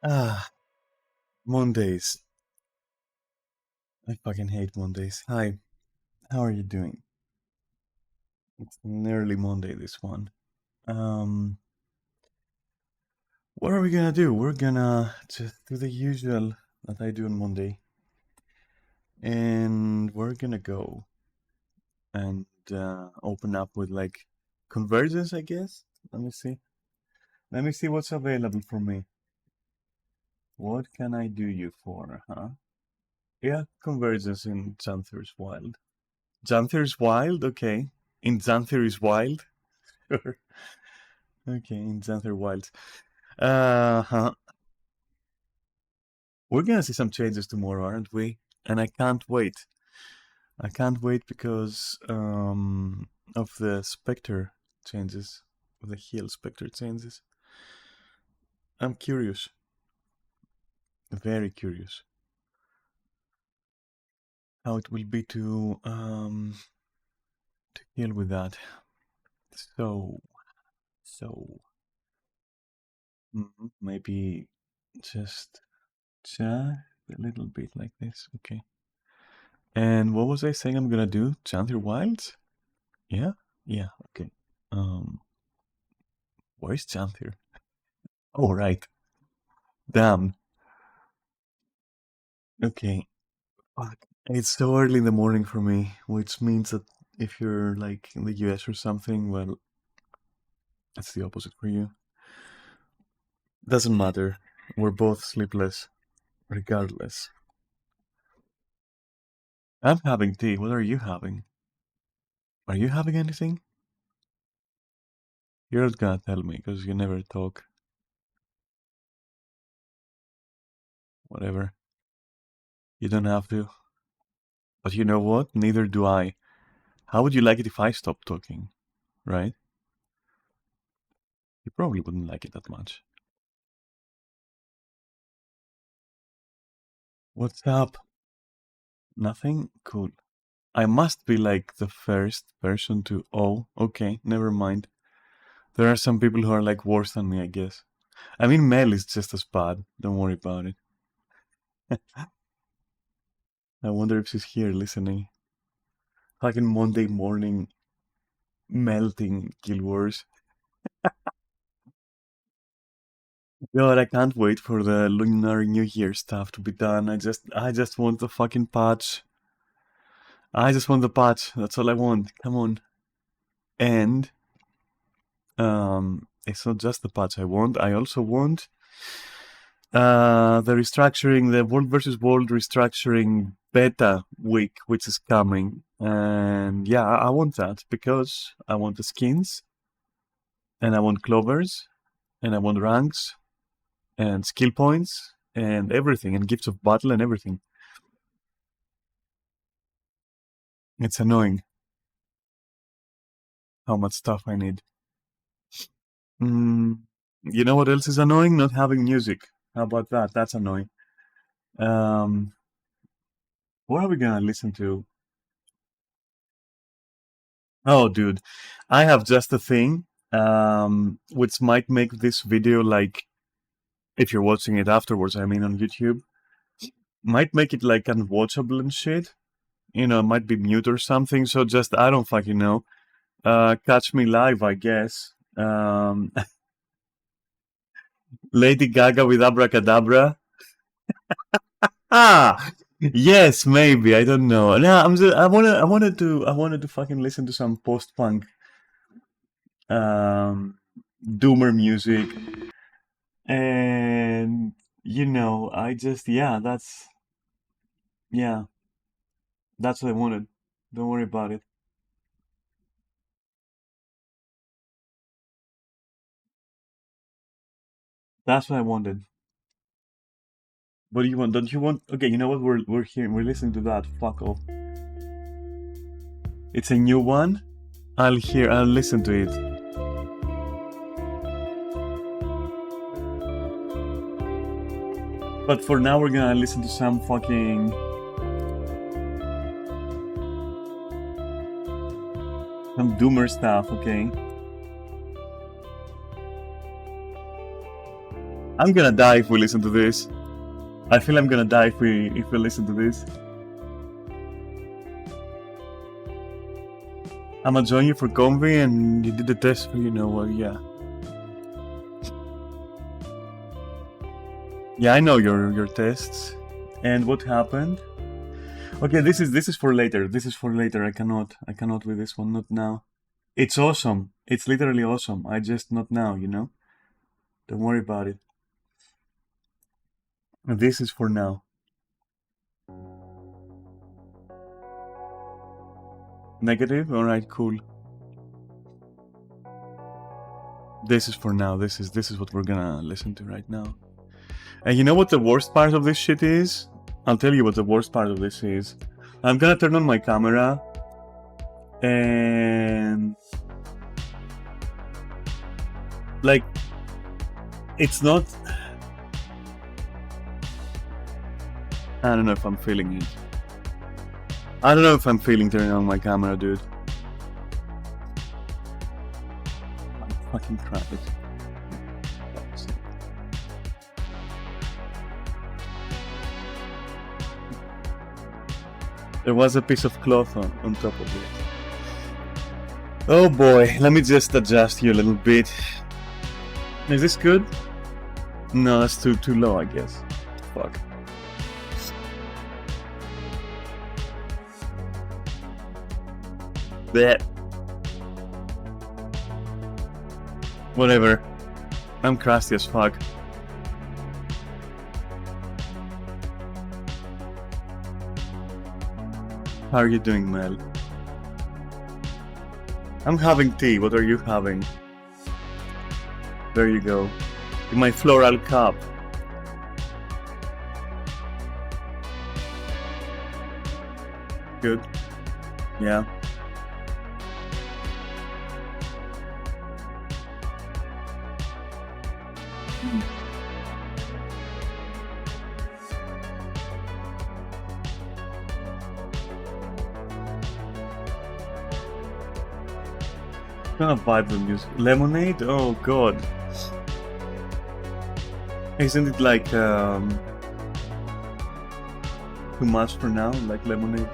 Ah, Mondays. I fucking hate Mondays. Hi, how are you doing? It's an early Monday, this one. Um, what are we gonna do? We're gonna just do the usual that I do on Monday. And we're gonna go and open up with like convergence, I guess. Let me see. Let me see what's available for me. What can I do you for, huh? Yeah, convergence in Xanthir's Wild. Xanthir's Wild? Okay. In Xanthir's Wild? Sure. Okay, in Xanthir Wild. Uh-huh. We're gonna see some changes tomorrow, aren't we? And I can't wait. I can't wait because of the Spectre changes, of the Heal Spectre changes. I'm curious, very curious, how it will be to heal with that. So maybe just a little bit like this. Okay. And what was I saying I'm gonna do? Xanthir Wilds? Yeah? Yeah, okay. Where's Xanthir? Oh, right. Damn. Okay. Fuck. It's so early in the morning for me, which means that if you're like in the US or something, well, that's the opposite for you. Doesn't matter. We're both sleepless, regardless. I'm having tea. What are you having? Are you having anything? You're not gonna tell me because you never talk. Whatever. You don't have to. But you know what? Neither do I. How would you like it if I stopped talking? Right? You probably wouldn't like it that much. What's up? Nothing? Cool. I must be like the first person to. Oh, okay, never mind. There are some people who are like worse than me, I guess. I mean, Mel is just as bad. Don't worry about it. I wonder if she's here listening. Fucking Monday morning melting Guild Wars. God, I can't wait for the Lunar New Year stuff to be done. I just want the fucking patch. I just want the patch. That's all I want. Come on. And it's not just the patch I want. I also want the restructuring, the World versus World restructuring beta week, which is coming. And yeah, I want that because I want the skins, and I want clovers, and I want ranks, and skill points, and everything, and gifts of battle, and everything. It's annoying how much stuff I need. You know what else is annoying? Not having music. How about that? That's annoying. Um, what are we gonna listen to? Oh, dude, I have just a thing, which might make this video like, if you're watching it afterwards, I mean on YouTube, might make it like unwatchable and shit. You know, it might be mute or something. So just, I don't fucking know. Catch me live, I guess. Lady Gaga with Abracadabra. Ah, yes, maybe. I don't know. No, I wanted to fucking listen to some post-punk, um, doomer music, and yeah, yeah, that's what I wanted. Don't worry about it. That's what I wanted. What do you want? Don't you want? Okay, you know what? We're here. We're listening to that. Fuck off. It's a new one. I'll listen to it. But for now, we're gonna listen to some doomer stuff. Okay. I'm gonna die if we listen to this. I feel I'm gonna die if we listen to this. I'ma join you for Convy and you did the test for, you know what, yeah. Yeah, I know your tests. And what happened? Okay, this is for later. This is for later. I cannot with this one, not now. It's awesome. It's literally awesome. I just not now, you know? Don't worry about it. And this is for now. Negative? Alright, cool. This is for now. This is what we're gonna listen to right now. And you know what the worst part of this shit is? I'll tell you what the worst part of this is. I'm gonna turn on my camera and like it's not, I don't know if I'm feeling it. I don't know if I'm feeling turning on my camera, dude. I'm fucking crap it. There was a piece of cloth on top of it. Oh boy, let me just adjust you a little bit. Is this good? No, that's too low, I guess. Fuck. Blech. Whatever. I'm crusty as fuck. How are you doing, Mel? I'm having tea. What are you having? There you go. In my floral cup. Good. Yeah. Gonna vibe the music. Lemonade? Oh god. Isn't it like too much for now? Like lemonade?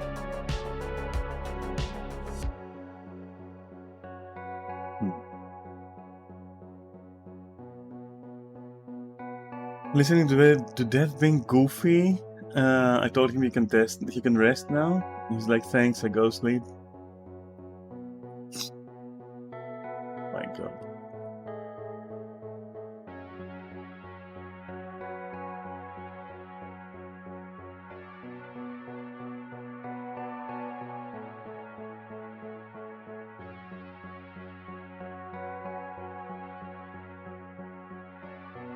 Listening to Death being goofy. I told him he can rest now. He's like, thanks, I go sleep. My god.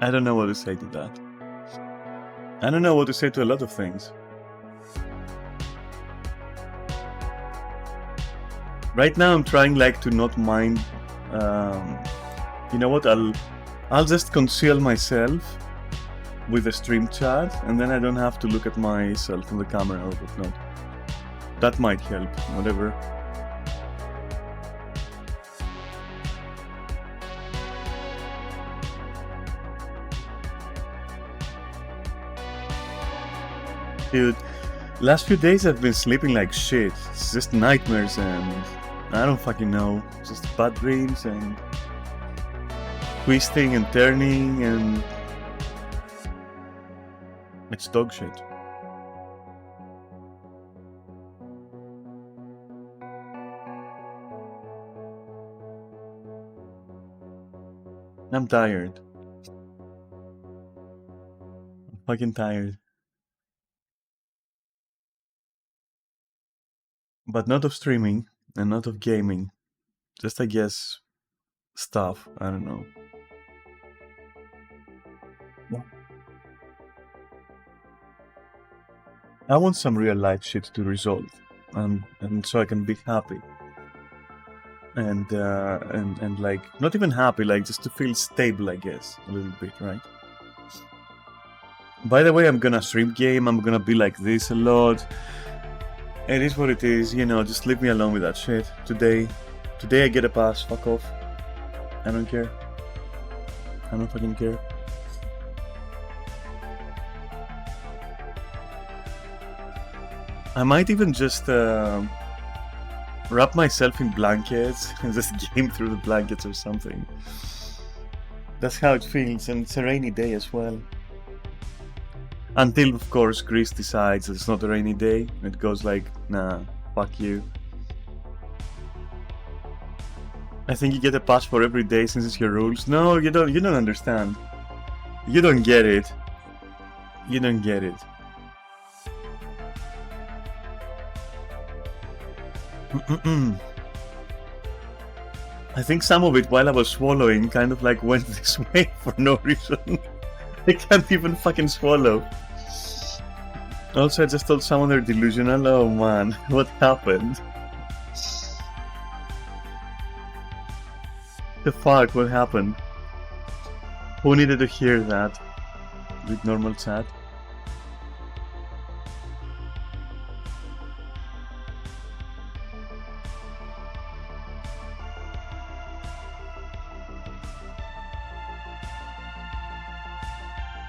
I don't know what to say to that. I don't know what to say to a lot of things. Right now I'm trying like to not mind. You know what? I'll just conceal myself with the stream chat, and then I don't have to look at myself in the camera or whatnot. That might help. Whatever. Dude, last few days I've been sleeping like shit. It's just nightmares and I don't fucking know. Just bad dreams and twisting and turning and it's dog shit. I'm tired. I'm fucking tired. But not of streaming and not of gaming. Just, I guess, stuff. I don't know. I want some real life shit to resolve, and so I can be happy. And like, not even happy, like just to feel stable, I guess, a little bit, right? By the way, I'm gonna stream game, I'm gonna be like this a lot. It is what it is, you know, just leave me alone with that shit. Today I get a pass, fuck off. I don't care. I don't fucking care. I might even just wrap myself in blankets and just game through the blankets or something. That's how it feels, and it's a rainy day as well. Until, of course, Greece decides that it's not a rainy day. It goes like, nah, fuck you. I think you get a pass for every day since it's your rules. No, you don't understand. You don't get it. You don't get it. I think some of it, while I was swallowing, kind of like went this way for no reason. I can't even fucking swallow. Also, I just told someone they're delusional. Oh man, what happened? The fuck, what happened? Who needed to hear that? With normal chat?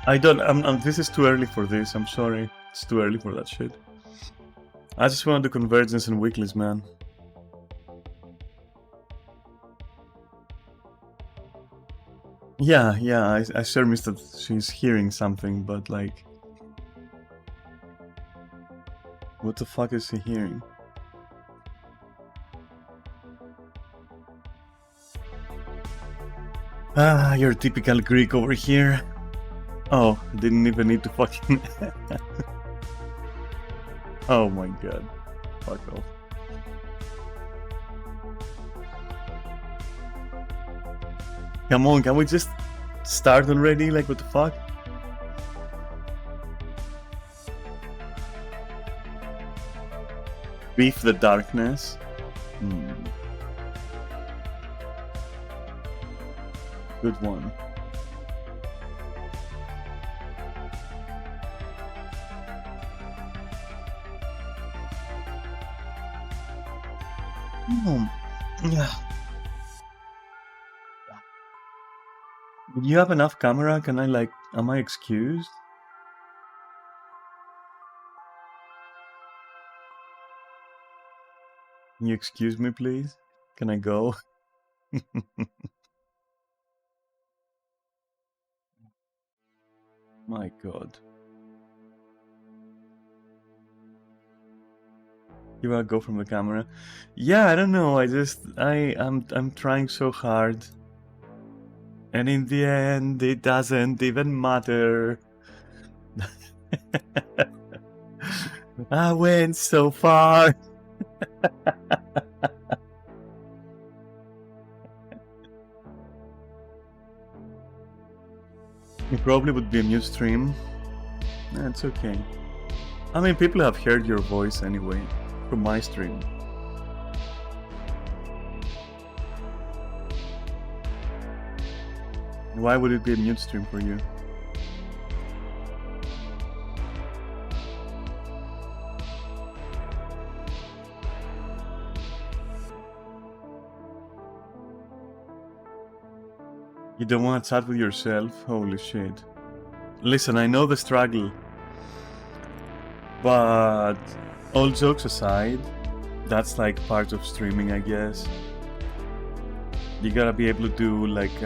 I don't, this is too early for this, I'm sorry. It's too early for that shit. I just want to do convergence and weeklies, man. Yeah, I sure missed that she's hearing something, but like... What the fuck is she hearing? Ah, you're typical Greek over here. Oh, didn't even need to fucking... Oh my god. Fuck off. Come on, can we just start already? Like, what the fuck? Beef the darkness. Good one. Yeah. Do you have enough camera? Can I like... Am I excused? Can you excuse me, please? Can I go? My god. You wanna go from the camera? Yeah, I don't know, I'm trying so hard. And in the end, it doesn't even matter. I went so far. It probably would be a new stream. That's okay. I mean, people have heard your voice anyway, from my stream. Why would it be a mute stream for you? You don't want to chat with yourself? Holy shit. Listen, I know the struggle. But all jokes aside, that's like part of streaming, I guess. You gotta be able to do like...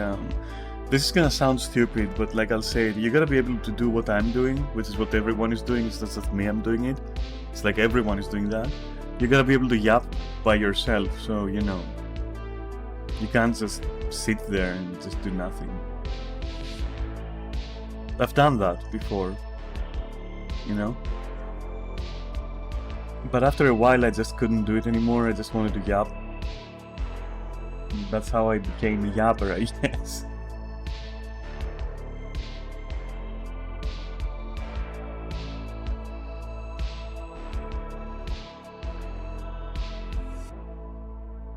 this is gonna sound stupid, but like I'll say it, you gotta be able to do what I'm doing, which is what everyone is doing, it's not just me I'm doing it. It's like everyone is doing that. You gotta be able to yap by yourself, so you know. You can't just sit there and just do nothing. I've done that before, you know? But after a while I just couldn't do it anymore, I just wanted to yap. That's how I became a yapper, I guess.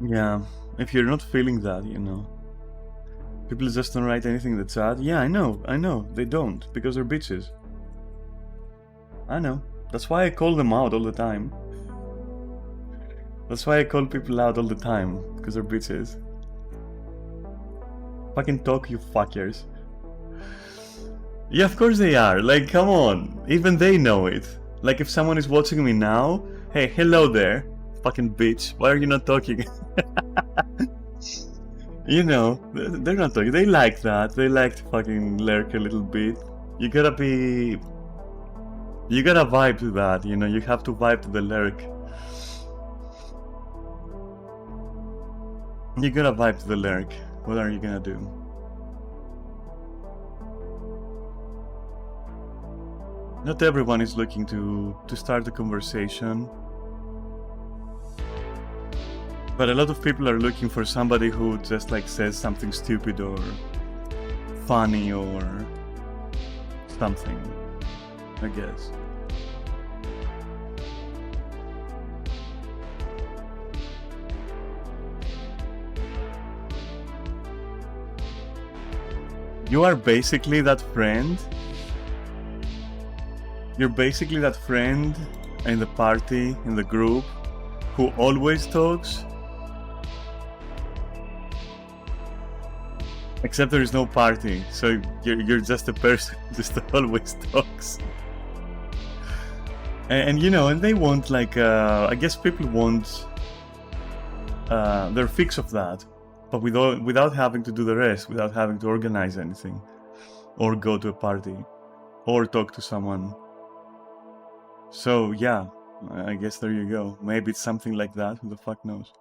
Yeah, if you're not feeling that, you know. People just don't write anything in the chat. Yeah, I know, they don't, because they're bitches. I know. That's why I call them out all the time. That's why I call people out all the time, because they're bitches. Fucking talk, you fuckers. Yeah, of course they are. Like, come on. Even they know it. Like if someone is watching me now, hey, hello there, fucking bitch, why are you not talking? You know, they're not talking. They like that. They like to fucking lurk a little bit. You gotta vibe to that, you know, you have to vibe to the lurk. You gotta vibe to the lurk. What are you gonna do? Not everyone is looking to start a conversation. But a lot of people are looking for somebody who just like says something stupid or funny or something, I guess. You are basically that friend. You're basically that friend in the party, in the group, who always talks. Except there is no party, so you're just a person who just always talks. And you know, and they want like, I guess people want their fix of that, but without having to do the rest, without having to organize anything, or go to a party, or talk to someone. So yeah, I guess there you go. Maybe it's something like that, who the fuck knows.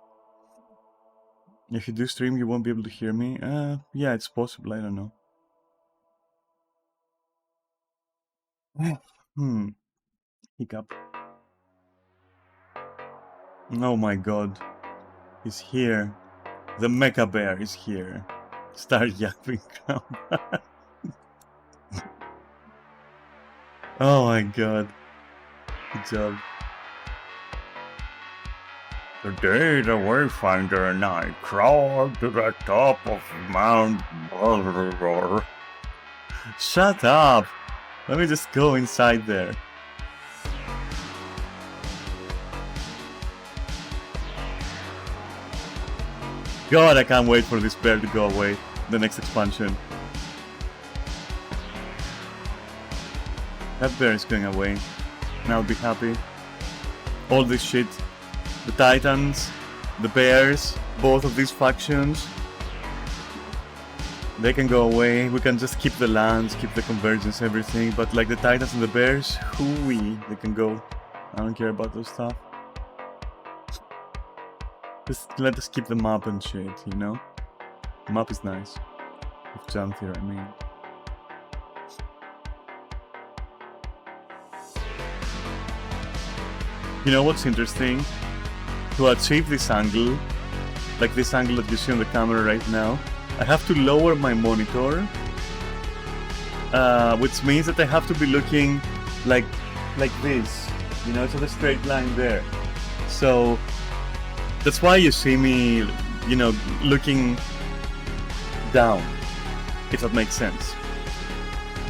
If you do stream, you won't be able to hear me. Yeah, it's possible, I don't know. Hiccup. Oh my god. He's here. The Mecha Bear is here. Start yapping. Oh my god. Good job. Today the Wayfinder and I crawled to the top of Mount Balror. Shut up! Let me just go inside there. God, I can't wait for this bear to go away. The next expansion. That bear is going away. And I'll be happy. All this shit. The Titans, the Bears, both of these factions. They can go away. We can just keep the lands, keep the convergence, everything. But like the Titans and the Bears, hooey, they can go. I don't care about those stuff. Just let us keep the map and shit, you know? The map is nice. Of Janthir, I mean. You know what's interesting? To achieve this angle, like this angle that you see on the camera right now, I have to lower my monitor, which means that I have to be looking like this, you know, it's not a straight line there. So that's why you see me, you know, looking down, if that makes sense.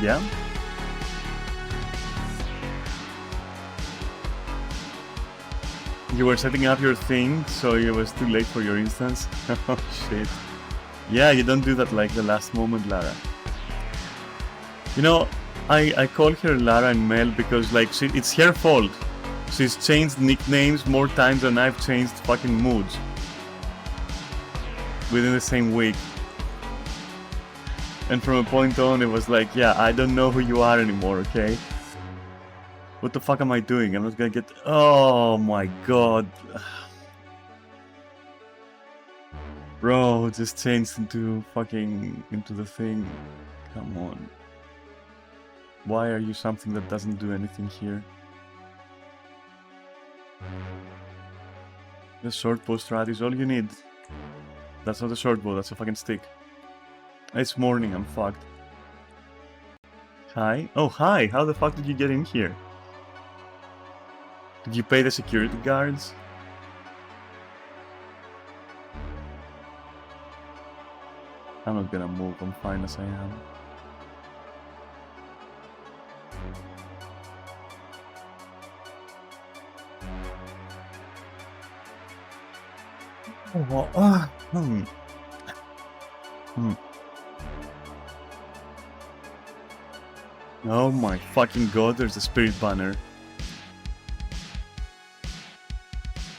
Yeah? You were setting up your thing, so it was too late for your instance? Oh shit. Yeah, you don't do that like the last moment, Lara. You know, I call her Lara and Mel because like it's her fault. She's changed nicknames more times than I've changed fucking moods. Within the same week. And from a point on it was like, yeah, I don't know who you are anymore, okay? What the fuck am I doing? I'm not gonna get... Oh my god. Bro, just changed into the thing. Come on. Why are you something that doesn't do anything here? The short bow strat is all you need. That's not a short bow, that's a fucking stick. It's morning, I'm fucked. Hi? Oh, hi! How the fuck did you get in here? Did you pay the security guards? I'm not gonna move, I'm fine as I am. Oh my fucking god, there's a spirit banner.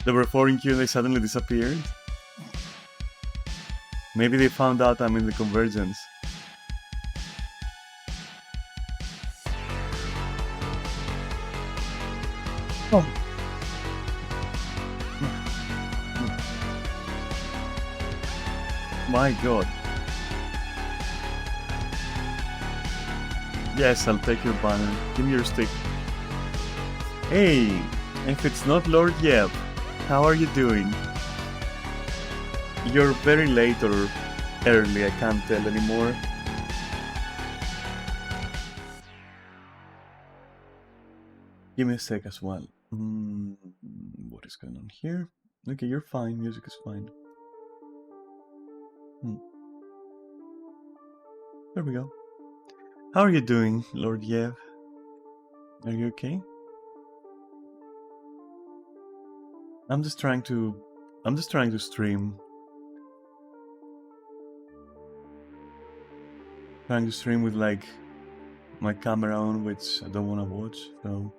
They were 4 in queue and they suddenly disappeared. Maybe they found out I'm in the convergence. Oh. My god. Yes, I'll take your banner. Give me your stick. Hey, if it's not Lord Yep, how are you doing? You're very late or early, I can't tell anymore. Give me a sec as well. What is going on here? Okay, you're fine, music is fine. There we go. How are you doing, Lord Yev? Are you okay? I'm just trying to stream. Trying to stream with like my camera on, which I don't want to watch, so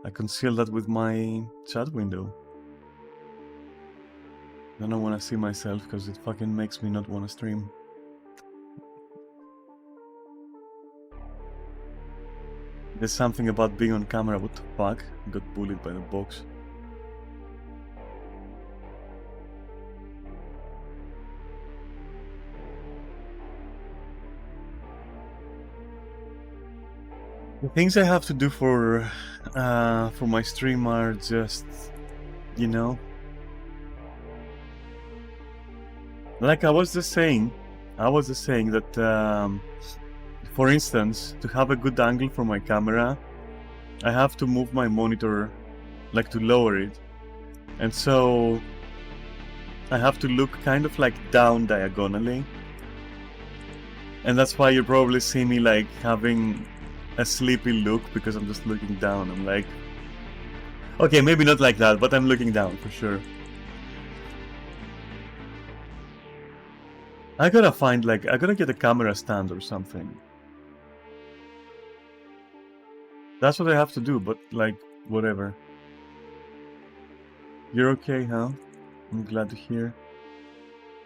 I conceal that with my chat window. I don't want to see myself because it fucking makes me not want to stream. There's something about being on camera. What the fuck? I got bullied by the box. The things I have to do for my stream are just, you know, like I was just saying that, for instance, to have a good angle for my camera, I have to move my monitor, like to lower it, and so I have to look kind of like down diagonally, and that's why you probably see me like having a sleepy look, because I'm just looking down. I'm like, okay, maybe not like that, but I'm looking down for sure. I gotta get a camera stand or something. That's what I have to do, but like, whatever. You're okay, huh? I'm glad to hear.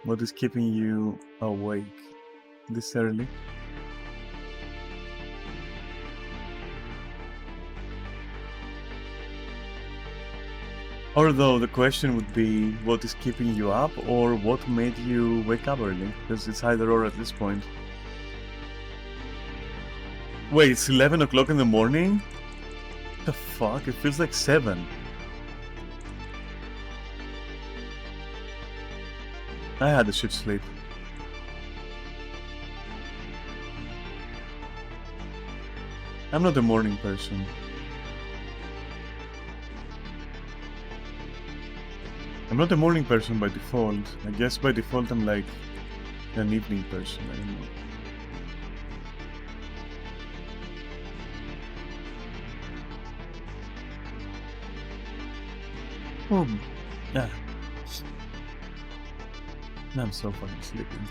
What is keeping you awake this early? Although the question would be, what is keeping you up, or what made you wake up early? Because it's either or at this point. Wait, it's 11 o'clock in the morning? What the fuck? It feels like 7. I had a shit sleep. I'm not a morning person. I'm not a morning person by default. I guess by default I'm like an evening person, I don't know. Oh, yeah. I'm so fucking sleeping.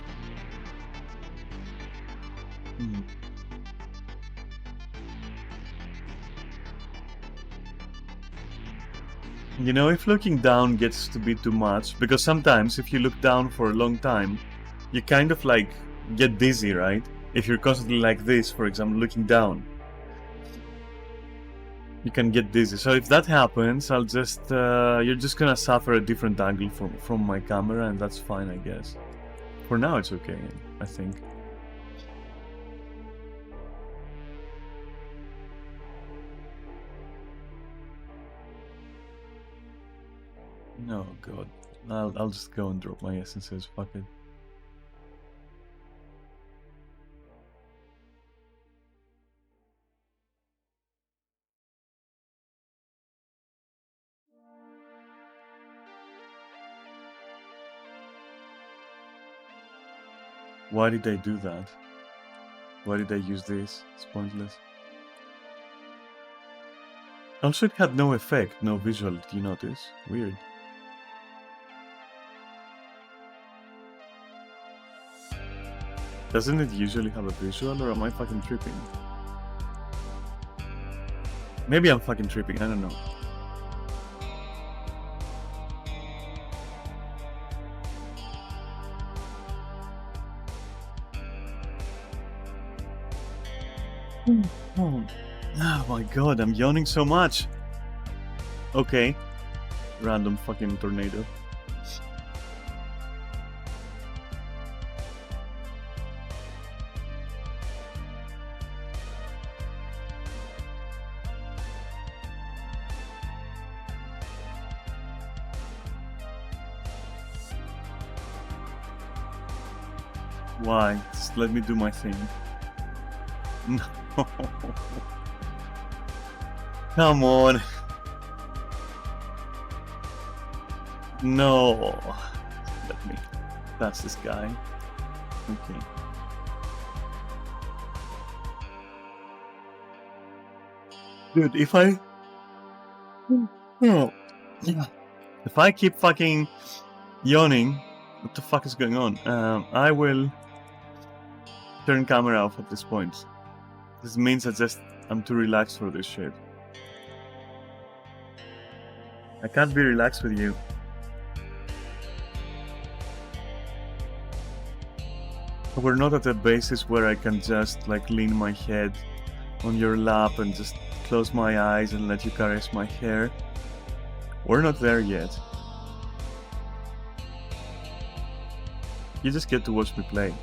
You know, if looking down gets to be too much, because sometimes if you look down for a long time, you kind of like get dizzy, right? If you're constantly like this, for example, looking down, you can get dizzy. So if that happens, I'll just, you're just gonna suffer a different angle from my camera, and that's fine, I guess. For now, it's okay, I think. No, God. I'll just go and drop my essences, fuck it. Why did I do that? Why did I use this? It's pointless. Also, it had no effect, no visual, did you notice? Weird. Doesn't it usually have a visual, or am I fucking tripping? Maybe I'm fucking tripping, I don't know. Oh my god, I'm yawning so much. Okay. Random fucking tornado. Why? Just let me do my thing. No. Come on. No. Let me. That's this guy. Okay. Dude, if I... Oh. If I keep fucking yawning, what the fuck is going on? I will turn camera off at this point. This means I'm too relaxed for this shit. I can't be relaxed with you. We're not at a basis where I can just like lean my head on your lap and just close my eyes and let you caress my hair. We're not there yet. You just get to watch me play.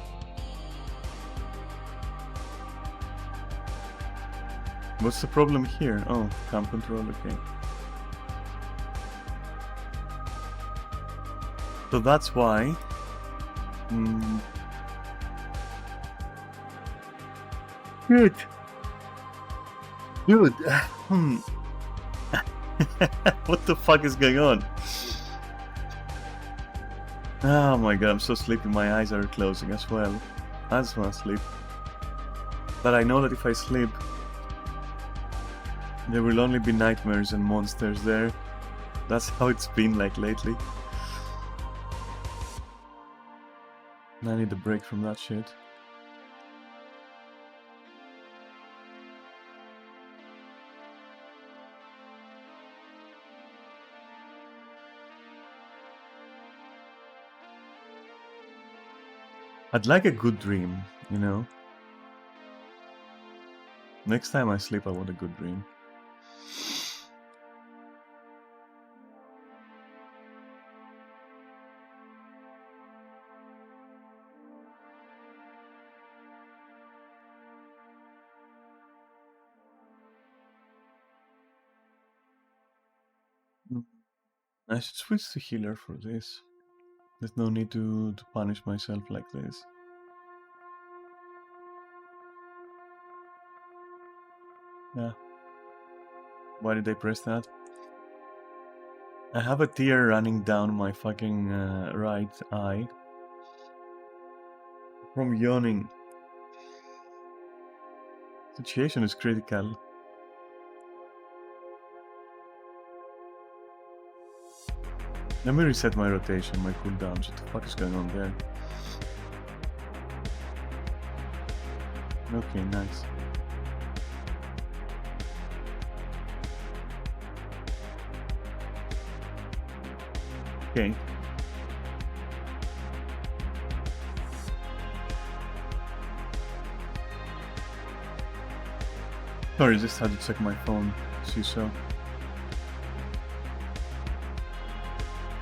What's the problem here? Oh, cam control, okay. So that's why... Good. Dude. What the fuck is going on? Oh my god, I'm so sleepy. My eyes are closing as well. I just want to sleep. But I know that if I sleep, there will only be nightmares and monsters there. That's how it's been like lately. I need a break from that shit. I'd like a good dream, you know? Next time I sleep, I want a good dream. I should switch to healer for this. There's no need to punish myself like this. Yeah. Why did I press that? I have a tear running down my fucking right eye from yawning. Situation is critical. Let me reset my rotation, my cooldowns. What the fuck is going on there? Okay, nice. Okay. Sorry, just had to check my phone. See so.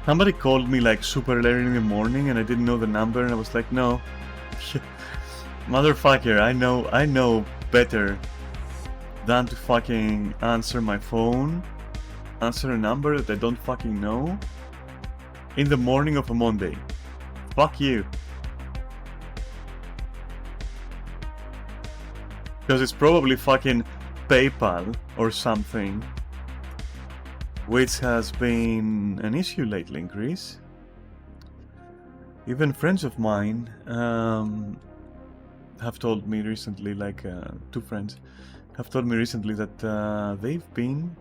Somebody called me like super early in the morning and I didn't know the number and I was like, no. Motherfucker, I know better than to fucking answer my phone, answer a number that I don't fucking know in the morning of a Monday. Fuck you. Because it's probably fucking PayPal or something, which has been an issue lately in Greece. Even friends of mine have told me recently, like 2 friends have told me recently that they've been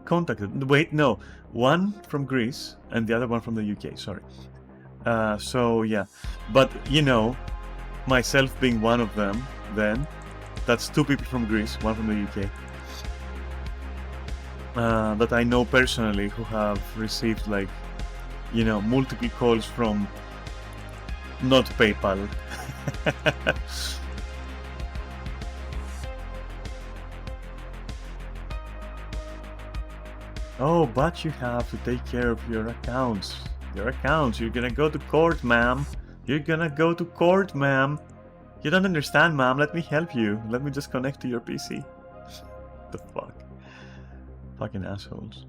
contacted. Wait, no, one from Greece and the other one from the UK, sorry. So yeah, but you know, myself being one of them, then that's 2 people from Greece, one from the UK, that I know personally who have received, like, you know, multiple calls from not PayPal. Oh, but you have to take care of your accounts. Your accounts. You're gonna go to court, ma'am. You're gonna go to court, ma'am. You don't understand, ma'am. Let me help you. Let me just connect to your PC. The fuck? Fucking assholes.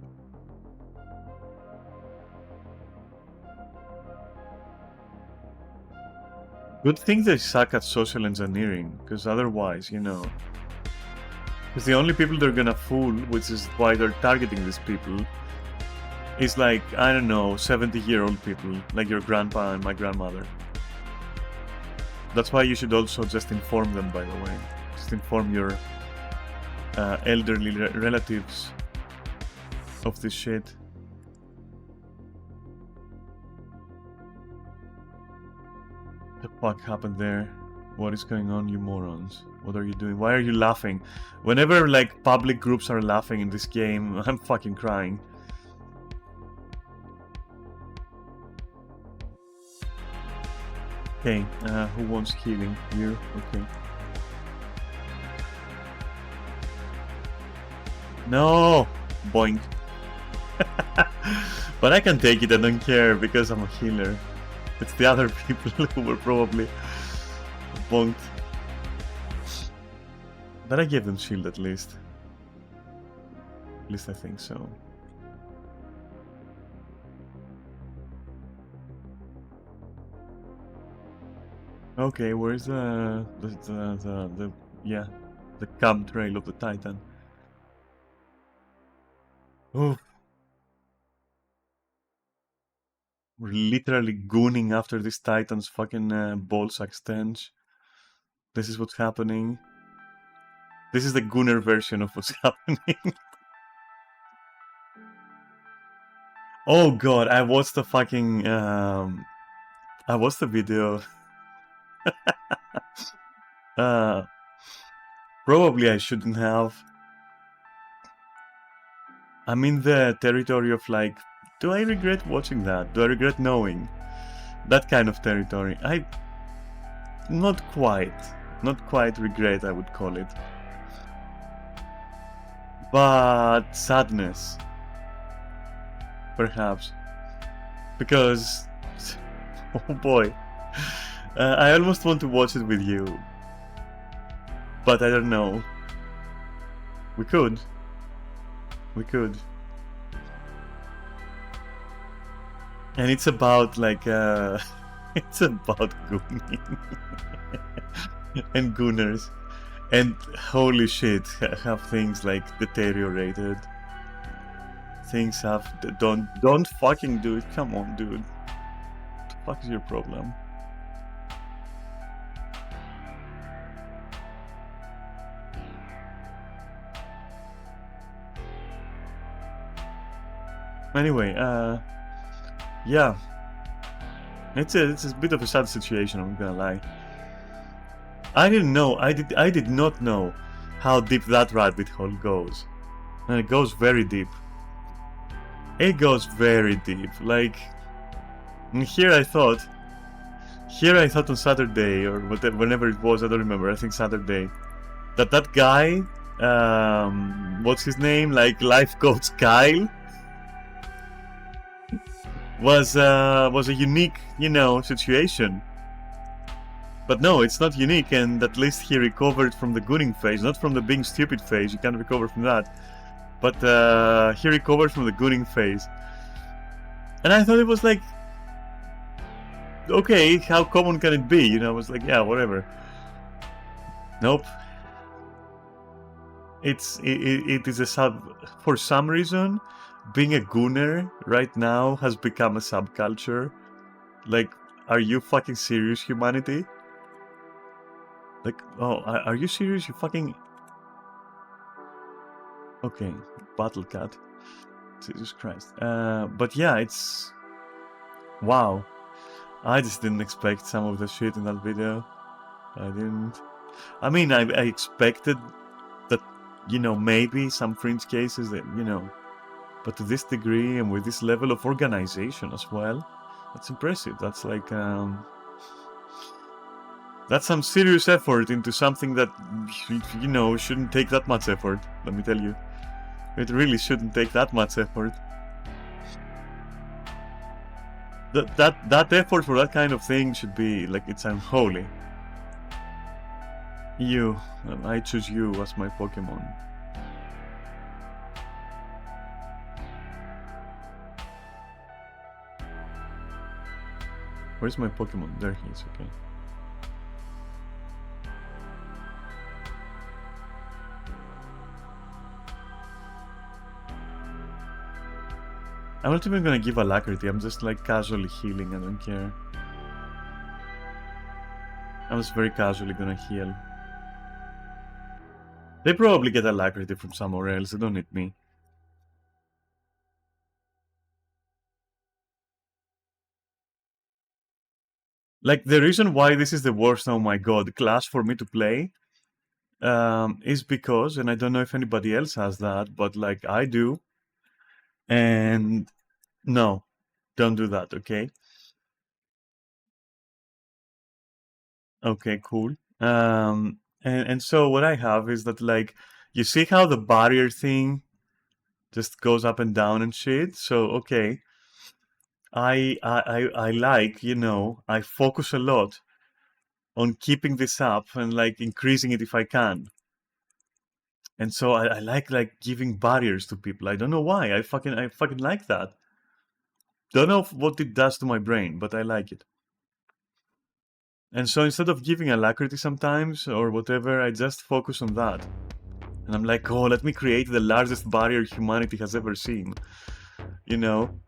Good thing they suck at social engineering, because otherwise, you know. Because the only people they're gonna fool, which is why they're targeting these people, is like, I don't know, 70-year-old people, like your grandpa and my grandmother. That's why you should also just inform them, by the way. Just inform your elderly relatives of this shit. The fuck happened there? What is going on, you morons? What are you doing? Why are you laughing? Whenever, like, public groups are laughing in this game, I'm fucking crying. Okay, who wants healing? You? Okay. No! Boink. But I can take it, I don't care, because I'm a healer. It's the other people who were probably bonked. But I gave them shield at least. At least I think so. Okay, where's the cam trail of the Titan? Oh, we're literally gooning after this Titan's fucking ballsack stench. This is what's happening. This is the gooner version of what's happening. Oh god, I watched the fucking I watched the video. Probably I shouldn't have. I'm in the territory of like, do I regret watching that? Do I regret knowing? That kind of territory. Not quite regret, I would call it. But sadness. Perhaps. Because, oh boy. I almost want to watch it with you. But I don't know. We could. We could. And it's about like it's about gooning and gooners. And holy shit, have things like deteriorated. Things have don't fucking do it. Come on, dude. What the fuck is your problem? Anyway, yeah. It's a bit of a sad situation, I'm gonna lie. I didn't know, I did not know how deep that rabbit hole goes. And it goes very deep. It goes very deep. Like, here I thought on Saturday, or whatever, whenever it was, I don't remember, I think Saturday, that guy, what's his name? Like, life coach Kyle, was a unique, you know, situation. But no, it's not unique, and at least he recovered from the gooning phase, not from the being stupid phase. You can't recover from that. But he recovered from the gooning phase. And I thought it was like, okay, how common can it be? You know, I was like, yeah, whatever. Nope. It is a for some reason, being a gooner right now has become a subculture. Like, are you fucking serious, humanity? Like, oh, are you serious? You fucking... Okay, Battle Cat. Jesus Christ. But yeah, it's... Wow. I just didn't expect some of the shit in that video. I didn't... I mean, I expected that, you know, maybe some fringe cases that, you know... But to this degree and with this level of organization as well, that's impressive. That's like... That's some serious effort into something that, you know, shouldn't take that much effort, let me tell you. It really shouldn't take that much effort. That effort for that kind of thing should be like, it's unholy. You. I choose you as my Pokemon. Where's my Pokemon? There he is, okay. I'm not even gonna give Alacrity, I'm just like casually healing, I don't care. I'm just very casually gonna heal. They probably get Alacrity from somewhere else, they don't need me. Like, the reason why this is the worst, oh my god, class for me to play, is because, and I don't know if anybody else has that, but like I do, and no, don't do that, okay? Okay, cool. And so what I have is that, like, you see how the barrier thing just goes up and down and shit? So, okay, I like, you know, I focus a lot on keeping this up and like increasing it if I can. And so I like giving barriers to people. I don't know why. I fucking like that. Don't know what it does to my brain, but I like it. And so instead of giving alacrity sometimes or whatever, I just focus on that. And I'm like, oh, let me create the largest barrier humanity has ever seen. You know?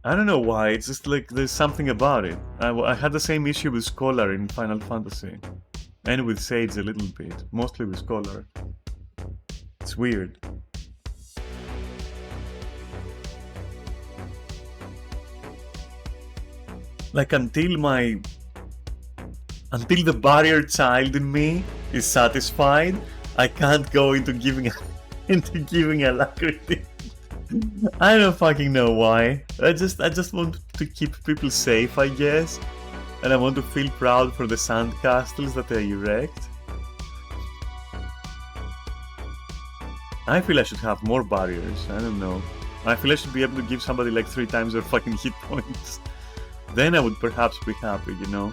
I don't know why, it's just like there's something about it. I had the same issue with Scholar in Final Fantasy. And with Sage a little bit. Mostly with Scholar. It's weird. Like until the barrier child in me is satisfied, I can't go into giving alacrity. I don't fucking know why. I just want to keep people safe, I guess. And I want to feel proud for the sandcastles that I erect. I feel I should have more barriers, I don't know. I feel I should be able to give somebody like 3 times their fucking hit points. Then I would perhaps be happy, you know?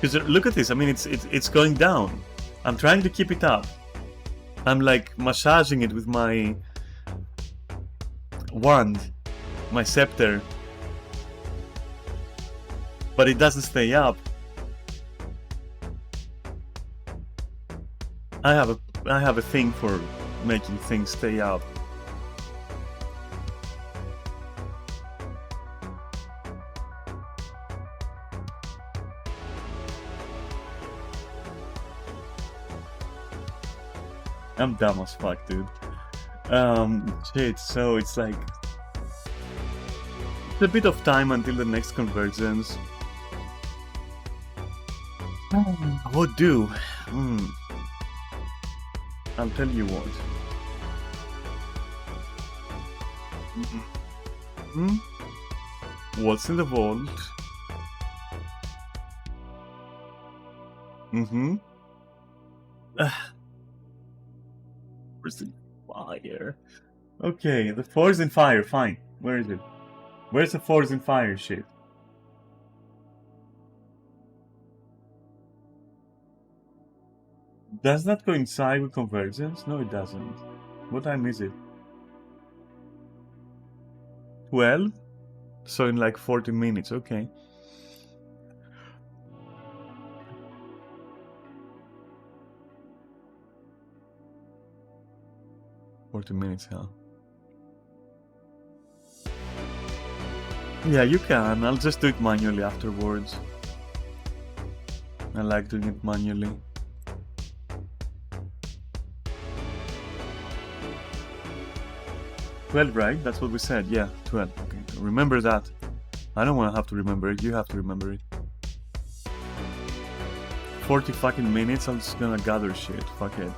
Because look at this, I mean, it's going down. I'm trying to keep it up. I'm like massaging it with my wand, my scepter. But it doesn't stay up. I have a thing for making things stay up. I'm dumb as fuck, dude. Shit, so it's like... It's a bit of time until the next convergence. What do? I'll tell you what. What's in the vault? Where's the fire? Okay, the forest in fire, fine. Where is it? Where's the forest in fire shit? Does that coincide with convergence? No, it doesn't. What time is it? 12? So in like 40 minutes, okay. $40, huh? Yeah, you can. I'll just do it manually afterwards. I like doing it manually. $12, right? That's what we said. Yeah, 12. Okay. Remember that. I don't want to have to remember it. You have to remember it. 40 fucking minutes. I'm just gonna gather shit. Fuck it.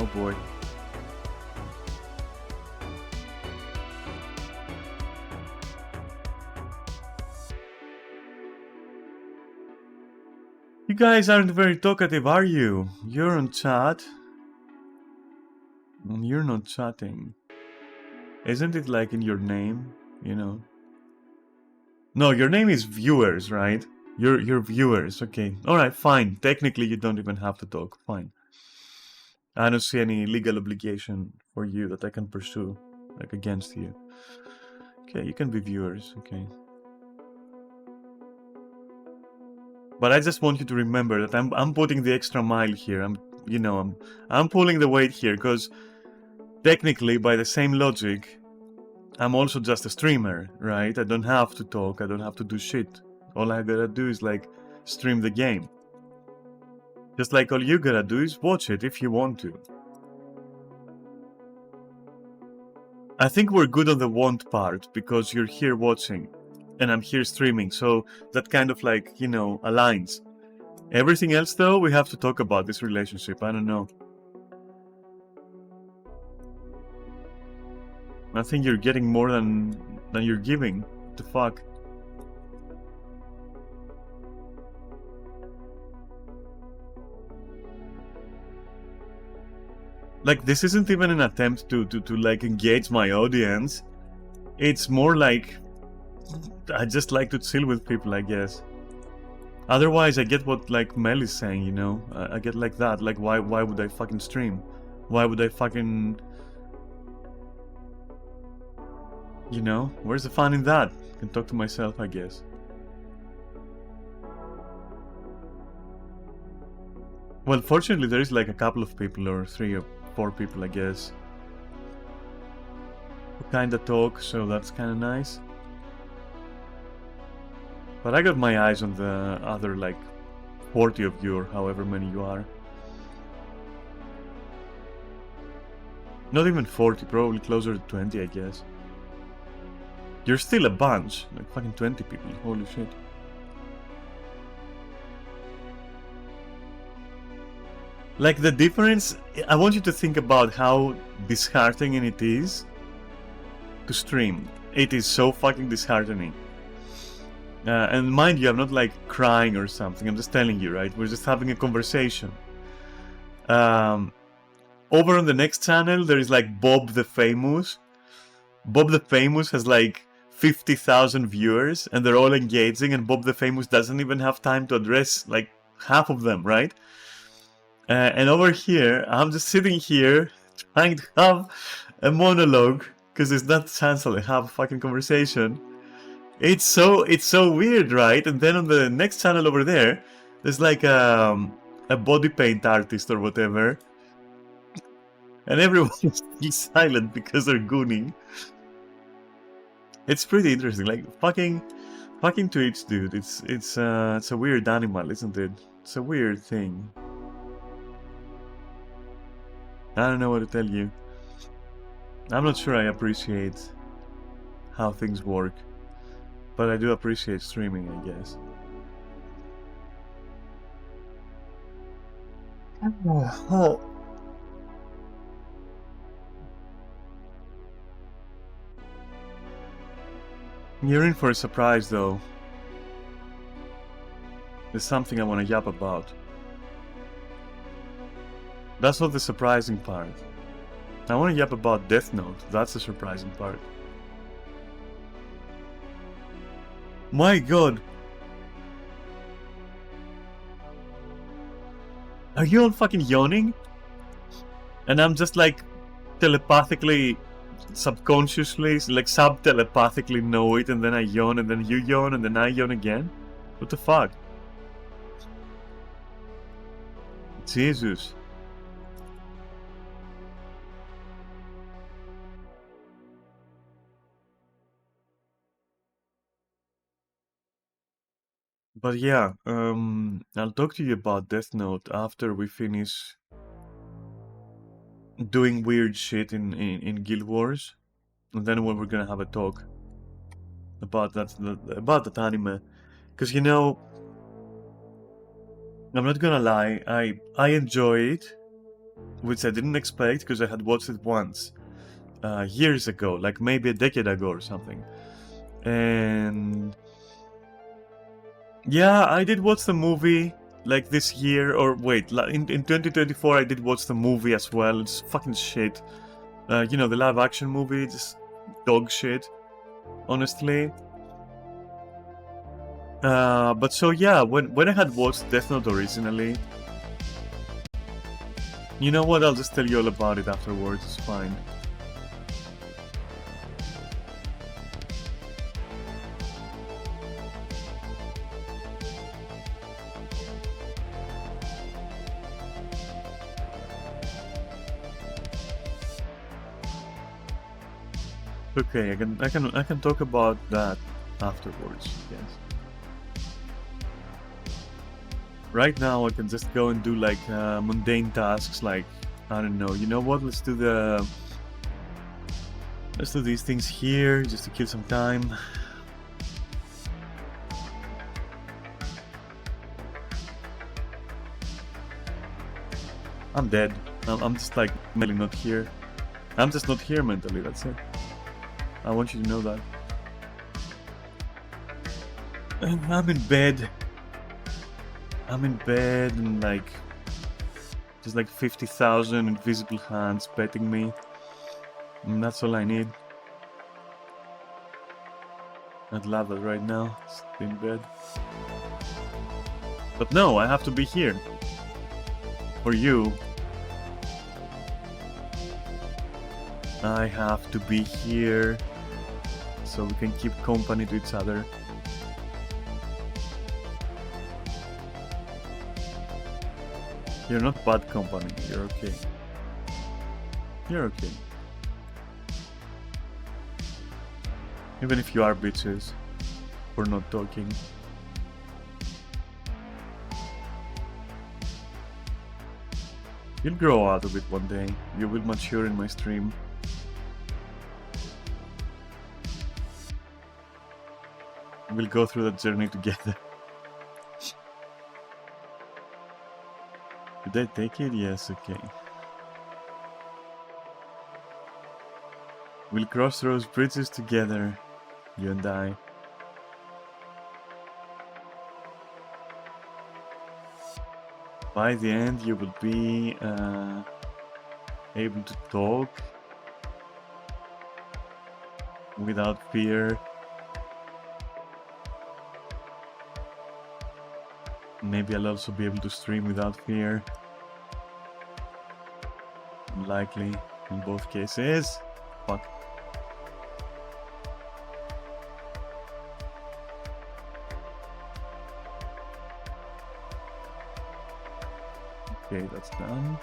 Oh boy. You guys aren't very talkative, are you? You're on chat. You're not chatting. Isn't it like in your name, you know? No, your name is viewers, right? You're viewers, okay. Alright, fine. Technically you don't even have to talk. Fine. I don't see any legal obligation for you that I can pursue, like against you. Okay, you can be viewers, okay. But I just want you to remember that I'm putting the extra mile here. I'm pulling the weight here because technically, by the same logic, I'm also just a streamer, right? I don't have to talk. I don't have to do shit. All I gotta do is like stream the game. Just like all you gotta do is watch it if you want to. I think we're good on the want part because you're here watching and I'm here streaming, so that kind of like, aligns. Everything else though, we have to talk about this relationship. I don't know. I think you're getting more than you're giving. What the fuck? Like, this isn't even an attempt to like engage my audience. It's more like I just like to chill with people, I guess. Otherwise, I get what like Mel is saying, you know. I get like that. Like, why would I fucking stream? Why would I fucking, you know? Where's the fun in that? I can talk to myself, I guess. Well, fortunately, there is like a couple of people, or 3 or 4 people, I guess, who kinda talk, so that's kinda nice. But I got my eyes on the other like 40 of you, or however many you are. Not even 40, probably closer to 20, I guess. You're still a bunch, like fucking 20 people, holy shit. Like, the difference, I want you to think about how disheartening it is to stream. It is so fucking disheartening. And mind you, I'm not like crying or something, I'm just telling you, right? We're just having a conversation. Over on the next channel, there is like Bob the Famous. Bob the Famous has like 50,000 viewers, and they're all engaging, and Bob the Famous doesn't even have time to address like half of them, right? And over here, I'm just sitting here trying to have a monologue because there's not a chance to have a fucking conversation. It's so weird, right? And then on the next channel over there, there's like a body paint artist or whatever, and everyone's silent because they're gooning. It's pretty interesting. Like fucking Twitch, dude. It's a weird animal, isn't it? It's a weird thing. I don't know what to tell you. I'm not sure I appreciate how things work, but I do appreciate streaming, I guess. You're in for a surprise, though. There's something I want to yap about. That's not the surprising part. I want to yap about Death Note. That's the surprising part. My god! Are you all fucking yawning? And I'm just like telepathically, subconsciously, like sub-telepathically know it, and then I yawn, and then you yawn, and then I yawn again? What the fuck? Jesus. But yeah, I'll talk to you about Death Note after we finish doing weird shit in Guild Wars, and then when we're gonna have a talk about that anime, because you know, I'm not gonna lie, I enjoy it, which I didn't expect because I had watched it once, years ago, like maybe a decade ago or something, and yeah, I did watch the movie. like this year, or wait, in 2024 I did watch the movie as well. It's fucking shit. You know, the live action movie, just dog shit, honestly. But so yeah, when I had watched Death Note originally, you know what, I'll just tell you all about it afterwards, it's fine. Okay, I can talk about that afterwards, yes. Right now I can just go and do like mundane tasks, like, I don't know, you know what, let's do these things here just to kill some time. I'm dead. I'm just like mentally not here. I'm just not here mentally, that's it. I want you to know that. I'm in bed. I'm in bed and like just like 50,000 invisible hands petting me. And that's all I need. I'd love it right now, just in bed. But no, I have to be here. For you. I have to be here so we can keep company to each other. You're not bad company, you're okay. You're okay. Even if you are bitches for not talking. You'll grow out of it one day. You will mature in my stream. We'll go through that journey together. Did I take it? Yes, okay. We'll cross those bridges together, you and I. By the end, you will be able to talk without fear. Maybe I'll also be able to stream without fear. Unlikely in both cases. Fuck. Okay, that's done.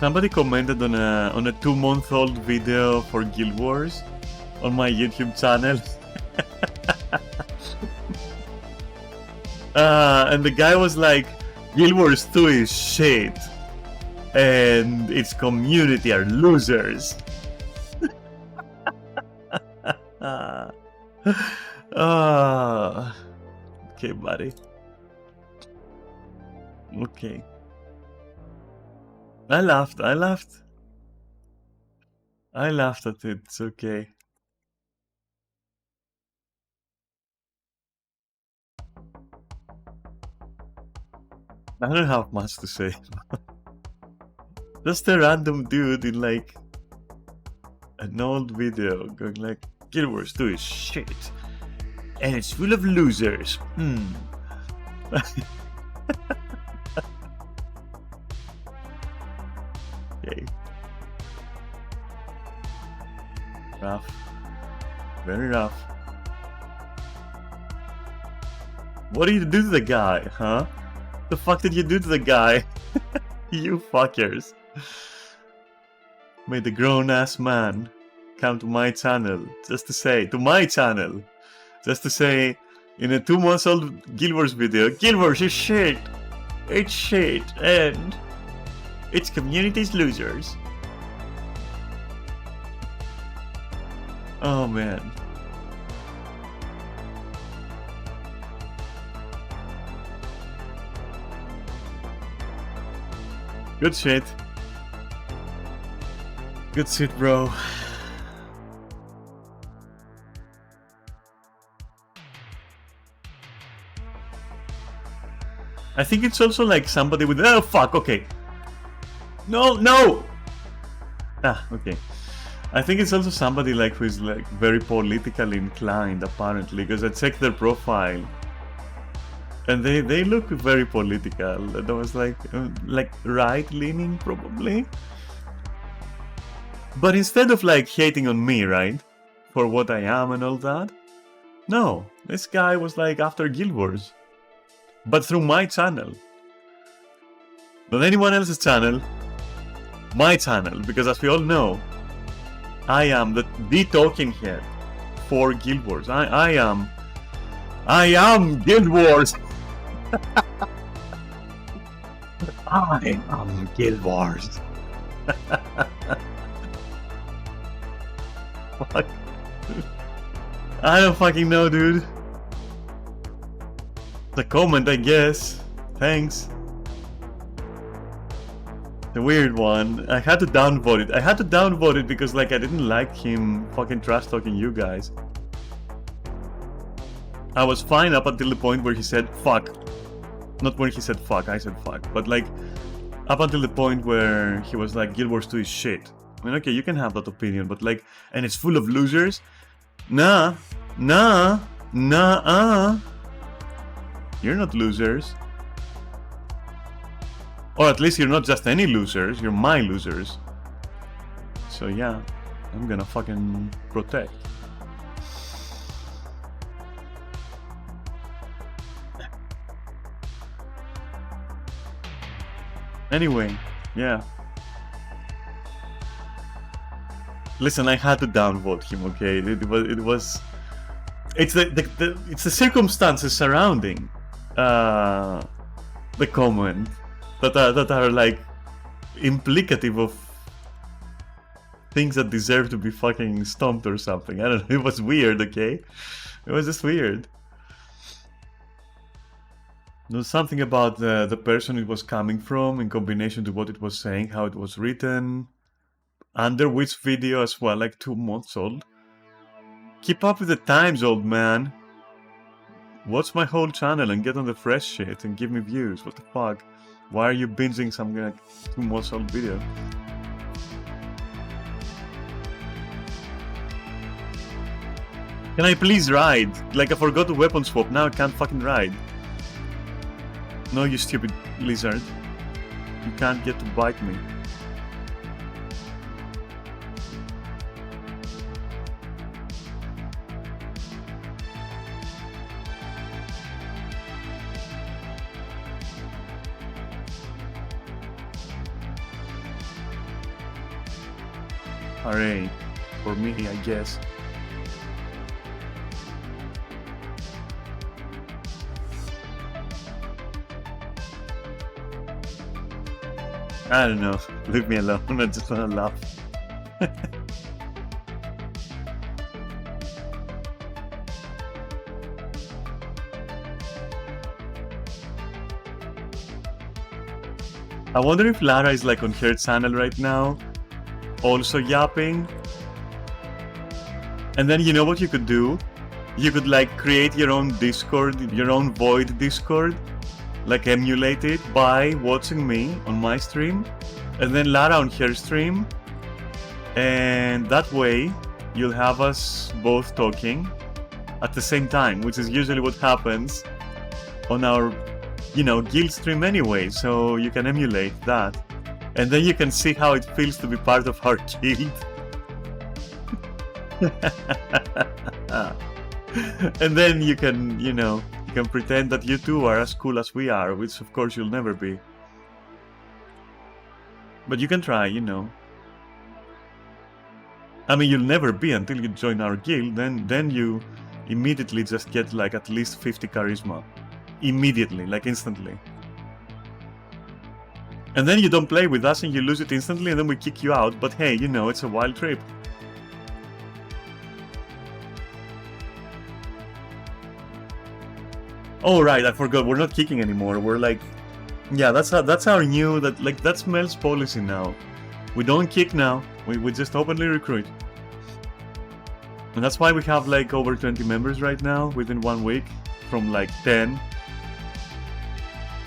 Somebody commented on a 2-month-old video for Guild Wars on my YouTube channel. And the guy was like, Guild Wars 2 is shit. And its community are losers. Okay, buddy. Okay. I laughed at it, it's okay. I don't have much to say. Just a random dude in like an old video going like, Guild Wars 2 is shit. And it's full of losers. Okay. Rough. Very rough. What did you do to the guy, huh? The fuck did you do to the guy? You fuckers. Made a grown-ass man come to my channel just to say, in a 2-month-old Guild Wars video, Guild Wars is shit. It's shit, and its community's losers. Oh man. Good shit. Good shit, bro. I think it's also like somebody with... Oh, fuck, okay. No, no! Ah, okay. I think it's also somebody like who is like very politically inclined, apparently, because I checked their profile. And they look very political. And I was like right-leaning, probably. But instead of like hating on me, right? For what I am and all that. No, this guy was like after Guild Wars. But through my channel. Not anyone else's channel. My channel. Because as we all know, I am the talking head for Guild Wars. I am Guild Wars. I am Guild Wars. Fuck. I don't fucking know, dude. The comment, I guess. Thanks. The weird one. I had to downvote it. I had to downvote it because like I didn't like him fucking trash talking you guys. I was fine up until the point where he said fuck. Not when he said fuck, I said fuck. But like up until the point where he was like Guild Wars 2 is shit. I mean, okay, you can have that opinion, but like, and it's full of losers? Nah. You're not losers. Or at least you're not just any losers, you're my losers. So yeah, I'm gonna fucking protect. Anyway, yeah. Listen, I had to downvote him, okay? It's the circumstances surrounding the comment that are like implicative of things that deserve to be fucking stomped or something. I don't know, it was weird, okay? It was just weird. There was something about the person it was coming from in combination to what it was saying, how it was written, under which video as well, like 2 months old. Keep up with the times, old man. Watch my whole channel and get on the fresh shit and give me views. What the fuck? Why are you binging some like 2 months old video? Can I please ride? Like I forgot the weapon swap, now I can't fucking ride. No, you stupid lizard. You can't get to bite me. Hooray. For me, I guess. I don't know. Leave me alone. I just wanna laugh. I wonder if Lara is like on her channel right now, also yapping. And then you know what you could do? You could like create your own Discord, your own void Discord. Like emulate it by watching me on my stream and then Lara on her stream, and that way you'll have us both talking at the same time, which is usually what happens on our, you know, guild stream anyway, so you can emulate that and then you can see how it feels to be part of our guild. And then you can, you know, you can pretend that you two are as cool as we are, which of course you'll never be. But you can try, you know. I mean, you'll never be until you join our guild, then you immediately just get like at least 50 charisma. Immediately, like instantly. And then you don't play with us and you lose it instantly and then we kick you out, but hey, you know, it's a wild trip. Oh right, I forgot. We're not kicking anymore. We're like, yeah, that's our new, that like that's Mel's policy now. We don't kick now. We just openly recruit. And that's why we have like over 20 members right now within 1 week from like 10.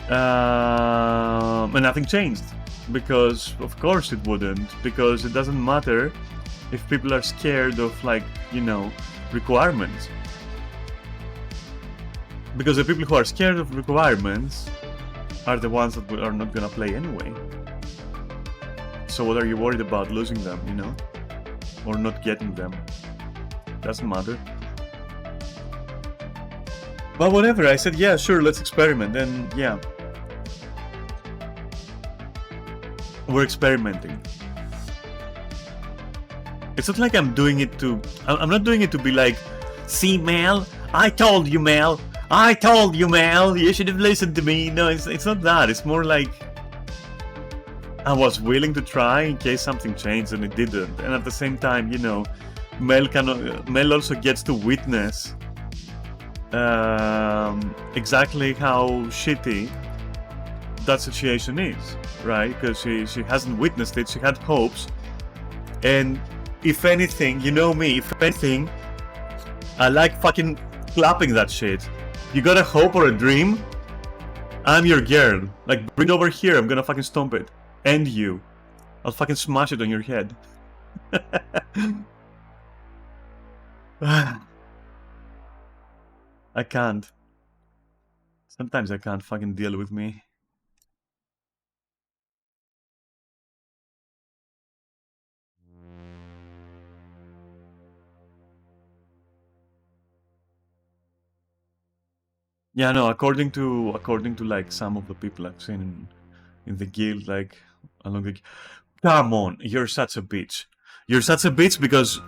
And nothing changed. Because of course it wouldn't. Because it doesn't matter if people are scared of like, you know, requirements. Because the people who are scared of requirements are the ones that are not gonna play anyway. So what are you worried about, losing them, you know? Or not getting them? Doesn't matter. But whatever, I said, yeah, sure, let's experiment, and yeah. We're experimenting. It's not like I'm doing it to... I'm not doing it to be like, see, Mel, I told you, Mel, I told you, Mel, you should have listened to me. No, it's not that. It's more like I was willing to try in case something changed, and it didn't. And at the same time, you know, Mel also gets to witness exactly how shitty that situation is, right? Because she hasn't witnessed it. She had hopes, and if anything, you know me, if anything, I like fucking clapping that shit. You got a hope or a dream? I'm your girl. Like, bring it over here, I'm gonna fucking stomp it. And you. I'll fucking smash it on your head. I can't. Sometimes I can't fucking deal with me. Yeah, no, according to like some of the people I've seen in the guild, like along the... Come on, you're such a bitch. You're such a bitch because...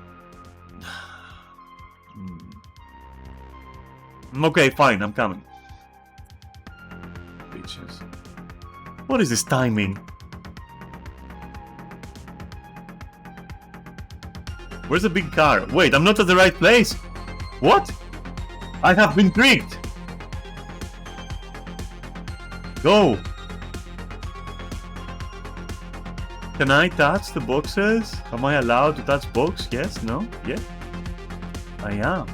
Okay, fine, I'm coming. Bitches. What is this timing? Where's the big car? Wait, I'm not at the right place! What? I have been tricked! Go! Can I touch the boxes? Am I allowed to touch box? Yes? No? Yeah? I am.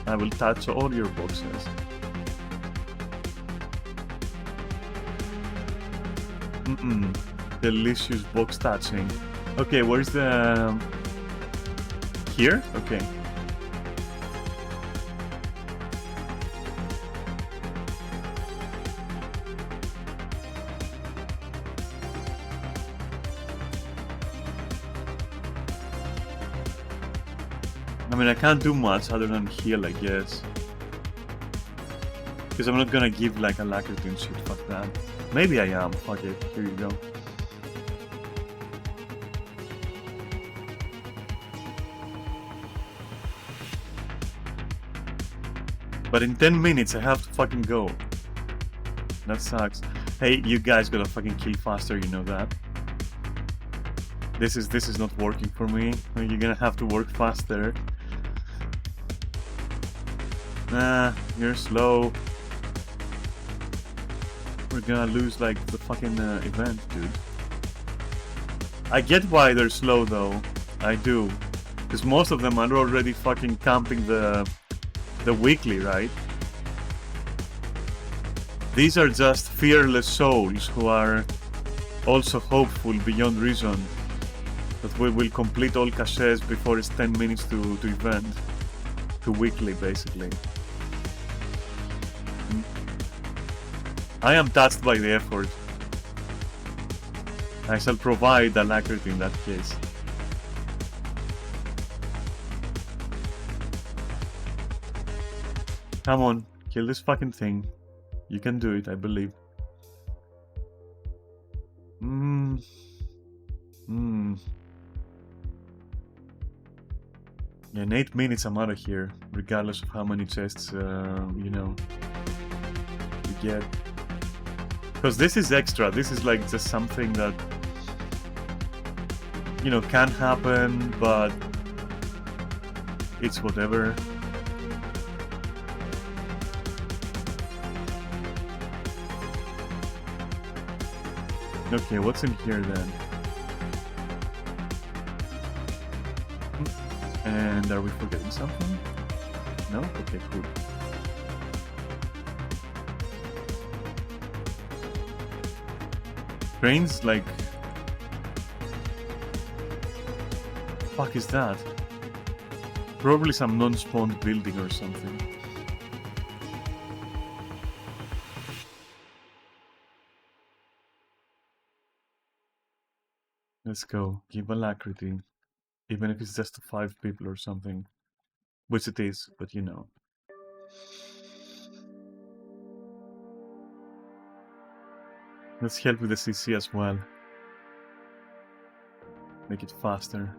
I will touch all your boxes. Delicious box touching. Okay, where's the... Here? Okay. I mean, I can't do much other than heal, I guess. Because I'm not gonna give like a alacrity and shit, fuck that. Maybe I am, fuck it, here you go. But in 10 minutes I have to fucking go. That sucks. Hey, you guys gotta fucking kill faster, you know that? This is not working for me. You're gonna have to work faster. Nah, you're slow. We're gonna lose like the fucking event, dude. I get why they're slow though. I do. Because most of them are already fucking camping the weekly, right? These are just fearless souls who are also hopeful beyond reason that we will complete all caches before it's 10 minutes to event. To weekly, basically. I am touched by the effort. I shall provide alacrity in that case. Come on, kill this fucking thing. You can do it, I believe. Yeah, in 8 minutes I'm out of here, regardless of how many chests, you know, you get. Because this is extra, this is like just something that, you know, can happen, but it's whatever. Okay, what's in here then? And are we forgetting something? No? Okay, cool. Trains, like... Fuck is that? Probably some non-spawned building or something. Let's go. Give alacrity. Even if it's just 5 people or something. Which it is, but you know. Let's help with the CC as well. Make it faster.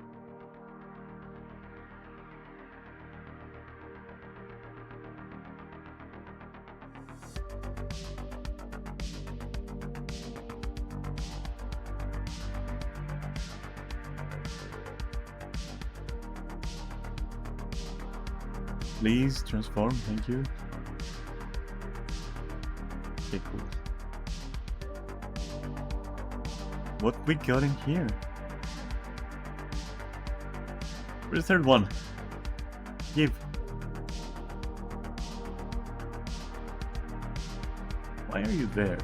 Please transform, thank you. Okay, cool. What we got in here? Where's the third one? Give. Why are you there?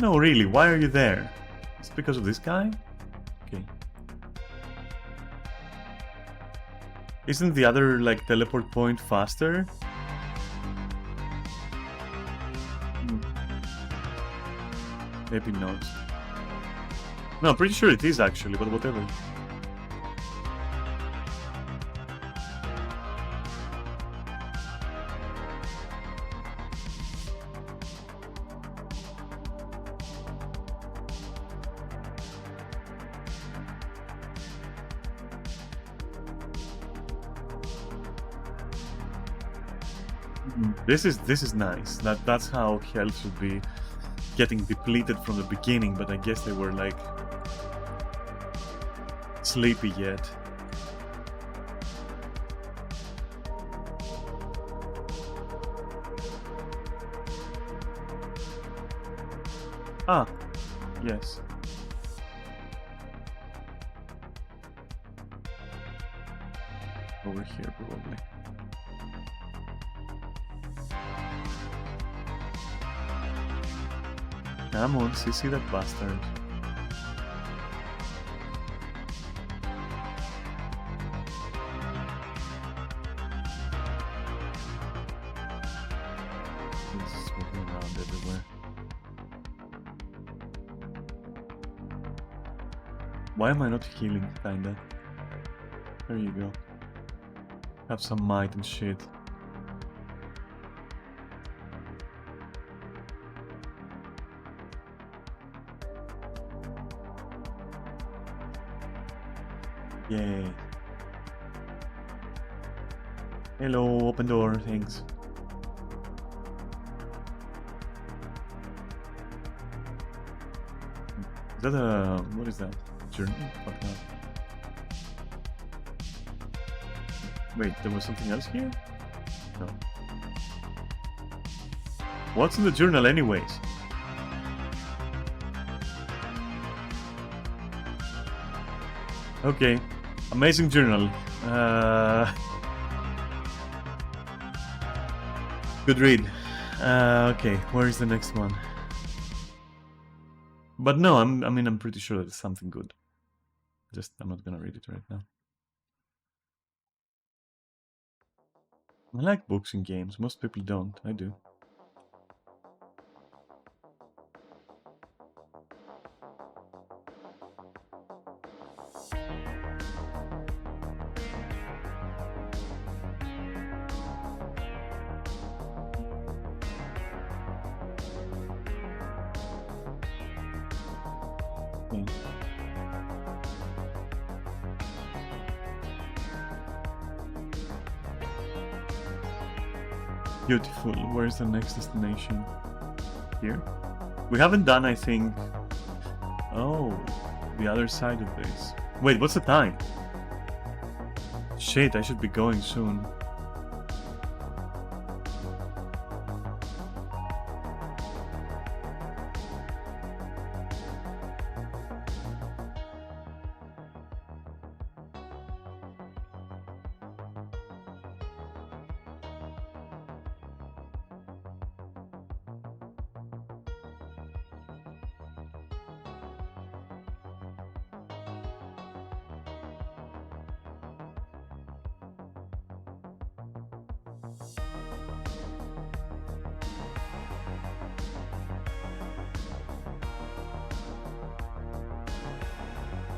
No, really, why are you there? It's because of this guy? Okay. Isn't the other, like, teleport point faster? Maybe not. No, I'm pretty sure it is actually, but whatever. This is nice. That's how health should be, getting depleted from the beginning, but I guess they were like sleepy yet. Ah, yes. Over here probably. Come on, see that bastard. He's moving around everywhere. Why am I not healing, kinda? There you go. Have some might and shit. Yay. Hello, open door, thanks. Is that a... what is that? Journey? Fuck that. Wait, there was something else here? No. What's in the journal anyways? Okay. Amazing journal. Good read. Okay, where is the next one? But no, I'm pretty sure it's something good. Just, I'm not gonna read it right now. I like books and games. Most people don't. I do. Beautiful. Where's the next destination? Here? We haven't done, I think... Oh, the other side of this. Wait, what's the time? Shit, I should be going soon.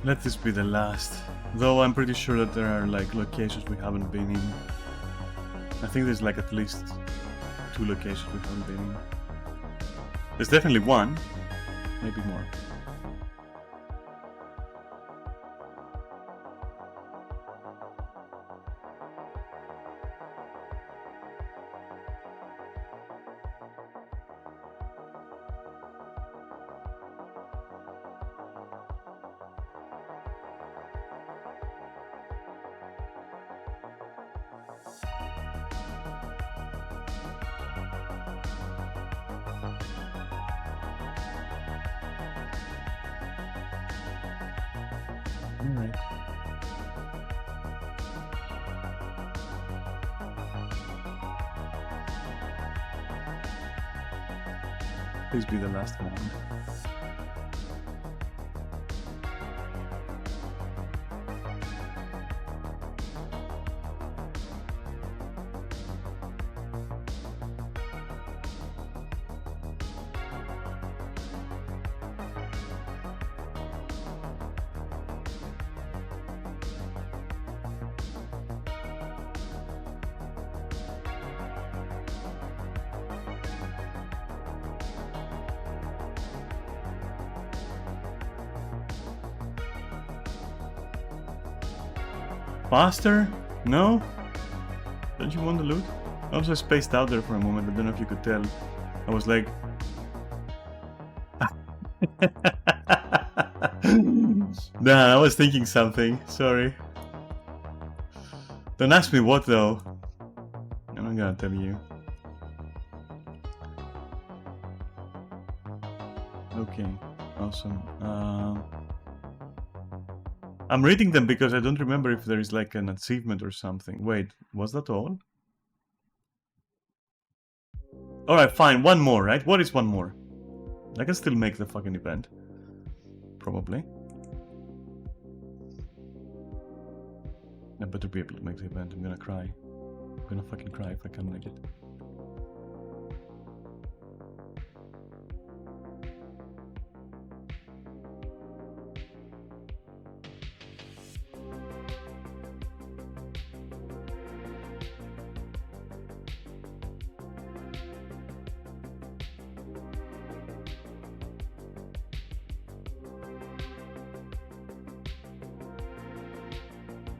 Let this be the last. Though I'm pretty sure that there are like locations we haven't been in. I think there's like at least 2 locations we haven't been in. There's definitely one, maybe more. Alright. Please be the last one. Faster? No? Don't you want the loot? I was spaced out there for a moment. I don't know if you could tell. I was like... Nah, I was thinking something. Sorry. Don't ask me what though. I'm not gonna tell you. Okay, awesome. I'm reading them because I don't remember if there is like an achievement or something. Wait, was that all? Alright, fine. One more, right? What is one more? I can still make the fucking event. Probably. I better be able to make the event. I'm gonna cry. I'm gonna fucking cry if I can't make it.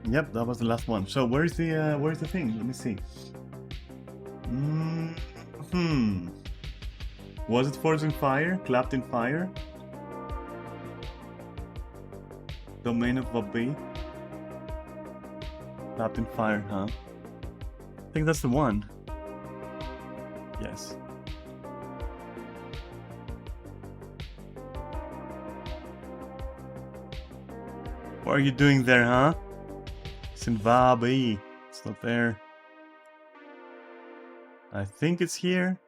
Yep, that was the last one. So where's the thing? Let me see. Was it Forged in Fire? Clapped in Fire? Domain of Vabi? Clapped in Fire, huh? I think that's the one. Yes. What are you doing there, huh? It's in Vabi. It's not there. I think it's here.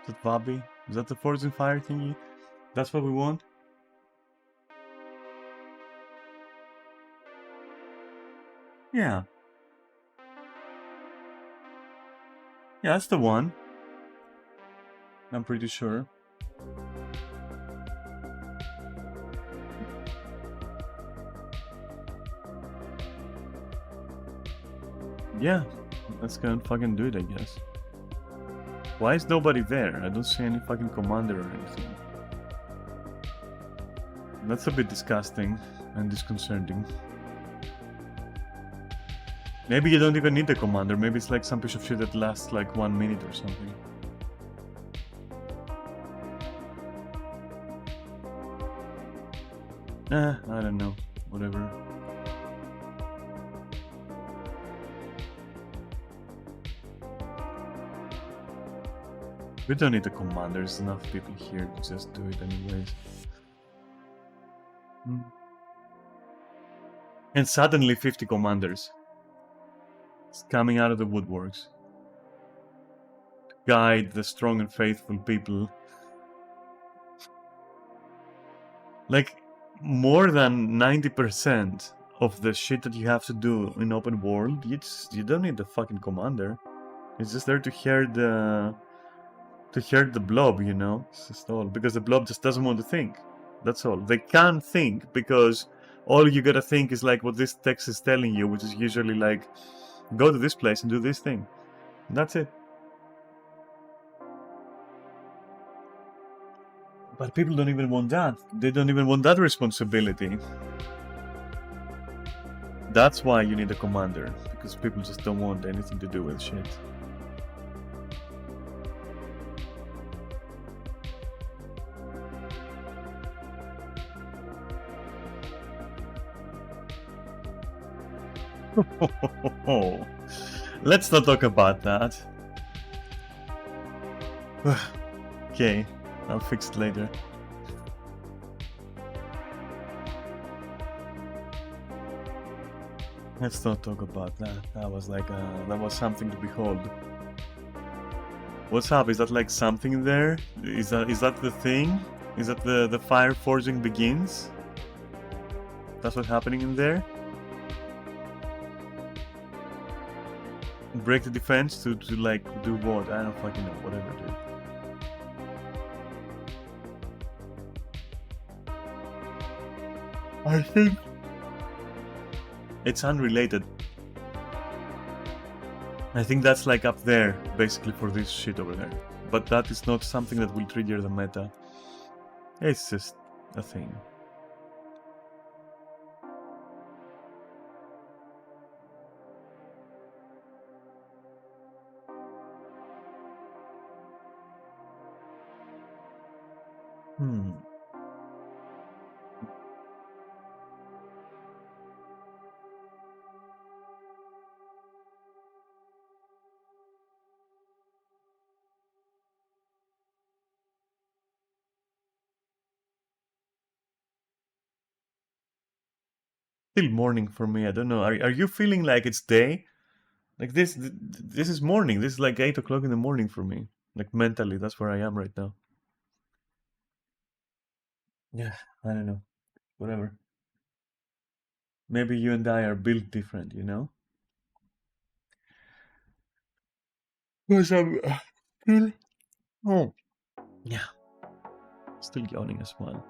Is it Vabi? Is that the Forged in Fire thingy? That's what we want? Yeah. Yeah, that's the one. I'm pretty sure. Yeah, let's go and fucking do it, I guess. Why is nobody there? I don't see any fucking commander or anything. That's a bit disgusting and disconcerting. Maybe you don't even need the commander. Maybe it's like some piece of shit that lasts like 1 minute or something. I don't know. Whatever. We don't need a commander. There's enough people here to just do it anyways. And suddenly 50 commanders. It's coming out of the woodworks. To guide the strong and faithful people. Like, more than 90% of the shit that you have to do in open world, you don't need the fucking commander. It's just there to herd the blob, you know? It's just all because the blob just doesn't want to think. That's all. They can't think because all you gotta think is like what this text is telling you, which is usually like, go to this place and do this thing. That's it. But people don't even want that. They don't even want that responsibility. That's why you need a commander, because people just don't want anything to do with shit. Let's not talk about that. Okay, I'll fix it later. Let's not talk about that. That was like that was something to behold. What's up? Is that like something there? Is that the thing? Is that the fire forging begins? That's what's happening in there? Break the defense to like do what? I don't fucking know. Whatever, dude. I think it's unrelated. I think that's like up there, basically, for this shit over there. But that is not something that will trigger the meta. It's just a thing. Still morning for me. I don't know. Are you feeling like it's day? Like this is morning. This is like 8 o'clock in the morning for me. Like mentally, that's where I am right now. Yeah, I don't know. Whatever. Maybe you and I are built different, you know? Because I'm still... Oh. Yeah. Still yawning as well.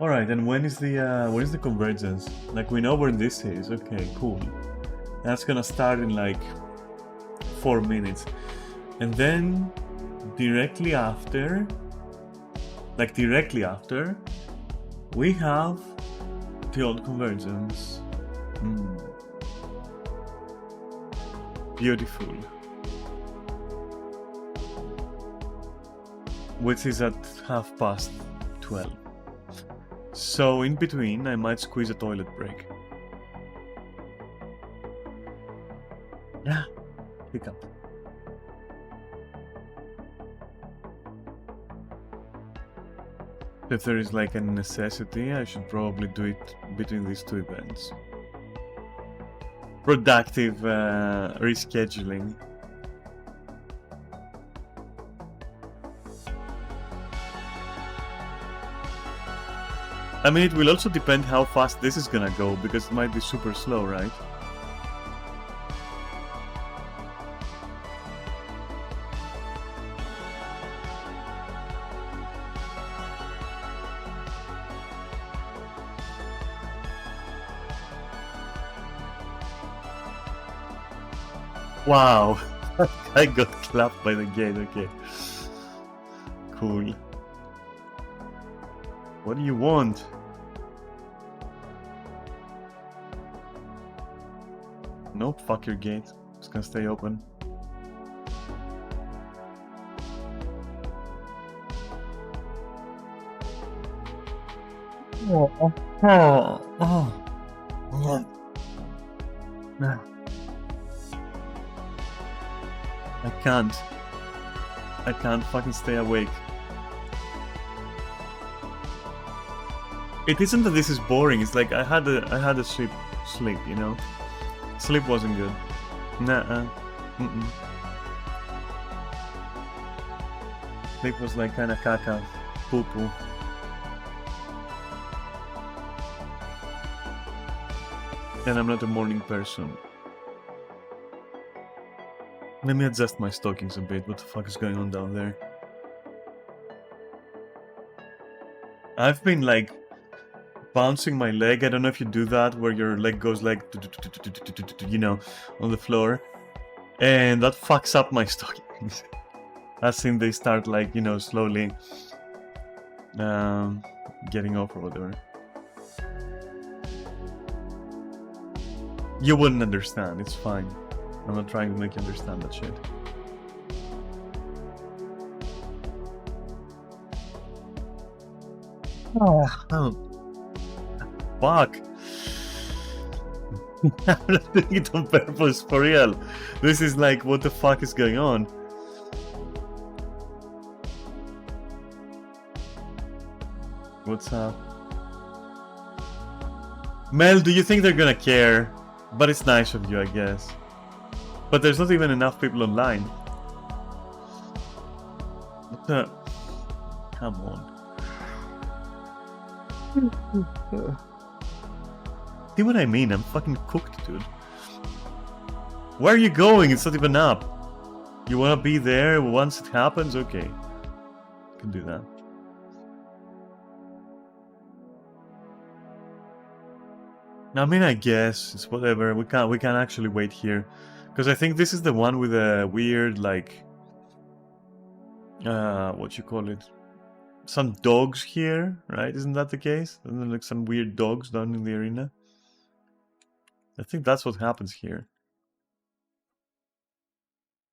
All right, and when is the convergence? Like, we know where this is. Okay, cool. That's gonna start in like 4 minutes, and then directly after, we have the old convergence. Beautiful. Which is at 12:30. So in between, I might squeeze a toilet break. Yeah, pick up. If there is like a necessity, I should probably do it between these two events. Productive rescheduling. I mean, it will also depend how fast this is gonna go, because it might be super slow, right? Wow, I got clapped by the gate, okay. Cool. What do you want? Nope, fuck your gate. It's gonna stay open. I can't fucking stay awake. It isn't that this is boring, it's like I had a sleep, you know? Sleep wasn't good. Nah. Mm-mm. Sleep was like kinda caca, poo-poo. And I'm not a morning person. Let me adjust my stockings a bit. What the fuck is going on down there? I've been like bouncing my leg. I don't know if you do that, where your leg goes like, you know, on the floor. And that fucks up my stockings. As in they start like, you know, slowly getting off or whatever. You wouldn't understand. It's fine. I'm not trying to make you understand that shit. Oh, fuck. I'm not doing it on purpose, for real. This is like, what the fuck is going on? What's up? Mel, do you think they're gonna care? But it's nice of you, I guess. But there's not even enough people online. What the... Come on. See what I mean? I'm fucking cooked, dude. Where are you going? It's not even up. You wanna be there once it happens? Okay. You can do that. I mean, I guess it's whatever. We can actually wait here, because I think this is the one with a weird, like, what you call it? Some dogs here, right? Isn't that the case? Isn't there like some weird dogs down in the arena? I think that's what happens here.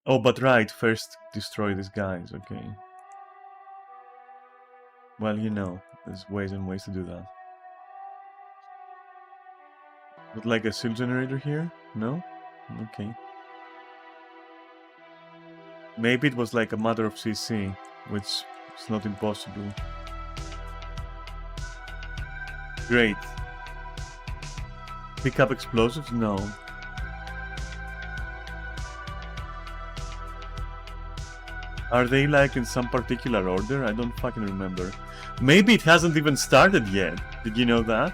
Oh, but right, first destroy these guys. Okay. Well, you know, there's ways and ways to do that. But like a seal generator here? No? Okay. Maybe it was like a matter of CC, which is not impossible. Great. Pick up explosives? No. Are they like in some particular order? I don't fucking remember. Maybe it hasn't even started yet. Did you know that?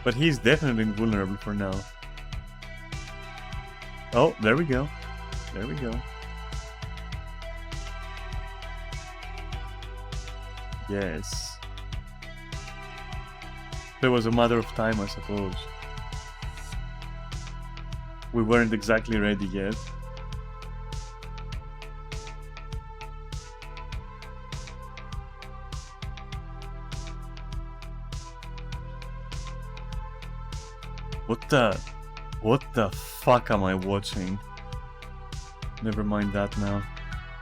But he's definitely invulnerable for now. Oh, there we go. There we go. Yes. There was a matter of time, I suppose. We weren't exactly ready yet. What the fuck am I watching? Never mind that now.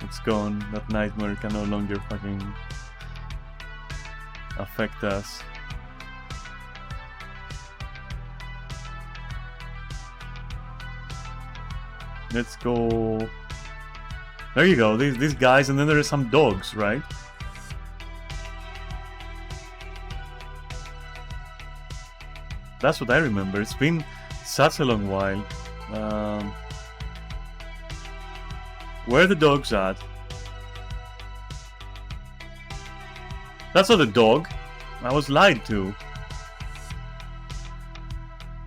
It's gone. That nightmare can no longer fucking affect us. Let's go. There you go. These guys, and then there are some dogs, right? That's what I remember. It's been such a long while. Where are the dogs at? That's not a dog. I was lied to.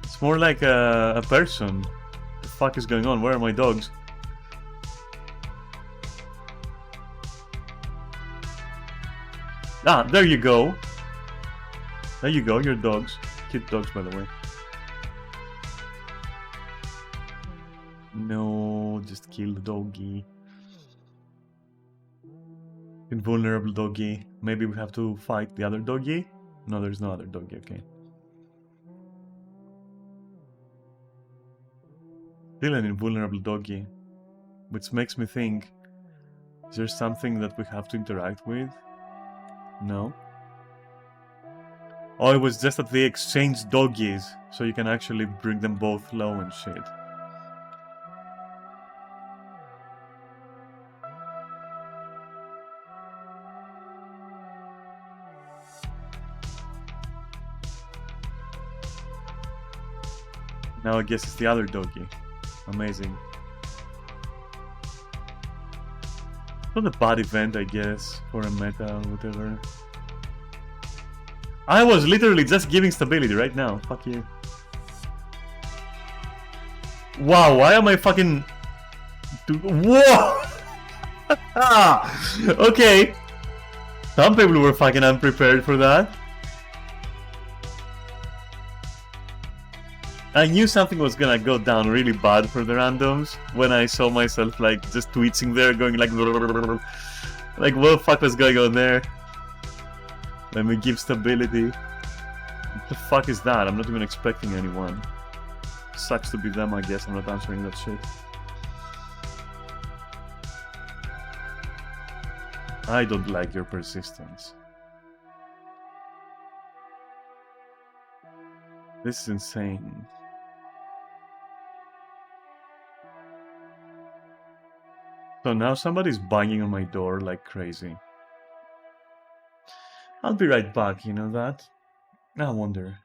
It's more like a person. What the fuck is going on? Where are my dogs? Ah, there you go. There you go, your dogs. Cute dogs, by the way. No, just kill the doggy. Invulnerable doggy. Maybe we have to fight the other doggy? No, there's no other doggy, okay. Still an invulnerable doggy. Which makes me think, is there something that we have to interact with? No. Oh, it was just that they exchanged doggies, so you can actually bring them both low and shit. Now I guess it's the other doggy. Amazing. Not a bad event, I guess, for a meta or whatever. I was literally just giving stability right now. Fuck you. Wow, why am I fucking... Whoa! Okay. Some people were fucking unprepared for that. I knew something was gonna go down really bad for the randoms when I saw myself like just twitching there, going like what the fuck was going on there? Let me give stability. What the fuck is that? I'm not even expecting anyone. Sucks to be them, I guess. I'm not answering that shit. I don't like your persistence. This is insane. So now somebody's banging on my door like crazy. I'll be right back, you know that? I wonder.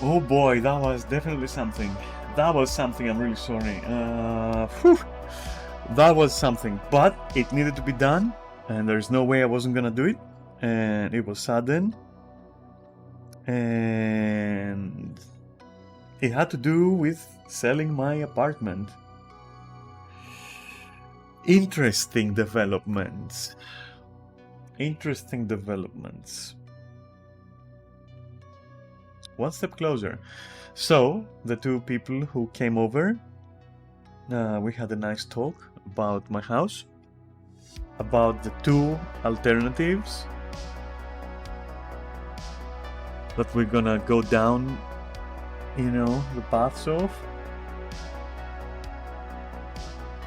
Oh boy, that was definitely something. That was something, I'm really sorry. Whew. That was something, but it needed to be done, and there's no way I wasn't gonna do it, and it was sudden, and it had to do with selling my apartment. Interesting developments. Interesting developments. One step closer. So, the two people who came over, we had a nice talk about my house, about the two alternatives that we're gonna go down, the paths of.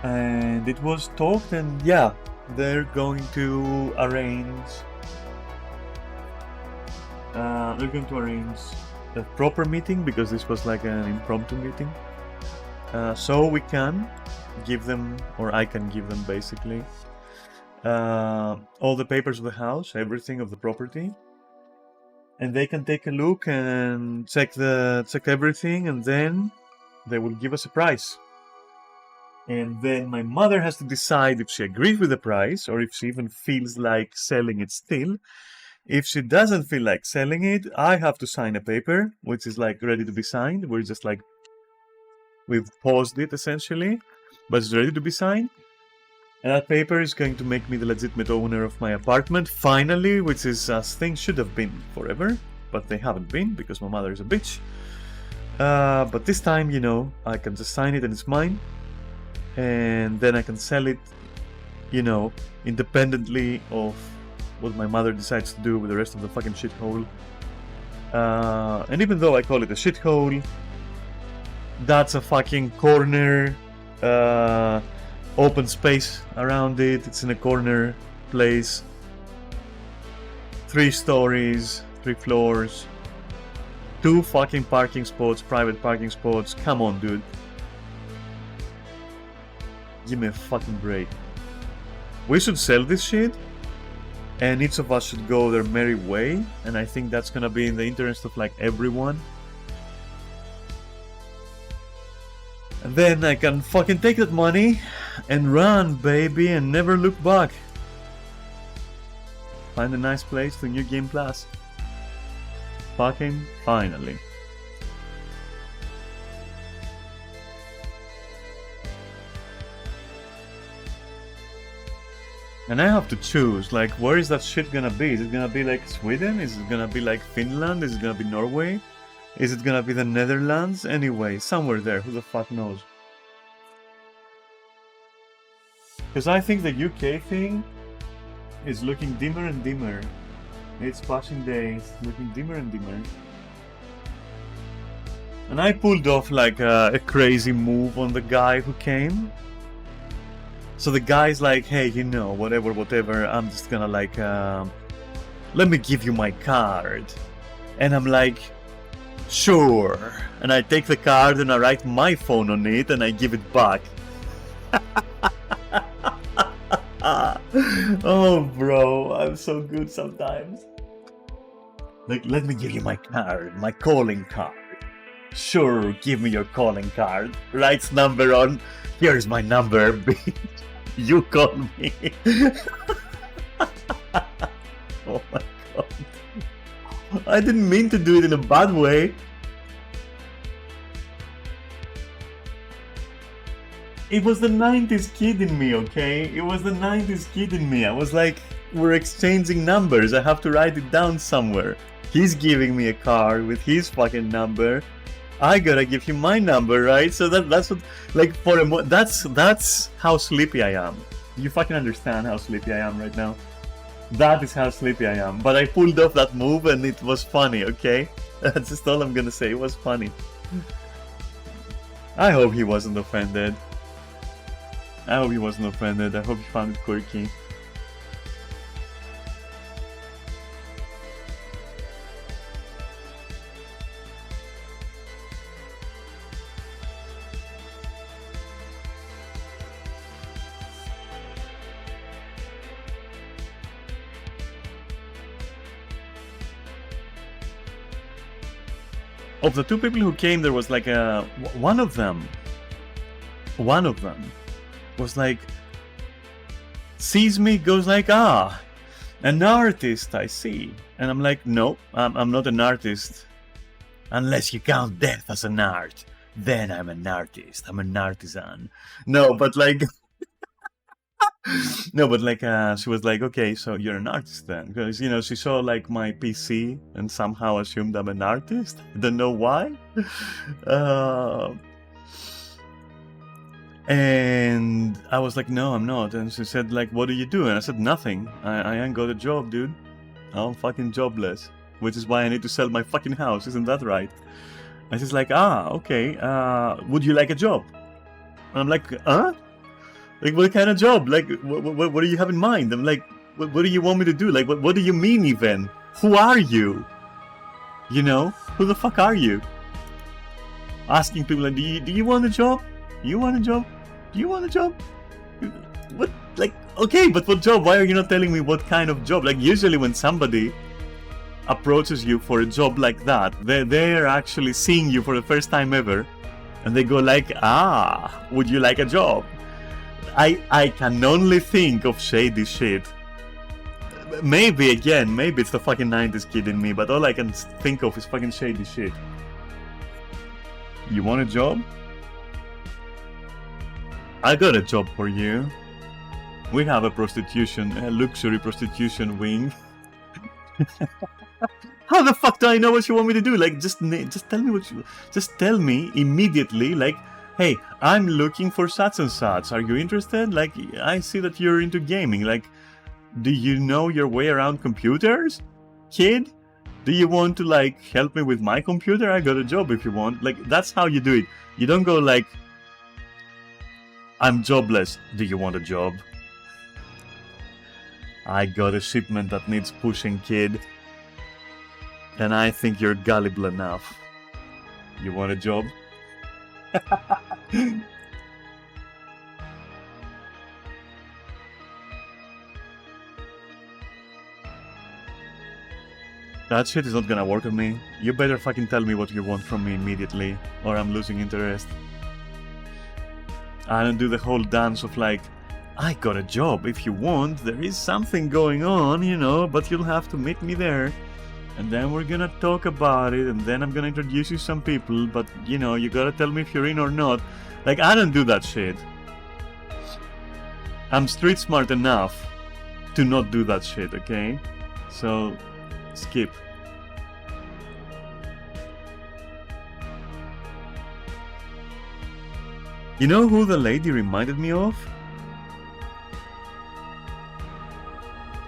And it was talked, and yeah, they're going to arrange a proper meeting, because this was like an impromptu meeting, so we can give them, or I can give them basically, all the papers of the house, everything of the property, and they can take a look and check everything, and then they will give us a price. And then my mother has to decide if she agrees with the price, or if she even feels like selling it still. If she doesn't feel like selling it, I have to sign a paper, which is like ready to be signed. We're just like, we've paused it essentially, but it's ready to be signed. And that paper is going to make me the legitimate owner of my apartment, finally, which is as things should have been forever, but they haven't been, because my mother is a bitch. But this time, I can just sign it and it's mine. And then I can sell it, independently of what my mother decides to do with the rest of the fucking shithole. And even though I call it a shithole, that's a fucking corner, open space around it. It's in a corner place. 3 stories, 3 floors, 2 fucking parking spots, private parking spots. Come on, dude. Give me a fucking break. We should sell this shit, and each of us should go their merry way, and I think that's gonna be in the interest of like everyone. And then I can fucking take that money and run, baby, and never look back. Find a nice place to New Game Plus. Fucking finally. And I have to choose, like, where is that shit gonna be? Is it gonna be like Sweden? Is it gonna be like Finland? Is it gonna be Norway? Is it gonna be the Netherlands? Anyway, somewhere there, who the fuck knows? Because I think the UK thing is looking dimmer and dimmer. It's passing days, looking dimmer and dimmer. And I pulled off like a crazy move on the guy who came. So the guy's like, hey, whatever, I'm just gonna like, let me give you my card. And I'm like, sure. And I take the card and I write my phone on it and I give it back. Oh, bro, I'm so good sometimes. Like, let me give you my card, my calling card. Sure, give me your calling card. Writes number on, here's my number, bitch. You call me. Oh my god. I didn't mean to do it in a bad way. It was the 90s kid in me, okay? It was the 90s kid in me. I was like, we're exchanging numbers. I have to write it down somewhere. He's giving me a card with his fucking number. I gotta give him my number, right? So that's what, like, that's how sleepy I am. You fucking understand how sleepy I am right now? That is how sleepy I am. But I pulled off that move and it was funny, okay? That's just all I'm gonna say. It was funny. I hope he wasn't offended. I hope he found it quirky. of the two people who came, there was like one of them was like, sees me, goes like, ah, an artist, I see. And I'm like, no, I'm not an artist. Unless you count death as an art, then I'm an artist. I'm an artisan. No, but like, no, but like, she was like, okay, so you're an artist then, because, you know, she saw like my PC and somehow assumed I'm an artist. I don't know why. And I was like, no, I'm not. And she said like, what do you do? And I said, nothing. I ain't got a job, dude. I'm fucking jobless, which is why I need to sell my fucking house. Isn't that right? And she's like, okay, would you like a job? And I'm like, huh? Like, what kind of job? Like, what do you have in mind? I'm like, what do you want me to do? Like, what do you mean even? Who are you? You know? Who the fuck are you? Asking people, like, do you want a job? You want a job? Do you want a job? What? Like, okay, but what job? Why are you not telling me what kind of job? Like, usually when somebody approaches you for a job like that, they're actually seeing you for the first time ever, and they go like, ah, would you like a job? I can only think of shady shit. Maybe it's the fucking 90s kid in me, but all I can think of is fucking shady shit. You want a job? I got a job for you. We have a luxury prostitution wing. How the fuck do I know what you want me to do? Like, just tell me just tell me immediately, like, hey, I'm looking for such and such. Are you interested? Like, I see that you're into gaming. Like, do you know your way around computers, kid? Do you want to, like, help me with my computer? I got a job if you want. Like, that's how you do it. You don't go like, I'm jobless. Do you want a job? I got a shipment that needs pushing, kid. And I think you're gullible enough. You want a job? That shit is not gonna work on me. You better fucking tell me what you want from me immediately, or I'm losing interest. I don't do the whole dance of like, I got a job if you want, there is something going on, you know, but you'll have to meet me there. And then we're gonna talk about it, and then I'm gonna introduce you to some people, but, you know, you gotta tell me if you're in or not. Like, I don't do that shit. I'm street smart enough to not do that shit, okay? So, skip. You know who the lady reminded me of?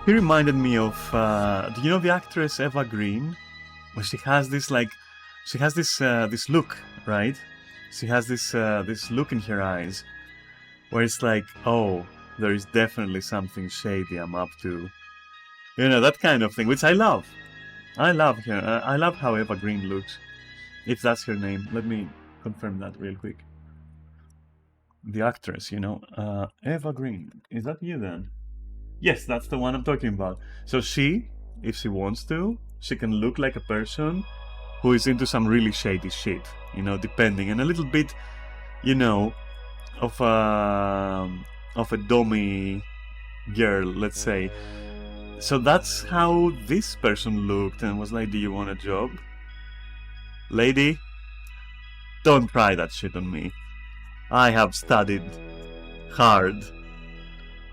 He reminded me of, do you know the actress Eva Green? Well, she has this, like, she has this look, right? She has this look in her eyes, where it's like, oh, there is definitely something shady I'm up to. You know, that kind of thing, which I love. I love her. I love how Eva Green looks. If that's her name. Let me confirm that real quick. The actress, you know, Eva Green. Is that you then? Yes, that's the one I'm talking about. So she, if she wants to, she can look like a person who is into some really shady shit, you know, depending, and a little bit, you know, of a dommy girl, let's say. So that's how this person looked and was like, do you want a job? Lady, don't try that shit on me. I have studied hard.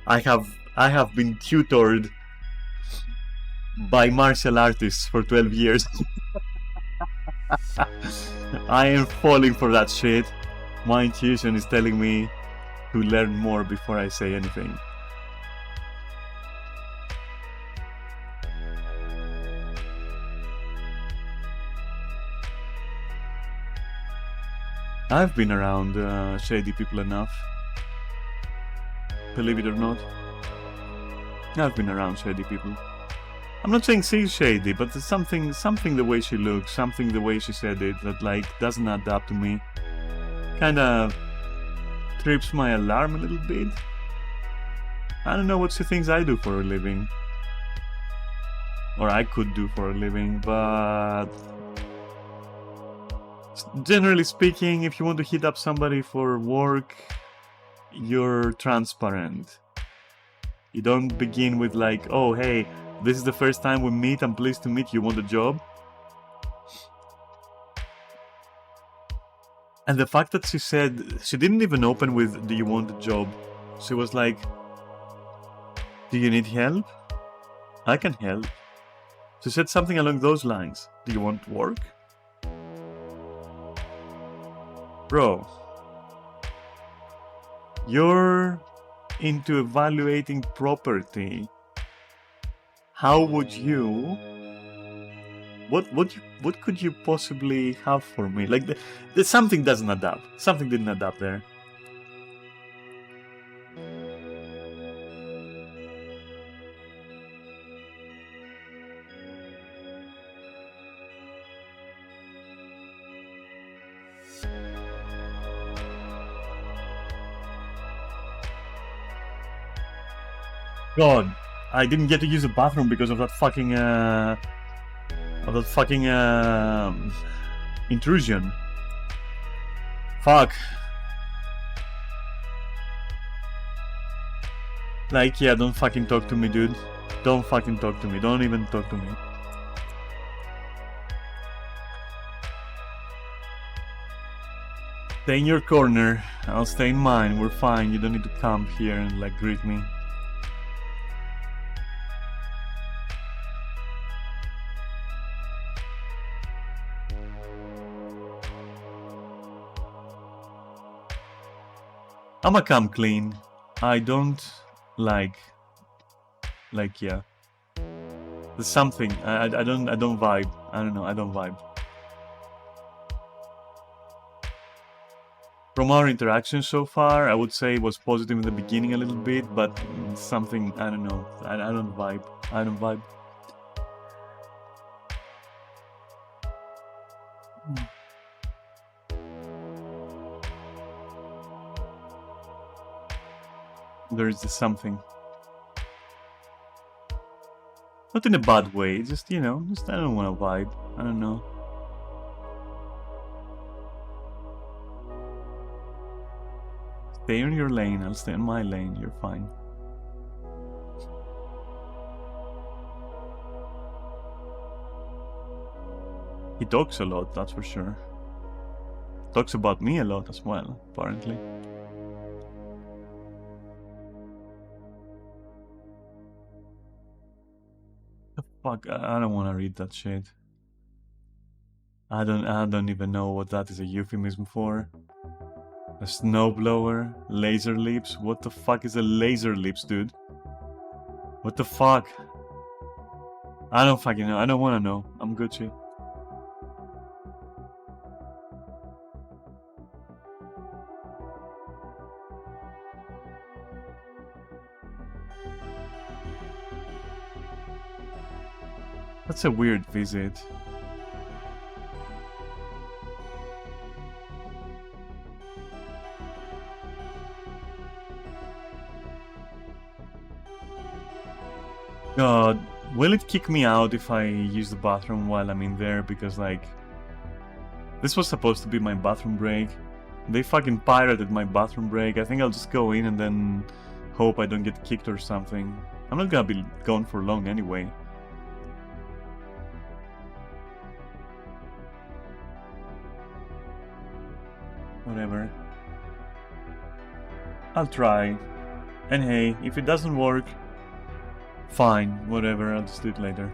I have been tutored by martial artists for 12 years. I am falling for that shit. My intuition is telling me to learn more before I say anything. I've been around shady people enough. Believe it or not. I've been around shady people. I'm not saying she's shady, but there's something the way she looks, something the way she said it that, like, doesn't add up to me. Kinda trips my alarm a little bit. I don't know what she thinks I do for a living. Or I could do for a living, but Generally speaking, if you want to hit up somebody for work, you're transparent. You don't begin with like, oh, hey, this is the first time we meet, I'm pleased to meet you, want a job? And the fact that she said, she didn't even open with, do you want a job? She was like, do you need help? I can help. She said something along those lines. Do you want work? Bro, you're into evaluating property. How would you... What could you possibly have for me? Like, something doesn't add up. Something didn't add up there. God, I didn't get to use the bathroom because of that fucking intrusion. Fuck. Like, yeah, don't fucking talk to me, dude. Don't fucking talk to me. Don't even talk to me. Stay in your corner. I'll stay in mine. We're fine. You don't need to come here and like greet me. I'ma come clean. I don't like yeah. There's something. I don't vibe. I don't know, I don't vibe. From our interaction so far, I would say it was positive in the beginning a little bit, but something, I don't know. I don't vibe. I don't vibe. There is just something. Not in a bad way, just, you know, just I don't want to vibe. I don't know. Stay in your lane, I'll stay in my lane, you're fine. He talks a lot, that's for sure. Talks about me a lot as well, apparently. The fuck, I don't want to read that shit. I don't even know what that is a euphemism for. A snowblower? Laser lips? What the fuck is a laser lips, dude? What the fuck? I don't fucking know. I don't want to know. I'm Gucci. That's a weird visit. God, will it kick me out if I use the bathroom while I'm in there? Because, like, this was supposed to be my bathroom break. They fucking pirated my bathroom break. I think I'll just go in and then hope I don't get kicked or something. I'm not gonna be gone for long anyway. Whatever. I'll try. And hey, if it doesn't work, fine, whatever, I'll just do it later.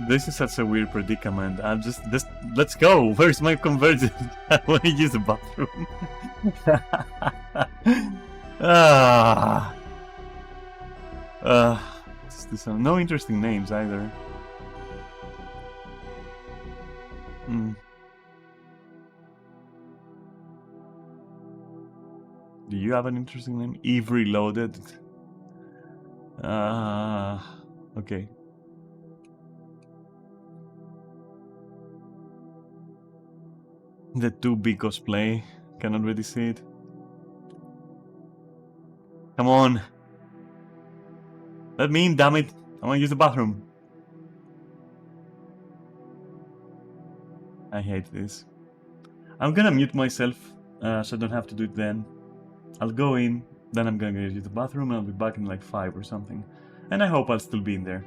This is such a weird predicament. I'm just let's go. Where's my conversion? I want to use the bathroom. No interesting names either. Do you have an interesting name? Eve Reloaded. Okay. The 2B cosplay. Can already see it. Come on. Let me in, damn it. I want to use the bathroom. I hate this. I'm gonna mute myself so I don't have to do it then. I'll go in, then I'm gonna go use the bathroom and I'll be back in like 5 or something. And I hope I'll still be in there.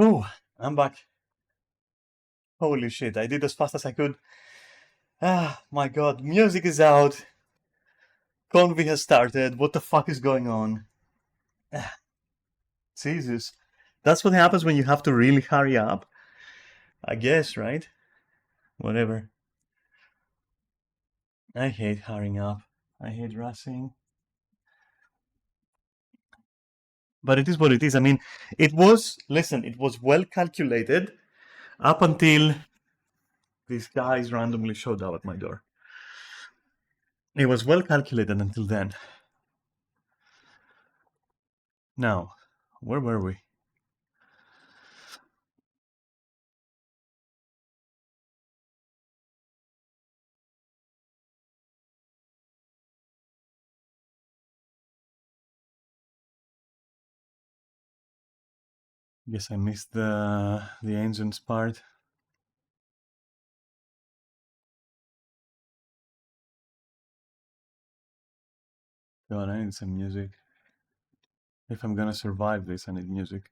Oh, I'm back. Holy shit, I did as fast as I could. Ah, my god, music is out. Convi has started. What the fuck is going on? Ah, Jesus. That's what happens when you have to really hurry up. I guess, right? Whatever. I hate hurrying up. I hate rushing. But it is what it is. I mean, listen, it was well calculated up until these guys randomly showed up at my door. It was well calculated until then. Now, where were we? Guess I missed the engines part. God, I need some music. If I'm gonna survive this, I need music.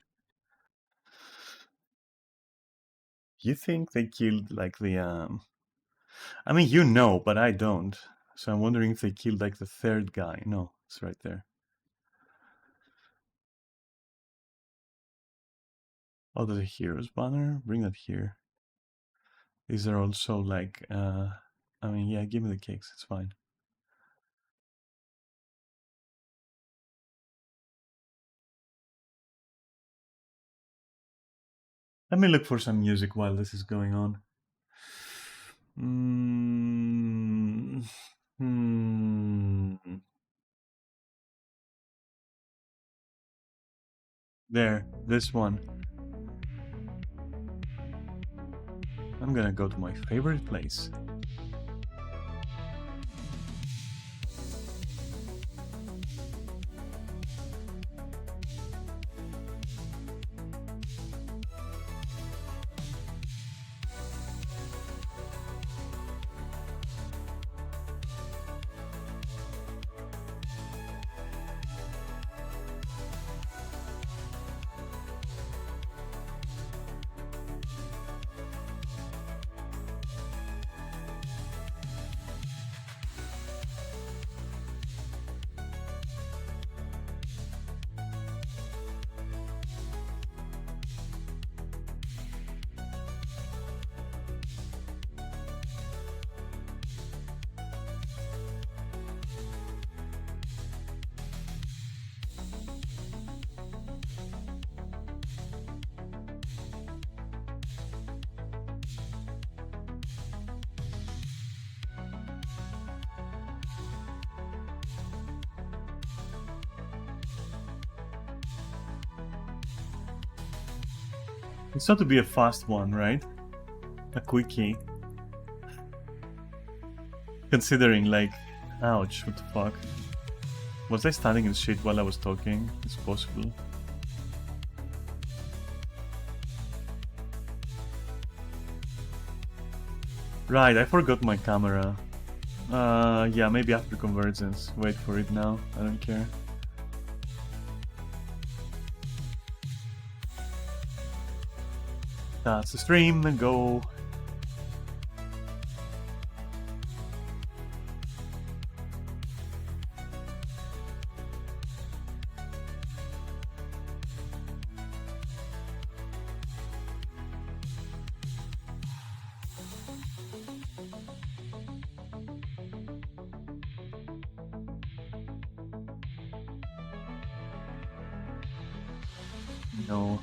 You think they killed like the I mean, you know, but I don't. So I'm wondering if they killed like the third guy. No, it's right there. Oh, there's a hero's banner. Bring that here. These are also like I mean, yeah, give me the cakes, it's fine. Let me look for some music while this is going on. There, this one. I'm gonna go to my favorite place. It's not to be a fast one, right? A quickie. Considering, like, ouch, what the fuck? Was I standing in shit while I was talking? It's possible. Right, I forgot my camera. Yeah, maybe after convergence. Wait for it now, I don't care. That's the stream, and go. No.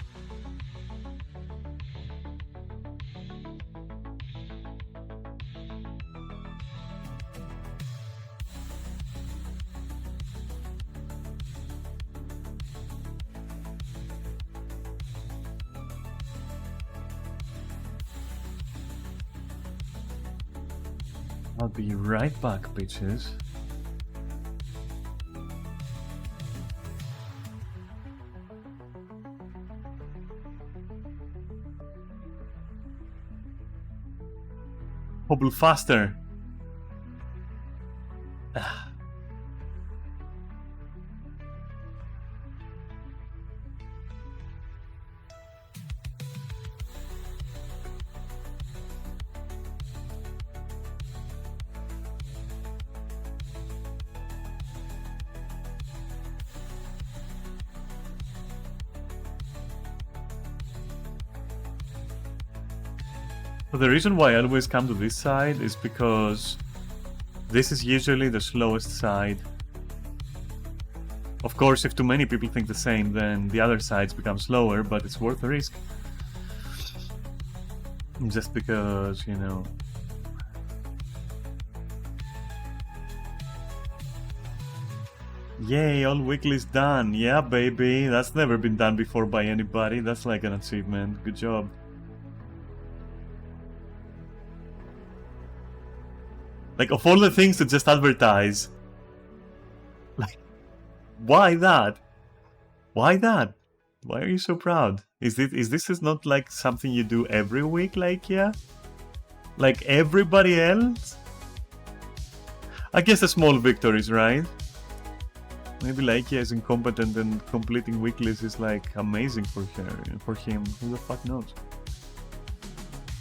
I'll be right back, bitches. Hobble faster. So the reason why I always come to this side is because this is usually the slowest side. Of course, if too many people think the same, then the other sides become slower, but it's worth the risk. Just because, you know... Yay, all weekly's done. Yeah, baby. That's never been done before by anybody. That's like an achievement. Good job. Like, of all the things to just advertise, like, why that? Why that? Why are you so proud? Is this not like something you do every week, like yeah? Like everybody else? I guess the small victories, right? Maybe Laikia is incompetent and completing weeklies is like amazing for her, for him. Who the fuck knows?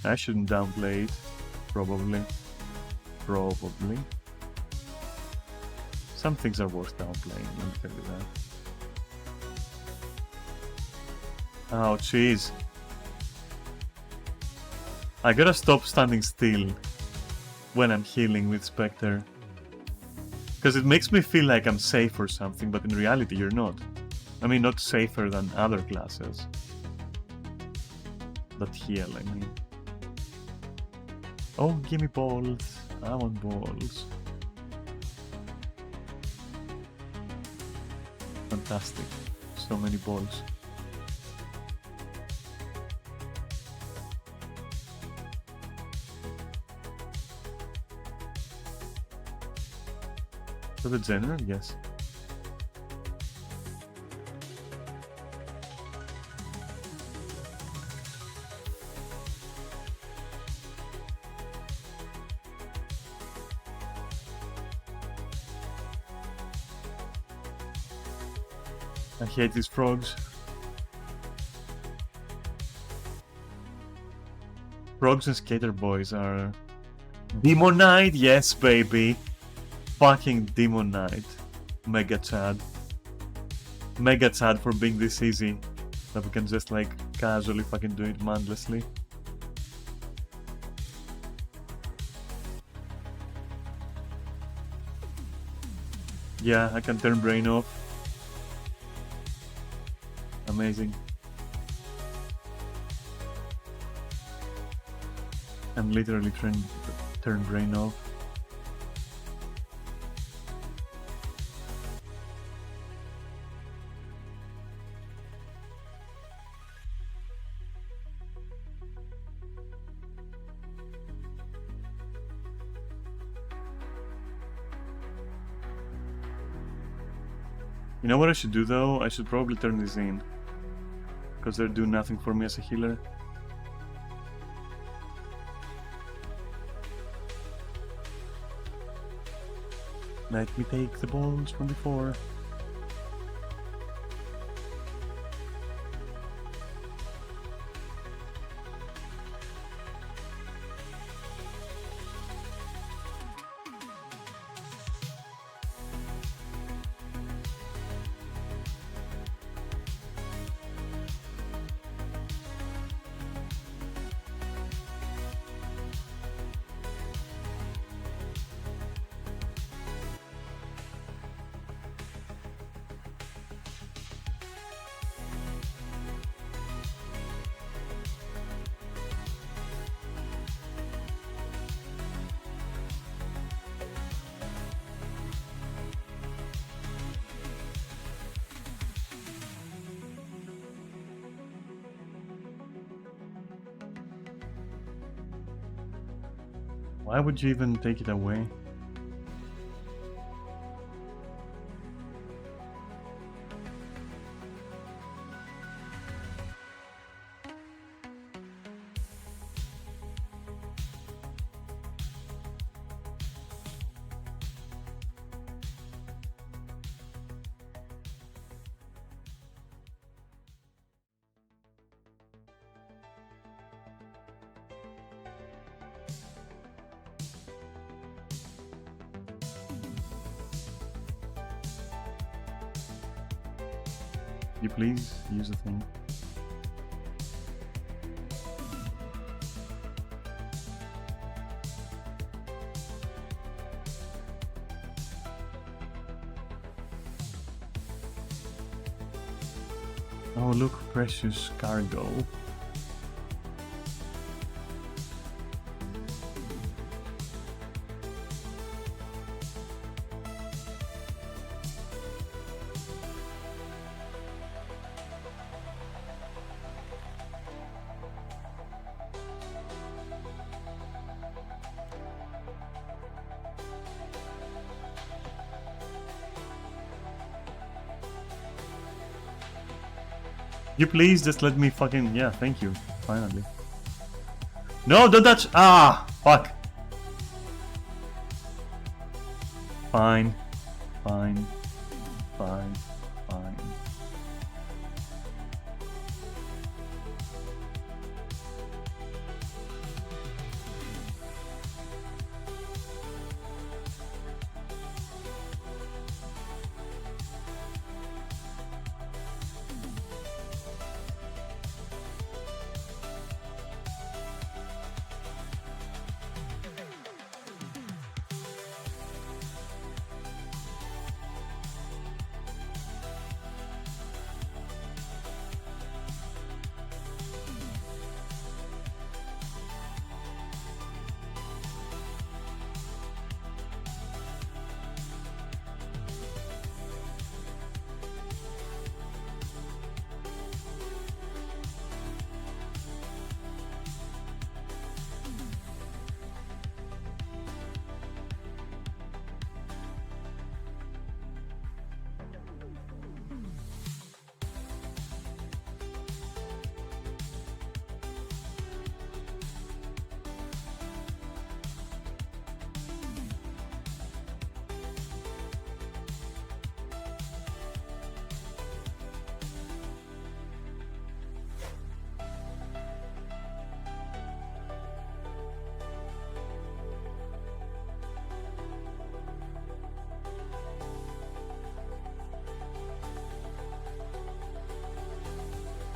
I shouldn't downplay it. Probably. Probably. Some things are worth downplaying, let me tell you that. Oh, jeez. I gotta stop standing still when I'm healing with Spectre. Because it makes me feel like I'm safe or something, but in reality you're not. I mean, not safer than other classes. That heal, I mean. Oh, gimme balls. I want balls. Fantastic. So many balls. For the general, yes. I hate these frogs. Frogs and skater boys are... Demon Knight, yes baby! Fucking Demon Knight. Mega Chad. Mega Chad for being this easy. That we can just like casually fucking do it mindlessly. Yeah, I can turn brain off. Amazing. I'm literally turn brain off. You know what I should do though? I should probably turn this in. Because they're doing nothing for me as a healer. Let me take the balls from before. Why would you even take it away? You please use the thing. Oh look, precious cargo. You please just let me fucking... Yeah, thank you. Finally. No, don't touch... Ah! Fuck. Fine. Fine. Fine. Fine.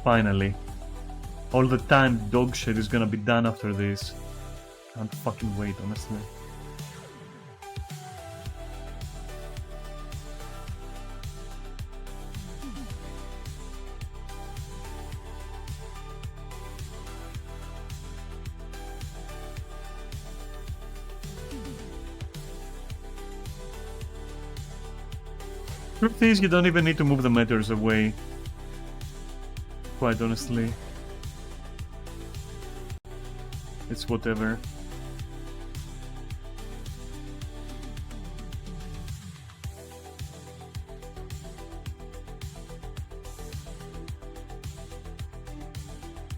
Finally. All the time dog shit is gonna be done after this. Can't fucking wait, honestly. Truth is, you don't even need to move the meters away. Quite honestly. It's whatever.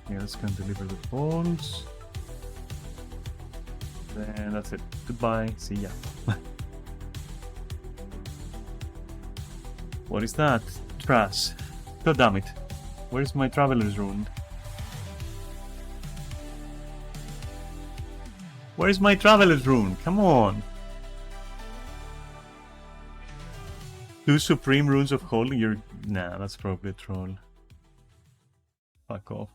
Yeah, let's go and deliver the balls. Then that's it. Goodbye. See ya. What is that? Trash. God damn it. Where's my traveler's rune? Where's my traveler's rune? Come on. 2 supreme runes of holy? You're... Nah, that's probably a troll. Fuck off.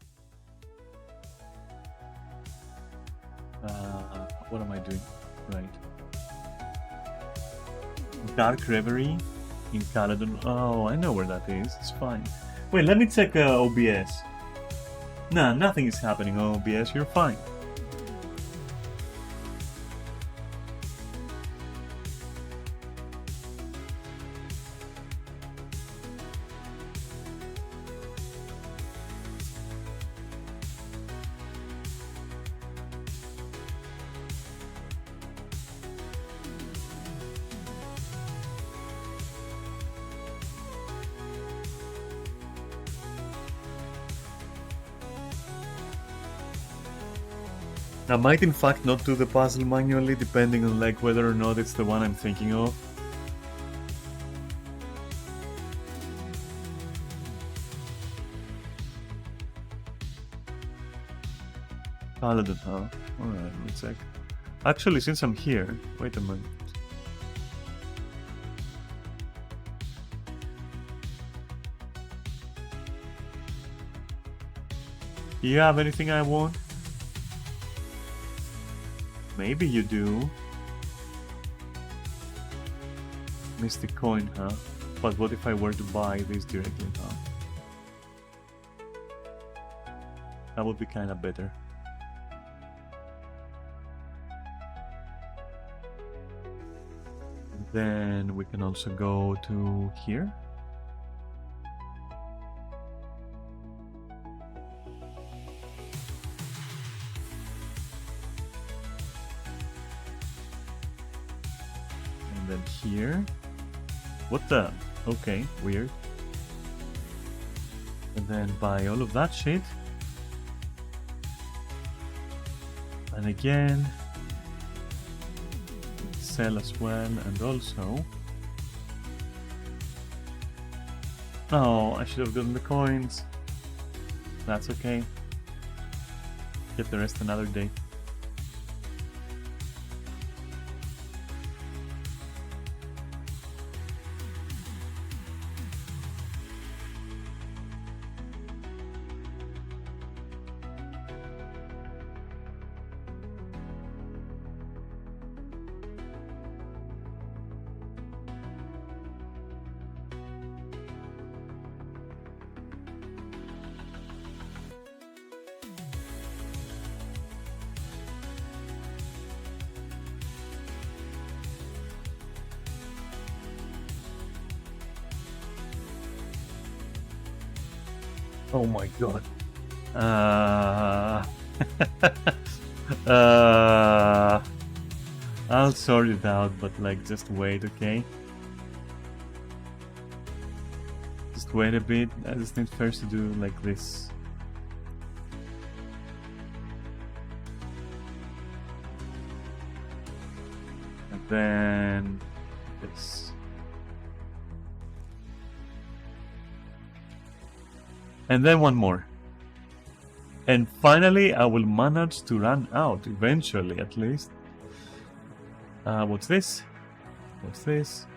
What am I doing? Right. Dark Reverie in Caledon. Oh, I know where that is. It's fine. Wait, let me check OBS. Nah, nothing is happening on OBS. You're fine. I might in fact not do the puzzle manually, depending on like whether or not it's the one I'm thinking of. Paladin, huh? Alright, one sec. Actually, since I'm here, wait a minute. Do you have anything I want? Maybe you do. Mystic coin, huh? But what if I were to buy this directly, huh? That would be kinda better. Then we can also go to here. And then here. What the? Okay, weird. And then buy all of that shit. And again, sell as well, and also... Oh, I should have gotten the coins. That's okay. Get the rest another day. Oh my god. I'll sort it out, but like just wait, okay? Just wait a bit. I just need first to do like this. And then this. And then one more. And finally, I will manage to run out, eventually at least. What's this? What's this?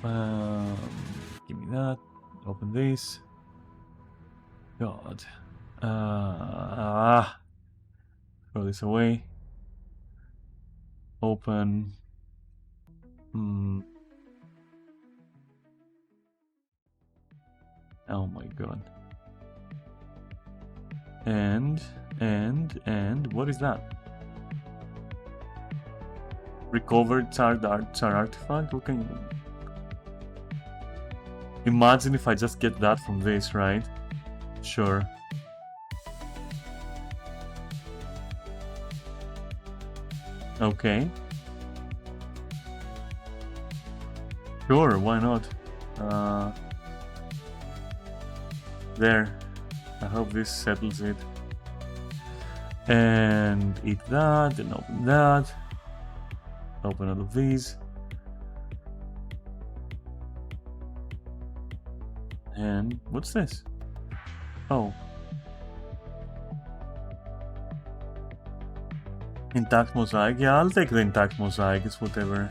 Give me that. Open this. God. Throw this away. Open. Oh my god. And what is that? Recovered Tsar artifact? What can you... Imagine if I just get that from this, right? Sure. Okay. Sure, why not? There. I hope this settles it. And eat that, and open that. Open all of these. And what's this? Oh. Intact mosaic? Yeah, I'll take the intact mosaic, it's whatever.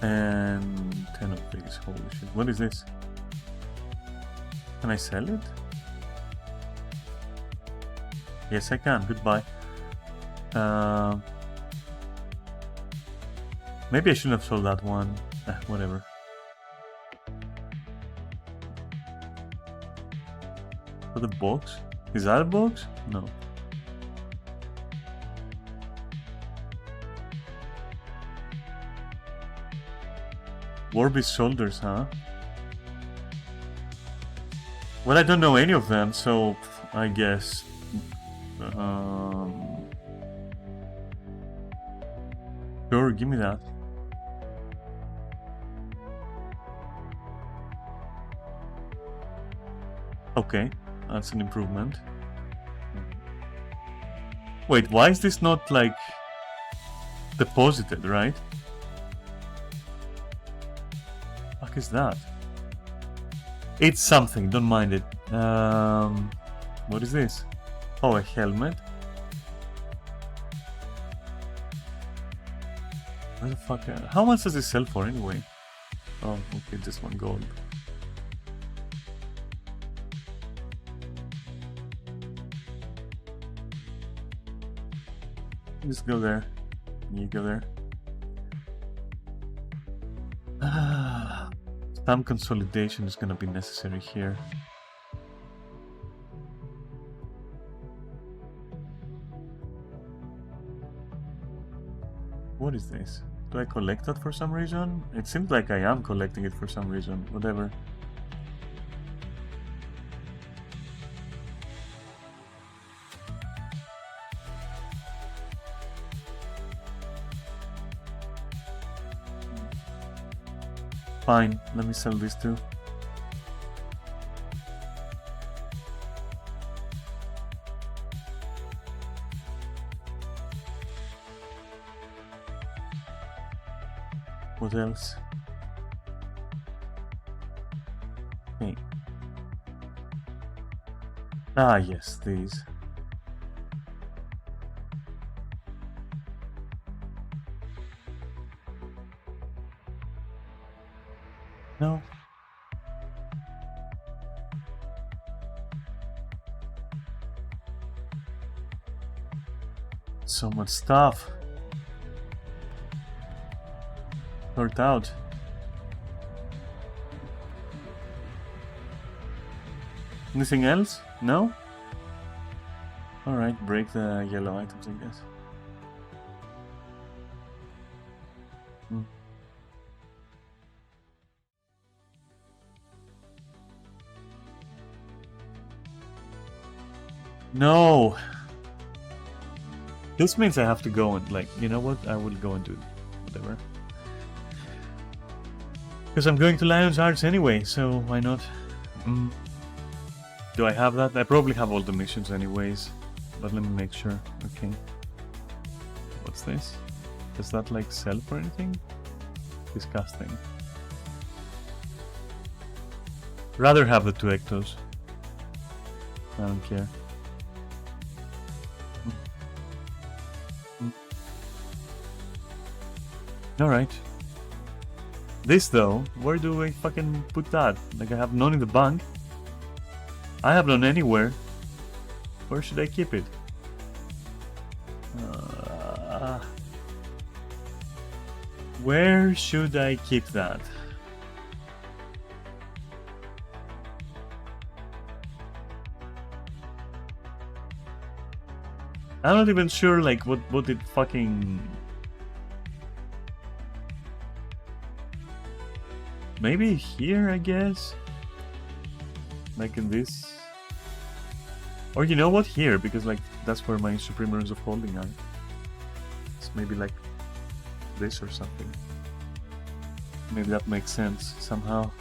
And 10 of these, holy shit. What is this? Can I sell it? Yes, I can. Goodbye. Maybe I shouldn't have sold that one. Whatever. For the box? Is that a box? No. Warby's shoulders, huh? Well, I don't know any of them, so I guess. Sure, give me that. Okay, that's an improvement. Wait, why is this not like deposited, right? What is that? It's something, don't mind it. What is this? Oh, a helmet. What the fuck? How much does this sell for anyway? Oh, okay, just 1 gold. Just go there. You go there. Some consolidation is gonna be necessary here. What is this? Do I collect that for some reason? It seems like I am collecting it for some reason. Whatever. fine. Let me sell these two. What else? Hey. Ah, yes, these. No. So much stuff. Sort out. Anything else? No? Alright, break the yellow items, I guess. No! This means I have to go and, like, you know what? I will go and do whatever. Because I'm going to Lion's Arts anyway, so why not? Do I have that? I probably have all the missions anyways. But let me make sure. Okay. What's this? Does that, like, sell for anything? Disgusting. Rather have the 2 Ectos. I don't care. Alright. This though, where do I fucking put that? Like, I have none in the bank. I have none anywhere. Where should I keep it? Where should I keep that? I'm not even sure, like, what it fucking... Maybe here, I guess? Like in this? Or you know what? Here, because, like, that's where my Supreme Runes of Holding are. It's maybe like this or something. Maybe that makes sense somehow.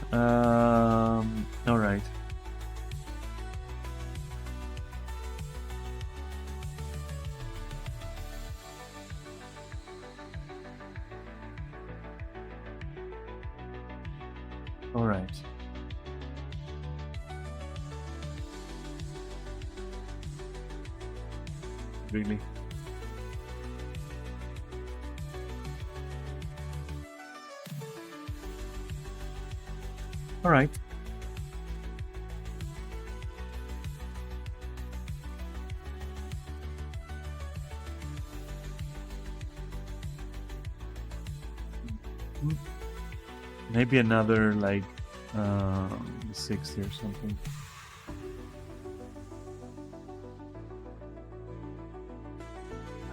Alright. Alright. Really? Alright. Maybe another, like, 60 or something.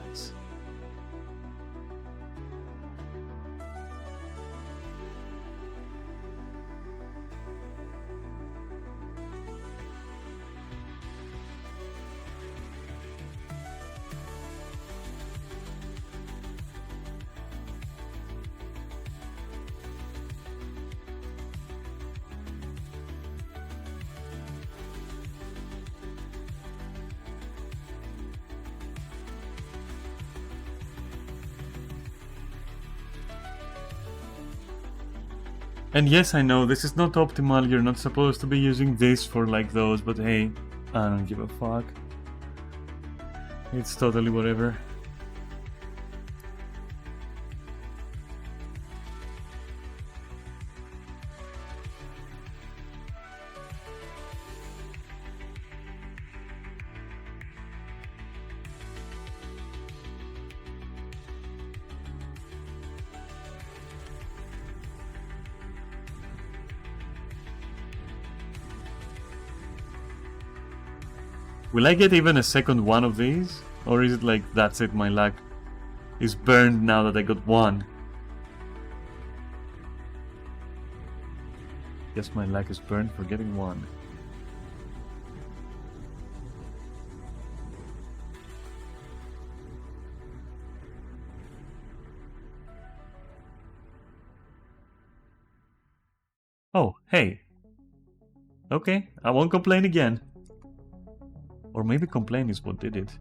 Nice. And yes, I know, this is not optimal, you're not supposed to be using this for, like, those, but hey, I don't give a fuck. It's totally whatever. Will I get even a second one of these? Or is it like, that's it, my luck is burned now that I got one? Guess my luck is burned for getting one. Oh, hey. Okay, I won't complain again. Or maybe complain is what did it.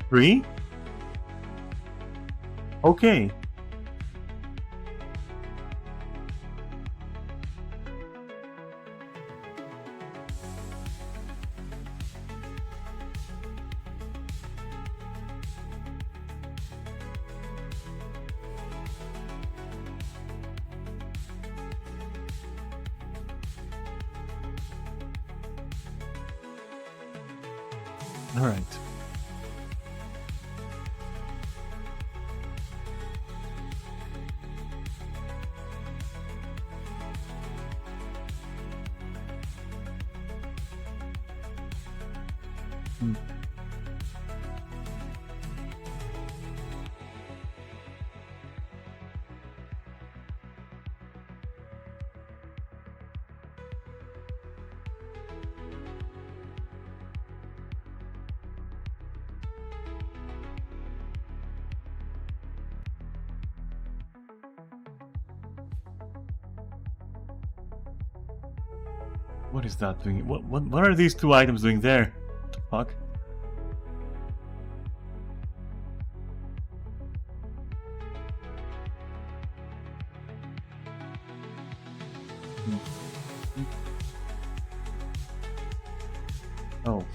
Three? Okay. All right. Hmm. What is that doing? What are these two items doing there? What the fuck? Hmm. Oh.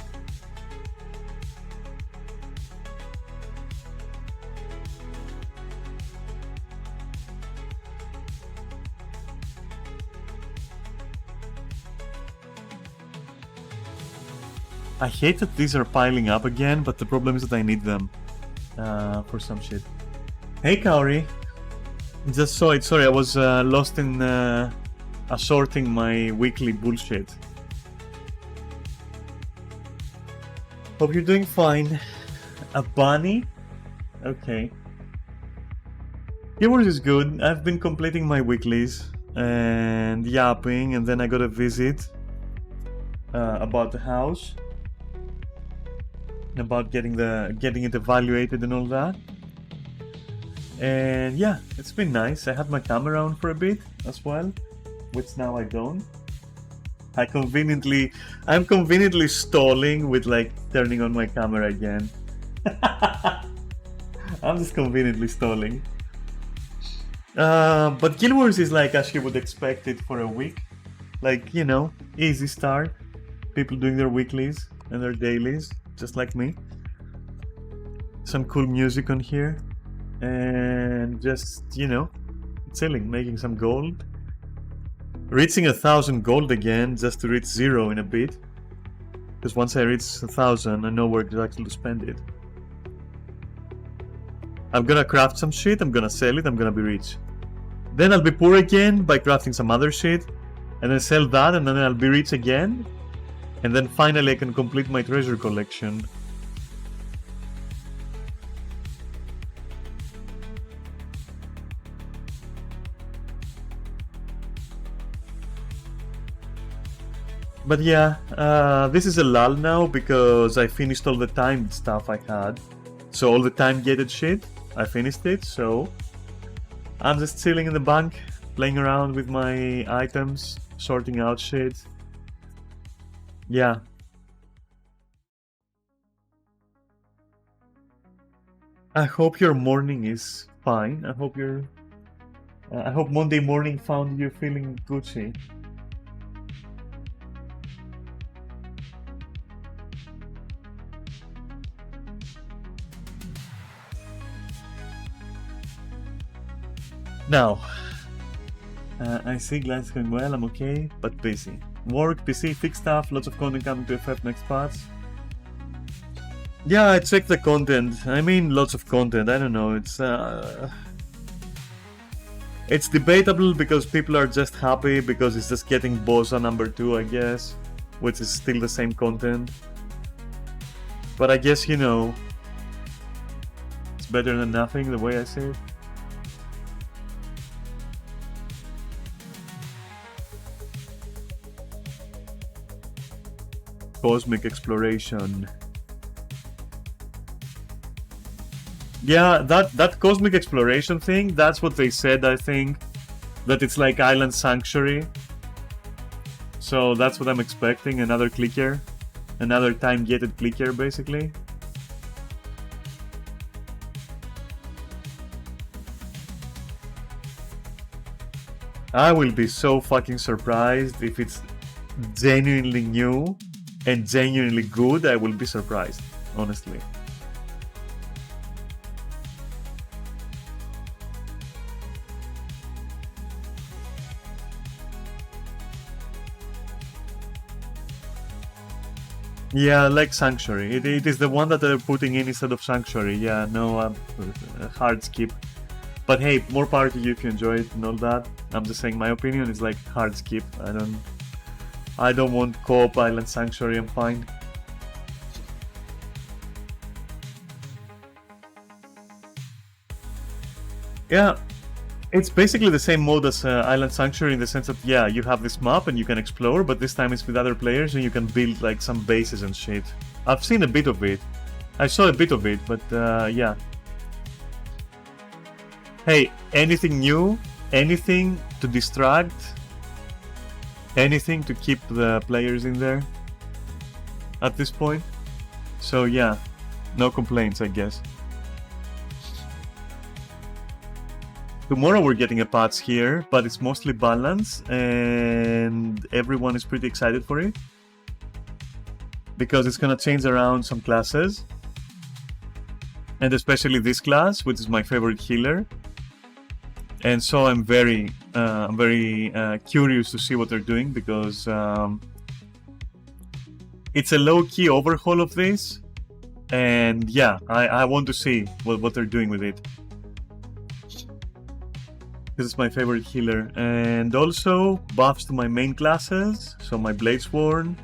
I hate that these are piling up again, but the problem is that I need them for some shit. Hey, Kaori. Just saw it. Sorry, I was lost in assorting my weekly bullshit. Hope you're doing fine. A bunny? Okay. Yours is good. I've been completing my weeklies and yapping, and then I got a visit about the house, about getting it evaluated and all that. And yeah, it's been nice. I had my camera on for a bit as well, which now I don't. I'm conveniently stalling with like turning on my camera again. I'm just conveniently stalling. But Guild Wars is like as you would expect it for a week. Like, you know, easy start. People doing their weeklies and their dailies, just like me. Some cool music on here. And just, you know, chilling, making some gold. Reaching 1,000 gold again, just to reach 0 in a bit. Because once I reach 1,000, I know where exactly to spend it. I'm gonna craft some shit, I'm gonna sell it, I'm gonna be rich. Then I'll be poor again by crafting some other shit, and then sell that, and then I'll be rich again. And then finally I can complete my treasure collection. But yeah, this is a lull now because I finished all the timed stuff I had. So all the time gated shit, I finished it, so I'm just chilling in the bank, playing around with my items, sorting out shit. Yeah. I hope your morning is fine. I hope Monday morning found you feeling Gucci. Now, I see glad going well, I'm okay, but busy. Work, PC, fix stuff, lots of content coming to FF next patch. Yeah, I checked the content. I mean, lots of content. I don't know. It's debatable because people are just happy because it's just getting Bosa #2, I guess, which is still the same content. But I guess, you know, it's better than nothing, the way I say it. Cosmic exploration. Yeah, that cosmic exploration thing, that's what they said, I think. That it's like Island Sanctuary. So that's what I'm expecting, another clicker. Another time-gated clicker, basically. I will be so fucking surprised if it's genuinely new and genuinely good. I will be surprised, honestly. Yeah, like Sanctuary. It is the one that they're putting in instead of Sanctuary. Yeah, no, hard skip. But hey, more power to you if you enjoy it and all that. I'm just saying my opinion is like hard skip. I don't want co-op Island Sanctuary, I'm fine. Yeah, it's basically the same mode as Island Sanctuary in the sense that, yeah, you have this map and you can explore, but this time it's with other players and you can build like some bases and shit. I've seen a bit of it. I saw a bit of it, but yeah. Hey, anything new, anything to distract, anything to keep the players in there at this point. So yeah, no complaints, I guess. Tomorrow we're getting a patch here, but it's mostly balance, and everyone is pretty excited for it. Because it's gonna change around some classes. And especially this class, which is my favorite healer. And so I'm very curious to see what they're doing, because it's a low-key overhaul of this. And yeah, I want to see what they're doing with it. This is my favorite healer. And also buffs to my main classes. So my Bladesworn.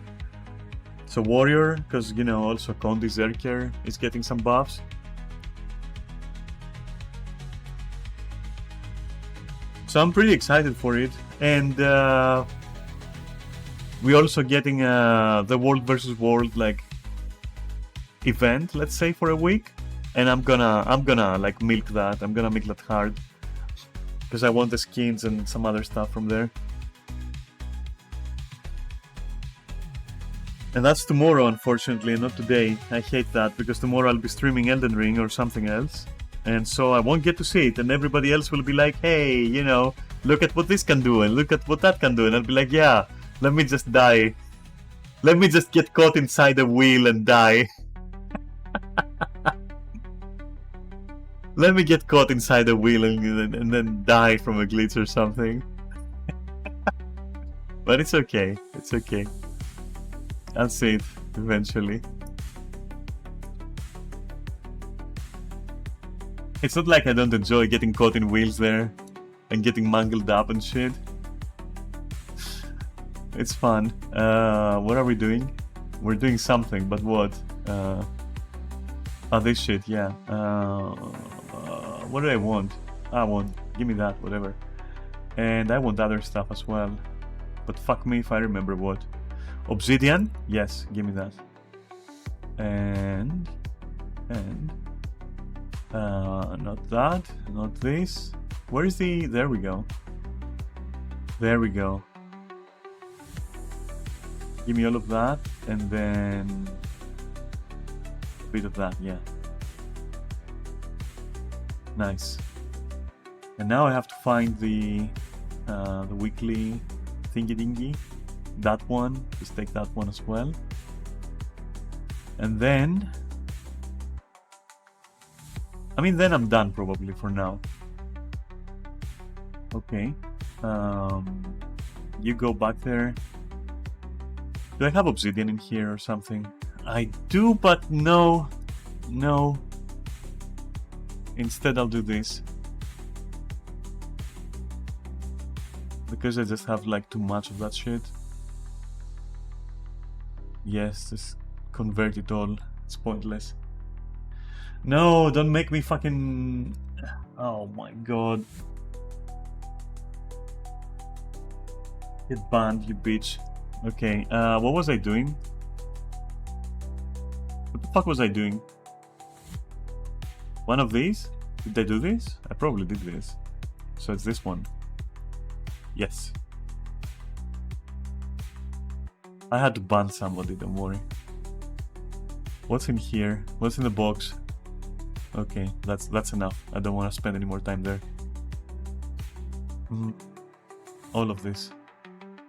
So Warrior, because, you know, also Condi Zerker is getting some buffs. So I'm pretty excited for it. And we're also getting the World versus World like event, let's say, for a week. And I'm gonna like milk that. I'm gonna milk that hard. Because I want the skins and some other stuff from there. And that's tomorrow, unfortunately, not today. I hate that, because tomorrow I'll be streaming Elden Ring or something else. And so I won't get to see it, and everybody else will be like, hey, you know, look at what this can do, and look at what that can do. And I'll be like, yeah, let me just die. Let me just get caught inside a wheel and die. Let me get caught inside a wheel and then die from a glitch or something. But it's okay. It's okay. I'll see it eventually. It's not like I don't enjoy getting caught in wheels there and getting mangled up and shit. It's fun. What are we doing? We're doing something, but what? Oh, this shit, yeah. What do I want? I want, give me that, whatever. And I want other stuff as well. But fuck me if I remember what. Obsidian? Yes, give me that. And not that, not this. Where is the, there we go. There we go. Give me all of that, and then a bit of that, yeah. Nice. And now I have to find the weekly thingy-dingy. That one, just take that one as well. And then, I mean, then I'm done probably for now. Okay. You go back there. Do I have obsidian in here or something? I do, but no. No. Instead, I'll do this. Because I just have like too much of that shit. Yes, just convert it all. It's pointless. No, don't make me fucking... Oh my god. Get banned, you bitch. Okay, what was I doing? What the fuck was I doing? One of these? Did I do this? I probably did this. So it's this one. Yes. I had to ban somebody, don't worry. What's in here? What's in the box? Okay, that's enough. I don't want to spend any more time there. All of this.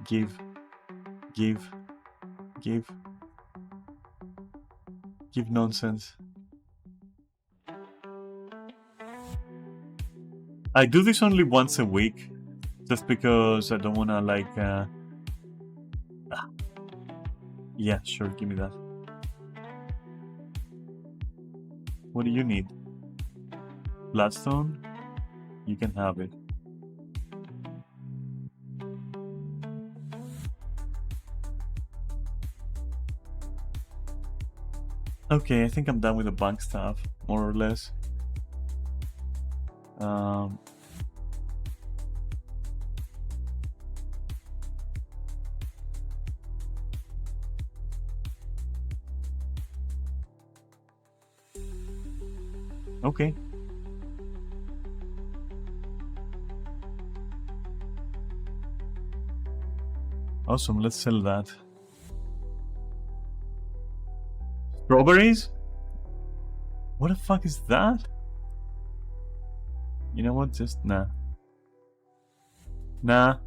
Give. Give nonsense. I do this only once a week, just because I don't wanna like. Yeah, sure, give me that. What do you need? Bloodstone? You can have it. Okay, I think I'm done with the bank stuff, more or less. Okay. Awesome, let's sell that. Strawberries? What the fuck is that? You know what? Just nah. Nah.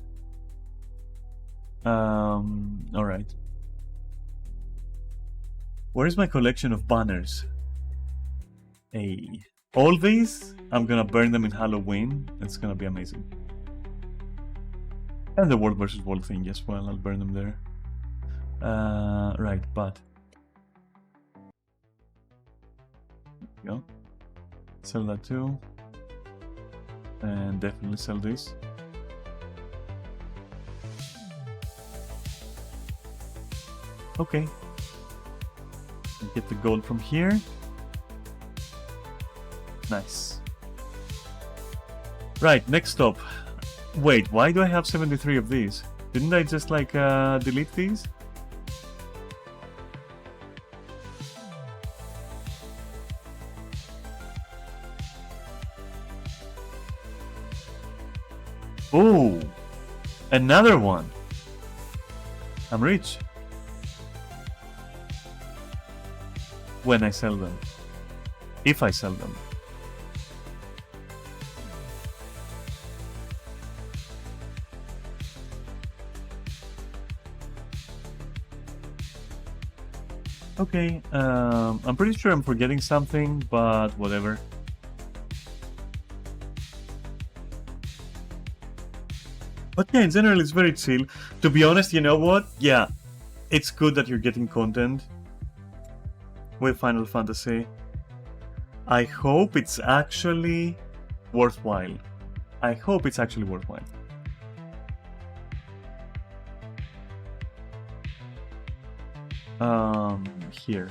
Alright. Where's my collection of banners? Hey. All these, I'm gonna burn them in Halloween. It's gonna be amazing. And the World vs. World thing as well, I'll burn them there. Right, but... Go. Sell that too. And definitely sell this. Okay. Get the gold from here. Nice. Right, next stop. Wait, why do I have 73 of these? Didn't I just like delete these? Oh, another one. I'm rich. When I sell them. If I sell them. Okay, I'm pretty sure I'm forgetting something, but whatever. But yeah, in general, it's very chill. To be honest, you know what? Yeah, it's good that you're getting content with Final Fantasy. I hope it's actually worthwhile. I hope it's actually worthwhile. Here.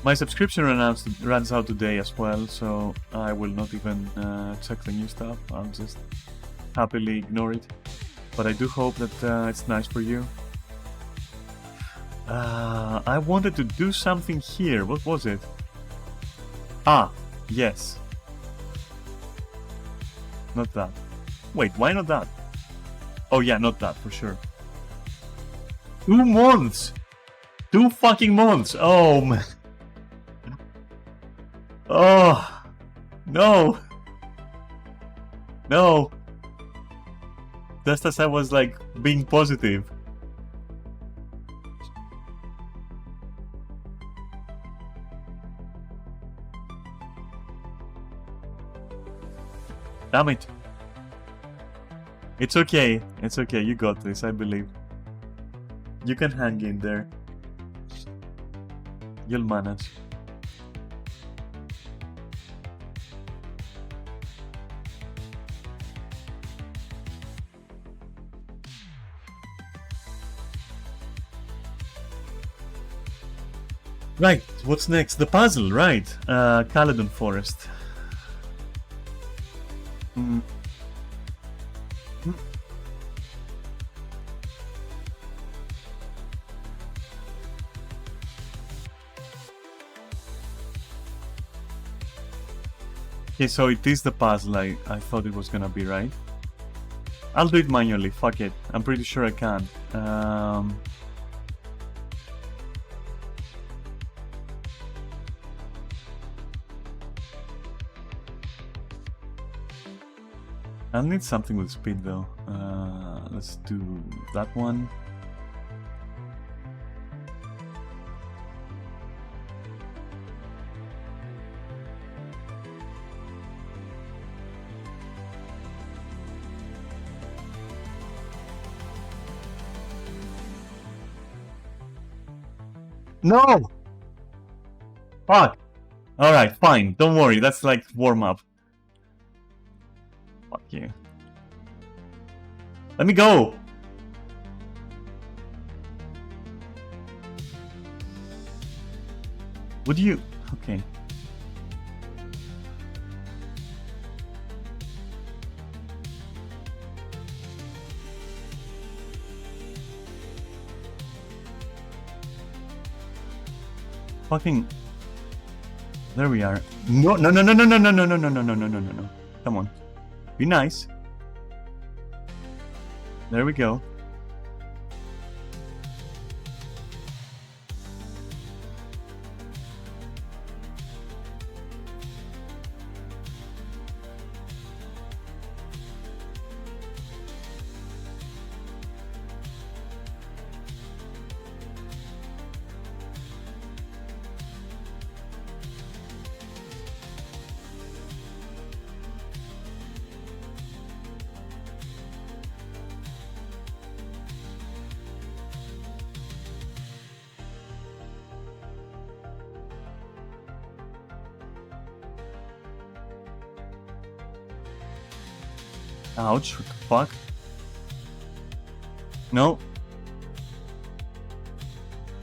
My subscription runs out today as well, so I will not even check the new stuff. I'll just happily ignore it. But I do hope that it's nice for you. I wanted to do something here. What was it? Ah, yes. Not that. Wait, why not that? Oh yeah, not that, for sure. 2 months! 2 fucking months! Oh man. Oh, no. No. Just as I was like being positive. Damn it. It's okay. It's okay. You got this, I believe. You can hang in there. You'll manage. Right, what's next? The puzzle, right. Caledon Forest. Mm. Mm. Okay, so it is the puzzle I thought it was gonna be, right? I'll do it manually, fuck it. I'm pretty sure I can. I'll need something with speed though. Let's do that one. No! Fuck! Alright, fine. Don't worry, that's like warm-up. Fuck you. Let me go! Would you... Okay. Fucking... There we are. No, no, no, no, no, no, no, no, no, no, no, no, no, no, no, no. Come on. Be nice. There we go. Ouch, what the fuck? No.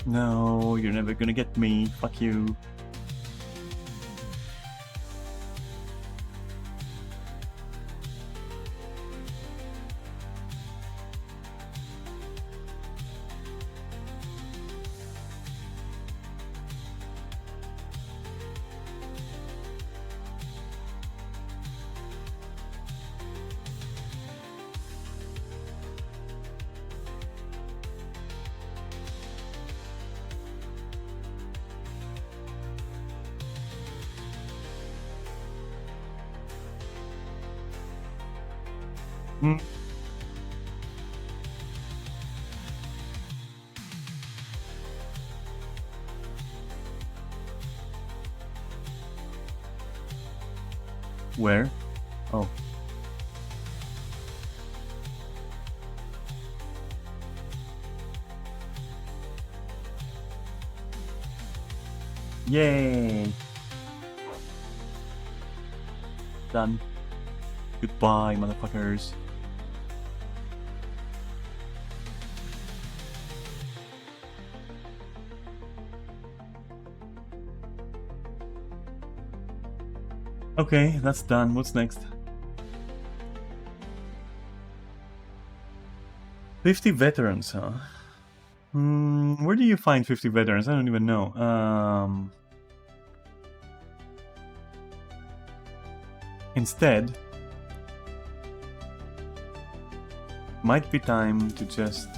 No, you're never gonna get me. Fuck you. Hmm. Where? Oh. Yay! Done. Goodbye, motherfuckers. Okay, that's done. What's next? 50 veterans, huh? Where do you find 50 veterans? I don't even know. Instead, might be time to just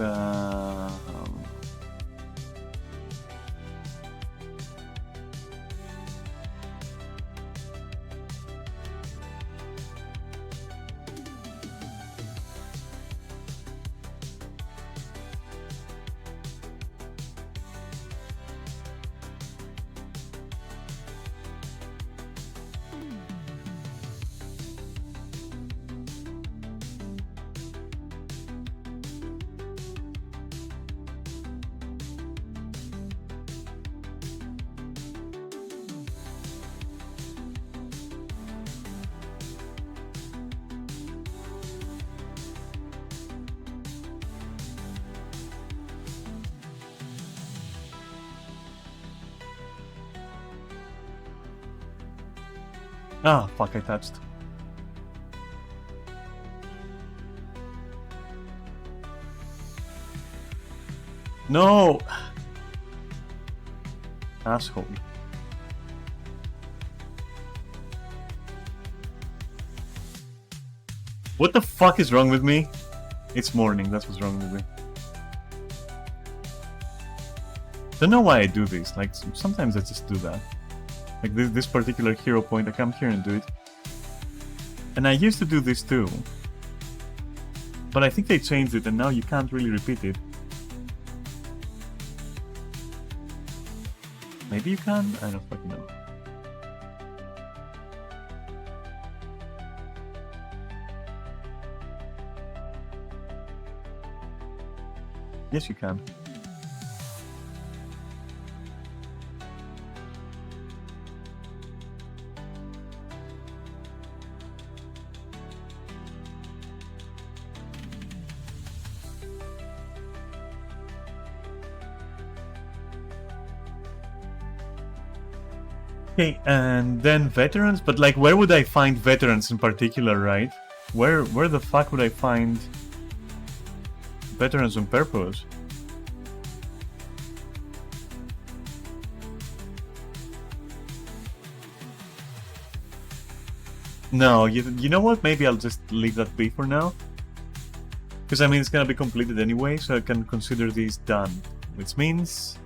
ah, fuck, I touched. No! Asshole. What the fuck is wrong with me? It's morning, that's what's wrong with me. Don't know why I do this, like, sometimes I just do that. Like, this particular hero point, I come here and do it. And I used to do this too. But I think they changed it and now you can't really repeat it. Maybe you can? I don't fucking know. Yes, you can. Okay, and then veterans, but like, where would I find veterans in particular, right? Where the fuck would I find veterans on purpose? No, you know what? Maybe I'll just leave that be for now. Because I mean, it's gonna be completed anyway, so I can consider these done. Which means...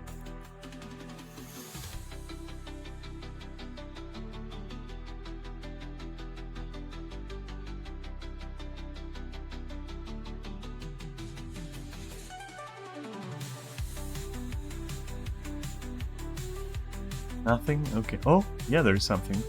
Nothing? Okay. Oh, yeah, there's something.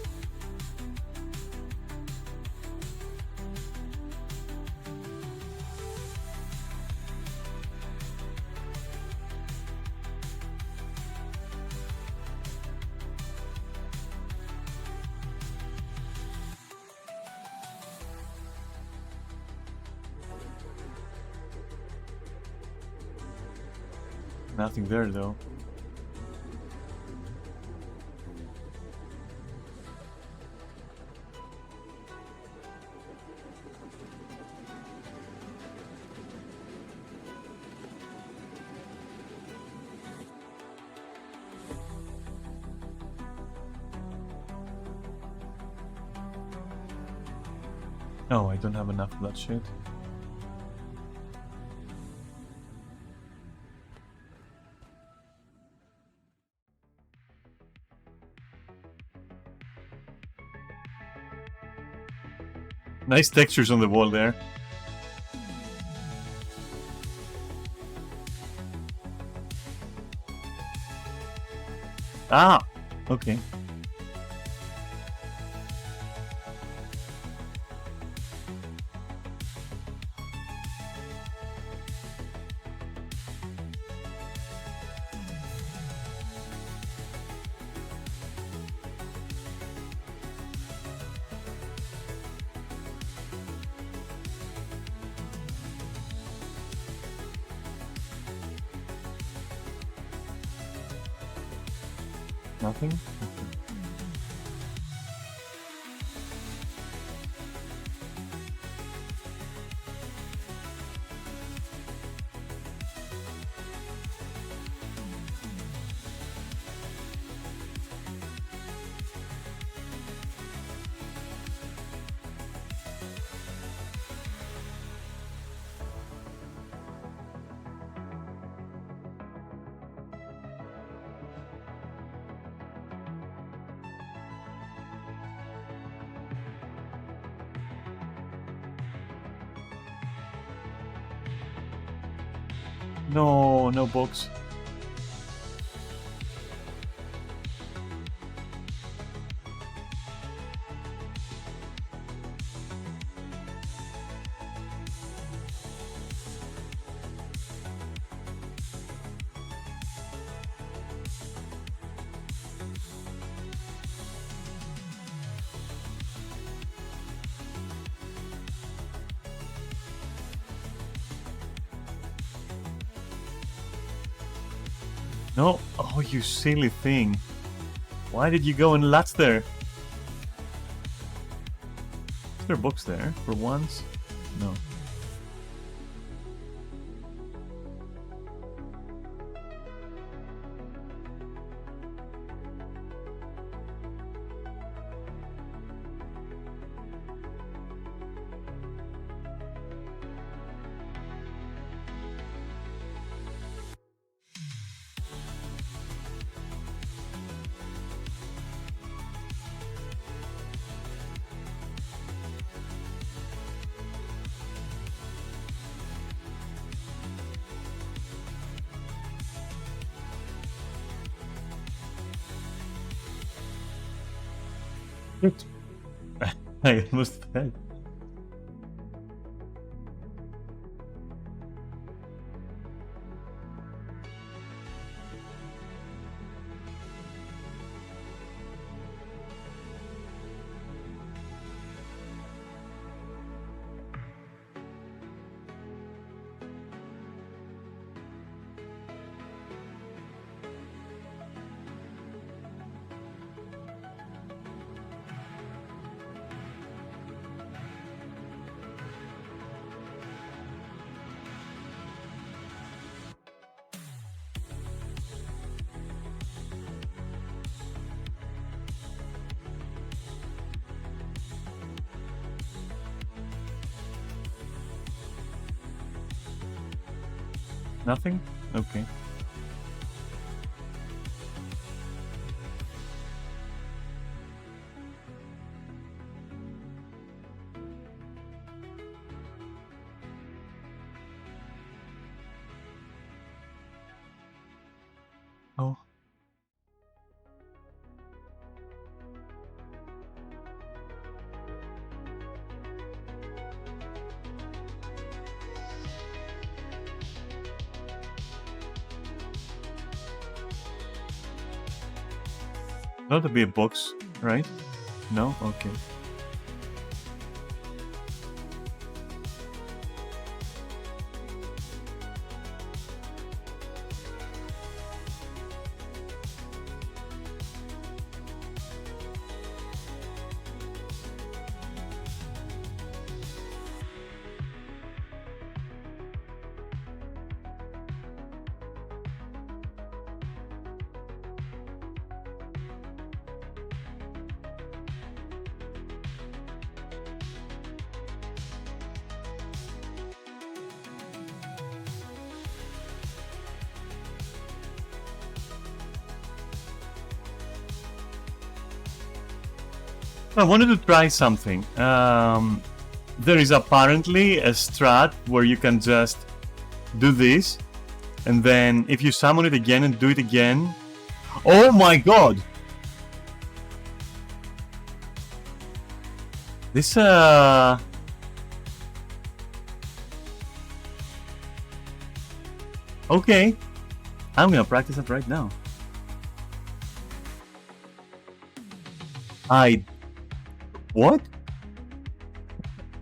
Nothing there, though. Oh, I don't have enough of that shit. Nice textures on the wall there. Ah! Okay. Nothing? No, no box. No. Oh, you silly thing. Why did you go and latch there? Is there a box there for once? No. Shit. I almost fell. Nothing? Okay. Oh. Not to be a box, right? No? Okay. I wanted to try something. There is apparently a strat where you can just do this, and then if you summon it again and do it again... Oh my god! This, Okay. I'm gonna practice it right now. What?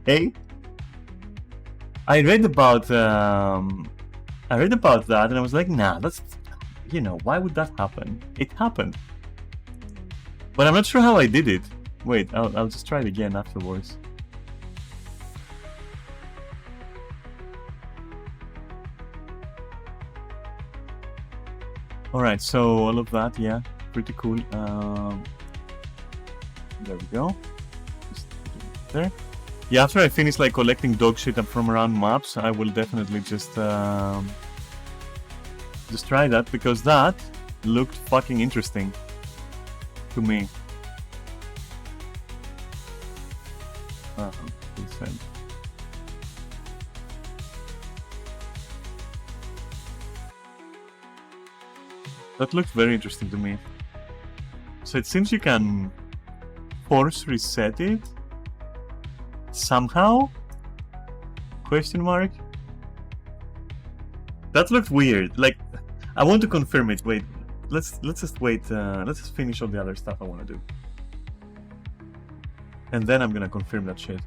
Hey? I read about that and I was like, nah, that's... You know, why would that happen? It happened. But I'm not sure how I did it. Wait, I'll just try it again afterwards. Alright, so all of that, yeah, pretty cool. There we go. Just there. Yeah, after I finish like collecting dog shit from around maps, I will definitely just try that, because that looked fucking interesting to me. That looks very interesting to me. So it seems you can force reset it somehow? Question mark? That looks weird. Like, I want to confirm it. Wait, let's just wait. Let's just finish all the other stuff I want to do, and then I'm gonna confirm that shit.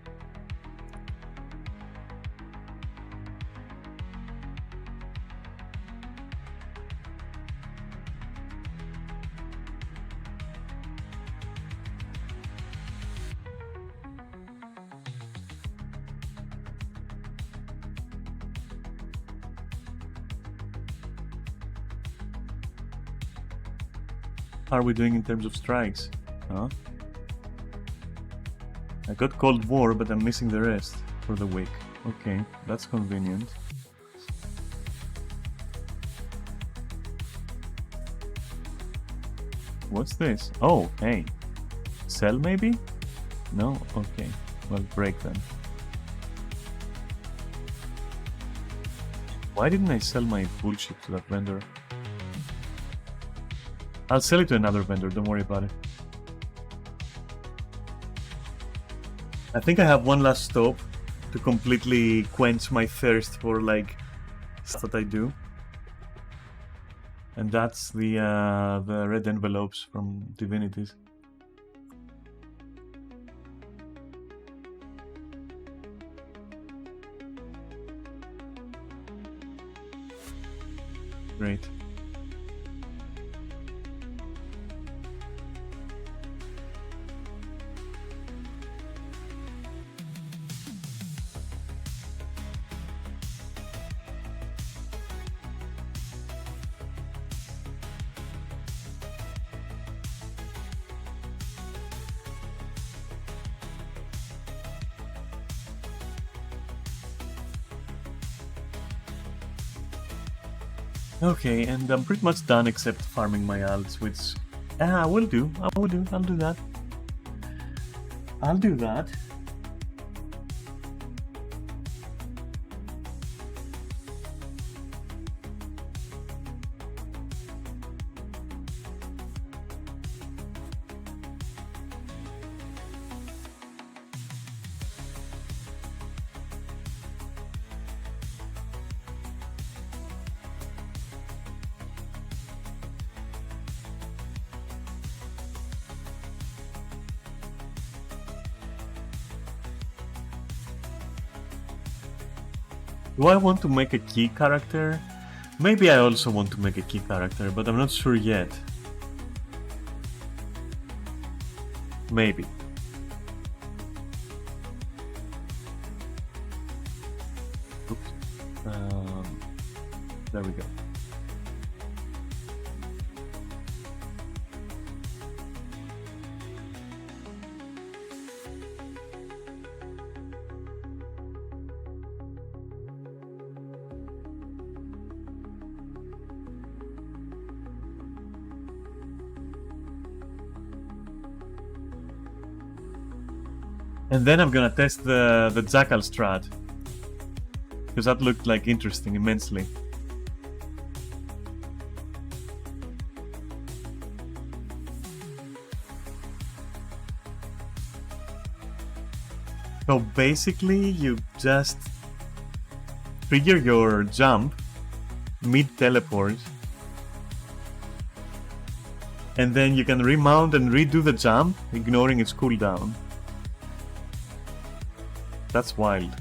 How are we doing in terms of strikes? Huh? I got Cold War, but I'm missing the rest for the week. Okay, that's convenient. What's this? Oh, hey. Sell maybe? No? Okay. Well, break then. Why didn't I sell my bullshit to that vendor? I'll sell it to another vendor, don't worry about it. I think I have one last stop to completely quench my thirst for like stuff that I do. And that's the red envelopes from Divinities. Great. Okay, and I'm pretty much done except farming my alts, which I will do. I'll do that. I'll do that. Do I want to make a key character? Maybe I also want to make a key character, but I'm not sure yet. Maybe. Oops. There we go. And then I'm gonna test the Jackal strat, because that looked like interesting immensely. So basically, you just trigger your jump mid-teleport, and then you can remount and redo the jump, ignoring its cooldown. That's wild.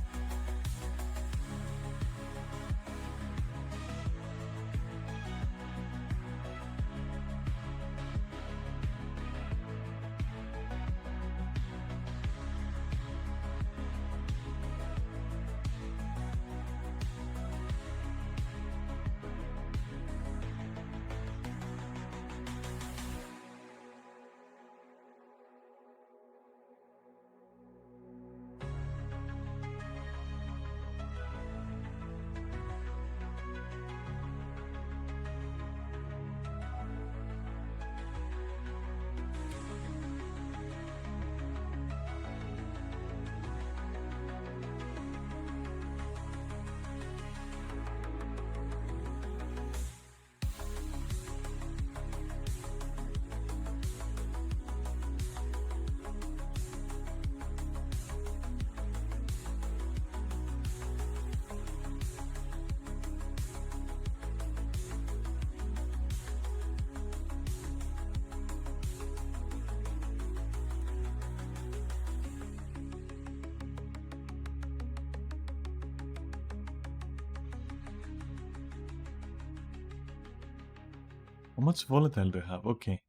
How much volatile do I have? Okay.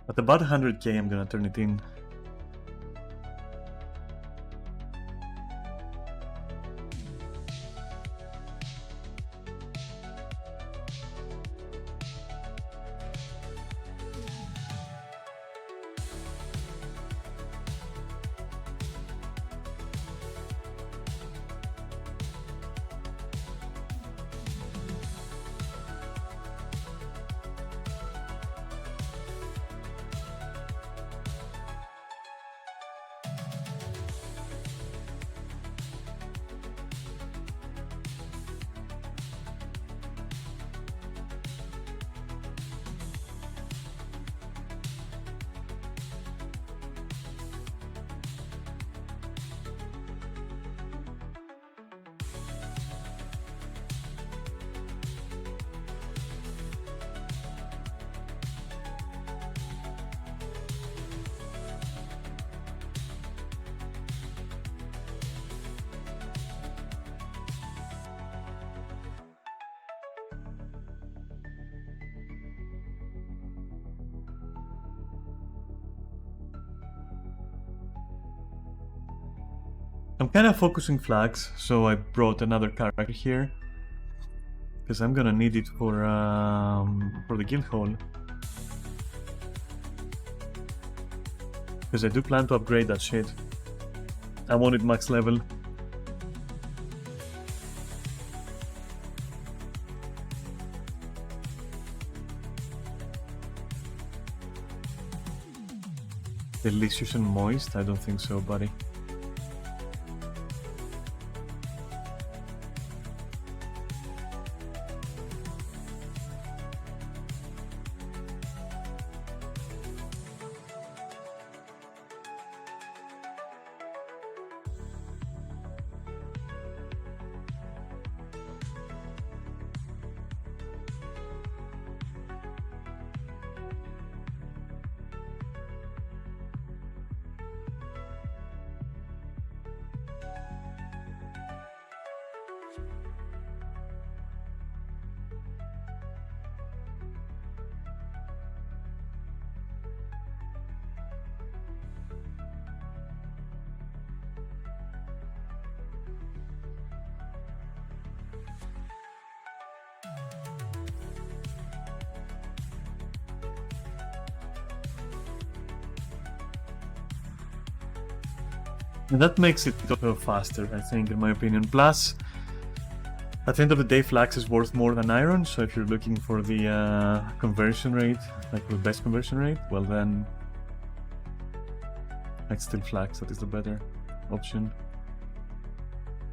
At about 100k, I'm gonna turn it in. I'm kind of focusing flags, so I brought another character here. Because I'm gonna need it for the guild hall. Because I do plan to upgrade that shit. I want it max level. Delicious and moist? I don't think so, buddy. And that makes it faster, I think, in my opinion. Plus, at the end of the day, flax is worth more than iron, so if you're looking for the conversion rate, like the best conversion rate, well then, it's still flax that is the better option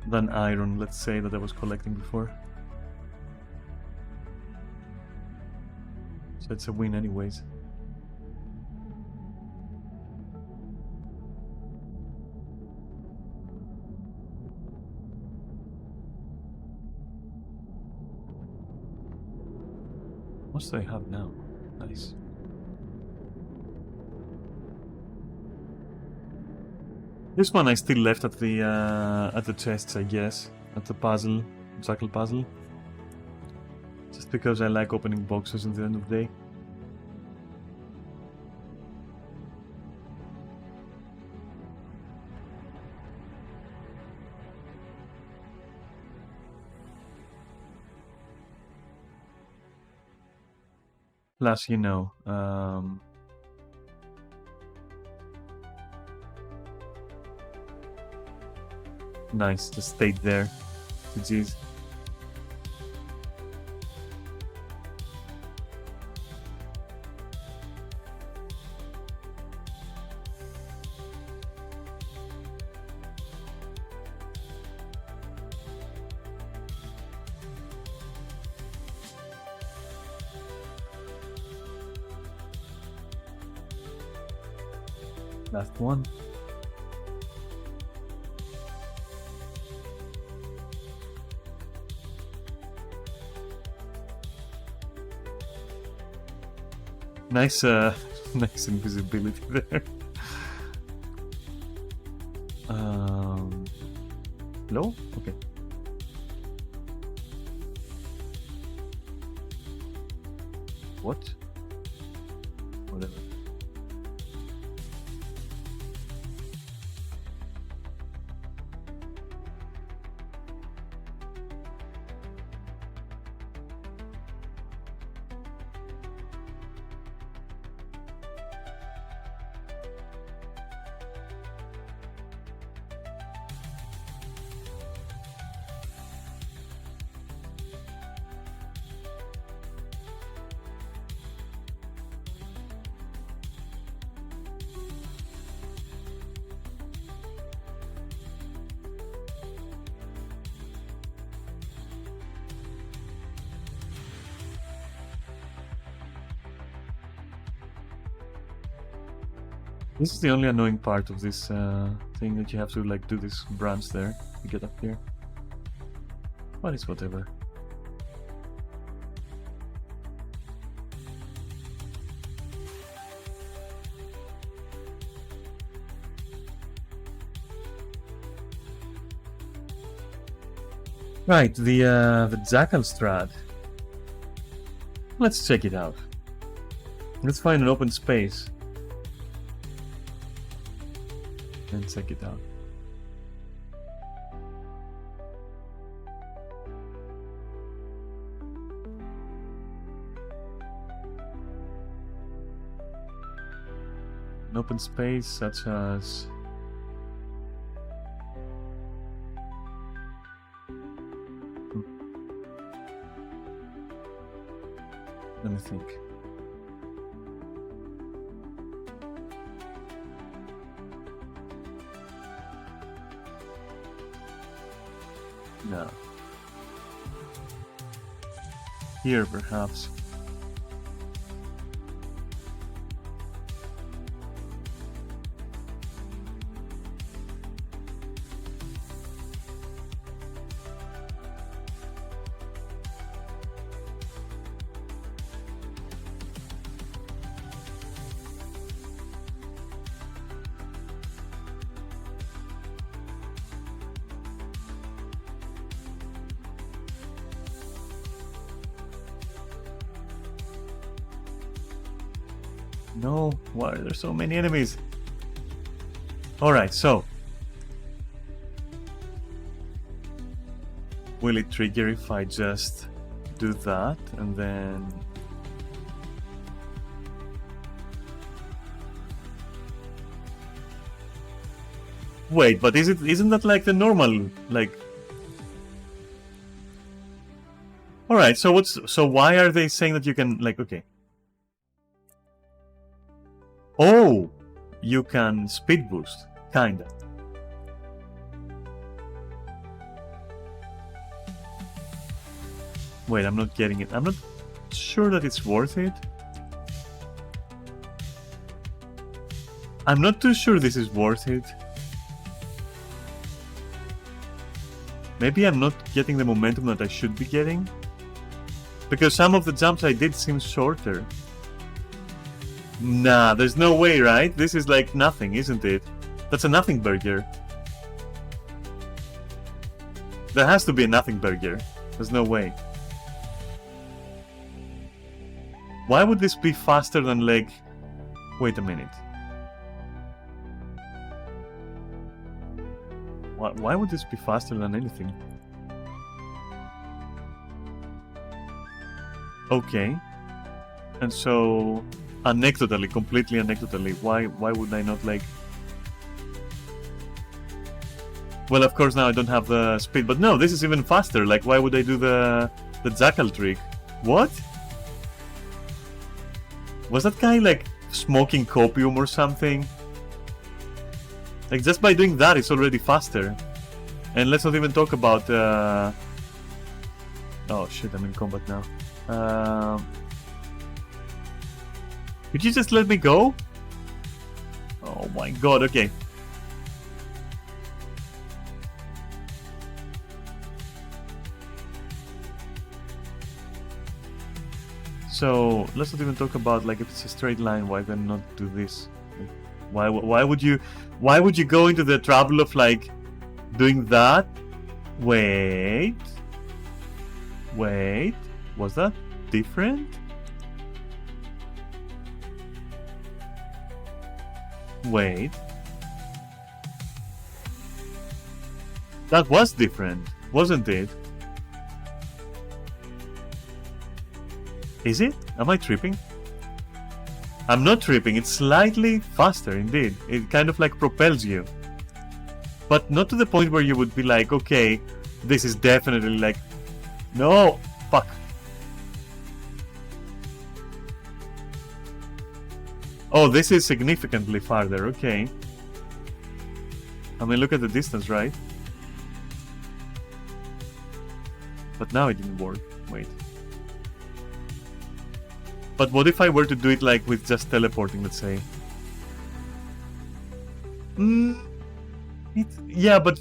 than iron, let's say, that I was collecting before. So it's a win anyways. What do they have now? Nice. This one I still left at the chests, I guess, at the puzzle, jackal puzzle. Just because I like opening boxes at the end of the day. Plus, you know, nice, just stayed there. Jeez. Last one. Nice, nice invisibility there. Low? Okay. What? Whatever. This is the only annoying part of this thing, that you have to like do this branch there to get up here. But it's whatever. Right, the Jackal Strat. Let's check it out. Let's find an open space and check it out. An open space such as... Let me think. No. Here, perhaps. No, why are there so many enemies? Alright, so. Will it trigger if I just do that and then... Wait, but isn't that like the normal, like... Alright, so why are they saying that you can, like, okay. Oh, you can speed boost, kinda. Wait, I'm not getting it. I'm not sure that it's worth it. I'm not too sure this is worth it. Maybe I'm not getting the momentum that I should be getting. Because some of the jumps I did seem shorter. Nah, there's no way, right? This is like nothing, isn't it? That's a nothing burger. There has to be a nothing burger. There's no way. Why would this be faster than like... Wait a minute. Why would this be faster than anything? Okay. And so... Anecdotally, completely anecdotally, why would I not like... Well, of course now I don't have the speed, but no, this is even faster. Like, why would I do the jackal trick? What? Was that guy like smoking copium or something? Like, just by doing that, it's already faster. And let's not even talk about... Oh shit, I'm in combat now. Could you just let me go? Oh my god, okay. So, let's not even talk about, like, if it's a straight line, why then not do this? Why would you go into the trouble of, like, doing that? Wait, was that different? Wait. That was different, wasn't it? Is it? Am I tripping? I'm not tripping, it's slightly faster indeed. It kind of like propels you. But not to the point where you would be like, okay, this is definitely like... No! Fuck. Oh, this is significantly farther, okay. I mean, look at the distance, right? But now it didn't work. Wait. But what if I were to do it like with just teleporting, let's say? Yeah, but...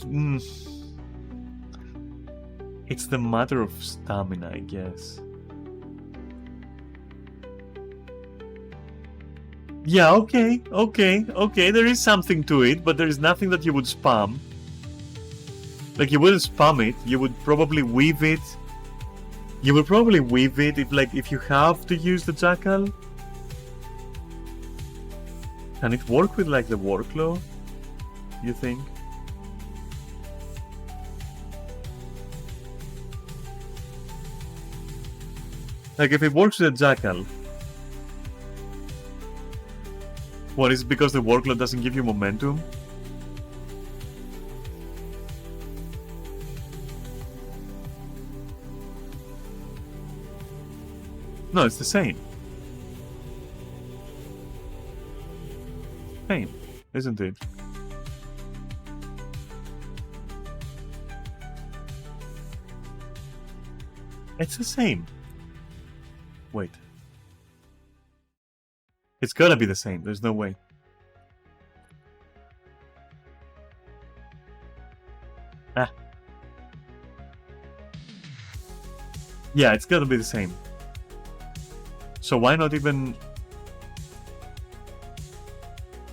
It's the matter of stamina, I guess. Yeah, okay, there is something to it, but there is nothing that you would spam. Like, you wouldn't spam it, you would probably weave it. You will probably weave it if you have to use the jackal. Can it work with like the workflow, you think? Like if it works with a jackal. What is it because the workload doesn't give you momentum? No, it's the same. Same, isn't it? It's the same. Wait. It's gotta be the same. There's no way. Ah. Yeah, it's gotta be the same. So why not even...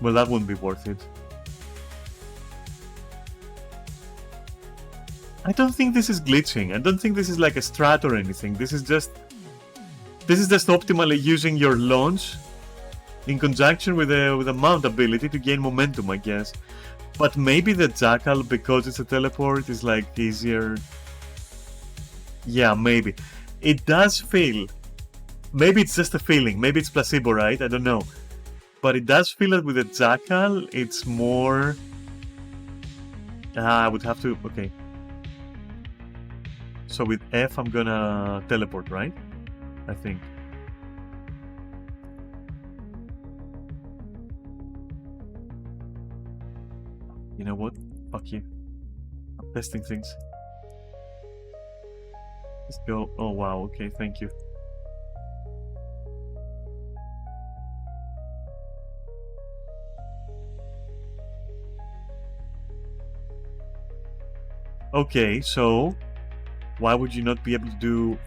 Well, that wouldn't be worth it. I don't think this is glitching. I don't think this is like a strat or anything. This is just optimally using your launch in conjunction with a mount ability to gain momentum, I guess. But maybe the Jackal, because it's a teleport, is like easier. Yeah, maybe. It does feel... Maybe it's just a feeling. Maybe it's placebo, right? I don't know. But it does feel that with the Jackal, it's more... I would have to... Okay. So with F, I'm gonna teleport, right? I think. You know what? Fuck you. I'm testing things. Let's go. Oh, wow. Okay, thank you. Okay, so... Why would you not be able to do...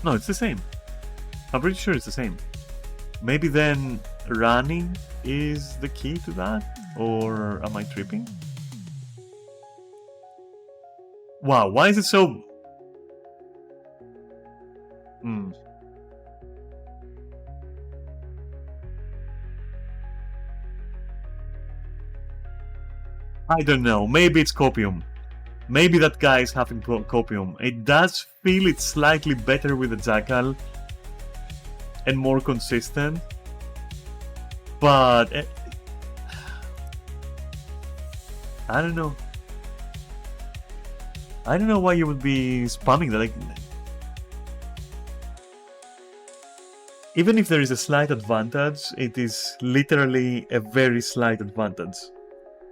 No, it's the same. I'm pretty sure it's the same. Maybe then running is the key to that? Or am I tripping? Wow, why is it so... I don't know. Maybe it's copium. Maybe that guy is having copium. It does feel it's slightly better with the Jackal and more consistent. But I don't know. I don't know why you would be spamming that. Like, even if there is a slight advantage, it is literally a very slight advantage.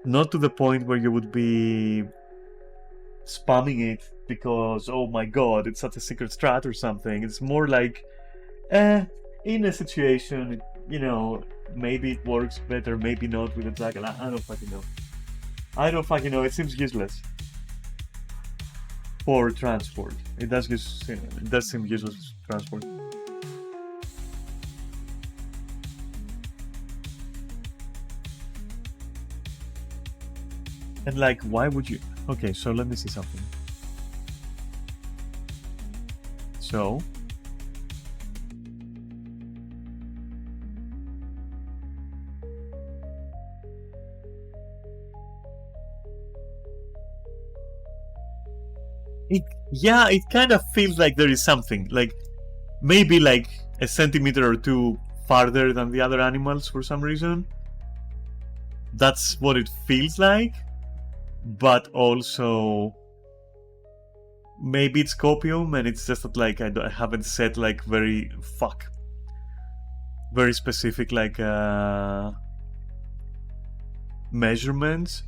Not to the point where you would be spamming it because, oh my god, it's such a secret strat or something. It's more like, in a situation, you know, maybe it works better, maybe not with the Jackal. I don't fucking know. I don't fucking know. It seems useless for transport. It does seem useless for transport. And like, why would you... Okay, so let me see something. So... it kind of feels like there is something. Like, maybe like a centimeter or two farther than the other animals for some reason. That's what it feels like. But also, maybe it's copium and it's just that like I haven't set like very specific like measurements.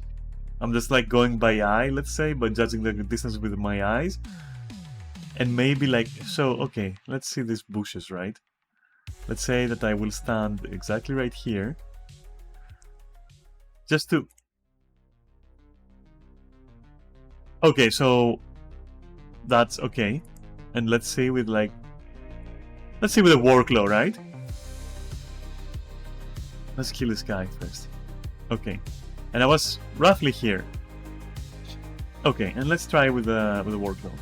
I'm just like going by eye, let's say, by judging the distance with my eyes. And maybe like, so okay, let's see these bushes, right? Let's say that I will stand exactly right here. Just to... Okay, so that's okay. And let's see with like... Let's see with a workload, right? Let's kill this guy first. Okay. And I was roughly here. Okay, and let's try with the workload.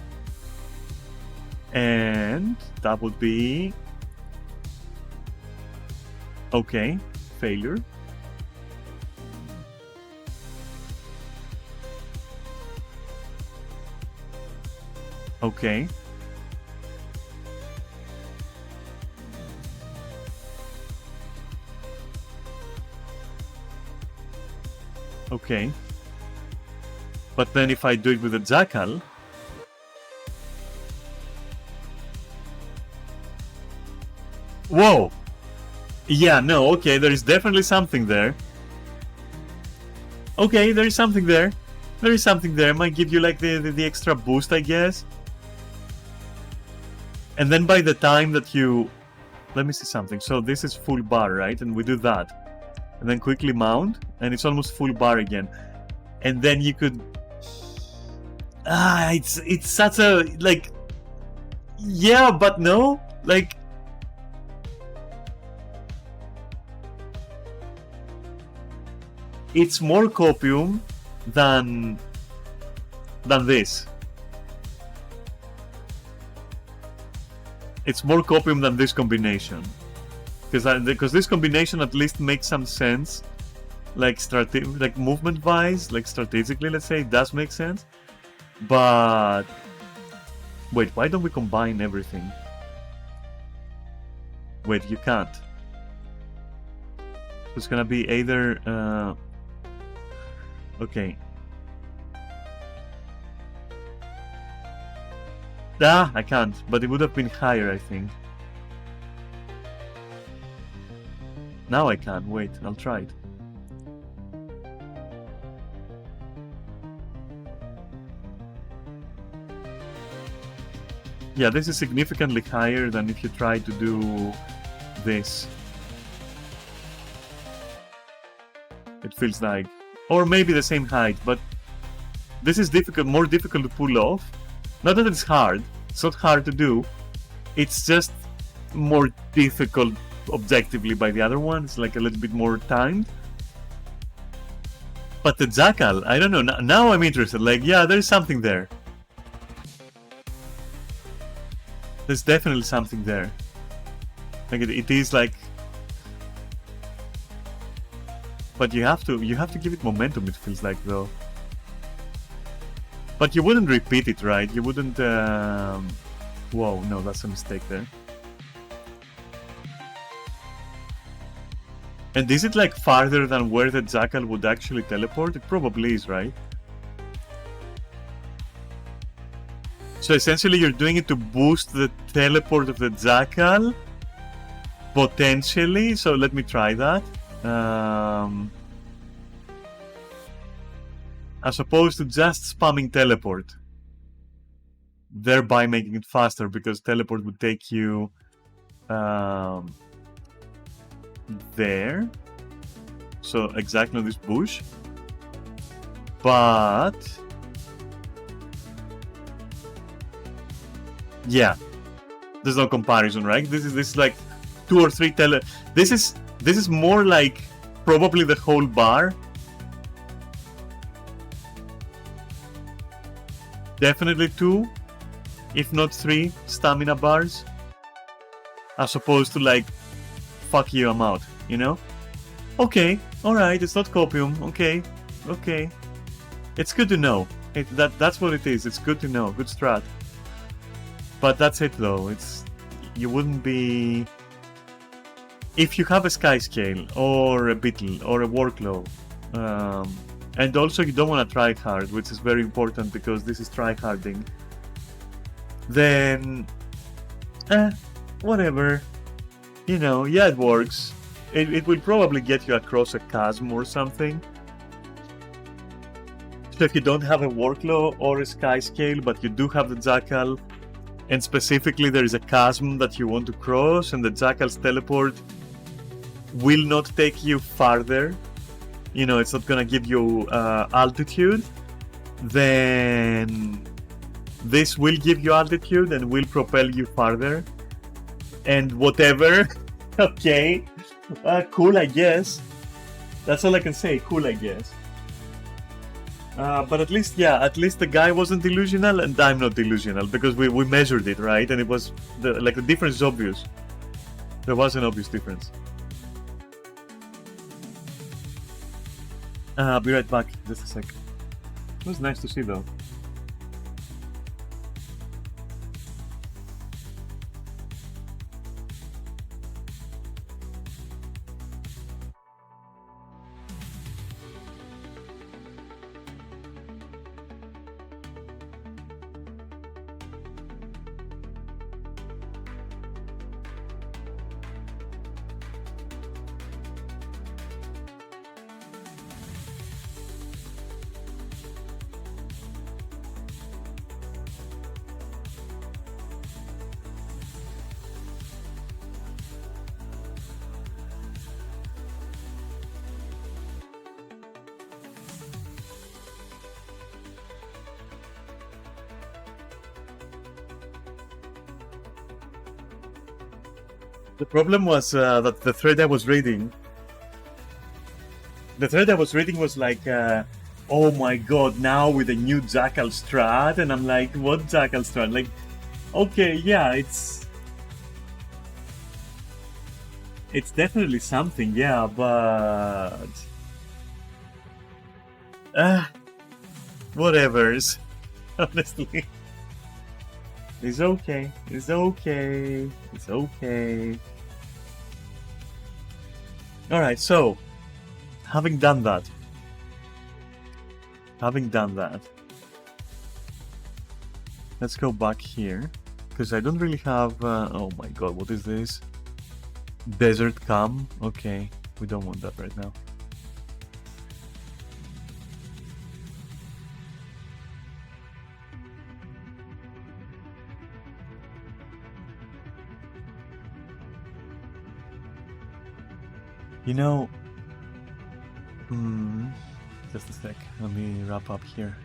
And that would be... Okay, failure. Okay. Okay. But then if I do it with a jackal... Whoa! Yeah, no, okay, there is definitely something there. Okay, there is something there. There is something there. Might give you like the extra boost, I guess. And then by the time that you... Let me see something. So this is full bar, right? And we do that. And then quickly mount, and it's almost full bar again. And then you could... it's such a... Like... Yeah, but no. Like... It's more copium than this. It's more copium than this combination, because this combination at least makes some sense, like movement wise, like strategically, let's say, it does make sense. But wait, why don't we combine everything? Wait, you can't. It's gonna be either okay. I can't, but it would have been higher, I think. Now I can. Wait, I'll try it. Yeah, this is significantly higher than if you try to do this. It feels like. Or maybe the same height, but this is more difficult to pull off. Not that it's hard, it's not hard to do, it's just more difficult objectively by the other one, it's like a little bit more timed. But the jackal, I don't know, now I'm interested, like, yeah, there's something there. There's definitely something there. Like, it is like... But you have to give it momentum, it feels like, though. But you wouldn't repeat it, right? You wouldn't... Whoa, no, that's a mistake there. And is it like farther than where the jackal would actually teleport? It probably is, right? So essentially you're doing it to boost the teleport of the jackal? Potentially, so let me try that. As opposed to just spamming teleport, thereby making it faster, because teleport would take you there, so exactly on this bush. But yeah, there's no comparison, right? This is like 2 or 3 this is more like probably the whole bar. Definitely 2, if not 3 stamina bars, as opposed to like, fuck you, I'm out, you know? Okay, alright, it's not copium, okay. It's good to know. That's what it is, it's good to know, good strat. But that's it though, you wouldn't be... If you have a sky scale, or a beetle, or a workload, and also you don't want to try hard, which is very important because this is tryharding, then whatever, you know, yeah, it works. It will probably get you across a chasm or something. So if you don't have a workload or a sky scale, but you do have the jackal, and specifically there is a chasm that you want to cross, and the jackal's teleport will not take you farther, you know, it's not gonna give you altitude, then this will give you altitude and will propel you farther, and whatever. Okay, cool, I guess. That's all I can say, cool, I guess. But at least the guy wasn't delusional, and I'm not delusional, because we measured it, right? And it was, the difference is obvious. There was an obvious difference. I'll be right back, just a sec. It was nice to see though. The problem was that the thread I was reading was like, oh my god, now with a new Jackal strat, and I'm like, what Jackal strat? Like, okay, yeah, it's definitely something, yeah, but whatever's. Honestly, it's okay. It's okay. It's okay. All right, so having done that, let's go back here because I don't really have. Oh my god, what is this? Desert Cam. Okay, we don't want that right now. You know, just a sec. Let me wrap up here.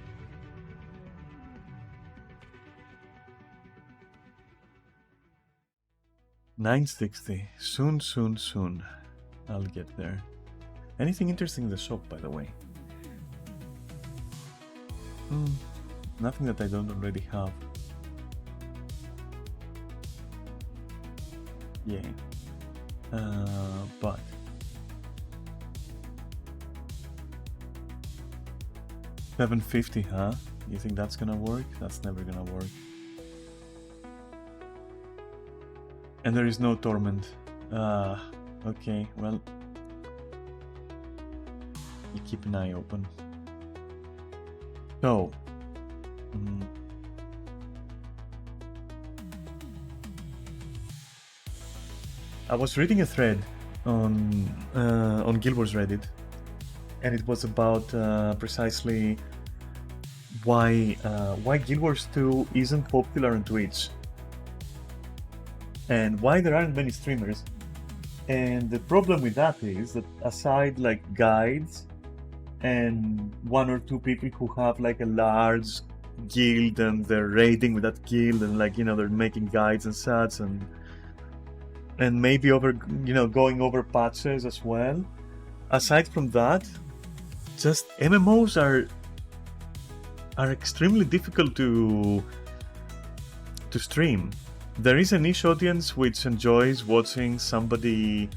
$9.60. Soon. I'll get there. Anything interesting in the shop, by the way? Nothing that I don't already have. Yeah. But $7.50, huh? You think that's gonna work? That's never gonna work. And there is no torment. Okay, well, you keep an eye open. So, I was reading a thread on Guild Wars Reddit, and it was about precisely why Guild Wars 2 isn't popular on Twitch, and why there aren't many streamers. And the problem with that is that aside like guides and one or two people who have like a large guild and they're raiding with that guild and like, you know, they're making guides and such, and maybe over, you know, going over patches as well. Aside from that, just MMOs are extremely difficult to stream. There is a niche audience which enjoys watching somebody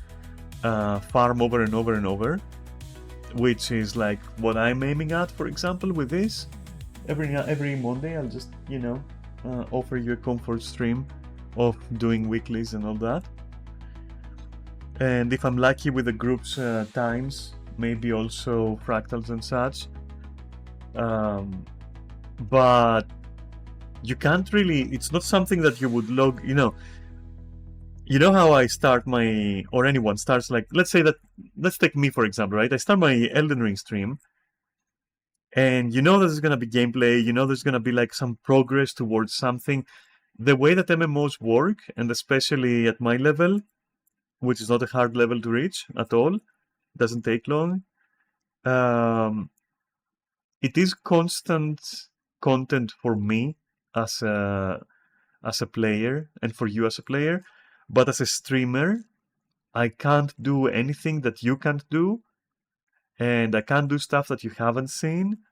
farm over and over and over, which is like what I'm aiming at, for example, with this. Every Monday I'll just, you know, offer you a comfort stream of doing weeklies and all that. And if I'm lucky with the group's times, maybe also fractals and such. But you can't really, it's not something that you would log, you know how I start my, or anyone starts, like, let's take me for example, right? I start my Elden Ring stream, and you know there's going to be gameplay, you know there's going to be like some progress towards something. The way that MMOs work, and especially at my level, which is not a hard level to reach at all, doesn't take long, it is constant content for me as a player, and for you as a player. But as a streamer, I can't do anything that you can't do, and I can't do stuff that you haven't seen.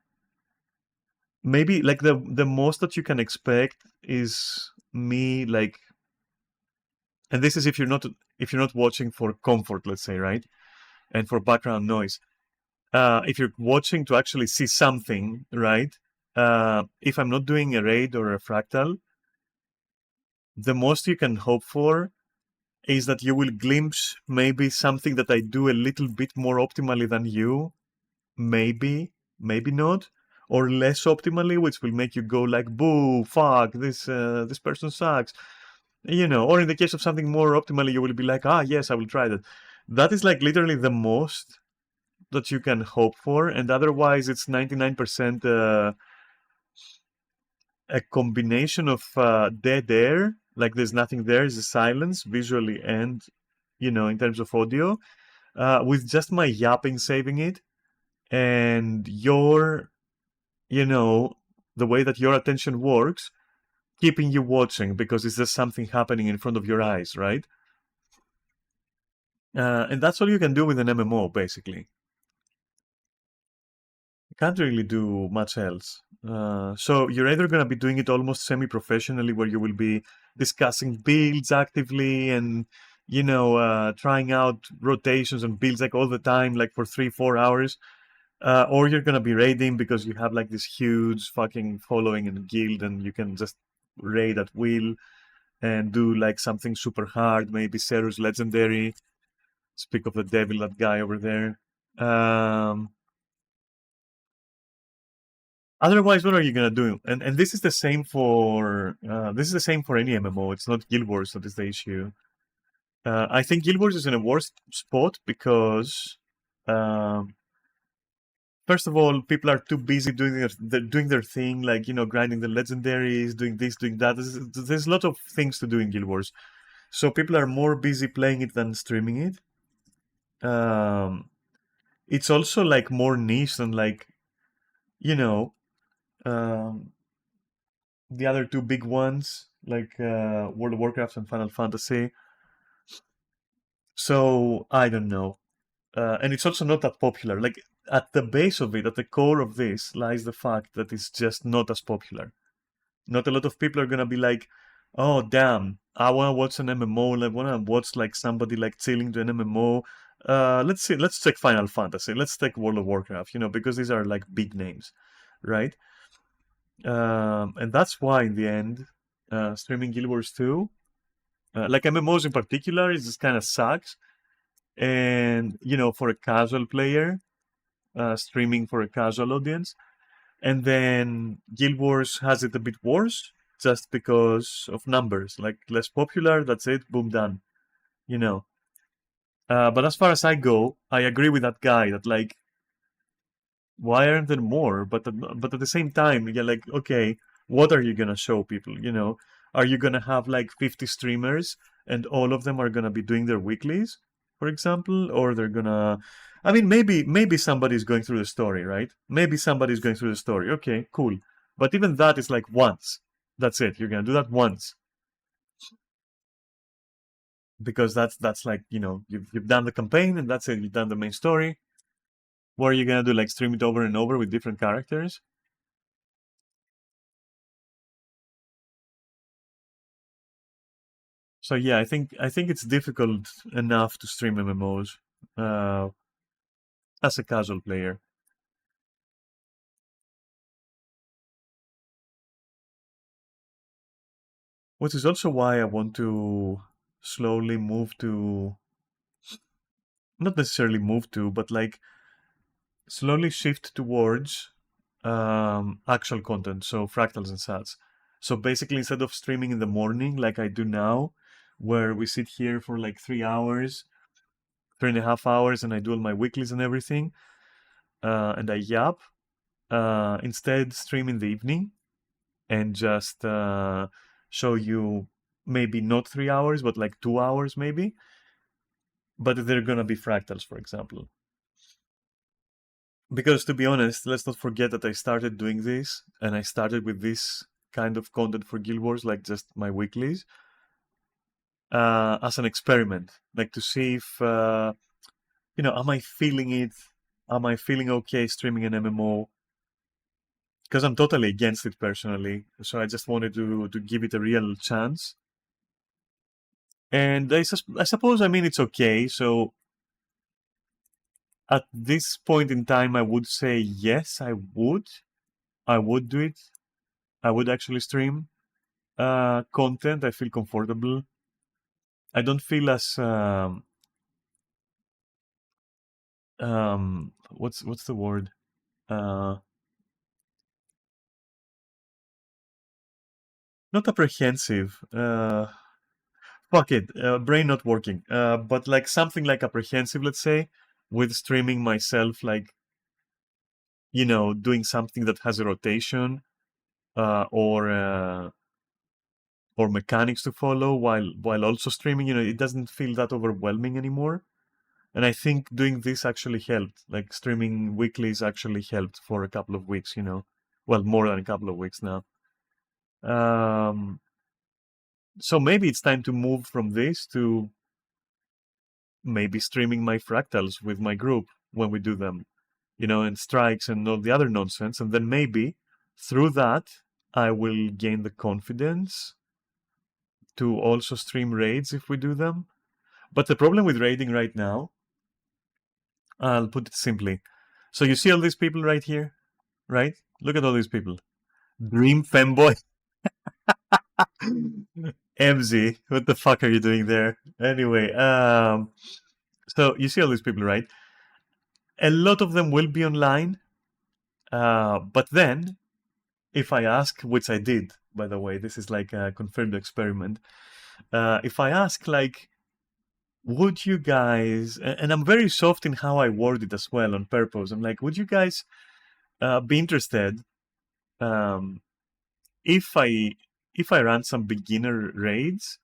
Maybe like the most that you can expect is me, like, and this is if you're not watching for comfort, let's say, right, and for background noise. If you're watching to actually see something, right? If I'm not doing a raid or a fractal, the most you can hope for is that you will glimpse maybe something that I do a little bit more optimally than you, maybe not, or less optimally, which will make you go like, boo, fuck, this person sucks, you know. Or in the case of something more optimally, you will be like, ah, yes, I will try that. That is like literally the most that you can hope for, and otherwise it's 99% a combination of dead air, like there's nothing there, it's a silence visually and, you know, in terms of audio, with just my yapping saving it, and your, you know, the way that your attention works, keeping you watching because it's just something happening in front of your eyes, right? And that's all you can do with an MMO, basically. You can't really do much else. So you're either going to be doing it almost semi-professionally, where you will be discussing builds actively and, trying out rotations and builds like all the time, like for 3, 4 hours. Or you're going to be raiding because you have like this huge fucking following and guild and you can just raid at will and do like something super hard, maybe Serus Legendary. Speak of the devil, that guy over there. Um, Otherwise, what are you gonna do? And this is the same for any MMO. It's not Guild Wars that is the issue. I think Guild Wars is in a worse spot because, um, first of all, people are too busy doing their thing, like grinding the legendaries, doing this, doing that. There's a lot of things to do in Guild Wars, so people are more busy playing it than streaming it. Um, it's also like more niche than like you know um, the other two big ones, like World of Warcraft and Final Fantasy. So I don't know. And it's also not that popular. Like at the base of it, at the core of this, lies the fact that it's just not as popular. Not a lot of people are gonna be like, "Oh damn, I wanna watch an MMO. I wanna watch like somebody like chilling to an MMO." Let's see. Let's check Final Fantasy. Let's take World of Warcraft. Because these are like big names, right? And that's why in the end, streaming Guild Wars 2, like MMOs in particular, it just kind of sucks. And for a casual player, streaming for a casual audience, and then Guild Wars has it a bit worse just because of numbers, like less popular. That's it. Boom, done. You know. But as far as I go, I agree with that guy that like why aren't there more? But at the same time, you're like, okay, what are you gonna show people? Are you gonna have like 50 streamers and all of them are gonna be doing their weeklies, for example, or they're gonna, I mean, maybe somebody's going through the story, right? Maybe somebody's going through the story. Okay, cool. But even that is like once. That's it. You're gonna do that once because that's like you've done the campaign and that's it. You've done the main story. What are you gonna do? Like stream it over and over with different characters? So yeah, I think it's difficult enough to stream MMOs uh, as a casual player, which is also why I want to slowly move to, not necessarily move to, but like slowly shift towards actual content, so fractals and such. So basically, instead of streaming in the morning like I do now, where we sit here for like 3 hours, 3.5 hours, and I do all my weeklies and everything, and I yap. Instead, stream in the evening and just show you maybe not 3 hours, but like 2 hours maybe. But they're gonna be fractals, for example. Because to be honest, let's not forget that I started doing this, and I started with this kind of content for Guild Wars, like just my weeklies, as an experiment, like to see if am I feeling it? Am I feeling okay streaming an MMO? Because I'm totally against it personally, so I just wanted to give it a real chance. And I suppose, I mean, it's okay. So at this point in time, I would say yes, I would. I would do it. I would actually stream content. I feel comfortable. I don't feel as what's the word? Uh, Not apprehensive. Fuck it, brain not working. But like something like apprehensive, let's say, with streaming myself, like doing something that has a rotation uh, or uh, or mechanics to follow while also streaming. It doesn't feel that overwhelming anymore. And I think doing this actually helped. Like streaming weeklies actually helped for a couple of weeks. Well, more than a couple of weeks now. Um, so maybe it's time to move from this to maybe streaming my fractals with my group when we do them, and strikes and all the other nonsense. And then maybe through that, I will gain the confidence to also stream raids if we do them. But the problem with raiding right now, I'll put it simply. So you see all these people right here, right? Look at all these people. Dream Femboy. MZ, what the fuck are you doing there? Anyway, so you see all these people, right? A lot of them will be online, but then if I ask, which I did, by the way, this is like a confirmed experiment. If I ask, like, would you guys, and I'm very soft in how I word it as well on purpose. I'm like, would you guys be interested if I run some beginner raids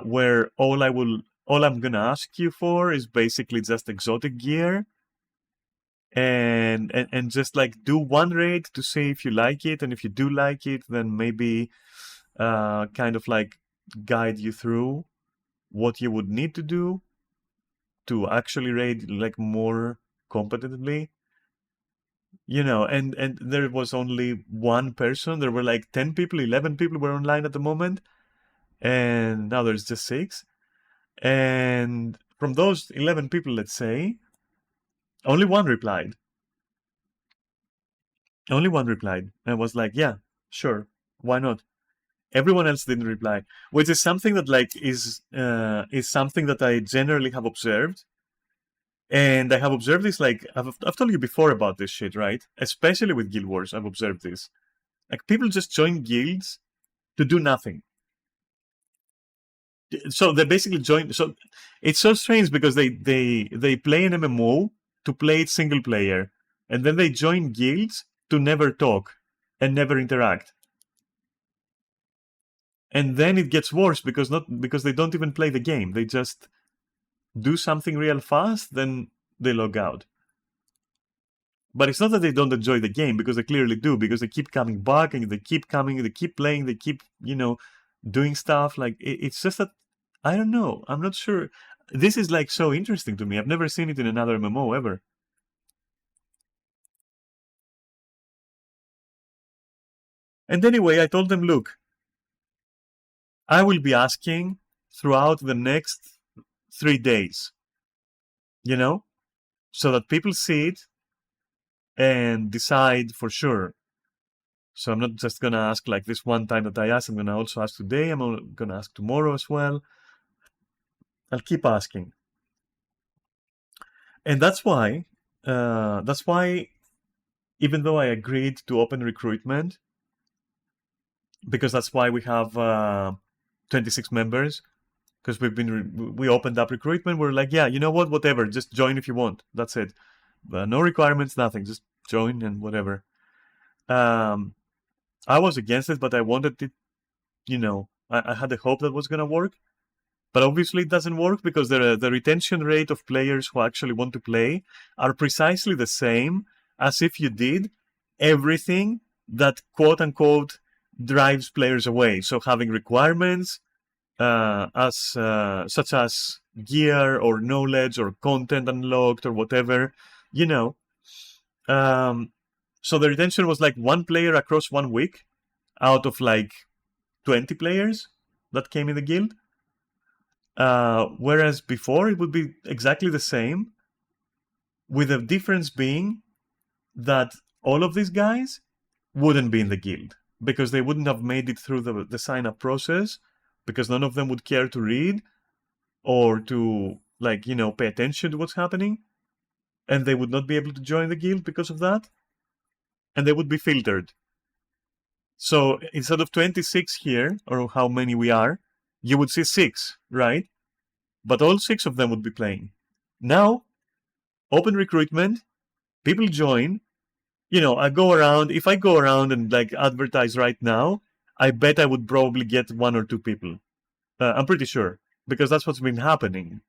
where all I'm gonna ask you for is basically just exotic gear and just like do one raid to see if you like it, and if you do like it, then maybe kind of like guide you through what you would need to do to actually raid like more competitively, and there was only one person. There were like 10 people, 11 people were online at the moment, and now there's just 6. And from those 11 people, let's say, only one replied. Only one replied. And was like, yeah, sure, why not? Everyone else didn't reply, which is something that like is something that I generally have observed. And I have observed this, like, I've told you before about this shit, right? Especially with Guild Wars, I've observed this. Like, people just join guilds to do nothing. So they basically join. So it's so strange because they play an MMO to play it single player, and then they join guilds to never talk and never interact. And then it gets worse because they don't even play the game. They just do something real fast, then they log out. But it's not that they don't enjoy the game, because they clearly do, because they keep coming back and they keep coming, they keep playing, they keep, doing stuff. Like, it's just that, I don't know. I'm not sure. This is like so interesting to me. I've never seen it in another MMO ever. And anyway, I told them, look, I will be asking throughout the next 3 days, so that people see it and decide for sure. So I'm not just going to ask like this one time that I asked. I'm going to also ask today. I'm going to ask tomorrow as well. I'll keep asking. And that's why, even though I agreed to open recruitment, because that's why we have 26 members, because we opened up recruitment. We're like, yeah, you know what, whatever, just join if you want. That's it. No requirements, nothing. Just join and whatever. I was against it, but I wanted it. I had the hope that was gonna work. But obviously it doesn't work, because the retention rate of players who actually want to play are precisely the same as if you did everything that quote unquote drives players away. So having requirements such as gear or knowledge or content unlocked or whatever, so the retention was like 1 player across 1 week out of like 20 players that came in the guild. Whereas before it would be exactly the same, with the difference being that all of these guys wouldn't be in the guild, because they wouldn't have made it through the sign-up process, because none of them would care to read or to pay attention to what's happening, and they would not be able to join the guild because of that, and they would be filtered. So instead of 26 here, or how many we are, you would see 6, right? But all 6 of them would be playing. Now, open recruitment, people join. I go around. If I go around and advertise right now, I bet I would probably get 1 or 2 people. I'm pretty sure, because that's what's been happening.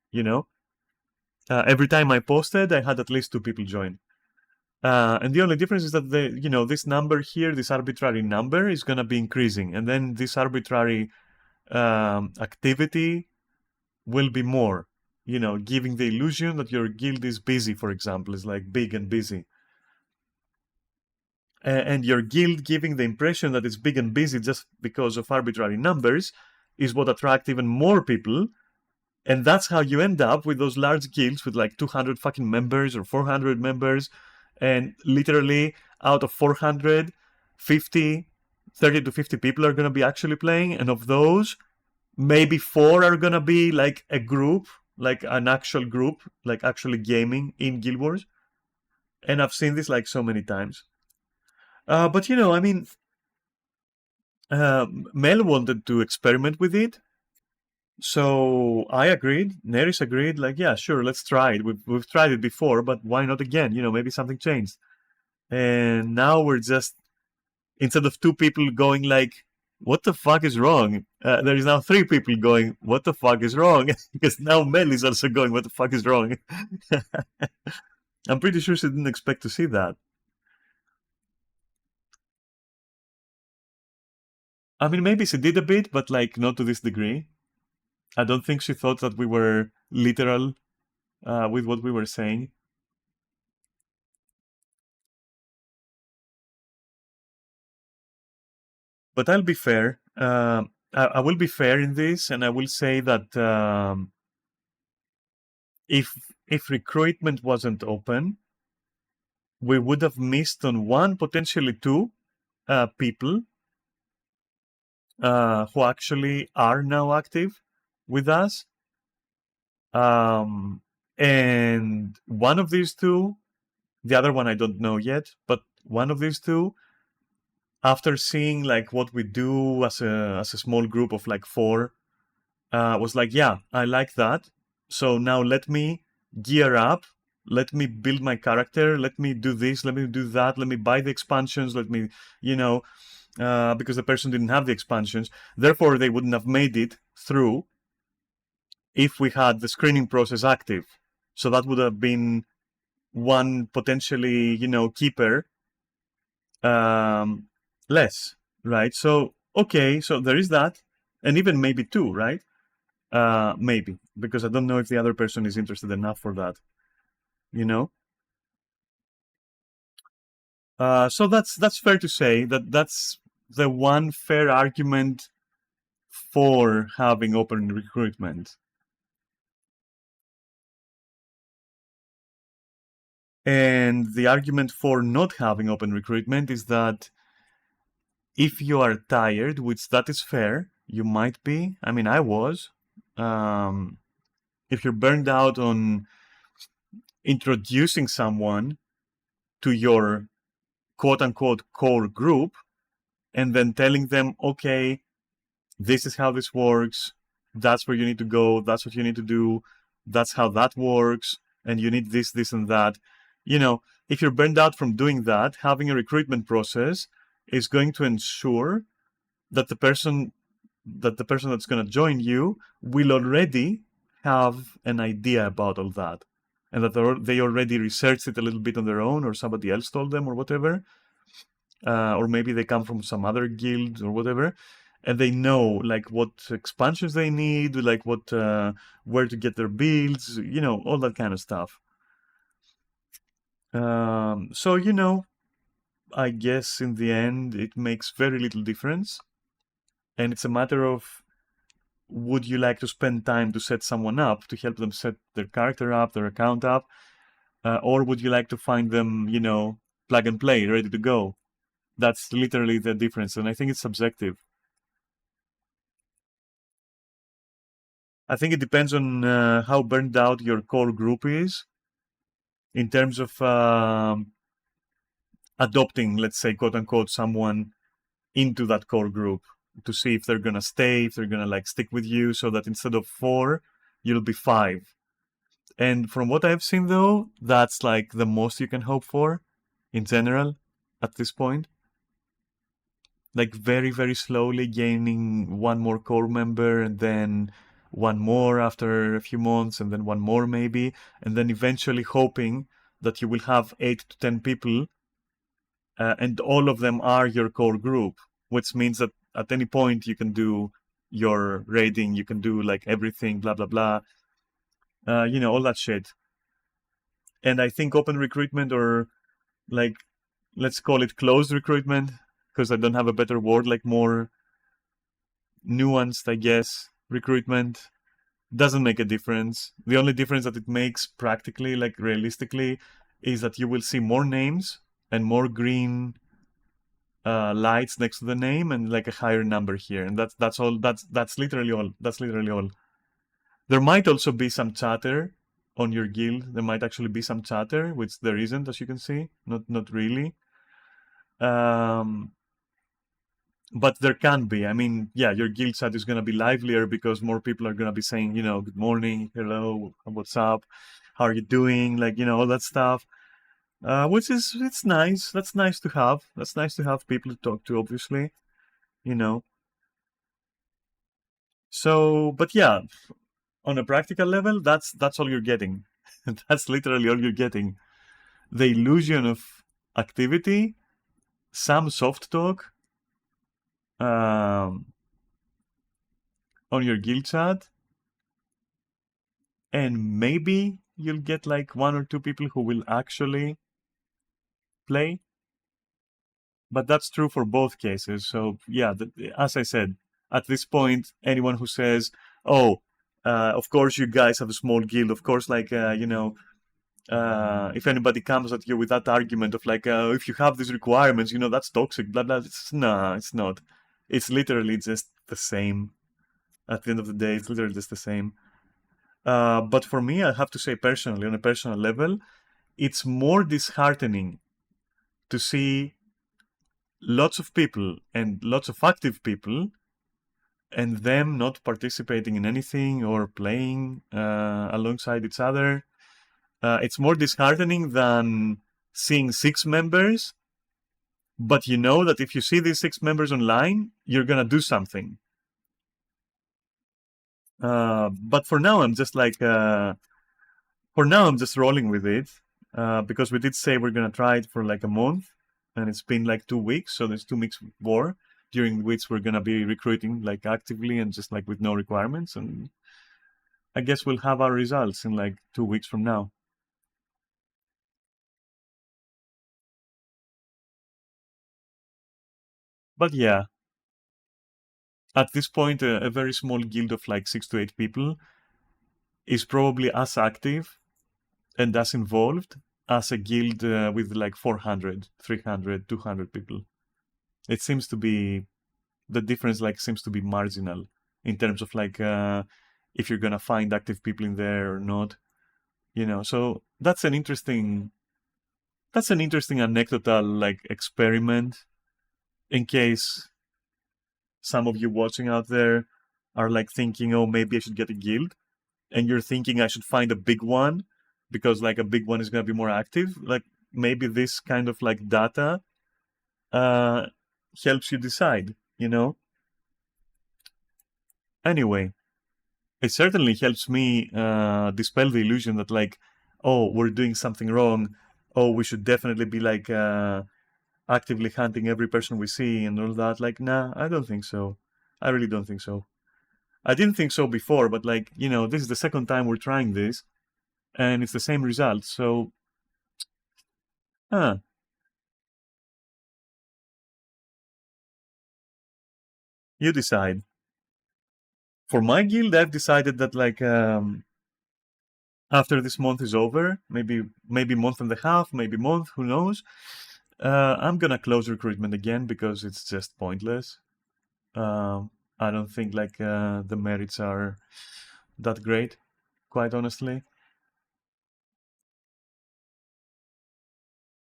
Every time I posted, I had at least 2 people join. And the only difference is that this number here, this arbitrary number, is going to be increasing, and then this arbitrary activity will be more. giving the illusion that your guild is busy, for example, is like big and busy. And your guild giving the impression that it's big and busy just because of arbitrary numbers is what attract even more people. And that's how you end up with those large guilds with like 200 fucking members or 400 members. And literally out of 400, 30 to 50 people are going to be actually playing. And of those, maybe 4 are going to be like a group, like an actual group, like actually gaming in Guild Wars. And I've seen this like so many times. But I mean, Mel wanted to experiment with it. So I agreed. Neris agreed. Like, yeah, sure, let's try it. We've tried it before, but why not again? Maybe something changed. And now we're just, instead of 2 people going like, "What the fuck is wrong?" There is now 3 people going, "What the fuck is wrong?" Because now Mel is also going, "What the fuck is wrong?" I'm pretty sure she didn't expect to see that. I mean, maybe she did a bit, but like not to this degree. I don't think she thought that we were literal with what we were saying. But I'll be fair. I will be fair in this, and I will say that if recruitment wasn't open, we would have missed on 1, potentially 2 people who actually are now active with us. And one of these 2, the other one I don't know yet, but one of these 2, after seeing like what we do as a small group of like 4, was like, yeah, I like that. So now let me gear up. Let me build my character. Let me do this. Let me do that. Let me buy the expansions. Let me, because the person didn't have the expansions. Therefore, they wouldn't have made it through if we had the screening process active. So that would have been one potentially, keeper less, right? So, okay, so there is that. And even maybe 2, right? Maybe, because I don't know if the other person is interested enough for that, you know. So that's fair to say that that's the one fair argument for having open recruitment. And the argument for not having open recruitment is that if you are tired, which that is fair, you might be. I mean, I was. If you're burned out on introducing someone to your quote unquote core group and then telling them, okay, this is how this works, that's where you need to go, that's what you need to do, that's how that works, and you need this, this, and that. If you're burned out from doing that, having a recruitment process is going to ensure that the person that's going to join you will already have an idea about all that, and that they already researched it a little bit on their own, or somebody else told them, or whatever, or maybe they come from some other guild or whatever, and they know like what expansions they need, like what where to get their builds, all that kind of stuff. So I guess in the end it makes very little difference, and it's a matter of, would you like to spend time to set someone up, to help them set their character up, their account up, or would you like to find them, plug and play, ready to go? That's literally the difference, and I think it's subjective. I think it depends on how burned out your core group is in terms of adopting, let's say, quote unquote, someone into that core group, to see if they're gonna stay, if they're gonna like stick with you, so that instead of 4, you'll be 5. And from what I've seen, though, that's like the most you can hope for in general at this point. Like very, very slowly gaining one more core member, and then one more after a few months, and then one more maybe, and then eventually hoping that you will have 8 to 10 people, and all of them are your core group, which means that at any point you can do your raiding, you can do like everything, blah, blah, blah. all that shit. And I think open recruitment, or like, let's call it closed recruitment, because I don't have a better word, like more nuanced, I guess, recruitment, doesn't make a difference. The only difference that it makes practically, like realistically, is that you will see more names and more green lights next to the name, and like a higher number here. And that's all. That's literally all. That's literally all. There might also be some chatter on your guild. There might actually be some chatter, which there isn't, as you can see. Not really. Um, but there can be. I mean, yeah, your guild chat is going to be livelier because more people are going to be saying, good morning, hello, what's up, how are you doing, like, all that stuff. Which is, it's nice. That's nice to have. That's nice to have people to talk to, obviously, you know. So, but yeah, on a practical level, that's all you're getting. That's literally all you're getting. The illusion of activity, some soft talk, um, on your guild chat, and maybe you'll get like one or two people who will actually play. But that's true for both cases. So yeah, as I said, at this point, anyone who says, "Oh, of course you guys have a small guild," of course, like if anybody comes at you with that argument of like, if you have these requirements, that's toxic, blah blah. Nah, it's not. It's literally just the same. At the end of the day, it's literally just the same. But for me, I have to say personally, on a personal level, it's more disheartening to see lots of people and lots of active people and them not participating in anything or playing alongside each other. It's more disheartening than seeing 6 members, but you know that if you see these 6 members online, you're gonna do something. But for now, I'm just like, for now, I'm just rolling with it, because we did say we're gonna try it for like a month, and it's been like 2 weeks, so there's 2 weeks more during which we're gonna be recruiting like actively and just like with no requirements, and I guess we'll have our results in like 2 weeks from now. But yeah, at this point, a very small guild of like 6 to 8 people is probably as active and as involved as a guild with like 400, 300, 200 people. It seems to be, the difference like seems to be marginal in terms of like if you're gonna find active people in there or not. So that's an interesting anecdotal like experiment, in case some of you watching out there are like thinking, oh, maybe I should get a guild, and you're thinking I should find a big one because like a big one is going to be more active. Like, maybe this kind of like data uh helps you decide. Anyway, it certainly helps me dispel the illusion that like, oh, we're doing something wrong, oh, we should definitely be like actively hunting every person we see and all that. Like, nah, I don't think so. I really don't think so. I didn't think so before, but like, this is the second time we're trying this, and it's the same result. So, huh, you decide. For my guild, I've decided that like after this month is over, maybe month and a half, maybe month, who knows? I'm gonna close recruitment again because it's just pointless. I don't think like the merits are that great, quite honestly.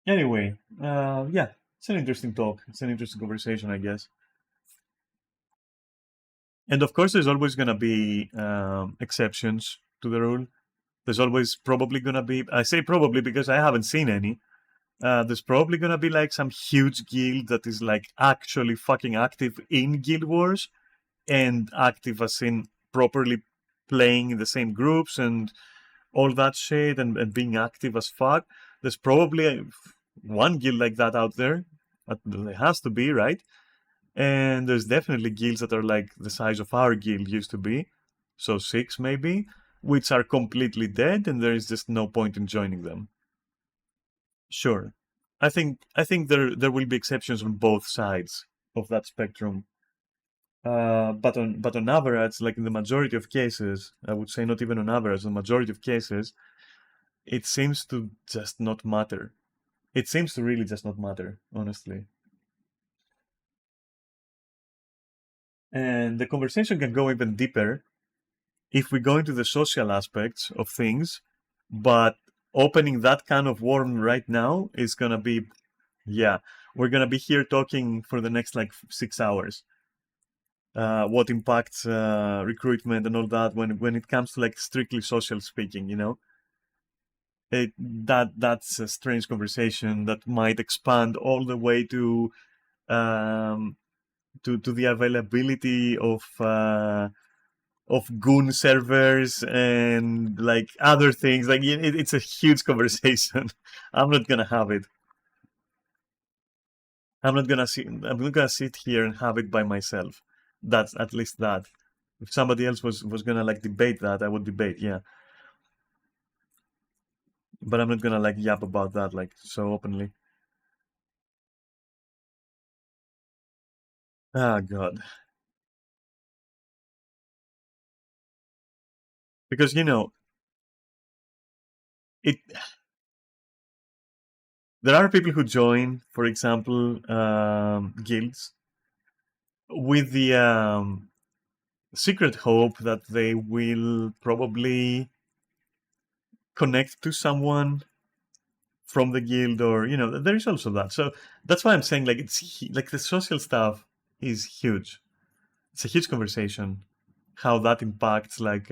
Anyway, yeah, it's an interesting talk. It's an interesting conversation, I guess. And of course, there's always gonna be exceptions to the rule. There's always probably gonna be. I say probably because I haven't seen any. There's probably gonna be like some huge guild that is like actually fucking active in Guild Wars, and active as in properly playing in the same groups and all that shit, and being active as fuck. There's probably one guild like that out there. There has to be, right? And there's definitely guilds that are like the size of our guild used to be. So 6 maybe. which are completely dead, and there is just no point in joining them. Sure. I think there will be exceptions on both sides of that spectrum. But on average, like in the majority of cases, I would say not even on average, the majority of cases, it seems to just not matter. It seems to really just not matter, honestly. And the conversation can go even deeper if we go into the social aspects of things, but opening that kind of worm right now is gonna be, yeah, we're gonna be here talking for the next like 6 hours. What impacts recruitment and all that when it comes to like strictly social speaking, that's a strange conversation that might expand all the way um, to the availability of goon servers and like other things. Like it's a huge conversation. I'm not gonna have it. I'm not gonna sit here and have it by myself. That's at least that. If somebody else was gonna like debate that, I would debate, yeah. But I'm not gonna like yap about that like so openly. Ah, God. Because it there are people who join, for example, guilds with the secret hope that they will probably connect to someone from the guild, or there is also that. So that's why I'm saying like like the social stuff is huge. It's a huge conversation. How that impacts like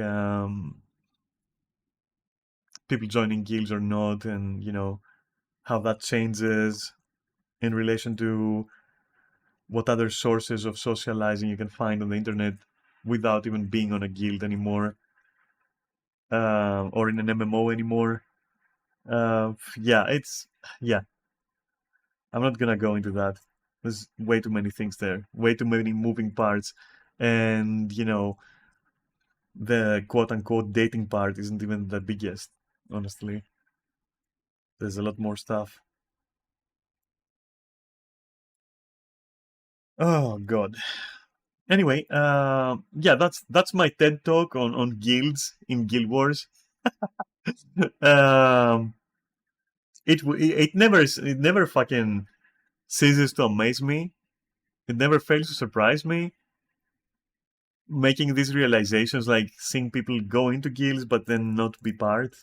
people joining guilds or not, and how that changes in relation to what other sources of socializing you can find on the internet without even being on a guild anymore, or in an MMO anymore. Yeah, yeah. I'm not gonna go into that. There's way too many things there, way too many moving parts, and the quote unquote dating part isn't even the biggest. Honestly, there's a lot more stuff. Oh God. Anyway, yeah, that's my TED talk on guilds in Guild Wars. um, it never fucking ceases to amaze me. It never fails to surprise me. Making these realizations, like seeing people go into guilds but then not be part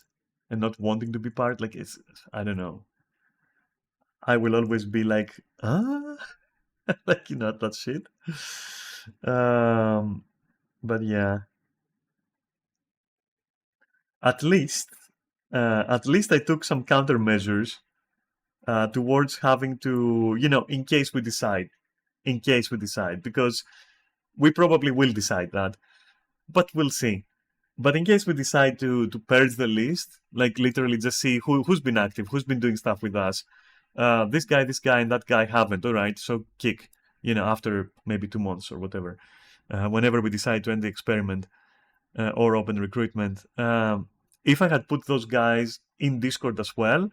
and not wanting to be part, like I don't know. I will always be like, like that shit. Um, but yeah, at least, at least I took some countermeasures towards having to, in case we decide, because we probably will decide that, but we'll see. But in case we decide to purge the list, like literally just see who's been active, who's been doing stuff with us. This guy, and that guy haven't. All right, so kick. After maybe 2 months or whatever, whenever we decide to end the experiment or open recruitment. If I had put those guys in Discord as well,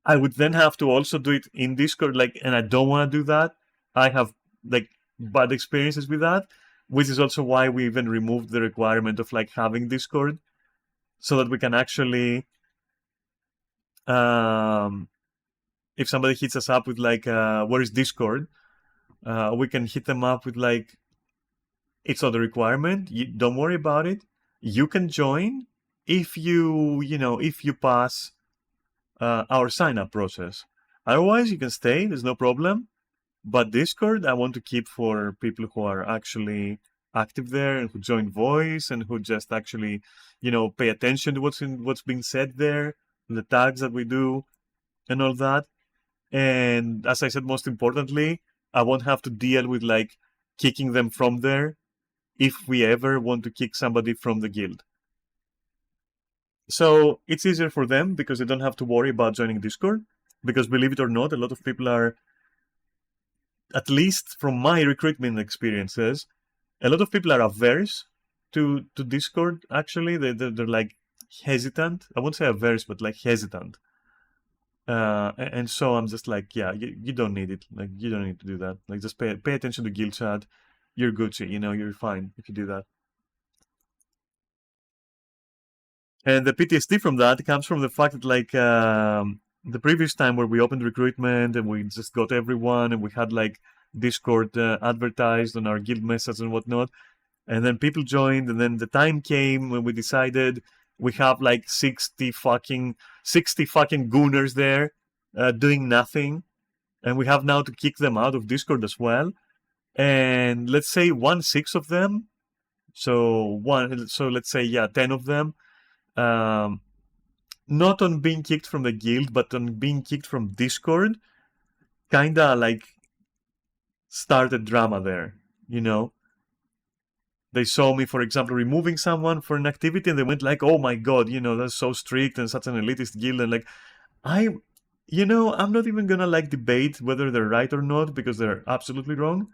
I would then have to also do it in Discord. Like, and I don't want to do that. I have like bad experiences with that, which is also why we even removed the requirement of like having Discord, so that we can actually, um, if somebody hits us up with like, where is Discord, we can hit them up with like, it's not a requirement. You don't worry about it. You can join if if you pass our sign up process. Otherwise, you can stay. There's no problem. But Discord, I want to keep for people who are actually active there and who join voice and who just actually, pay attention to what's being said there, the tags that we do, and all that. And as I said, most importantly, I won't have to deal with like kicking them from there if we ever want to kick somebody from the guild. So it's easier for them because they don't have to worry about joining Discord. Because believe it or not, a lot of people are, at least from my recruitment experiences, a lot of people are averse to Discord. Actually, they're like hesitant. I won't say averse, but like hesitant. And so I'm just like, yeah, you don't need it. Like, you don't need to do that. Like, just pay attention to guild chat. You're Gucci, you're fine if you do that. And the PTSD from that comes from the fact that, like, the previous time where we opened recruitment and we just got everyone and we had like Discord advertised on our guild message and whatnot, and then people joined, and then the time came when we decided we have like 60 fucking gooners there doing nothing, and we have now to kick them out of Discord as well. And let's say 1/6 of them, so let's say, yeah, 10 of them, um, not on being kicked from the guild, but on being kicked from Discord, kinda like started drama there, you know? They saw me, for example, removing someone for an activity, and they went like, "Oh my god, that's so strict and such an elitist guild." And like, I, I'm not even gonna like debate whether they're right or not, because they're absolutely wrong.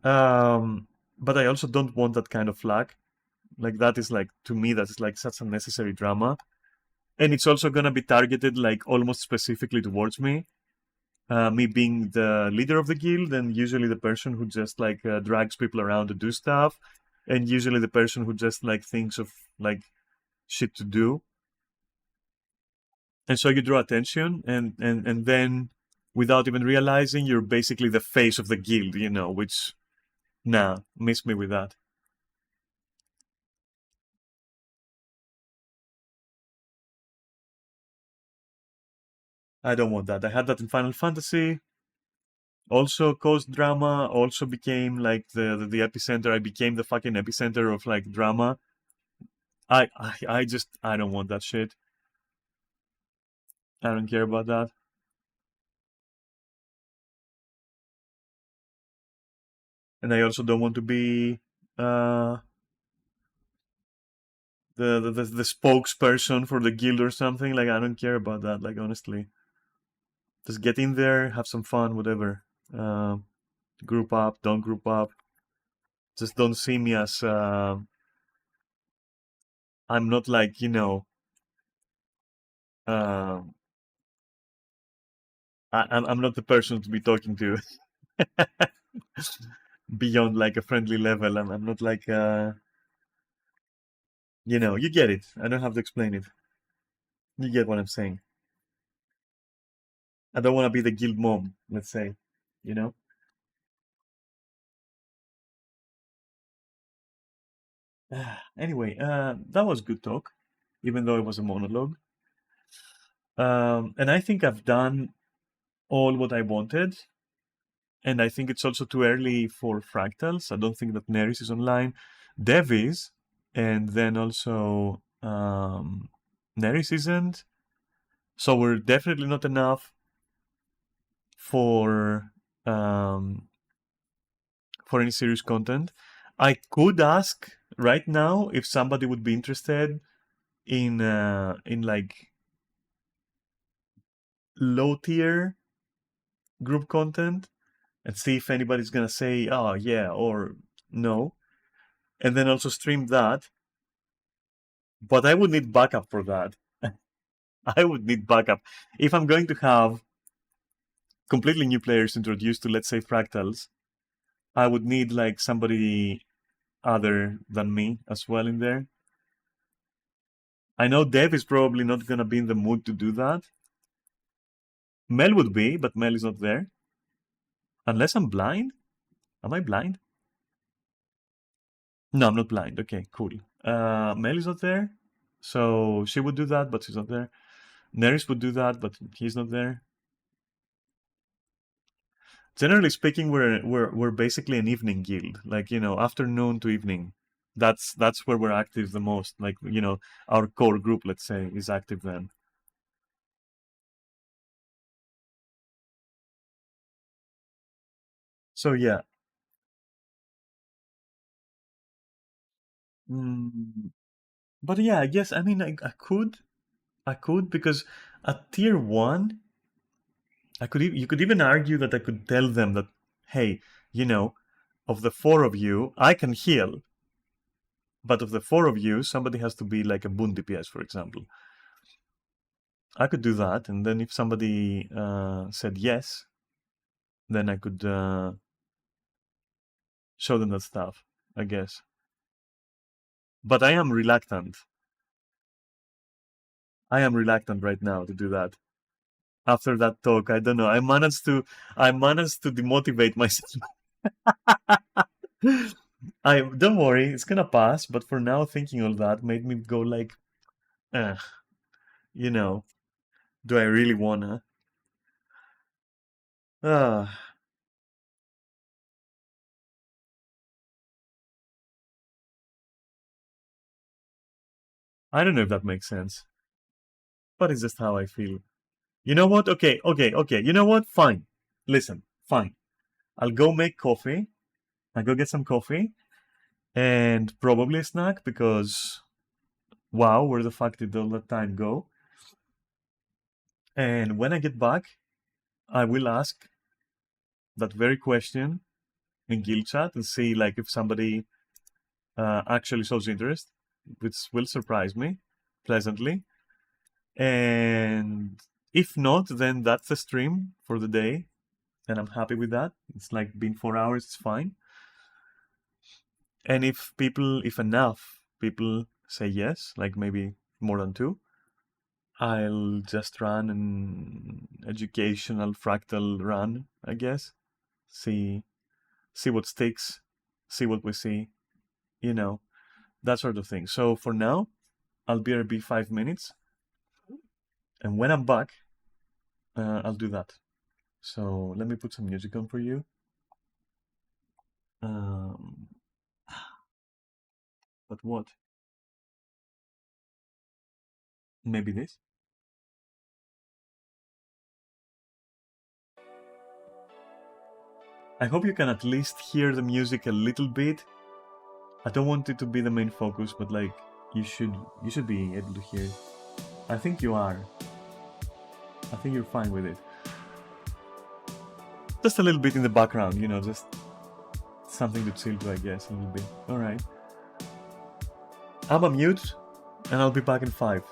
But I also don't want that kind of flack. Like, that is like, to me, that's like such unnecessary drama, and it's also gonna be targeted like almost specifically towards me. Me being the leader of the guild, and usually the person who just like drags people around to do stuff, and usually the person who just like thinks of like shit to do. And so you draw attention, and then without even realizing, you're basically the face of the guild, which, nah, miss me with that. I don't want that. I had that in Final Fantasy. Also caused drama. Also became like the epicenter. I became the fucking epicenter of like drama. I don't want that shit. I don't care about that. And I also don't want to be uh, the spokesperson for the guild or something. Like, I don't care about that. Like, honestly, just get in there, have some fun, whatever. Uh, Group up, don't group up. Just don't see me as I'm not like, uh, I'm not the person to be talking to beyond like a friendly level. I'm not like you get it. I don't have to explain it. You get what I'm saying. I don't want to be the guild mom, let's say, you know. Anyway, that was good talk, even though it was a monologue. And I think I've done all what I wanted. And I think it's also too early for fractals. I don't think that Neris is online. Dev is, and then also Neris isn't. So we're definitely not enough for um, for any serious content. I could ask right now if somebody would be interested in like low tier group content, and see if anybody's gonna say, "Oh yeah," or "No," and then also stream that. But I would need backup for that. I would need backup if I'm going to have completely new players introduced to, let's say, fractals. I would need like somebody other than me as well in there. I know Dev is probably not gonna be in the mood to do that. Mel would be, but Mel is not there. Unless I'm blind. Am I blind? No, I'm not blind. Okay, cool. Mel is not there, so she would do that, but she's not there. Neris would do that, but he's not there. Generally speaking, we're basically an evening guild, like, afternoon to evening. That's where we're active the most. Like, our core group, let's say, is active then. So yeah. Mm, but yeah, I guess, I mean, I could, because at tier one, you could even argue that I could tell them that, hey, you know of the four of you, I can heal, but of the four of you, somebody has to be like a boon DPS, for example. I could do that, and then if somebody said yes, then I could show them that stuff, I guess. But I am reluctant. I am reluctant right now to do that. After that talk, I don't know. I managed to demotivate myself. I don't worry, it's gonna pass. But for now, thinking all that made me go like, you know, do I really wanna? Uh, I don't know if that makes sense, but it's just how I feel. You know what? Okay. You know what? Fine. Listen, fine. I'll go make coffee. I'll go get some coffee and probably a snack because, wow, where the fuck did all that time go? And when I get back, I will ask that very question in guild chat and see like if somebody actually shows interest, which will surprise me pleasantly. And if not, then that's the stream for the day, and I'm happy with that. It's like been 4 hours, it's fine. And if enough people say yes, like maybe more than two, I'll just run an educational fractal run, I guess. See what sticks, see what we see, you know, that sort of thing. So for now, I'll BRB 5 minutes, and when I'm back, I'll do that. So let me put some music on for you. But what? Maybe this? I hope you can at least hear the music a little bit. I don't want it to be the main focus, but like you should be able to hear it. I think you are. I think you're fine with it. Just a little bit in the background, you know, just something to chill to, I guess, a little bit. Alright. I'm a mute, and I'll be back in 5.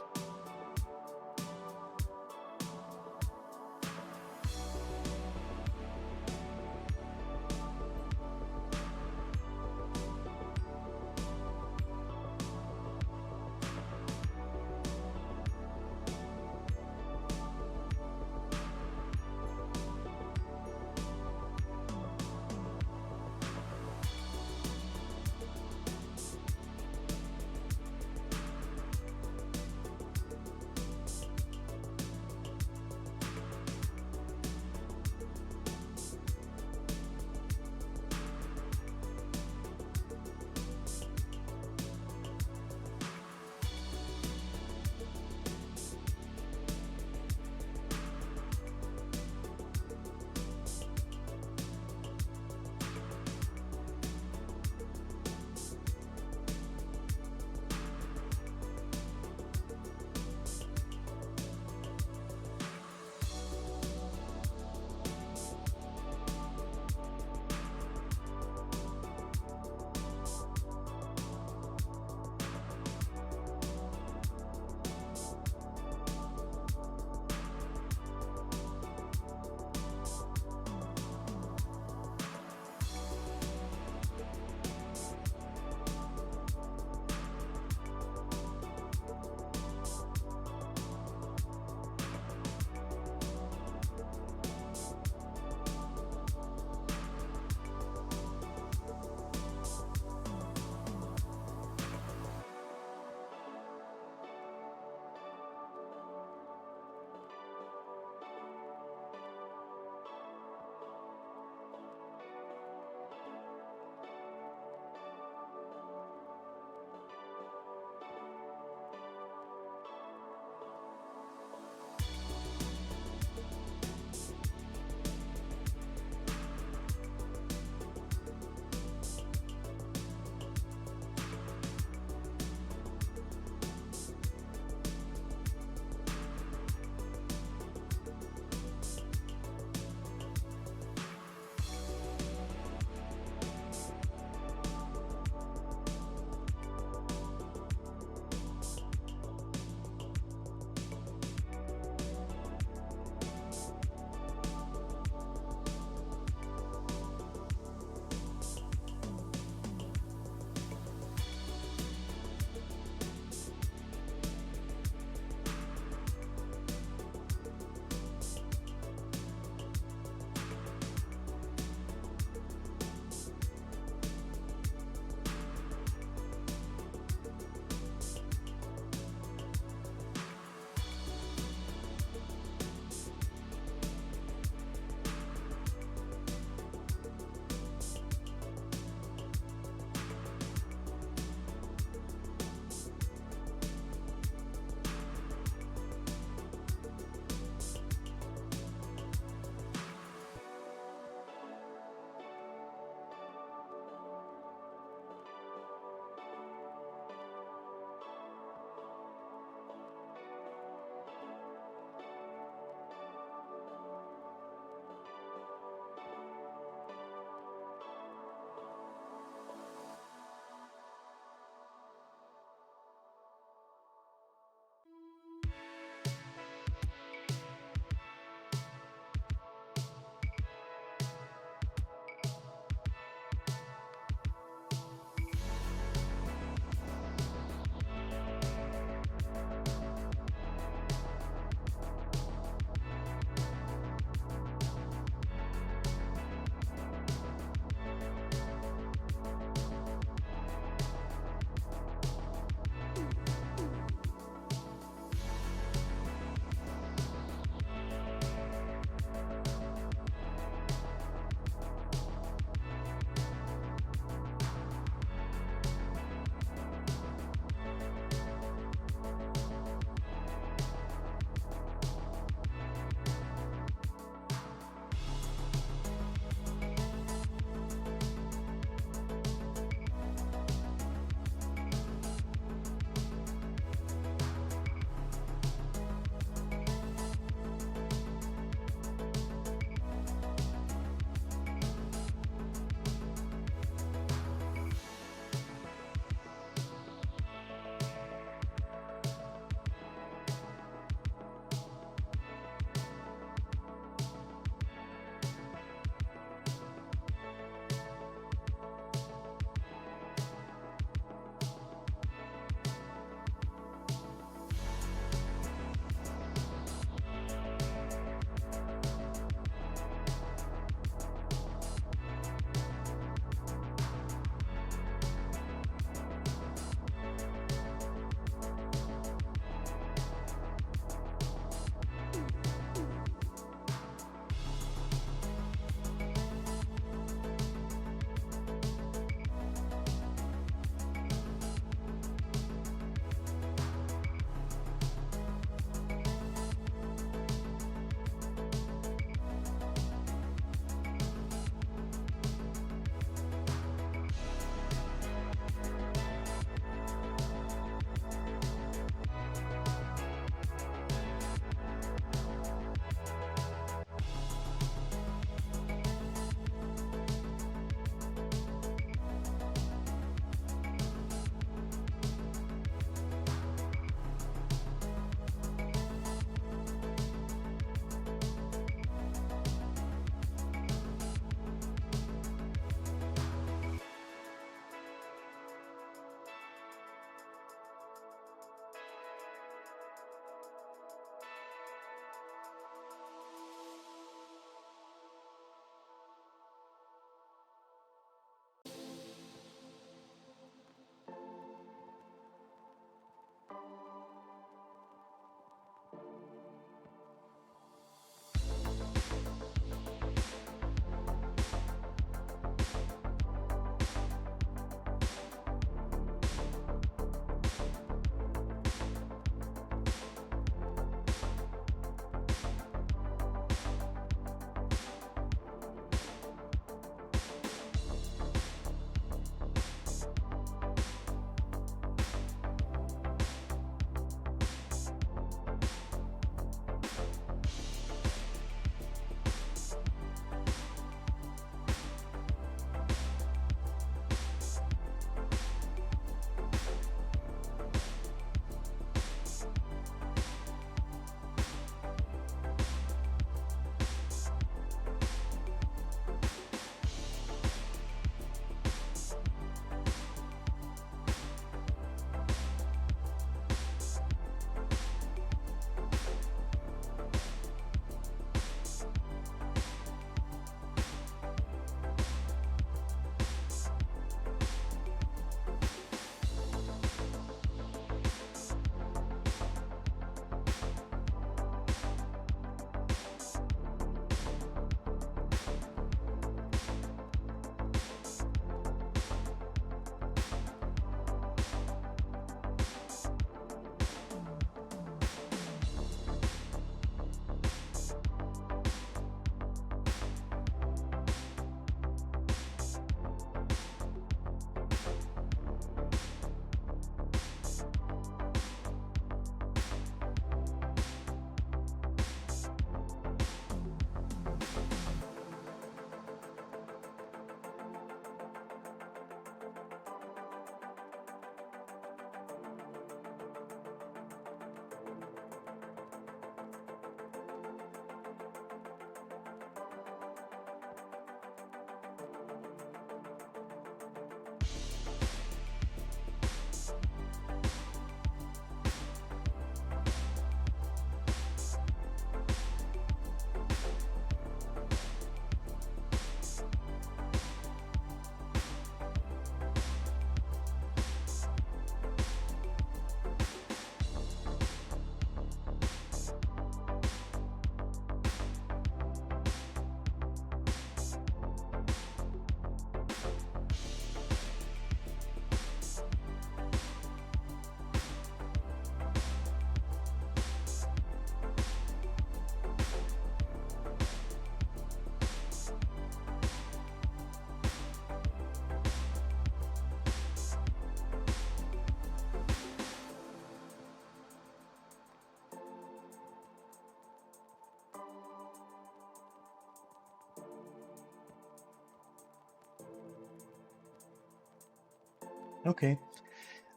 Okay,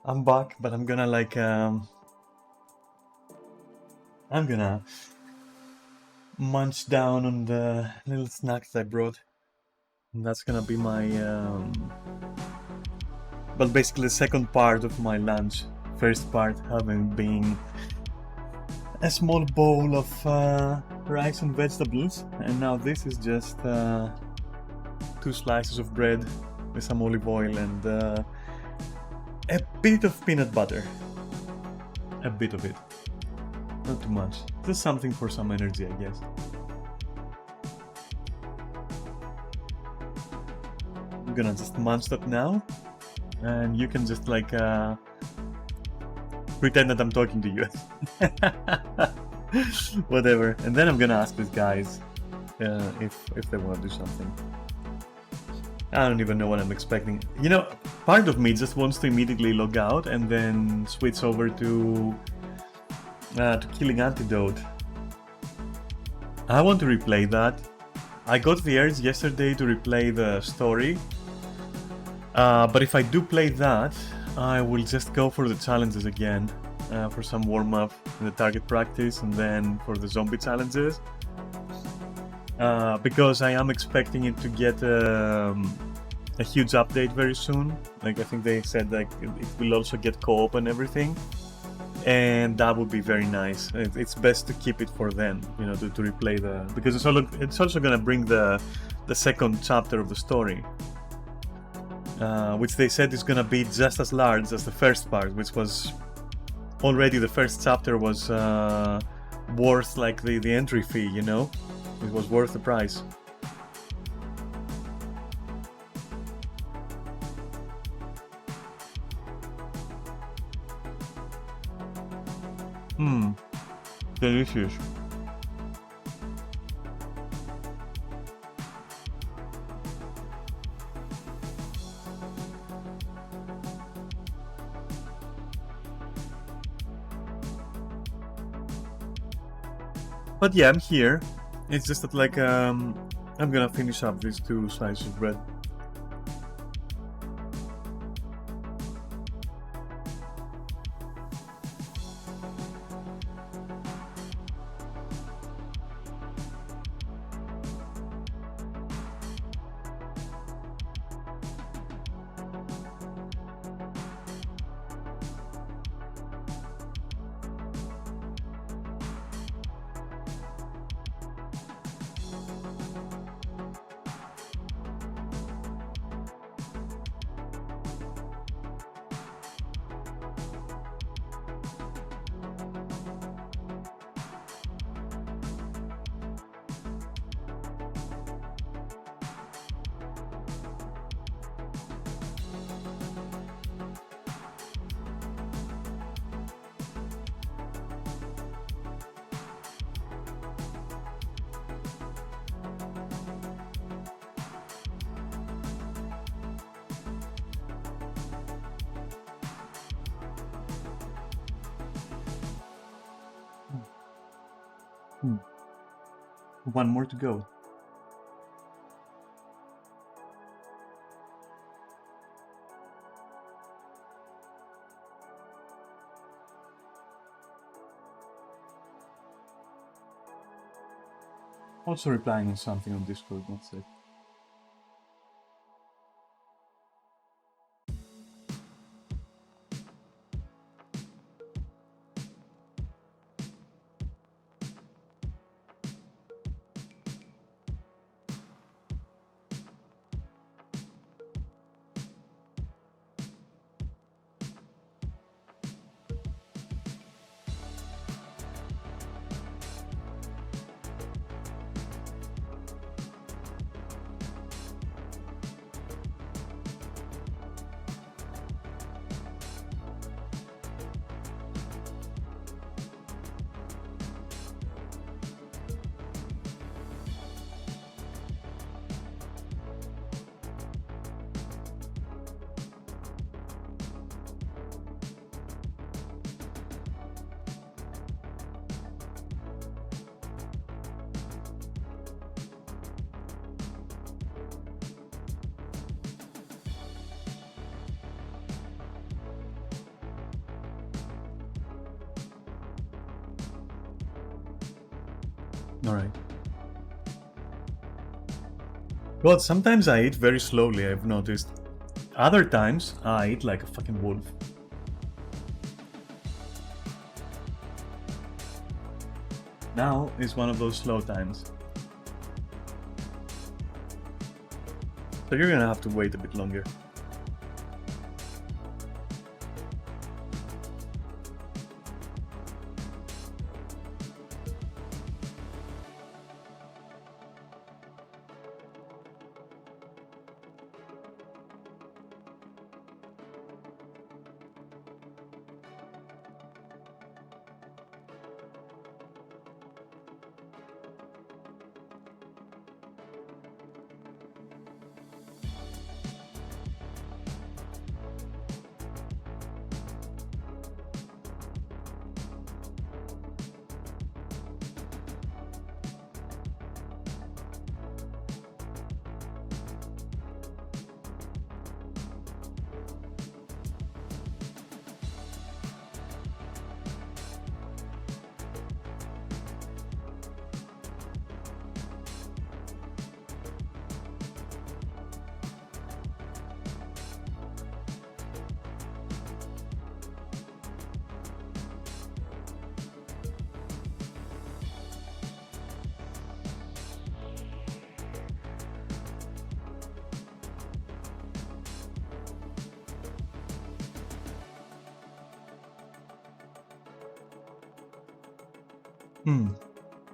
I'm back, but I'm gonna I'm gonna munch down on the little snacks I brought. And that's gonna be my, well, basically the second part of my lunch. First part having been a small bowl of rice and vegetables, and now this is just 2 slices of bread with some olive oil and a bit of peanut butter. A bit of it. Not too much. Just something for some energy, I guess. I'm gonna just munch that now, and you can just pretend that I'm talking to you. Whatever. And then I'm gonna ask these guys if they want to do something. I don't even know what I'm expecting. You know, part of me just wants to immediately log out and then switch over to Killing Antidote. I want to replay that. I got the urge yesterday to replay the story, but if I do play that, I will just go for the challenges again, for some warm-up and the target practice, and then for the zombie challenges. Because I am expecting it to get a huge update very soon. Like, I think they said like it will also get co-op and everything, and that would be very nice. It's best to keep it for then, you know, to replay because it's also gonna bring the second chapter of the story, which they said is gonna be just as large as the first part, which was already the first chapter was worth like the entry fee, you know. It was worth the price. Delicious. But yeah, I'm here. It's just that I'm gonna finish up these 2 slices of bread. One more to go. Also replying on something on Discord, that's it. Alright. Well, sometimes I eat very slowly, I've noticed. Other times, I eat like a fucking wolf. Now is one of those slow times. So you're gonna have to wait a bit longer.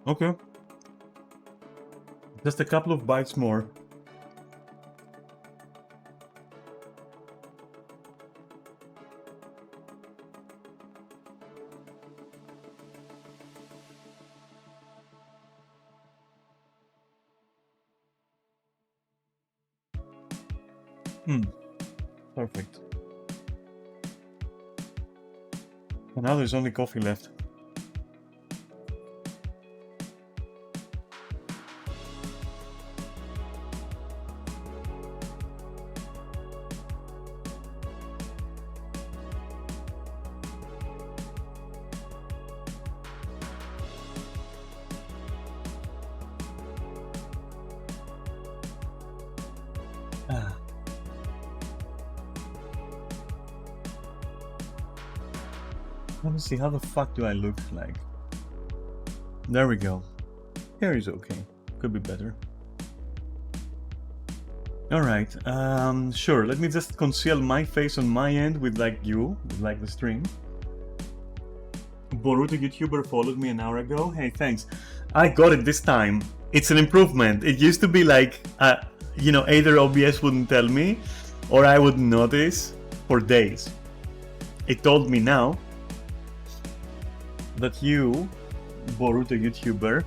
Okay. Just a couple of bites more. Perfect. And now there's only coffee left. Let me see, how the fuck do I look like? There we go. Hair is okay. Could be better. Alright, sure, let me just conceal my face on my end with like the stream. Boruto YouTuber followed me an hour ago. Hey, thanks. I got it this time. It's an improvement. It used to be like, either OBS wouldn't tell me or I wouldn't notice for days. It told me now that you, Boruto YouTuber,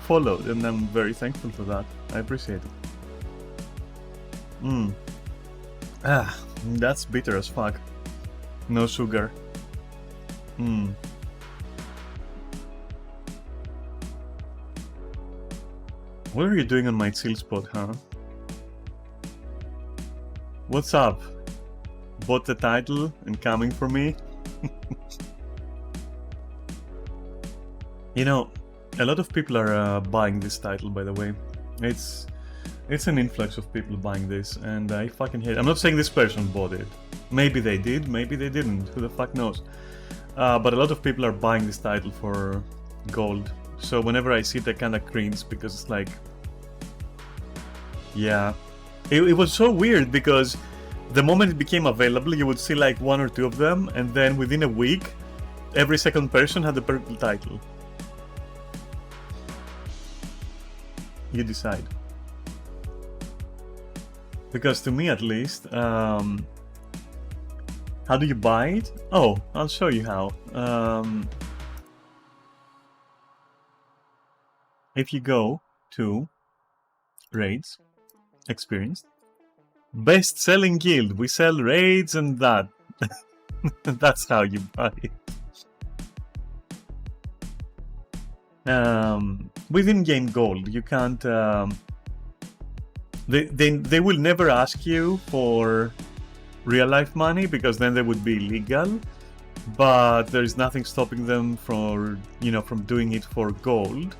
followed, and I'm very thankful for that. I appreciate it. That's bitter as fuck. No sugar. What are you doing on my chill spot, huh? What's up? Bought the title and coming for me? You know, a lot of people are buying this title, by the way. It's an influx of people buying this, and I fucking hate it. I'm not saying this person bought it. Maybe they did, maybe they didn't. Who the fuck knows? But a lot of people are buying this title for gold. So whenever I see it, I kinda cringe, because it's like... Yeah. It was so weird, because the moment it became available, you would see like 1 or 2 of them, and then within a week, every second person had the purple title. You decide. Because to me at least, how do you buy it? Oh, I'll show you how. If you go to raids, experienced, best selling guild, we sell raids and that. That's how you buy it. Within game gold, you can't. They will never ask you for real life money, because then they would be illegal. but there is nothing stopping them from, from doing it for gold.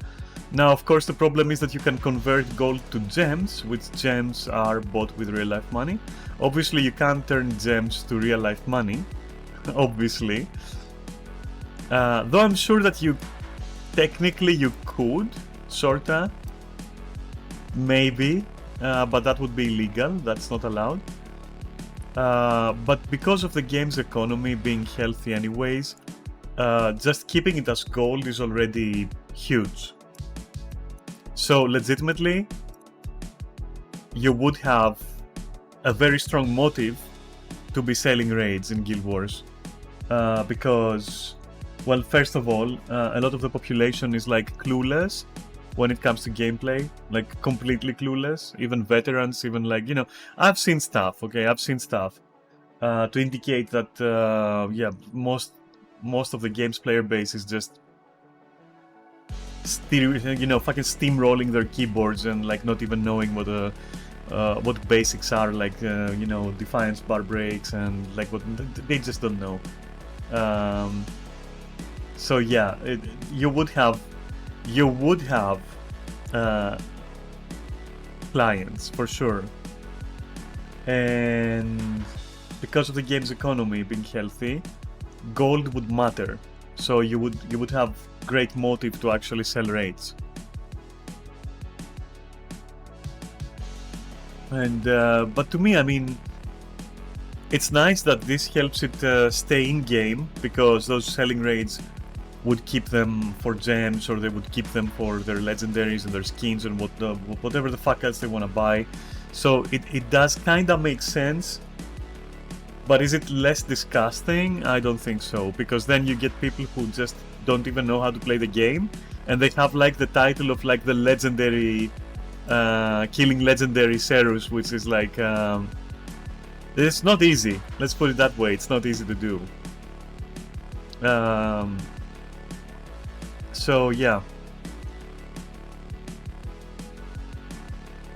Now, of course, the problem is that you can convert gold to gems, which gems are bought with real-life money. Obviously, you can't turn gems to real-life money, obviously. Though I'm sure that technically you could, sorta, maybe, but that would be illegal, that's not allowed. But because of the game's economy being healthy anyways, just keeping it as gold is already huge. So legitimately, you would have a very strong motive to be selling raids in Guild Wars. Because, well, first of all, a lot of the population is like clueless when it comes to gameplay, like completely clueless. Even veterans, even like, I've seen stuff, okay? I've seen stuff to indicate that, yeah, most of the game's player base is just fucking steamrolling their keyboards and like not even knowing what basics are, like defiance bar breaks and like what they just don't know. So yeah, you would have clients for sure, and because of the game's economy being healthy, gold would matter. So you would have great motive to actually sell raids. And but to me, I mean, it's nice that this helps it stay in game, because those selling raids would keep them for gems, or they would keep them for their legendaries and their skins and whatever the fuck else they want to buy. So it does kind of make sense. But is it less disgusting? I don't think so, because then you get people who just don't even know how to play the game, and they have like the title of like the legendary, killing legendary Cerus, which is like, it's not easy. Let's put it that way. It's not easy to do. So yeah.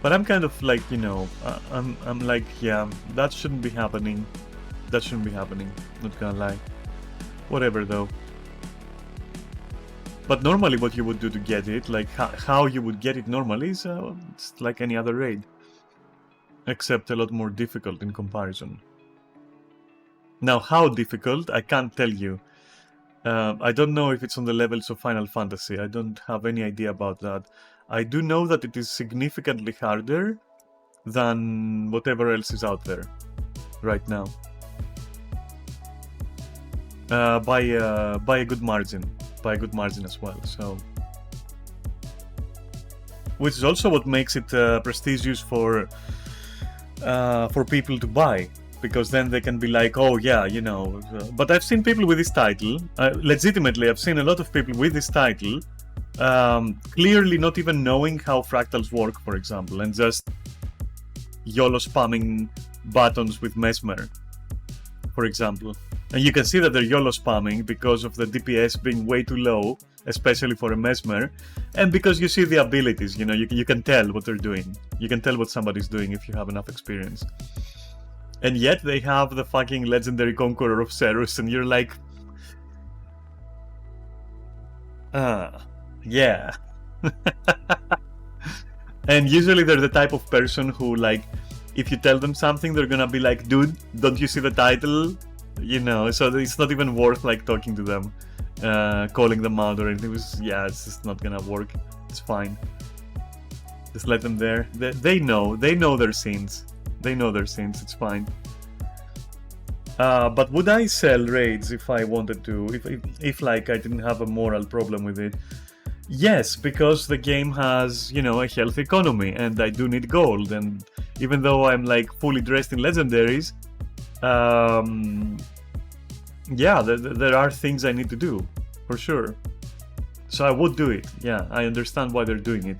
But I'm kind of like, I'm like, yeah, that shouldn't be happening. That shouldn't be happening, not gonna lie. Whatever though. But normally what you would do to get it, like how you would get it normally, is it's like any other raid. Except a lot more difficult in comparison. Now, how difficult, I can't tell you. I don't know if it's on the levels of Final Fantasy. I don't have any idea about that. I do know that it is significantly harder than whatever else is out there right now. By a good margin. By a good margin as well, so... Which is also what makes it prestigious for people to buy. Because then they can be like, oh yeah, but I've seen people with this title, legitimately I've seen a lot of people with this title, clearly not even knowing how fractals work, for example, and just YOLO spamming buttons with Mesmer, for example. And you can see that they're YOLO spamming because of the DPS being way too low, especially for a Mesmer, and because you see the abilities, you can tell what they're doing. You can tell what somebody's doing if you have enough experience. And yet they have the fucking legendary Conqueror of Cerus, and you're like... yeah. And usually they're the type of person who, like, if you tell them something, they're gonna be like, dude, don't you see the title? So it's not even worth, like, talking to them, calling them out or anything. It's just not gonna work. It's fine. Just let them there. They know their sins. They know their sins, it's fine. But would I sell raids if I wanted to? If like, I didn't have a moral problem with it? Yes, because the game has, a healthy economy, and I do need gold, and even though I'm like fully dressed in legendaries, yeah, there are things I need to do, for sure. So I would do it, yeah, I understand why they're doing it.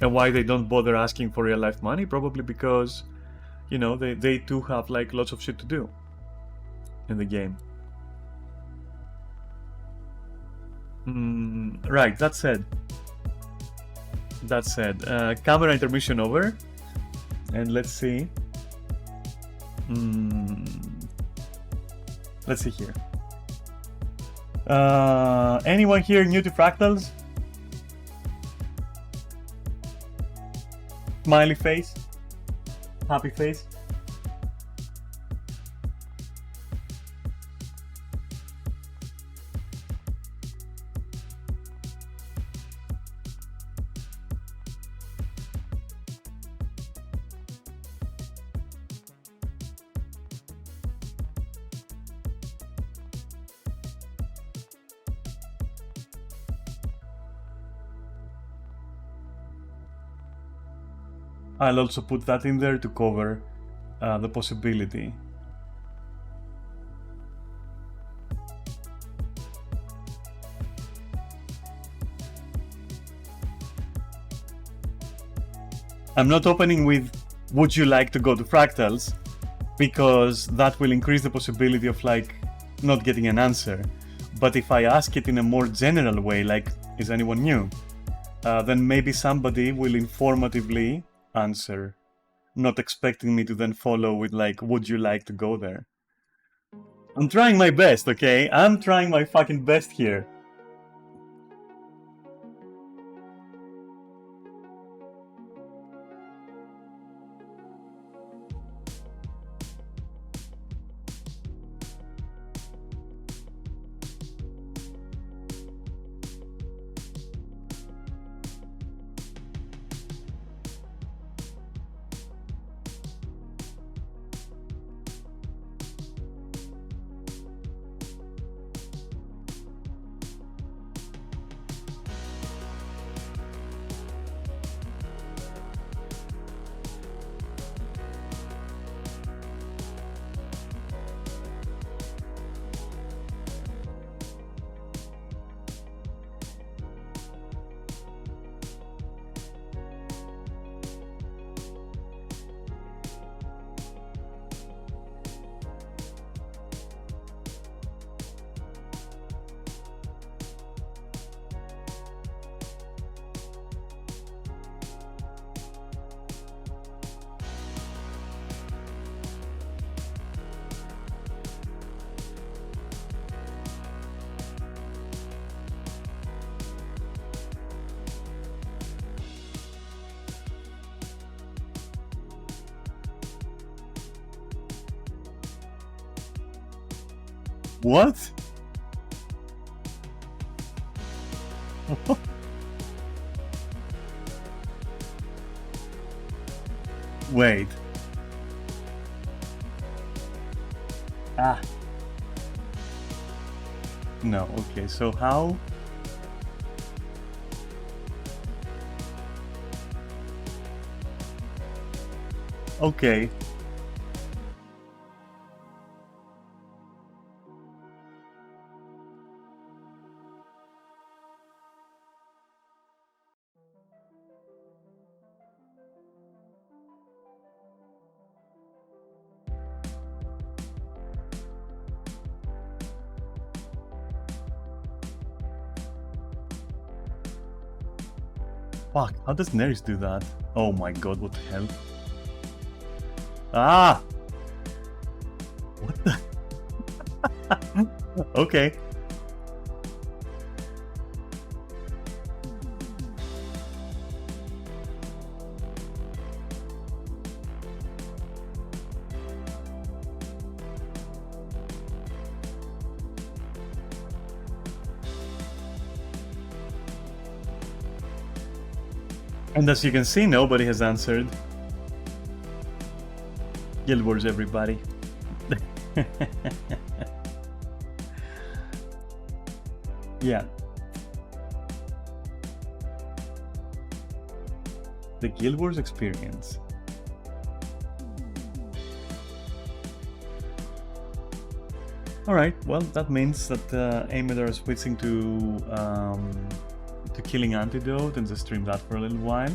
And why they don't bother asking for real life money, probably because, they too have like lots of shit to do in the game. Right, that said, camera intermission over, and let's see. Let's see here. Anyone here new to fractals? Smiley face? Happy face? I'll also put that in there to cover the possibility. I'm not opening with would you like to go to fractals, because that will increase the possibility of like not getting an answer. But if I ask it in a more general way, like is anyone new, then maybe somebody will informatively answer, not expecting me to then follow with like would you like to go there. I'm trying my best, okay? I'm trying my fucking best here. What? Wait. Ah. No, okay, so how? Okay. Fuck, how does Neris do that? Oh my god, what the hell? Ah! What the? Okay. And as you can see, nobody has answered. Guild Wars, everybody. Yeah. The Guild Wars experience. Alright, well, that means that Amidar is switching to killing Antidote and just stream that for a little while.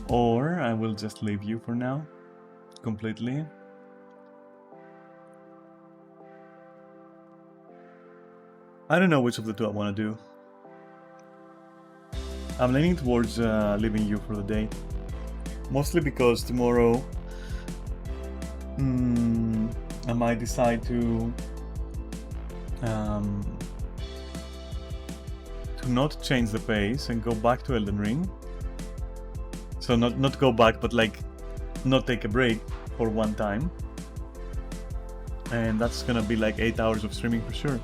Or I will just leave you for now, completely. I don't know which of the two I want to do. I'm leaning towards leaving you for the day. Mostly because tomorrow I might decide to to not change the pace and go back to Elden Ring. So not go back, but like not take a break for one time. And that's gonna be like 8 hours of streaming for sure.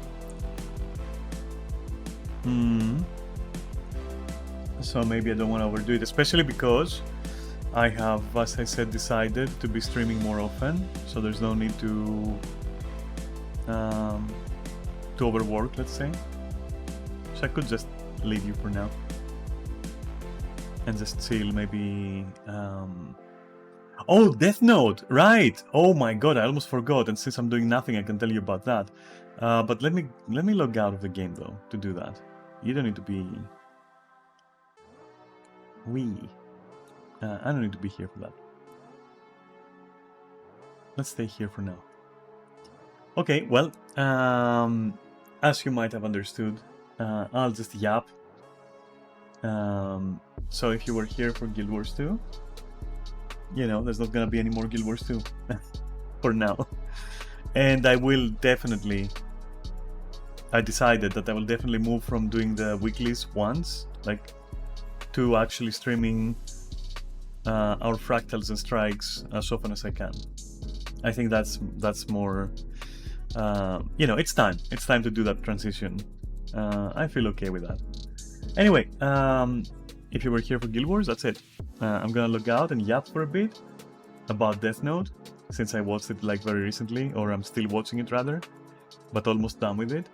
So maybe I don't want to overdo it, especially because I have, as I said, decided to be streaming more often. So there's no need to overwork, let's say. So I could just leave you for now and just chill, maybe. Oh, Death Note, right? Oh my god, I almost forgot. And since I'm doing nothing, I can tell you about that. But let me log out of the game though to do that. You don't need to be. I don't need to be here for that. Let's stay here for now. Okay, well, as you might have understood, I'll just yap. So if you were here for Guild Wars 2, you know, there's not gonna be any more Guild Wars 2 for now. And I will definitely, I decided that I will definitely move from doing the weeklies once, like, to actually streaming our fractals and strikes as often as I can. I think that's more, you know, it's time to do that transition. I feel okay with that. Anyway, if you were here for Guild Wars, that's it. I'm gonna log out and yap for a bit about Death Note, since I watched it like very recently, or I'm still watching it rather, but almost done with it.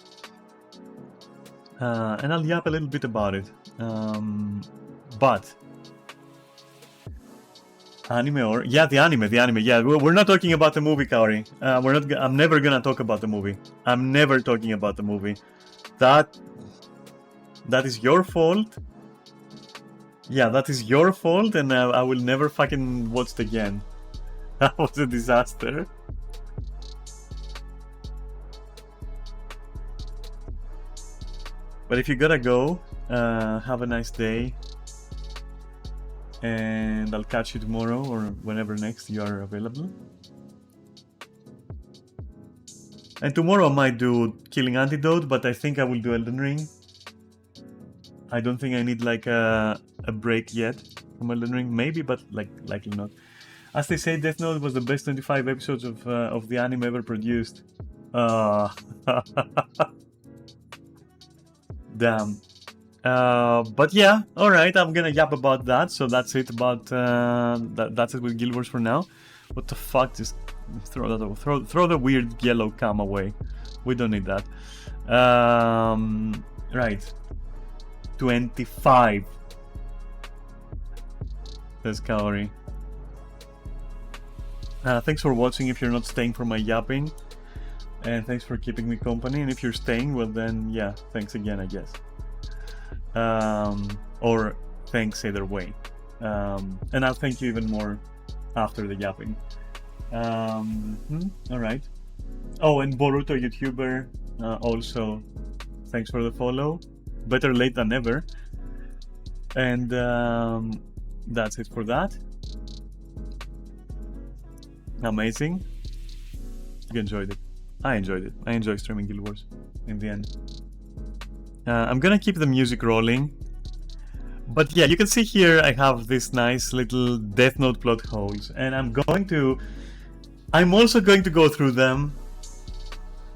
And I'll yap a little bit about it. But anime or the anime. Yeah, we're not talking about the movie, Kaori. I'm never gonna talk about the movie. I'm never talking about the movie. That is your fault. Yeah, that is your fault, and I will never fucking watch it again. That was a disaster. But if you gotta go, have a nice day. And I'll catch you tomorrow or whenever next you are available. And tomorrow I might do Killing Antidote, but I think I will do Elden Ring. I don't think I need like a break yet from Elden Ring. Maybe, but likely not. As they say, Death Note was the best 25 episodes of the anime ever produced. Damn. But yeah, all right. I'm gonna yap about that. So that's it about that's it with Guild Wars for now. What the fuck? Just throw that. Throw the weird yellow cam away. We don't need that. Right. 25. There's Kaori. Thanks for watching if you're not staying for my yapping. And thanks for keeping me company. And if you're staying, well then, yeah, thanks again, I guess. Or thanks either way. And I'll thank you even more after the yapping. Alright. Oh, and Boruto YouTuber, also, thanks for the follow. Better late than never. And that's it for that. Amazing. You enjoyed it. I enjoyed it. I enjoy streaming Guild Wars in the end. I'm gonna keep the music rolling. But yeah, you can see here I have this nice little Death Note plot holes. And I'm also going to go through them,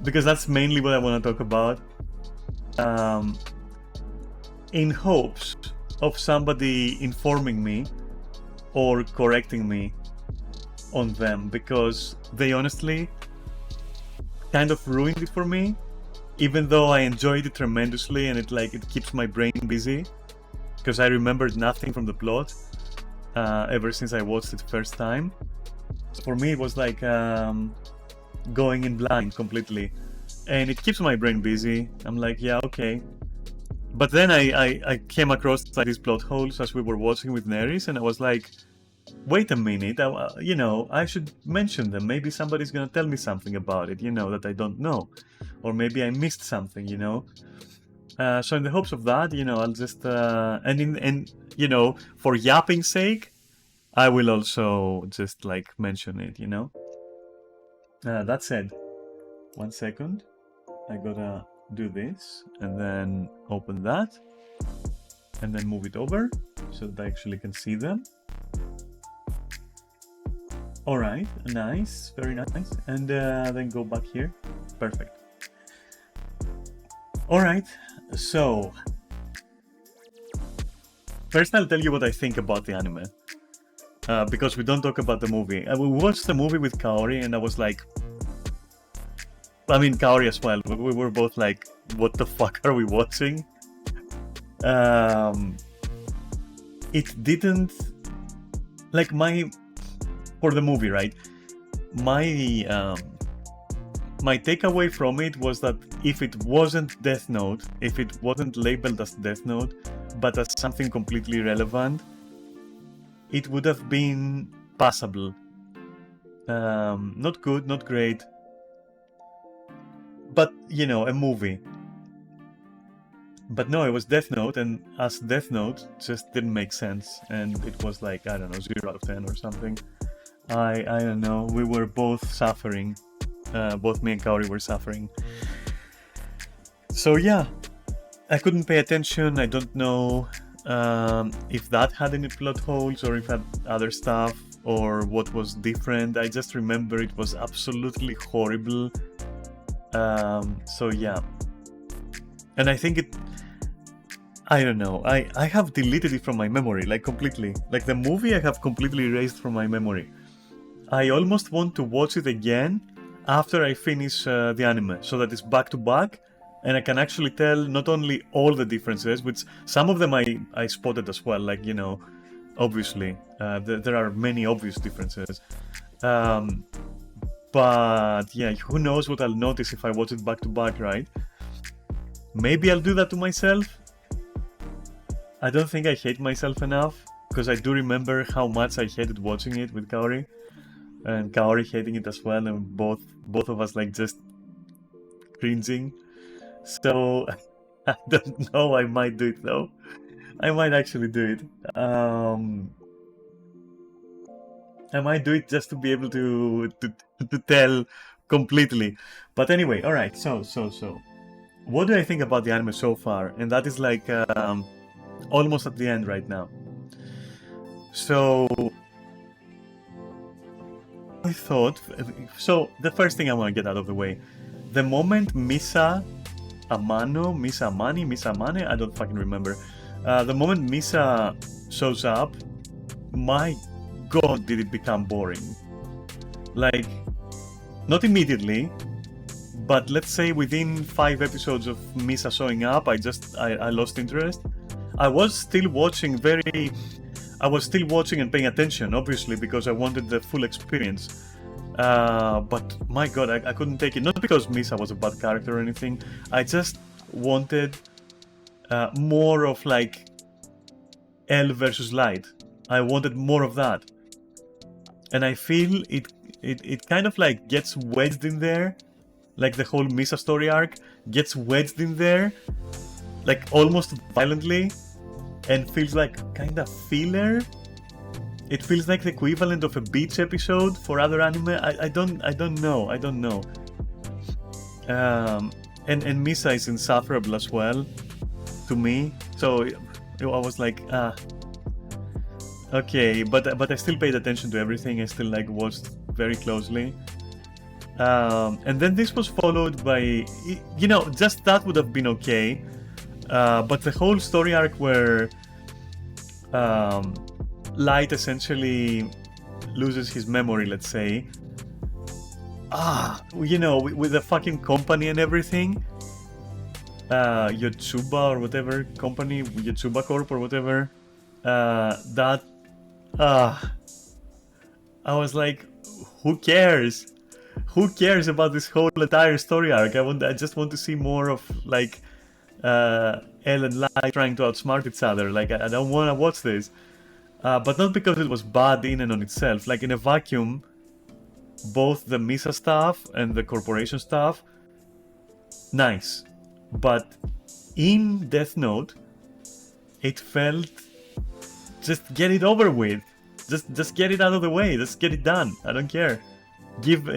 because that's mainly what I want to talk about. In hopes of somebody informing me or correcting me on them, because they honestly kind of ruined it for me, even though I enjoyed it tremendously and it keeps my brain busy, because I remembered nothing from the plot ever since I watched it first time. So for me it was like going in blind completely, and it keeps my brain busy. I'm like, yeah, okay. But then I came across like these plot holes as we were watching with Neris, and I was like, wait a minute, I should mention them. Maybe somebody's gonna tell me something about it, that I don't know. Or maybe I missed something, So in the hopes of that, I'll just, for yapping's sake, I will also just mention it, That said, 1 second, I gotta do this and then open that. and then move it over so that I actually can see them. Alright, nice, very nice. And then go back here. Perfect. Alright, so first I'll tell you what I think about the anime. Because we don't talk about the movie. We watched the movie with Kaori and I was like, I mean Kaori as well, we were both like, what the fuck are we watching? It didn't, like for the movie, right? My takeaway from it was that if it wasn't Death Note, if it wasn't labeled as Death Note, but as something completely relevant, it would have been passable. Not good, not great, but, you know, a movie. But no, it was Death Note, and as Death Note just didn't make sense, and it was like, I don't know, 0 out of 10 or something. I don't know, we were both suffering. Both me and Kaori were suffering. So yeah, I couldn't pay attention. I don't know if that had any plot holes or if it had other stuff or what was different. I just remember it was absolutely horrible. So yeah. And I think I don't know, I have deleted it from my memory, like completely. Like the movie I have completely erased from my memory. I almost want to watch it again after I finish the anime, so that it's back to back, and I can actually tell not only all the differences, which some of them I spotted as well, like, you know, obviously, there are many obvious differences. But yeah, who knows what I'll notice if I watch it back to back, right? Maybe I'll do that to myself. I don't think I hate myself enough, because I do remember how much I hated watching it with Kaori. And Kaori hating it as well, and both of us like just cringing. So I don't know, I might do it though. I might actually do it. I might do it just to be able to tell completely. But anyway, alright, so what do I think about the anime so far? And that is like almost at the end right now. So I thought, so the first thing I want to get out of the way, the moment Misa Amane, I don't fucking remember. The moment Misa shows up, my god, did it become boring. Like, not immediately, but let's say within 5 episodes of Misa showing up, I lost interest. I was still watching and paying attention, obviously, because I wanted the full experience. But my god, I couldn't take it. Not because Misa was a bad character or anything. I just wanted more of like L versus Light. I wanted more of that. And I feel it kind of like gets wedged in there. Like the whole Misa story arc gets wedged in there. Like almost violently. And feels like kind of filler. It feels like the equivalent of a beach episode for other anime. I don't know. And Misa is insufferable as well to me. So I was like, okay, but I still paid attention to everything. I still like watched very closely. And then this was followed by, you know, just that would have been okay. But the whole story arc where Light essentially loses his memory, let's say. You know, with the fucking company and everything. Yotsuba or whatever company, Yotsuba Corp or whatever. I was like, who cares? Who cares about this whole entire story arc? I just want to see more of like L and Light trying to outsmart each other. Like, I don't want to watch this. But not because it was bad in and on itself. Like, in a vacuum, both the Misa stuff and the corporation stuff, nice. But in Death Note, it felt, just get it over with. Just get it out of the way. Just get it done. I don't care. Give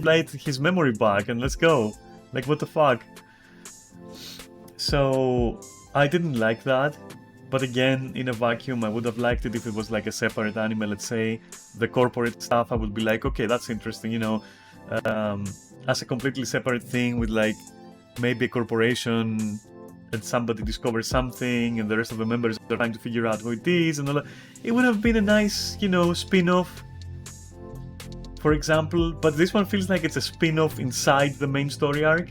Light his memory back and let's go. Like, what the fuck? So I didn't like that. But again, in a vacuum, I would have liked it if it was like a separate anime, let's say. The corporate stuff, I would be like, okay, that's interesting, you know, as a completely separate thing with like maybe a corporation and somebody discovers something and the rest of the members are trying to figure out who it is and all that. It would have been a nice, you know, spin-off, for example. But this one feels like it's a spin-off inside the main story arc.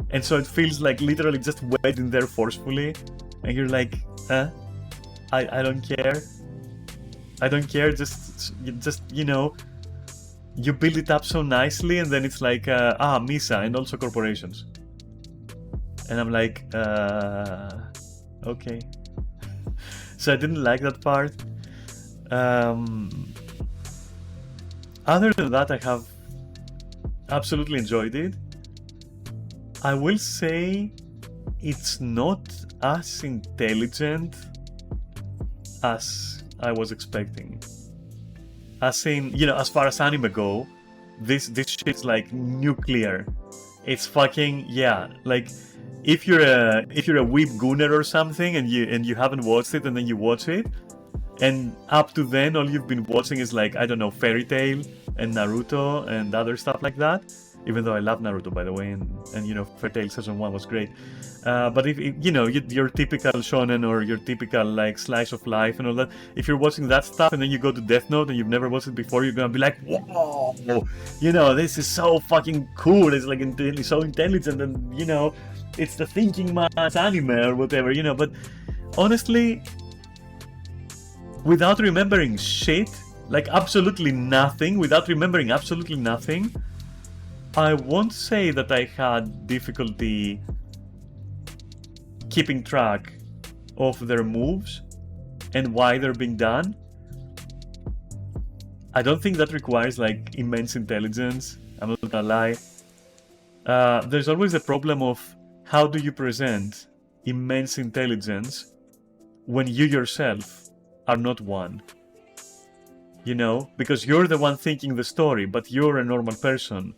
And so it feels like literally just wedged in there forcefully. And you're like, huh? I don't care. I don't care. Just you know, you build it up so nicely, and then it's like, Misa, and also corporations. And I'm like, okay. So I didn't like that part. Other than that, I have absolutely enjoyed it. I will say it's not as intelligent as I was expecting. As in, you know, as far as anime go, this shit's like nuclear. It's fucking, yeah, like if you're a weeb gooner or something and you haven't watched it and then you watch it, and up to then all you've been watching is like, I don't know, Fairy Tail and Naruto and other stuff like that. Even though I love Naruto, by the way, and you know, Fairy Tail Season 1 was great. But if you know, your typical shonen or your typical like slice of life and all that, if you're watching that stuff and then you go to Death Note and you've never watched it before, you're gonna be like, whoa, you know, this is so fucking cool. It's like so intelligent, and you know, it's the thinking man's anime or whatever, you know. But honestly, without remembering shit, like absolutely nothing, without remembering absolutely nothing, I won't say that I had difficulty keeping track of their moves and why they're being done. I don't think that requires like immense intelligence, I'm not gonna lie. There's always the problem of how do you present immense intelligence when you yourself are not one. You know, because you're the one thinking the story, but you're a normal person.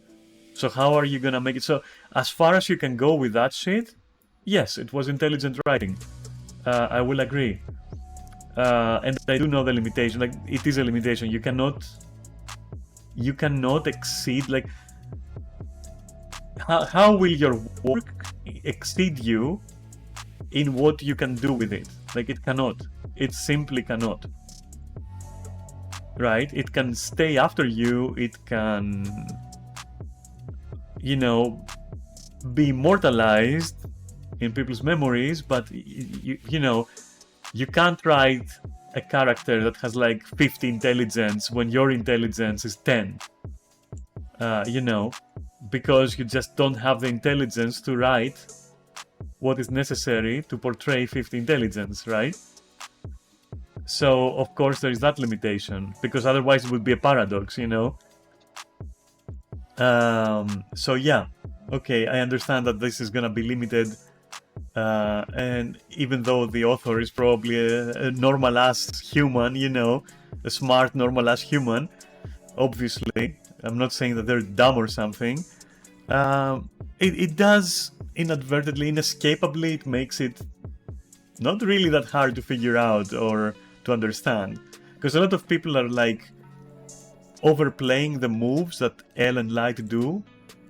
So how are you gonna make it? So as far as you can go with that shit, yes, it was intelligent writing. I will agree. And I do know the limitation. Like, it is a limitation. You cannot exceed. Like, how will your work exceed you in what you can do with it? Like, it cannot. It simply cannot. Right? It can stay after you. It can, you know, be immortalized in people's memories, but you know, you can't write a character that has like 50 intelligence when your intelligence is 10. You know, because you just don't have the intelligence to write what is necessary to portray 50 intelligence, right? So of course there is that limitation, because otherwise it would be a paradox, you know. So yeah, okay, I understand that this is gonna be limited, and even though the author is probably a normal-ass human, you know, a smart, normal-ass human, obviously, I'm not saying that they're dumb or something, it does inadvertently, inescapably, it makes it not really that hard to figure out or to understand, because a lot of people are like overplaying the moves that L and Light do,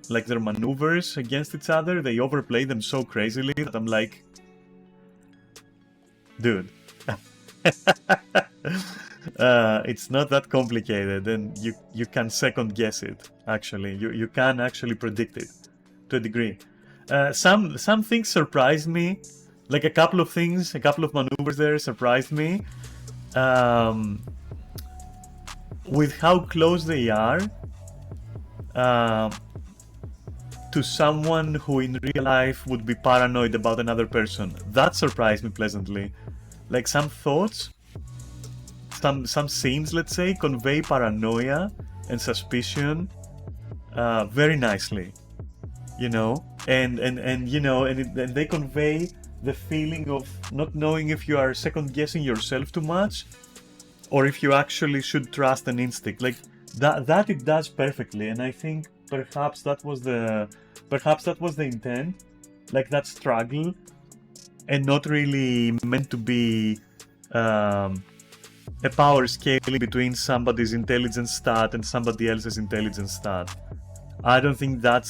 like their maneuvers against each other. They overplay them so crazily that I'm like, dude, it's not that complicated, and you can second guess it. Actually, you can actually predict it to a degree. Some things surprised me, like a couple of maneuvers there surprised me. With how close they are to someone who in real life would be paranoid about another person. That surprised me pleasantly. Like some thoughts, some scenes, let's say, convey paranoia and suspicion very nicely, you know, and you know, and they convey the feeling of not knowing if you are second guessing yourself too much, or if you actually should trust an instinct. Like that it does perfectly, and I think perhaps that was the intent, like that struggle, and not really meant to be a power scaling between somebody's intelligence stat and somebody else's intelligence stat. I don't think that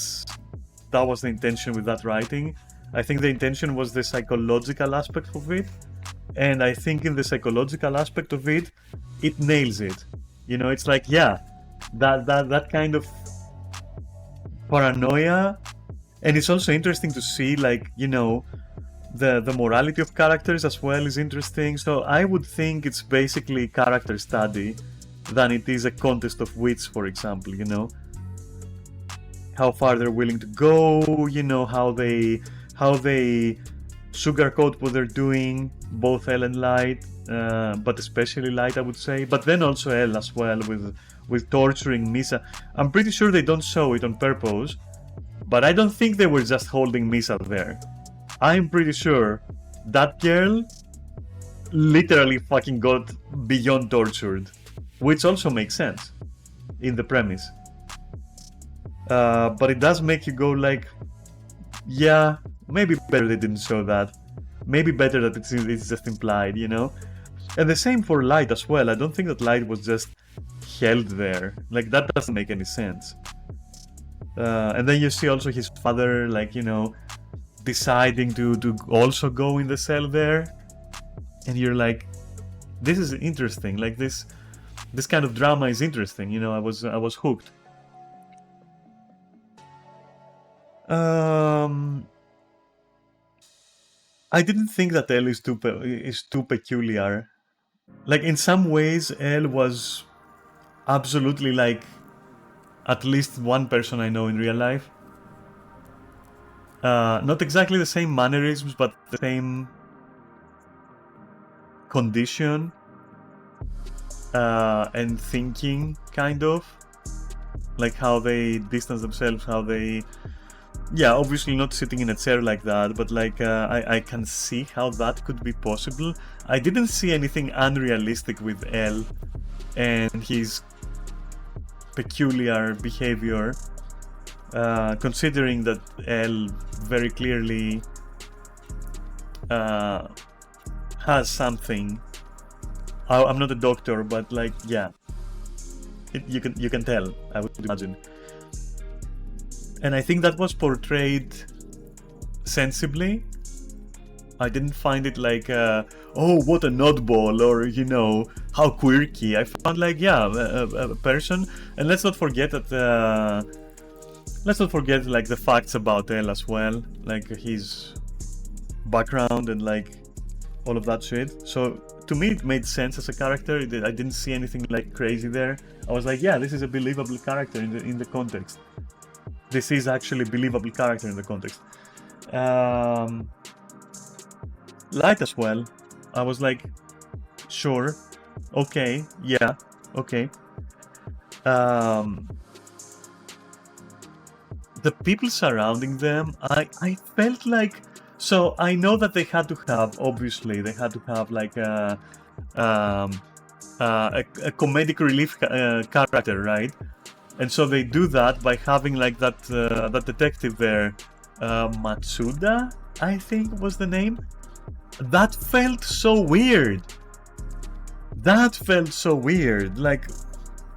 was the intention with that writing. I think the intention was the psychological aspect of it, and I think in the psychological aspect of it, it nails it. You know, it's like, yeah, that kind of paranoia, and it's also interesting to see, like, you know, the morality of characters as well is interesting. So I would think it's basically character study than it is a contest of wits, for example, you know. How far they're willing to go, you know, how they sugarcoat what they're doing, both Elle and Light, but especially Light, I would say, but then also Elle as well, with torturing Misa. I'm pretty sure they don't show it on purpose, but I don't think they were just holding Misa there. I'm pretty sure that girl literally fucking got beyond tortured, which also makes sense in the premise. But it does make you go like, yeah, maybe better they didn't show that. Maybe better that it's just implied, you know? And the same for Light as well. I don't think that Light was just held there. Like, that doesn't make any sense. And then you see also his father, like, you know, deciding to also go in the cell there. And you're like, this is interesting. Like, this kind of drama is interesting. You know, I was hooked. I didn't think that Elle is too peculiar. Like, in some ways, Elle was absolutely like at least one person I know in real life. Not exactly the same mannerisms, but the same condition and thinking, kind of. Like how they distance themselves, how they... Yeah, obviously not sitting in a chair like that, but like I can see how that could be possible. I didn't see anything unrealistic with Elle and his peculiar behavior, considering that Elle very clearly has something. I'm not a doctor, but like, yeah, you can tell, I would imagine. And I think that was portrayed sensibly. I didn't find it like, oh, what an oddball, or, you know, how quirky. I found like, yeah, a person. And let's not forget that, like the facts about Elle as well, like his background and like all of that shit. So to me, it made sense as a character. I didn't see anything like crazy there. I was like, yeah, this is a believable character in the context. This is actually a believable character in the context. Light as well. I was like, sure, okay, yeah, okay. The people surrounding them, I felt like... So I know that they had to have, obviously, they had to have like a comedic relief character, right? And so they do that by having like that detective there, Matsuda, I think was the name. That felt so weird. That felt so weird, like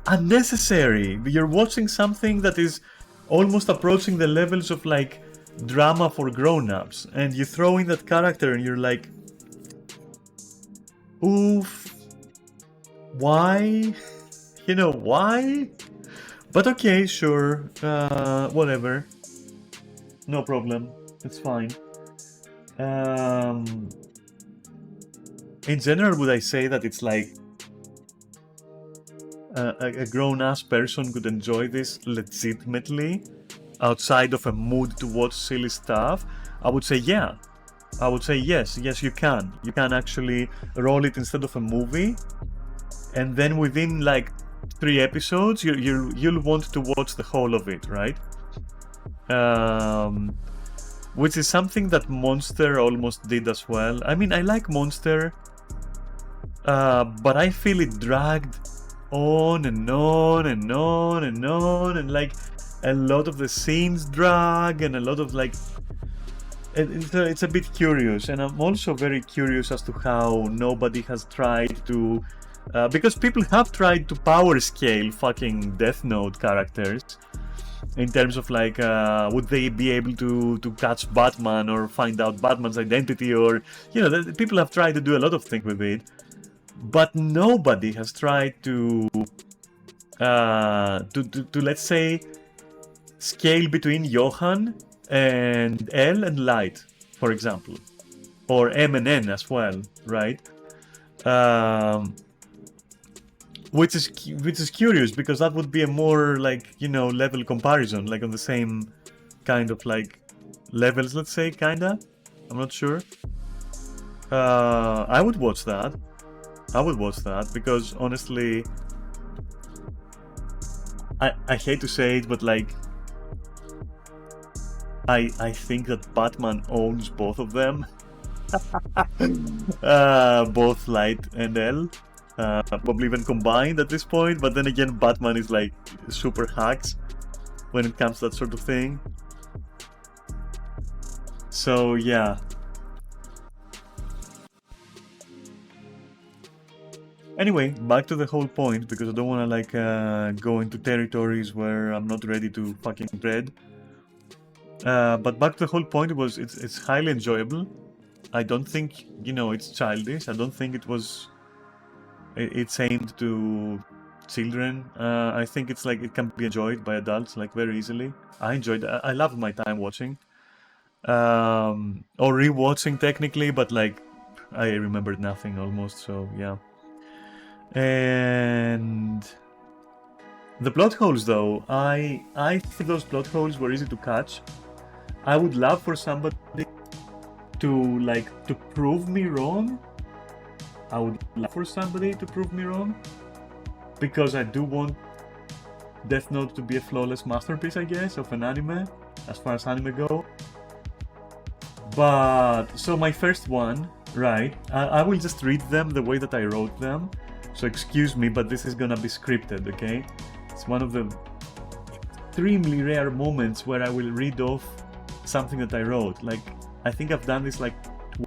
unnecessary. You're watching something that is almost approaching the levels of like drama for grown-ups, and you throw in that character and you're like, oof, why? You know, why? But okay, sure, whatever. No problem, it's fine. In general, would I say that it's like a grown-ass person could enjoy this legitimately, outside of a mood to watch silly stuff? I would say yeah. I would say yes, you can. You can actually roll it instead of a movie, and then within like 3 episodes, you'll want to watch the whole of it, right? Which is something that Monster almost did as well. I mean, I like Monster, but I feel it dragged on and on and on and on, and like a lot of the scenes drag, and a lot of like it's a bit curious, and I'm also very curious as to how nobody has tried to, because people have tried to power scale fucking Death Note characters in terms of like, would they be able to catch Batman or find out Batman's identity, or people have tried to do a lot of things with it, but nobody has tried to let's say scale between Johan and L and Light, for example, or M and N as well, right? Which is curious, because that would be a more like level comparison, like on the same kind of like levels, let's say, kinda. I'm not sure. I would watch that. Because honestly, I hate to say it, but like I think that Batman owns both of them. Both Light and L. Probably even combined at this point, but then again, Batman is like super hacks when it comes to that sort of thing. So yeah. Anyway, back to the whole point, because I don't want to like go into territories where I'm not ready to fucking tread. But back to the whole point, it's highly enjoyable. I don't think it's childish. I don't think it's aimed to children. I think it's like it can be enjoyed by adults like very easily. I enjoyed it. I loved my time watching, or rewatching technically, but like I remembered nothing almost. So yeah. And the plot holes, though, I think those plot holes were easy to catch. I would love for somebody to prove me wrong. I would love for somebody to prove me wrong, because I do want Death Note to be a flawless masterpiece, I guess, of an anime, as far as anime go. But so my first one, right? I will just read them the way that I wrote them. So excuse me, but this is gonna be scripted, okay? It's one of the extremely rare moments where I will read off something that I wrote. Like, I think I've done this like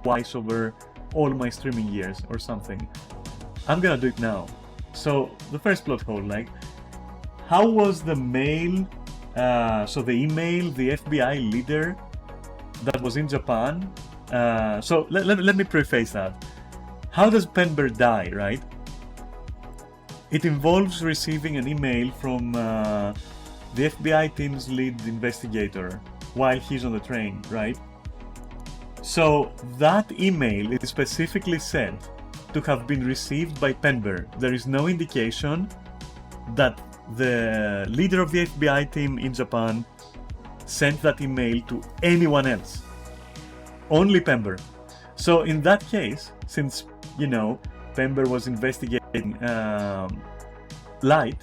twice over all my streaming years or something. I'm gonna do it now. So the first plot hole, like, how was the mail, so the email, the FBI leader that was in Japan, so let me preface that. How does Penber die, right? It involves receiving an email from the FBI team's lead investigator while he's on the train, right? So that email is specifically said to have been received by Penber. There is no indication that the leader of the FBI team in Japan sent that email to anyone else. Only Penber. So in that case, since, Penber was investigating Light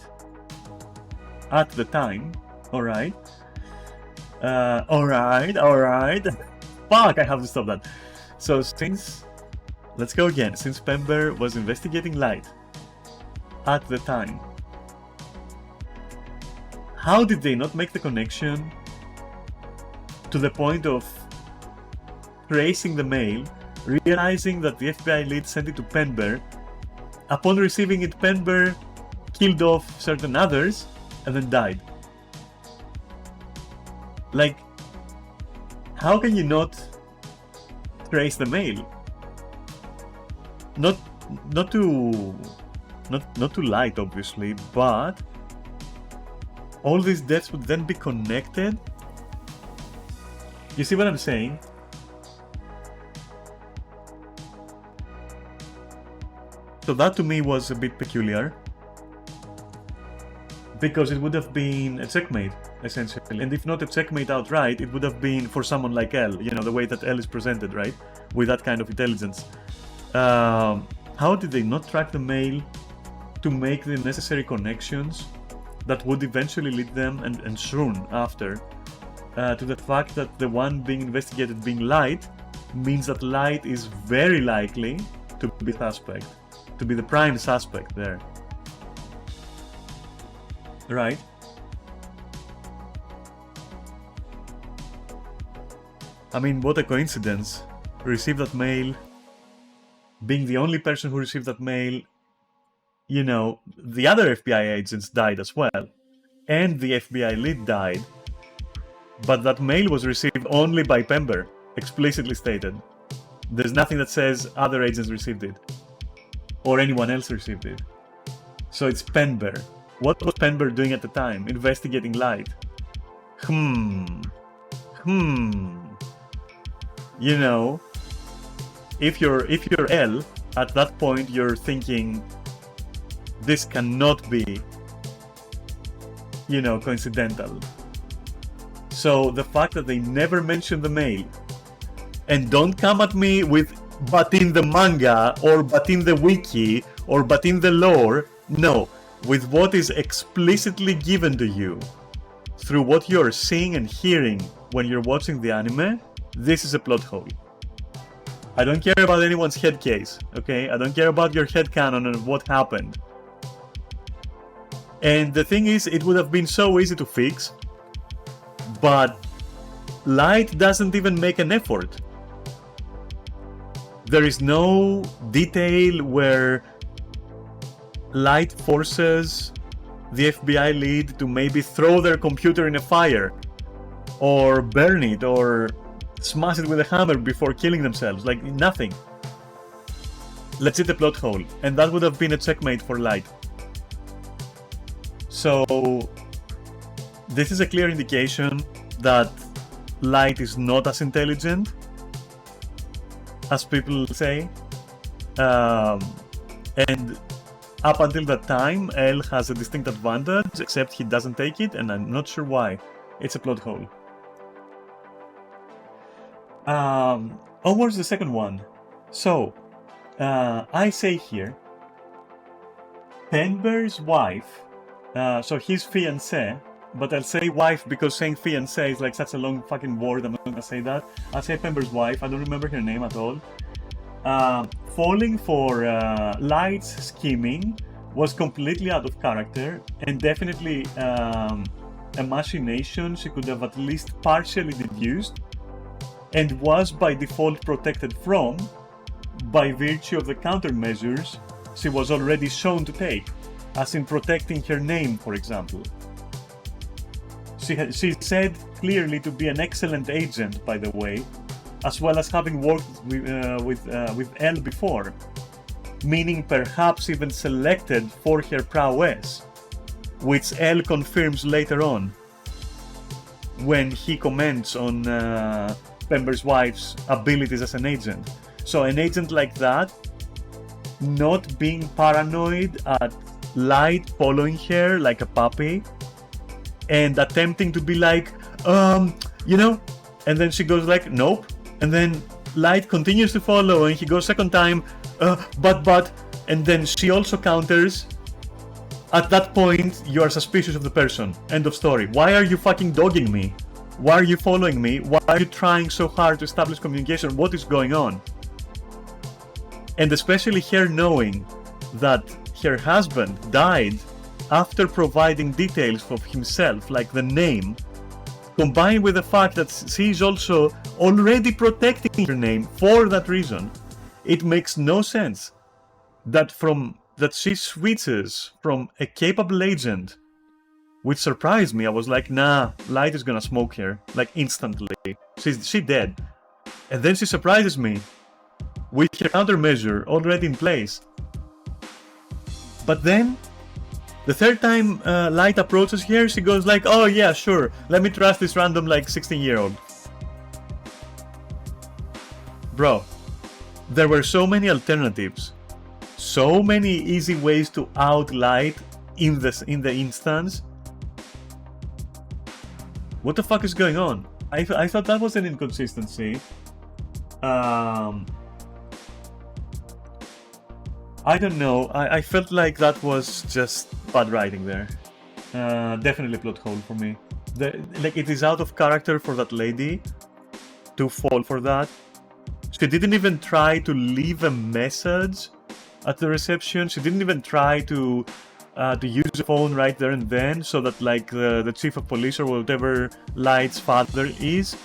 at the time, alright. Fuck, I have to stop that. So let's go again. Since Penber was investigating Light at the time, how did they not make the connection to the point of tracing the mail, realizing that the FBI lead sent it to Penber? Upon receiving it, Penber killed off certain others and then died. Like, how can you not trace the mail? Not to Light, obviously, but all these deaths would then be connected. You see what I'm saying? So that to me was a bit peculiar, because it would have been a checkmate, essentially. And if not a checkmate outright, it would have been for someone like L, the way that L is presented, right? With that kind of intelligence. How did they not track the mail to make the necessary connections that would eventually lead them, and soon after, to the fact that the one being investigated being Light means that Light is very likely to be suspect, to be the prime suspect there. Right? I mean, what a coincidence. Received that mail. Being the only person who received that mail, you know, the other FBI agents died as well. And the FBI lead died. But that mail was received only by Pember, explicitly stated. There's nothing that says other agents received it. Or anyone else received it. So it's Pember. What was Pember doing at the time? Investigating Light. You know, if you're L, at that point you're thinking, this cannot be, you know, coincidental. So the fact that they never mention the mail, and don't come at me with but in the manga, or but in the wiki, or but in the lore, no, with what is explicitly given to you, through what you're seeing and hearing when you're watching the anime, this is a plot hole. I don't care about anyone's head case, okay? I don't care about your headcanon and what happened. And the thing is, it would have been so easy to fix, but Light doesn't even make an effort. There is no detail where Light forces the FBI lead to maybe throw their computer in a fire, or burn it, or smash it with a hammer before killing themselves. Like, nothing. Legit a plot hole. And that would have been a checkmate for Light. So this is a clear indication that Light is not as intelligent as people say. And up until that time, L has a distinct advantage, except he doesn't take it, and I'm not sure why. It's a plot hole. Where's the second one? So, I say here, Pember's wife, so his fiancée, but I'll say wife because saying fiancée is like such a long fucking word, I'm not gonna say that. I'll say Pember's wife, I don't remember her name at all. Falling for Light's scheming was completely out of character, and definitely a machination she could have at least partially deduced, and was by default protected from, by virtue of the countermeasures she was already shown to take, as in protecting her name, for example. She's said clearly to be an excellent agent, by the way, as well as having worked with L before, meaning perhaps even selected for her prowess, which L confirms later on, when he comments on Pember's wife's abilities as an agent. So an agent like that, not being paranoid at Light following her like a puppy, and attempting to be like, you know, and then she goes like, nope, and then Light continues to follow, and he goes second time, but, and then she also counters. At that point, you are suspicious of the person. End of story. Why are you fucking dogging me? Why are you following me? Why are you trying so hard to establish communication? What is going on? And especially her knowing that her husband died after providing details of himself, like the name, combined with the fact that she is also already protecting her name for that reason, it makes no sense that she switches from a capable agent, which surprised me. I was like, nah, Light is gonna smoke her, like instantly. She's dead. And then she surprises me with her countermeasure already in place. But then, the third time Light approaches her, she goes like, oh yeah, sure, let me trust this random like 16-year-old. Bro, there were so many alternatives, so many easy ways to out Light in the instance. What the fuck is going on? I thought that was an inconsistency. I don't know. I felt like that was just bad writing there. Definitely plot hole for me. Like, it is out of character for that lady to fall for that. She didn't even try to leave a message at the reception. She didn't even try to use the phone right there and then, so that like the chief of police or whatever Light's father is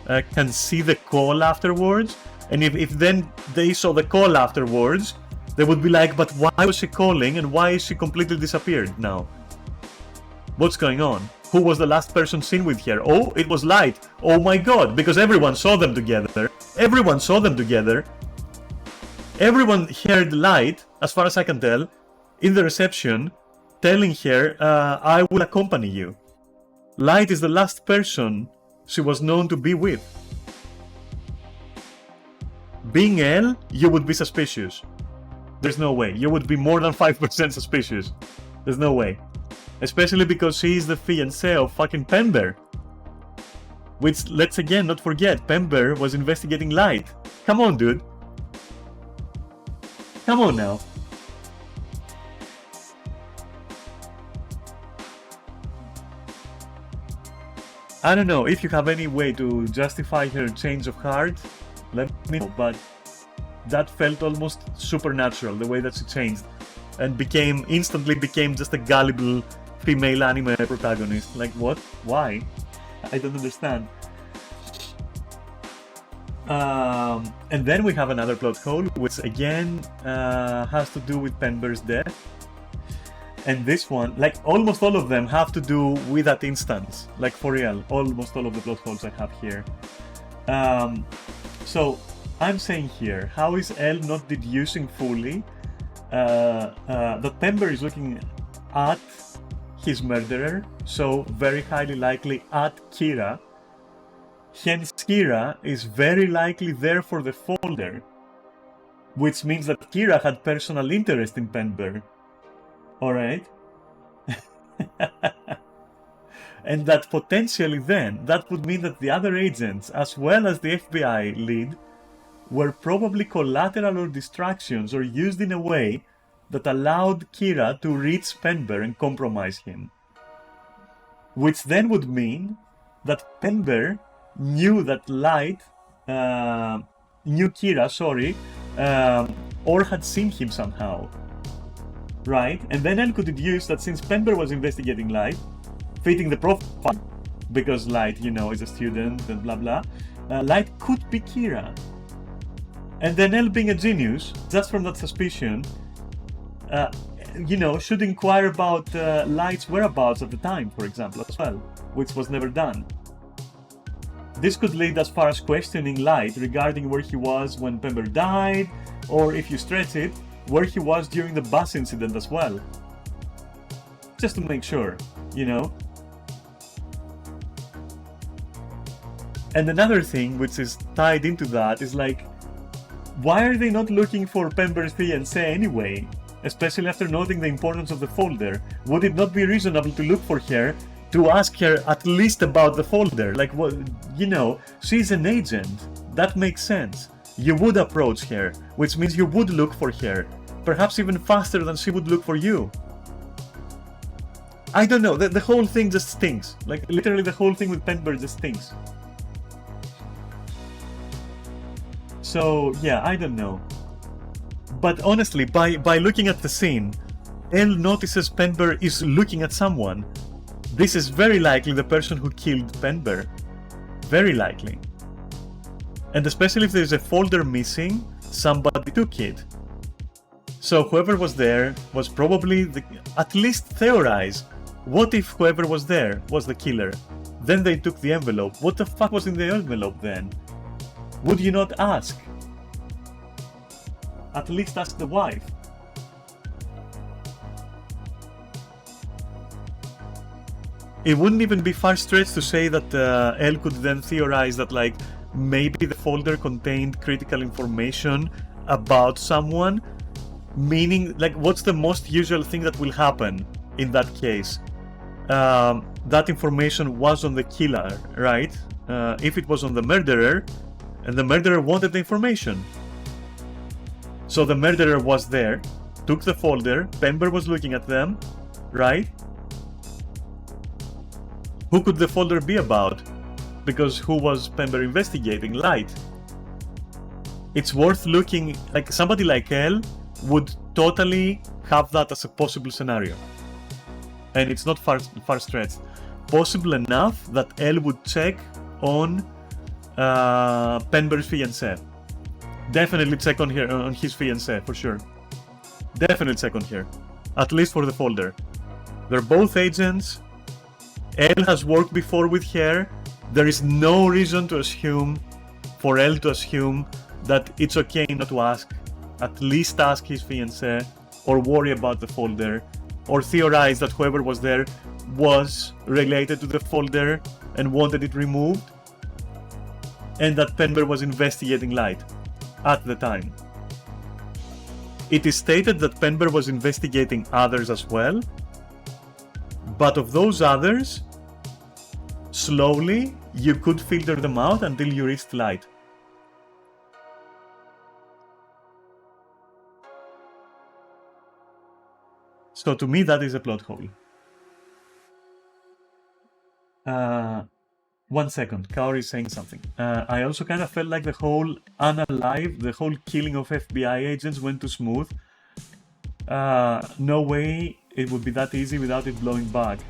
can see the call afterwards, and if then they saw the call afterwards, they would be like, but why was she calling and why is she completely disappeared now? What's going on? Who was the last person seen with her? Oh, it was Light. Oh my god, because everyone saw them together. Everyone saw them together. Everyone heard Light, as far as I can tell, in the reception, telling her, I will accompany you. Light is the last person she was known to be with. Being Elle, you would be suspicious. There's no way. You would be more than 5% suspicious. There's no way. Especially because she is the fiancée of fucking Pember. Which, let's again not forget, Pember was investigating Light. Come on, dude. Come on now. I don't know, if you have any way to justify her change of heart, let me know, but that felt almost supernatural, the way that she changed, and instantly became just a gullible female anime protagonist. Like, what? Why? I don't understand. And then we have another plot hole, which again has to do with Pember's death. And this one, like almost all of them, have to do with that instance. Like for real, almost all of the plot holes I have here. So I'm saying here, how is Elle not deducing fully that Pember is looking at his murderer, so very highly likely at Kira. Hence Kira is very likely there for the folder, which means that Kira had personal interest in Pember. Alright? And that potentially then, that would mean that the other agents, as well as the FBI lead, were probably collateral or distractions or used in a way that allowed Kira to reach Pember and compromise him. Which then would mean that Pember knew that Light, knew Kira, or had seen him somehow. Right? And then Elle could deduce that since Pember was investigating Light, fitting the profile, because Light, you know, is a student and blah blah, Light could be Kira. And then Elle, being a genius, just from that suspicion, you know, should inquire about Light's whereabouts at the time, for example, as well, which was never done. This could lead as far as questioning Light regarding where he was when Pember died, or if you stretch it, where he was during the bus incident as well. Just to make sure, you know. And another thing which is tied into that is like, why are they not looking for Pember's fiancée anyway? Especially after noting the importance of the folder. Would it not be reasonable to look for her, to ask her at least about the folder? Like, what, you know, she's an agent. That makes sense. You would approach her, which means you would look for her. Perhaps even faster than she would look for you. I don't know, the whole thing just stinks. Like, literally the whole thing with Pember just stinks. So, yeah, I don't know. But honestly, by looking at the scene, Elle notices Pember is looking at someone. This is very likely the person who killed Pember. Very likely. And especially if there's a folder missing, somebody took it. So whoever was there was probably, at least theorize, what if whoever was there was the killer? Then they took the envelope. What the fuck was in the envelope then? Would you not ask? At least ask the wife. It wouldn't even be far stretched to say that Elle could then theorize that, like, maybe the folder contained critical information about someone. Meaning, like, what's the most usual thing that will happen in that case? That information was on the killer, right? If it was on the murderer, and the murderer wanted the information. So the murderer was there, took the folder, Pember was looking at them, right? Who could the folder be about? Because who was Pember investigating? Light. It's worth looking, like somebody like Elle would totally have that as a possible scenario. And it's not far stretched. Possible enough that Elle would check on Pember's fiancée. Definitely check on his fiancée, for sure. Definitely check on her. At least for the folder. They're both agents. Elle has worked before with her. There is no reason to assume, for Elle to assume, that it's okay not to ask. At least ask his fiancée, or worry about the folder, or theorize that whoever was there was related to the folder and wanted it removed, and that Pember was investigating Light at the time. It is stated that Pember was investigating others as well, but of those others, slowly you could filter them out until you reached Light. So to me, that is a plot hole. 1 second, Kaori is saying something. I also kind of felt like the whole unalive, the whole killing of FBI agents went too smooth. No way it would be that easy without it blowing back.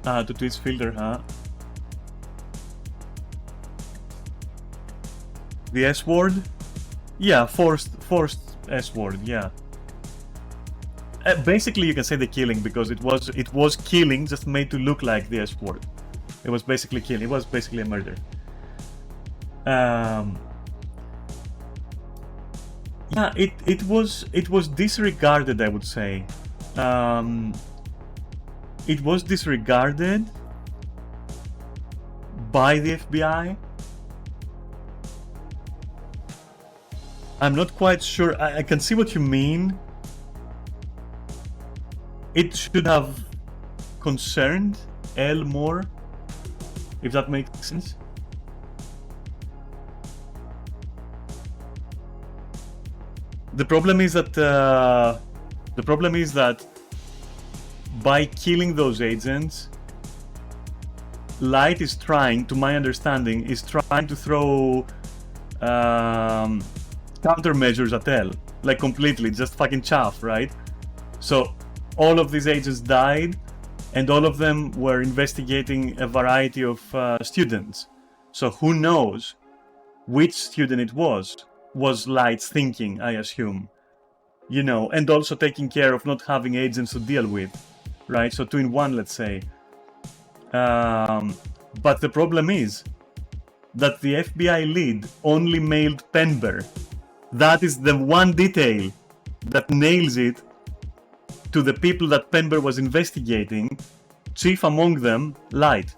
To twist filter, huh? The S word? Yeah, forced S word, yeah. Basically, you can say the killing because it was killing, just made to look like the S word. It was basically killing. It was basically a murder. Yeah, it was disregarded, I would say. It was disregarded by the FBI. I'm not quite sure. I can see what you mean. It should have concerned Elle more, if that makes sense. The problem is that by killing those agents, Light is trying, to my understanding, is trying to throw countermeasures at Elle, like completely, just fucking chaff, right? So all of these agents died, and all of them were investigating a variety of students. So who knows which student it was Light's thinking, I assume. You know, and also taking care of not having agents to deal with, right? So 2 in 1, let's say. But the problem is that the FBI lead only mailed Pember. That is the one detail that nails it to the people that Pember was investigating, chief among them, Light.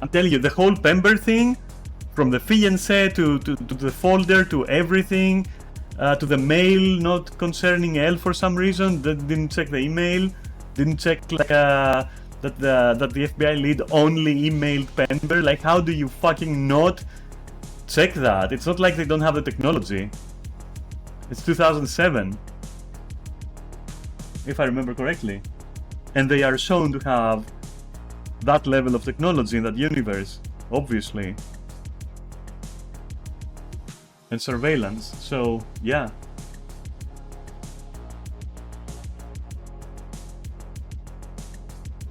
I'm telling you, the whole Pember thing, from the fiancé to the folder to everything, to the mail not concerning Elle for some reason, that didn't check the email, didn't check like that the FBI lead only emailed Pember. Like, how do you fucking not check that? It's not like they don't have the technology. It's 2007, if I remember correctly, and they are shown to have that level of technology in that universe, obviously, and surveillance. So yeah.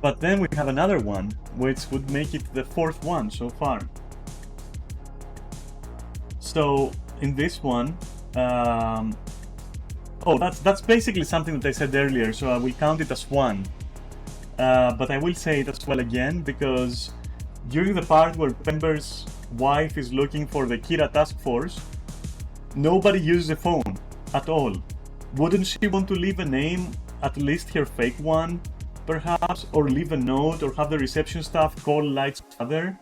But then we have another one, which would make it the 4th one so far. So in this one, that's basically something that I said earlier, so I will count it as 1. But I will say it as well again, because during the part where Pember's wife is looking for the Kira task force, nobody uses a phone at all. Wouldn't she want to leave a name, at least her fake one, perhaps, or leave a note, or have the reception staff call Light's father?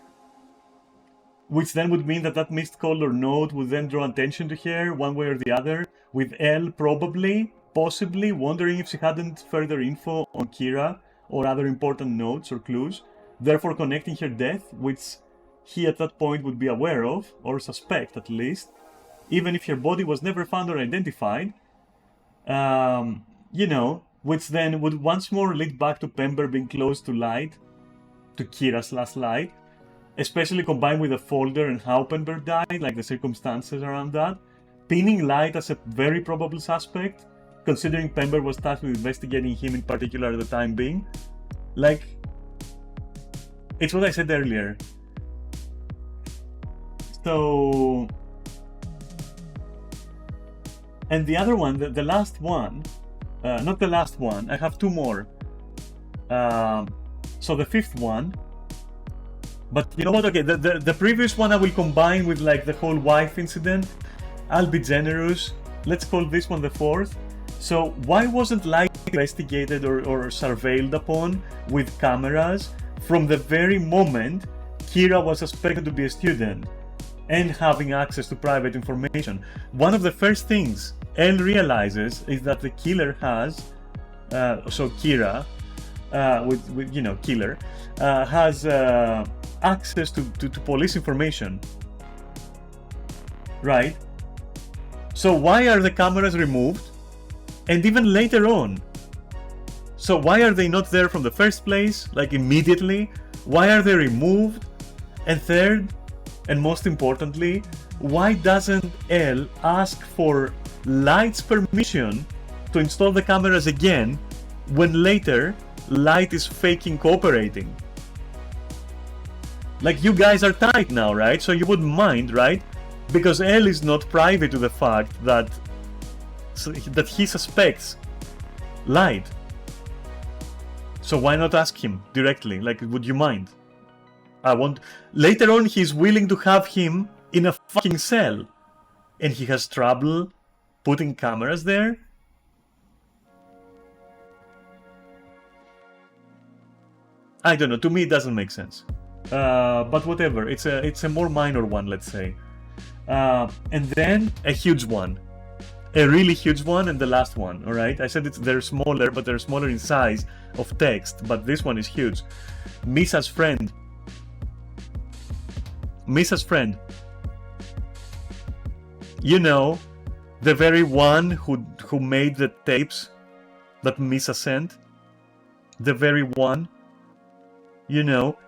Which then would mean that missed call or note would then draw attention to her, one way or the other, with Elle probably, possibly, wondering if she hadn't further info on Kira, or other important notes or clues, therefore connecting her death, which he at that point would be aware of, or suspect at least, even if her body was never found or identified, you know, which then would once more lead back to Pember being close to Light, to Kira/Light, especially combined with the folder and how Pember died, like the circumstances around that, pinning Light as a very probable suspect, considering Pember was tasked with investigating him in particular at the time being. Like, it's what I said earlier. So, and the other one, the last one, not the last one, I have two more. So the fifth one, but you know what, okay, the previous one I will combine with like the whole wife incident. I'll be generous, let's call this one the fourth. So why wasn't Light investigated or surveilled upon with cameras from the very moment Kira was suspected to be a student and having access to private information? One of the first things Elle realizes is that the killer has, so Kira, with you know, killer, has access to police information, right? So why are the cameras removed? And even later on, so why are they not there from the first place, like immediately? Why are they removed? And third, and most importantly, why doesn't Elle ask for Light's permission to install the cameras again when later Light is faking cooperating? Like, you guys are tight now, right? So you wouldn't mind, right? Because Elle is not privy to the fact that he suspects Light. So why not ask him directly? Like, would you mind? Later on, he's willing to have him in a fucking cell. And he has trouble putting cameras there? I don't know, to me it doesn't make sense. But whatever, it's a more minor one, let's say. And then a huge one. A really huge one, and the last one, alright? I said they're smaller, but they're smaller in size of text, but this one is huge. Misa's friend. Misa's friend. You know, the very one who made the tapes that Misa sent. The very one. You know,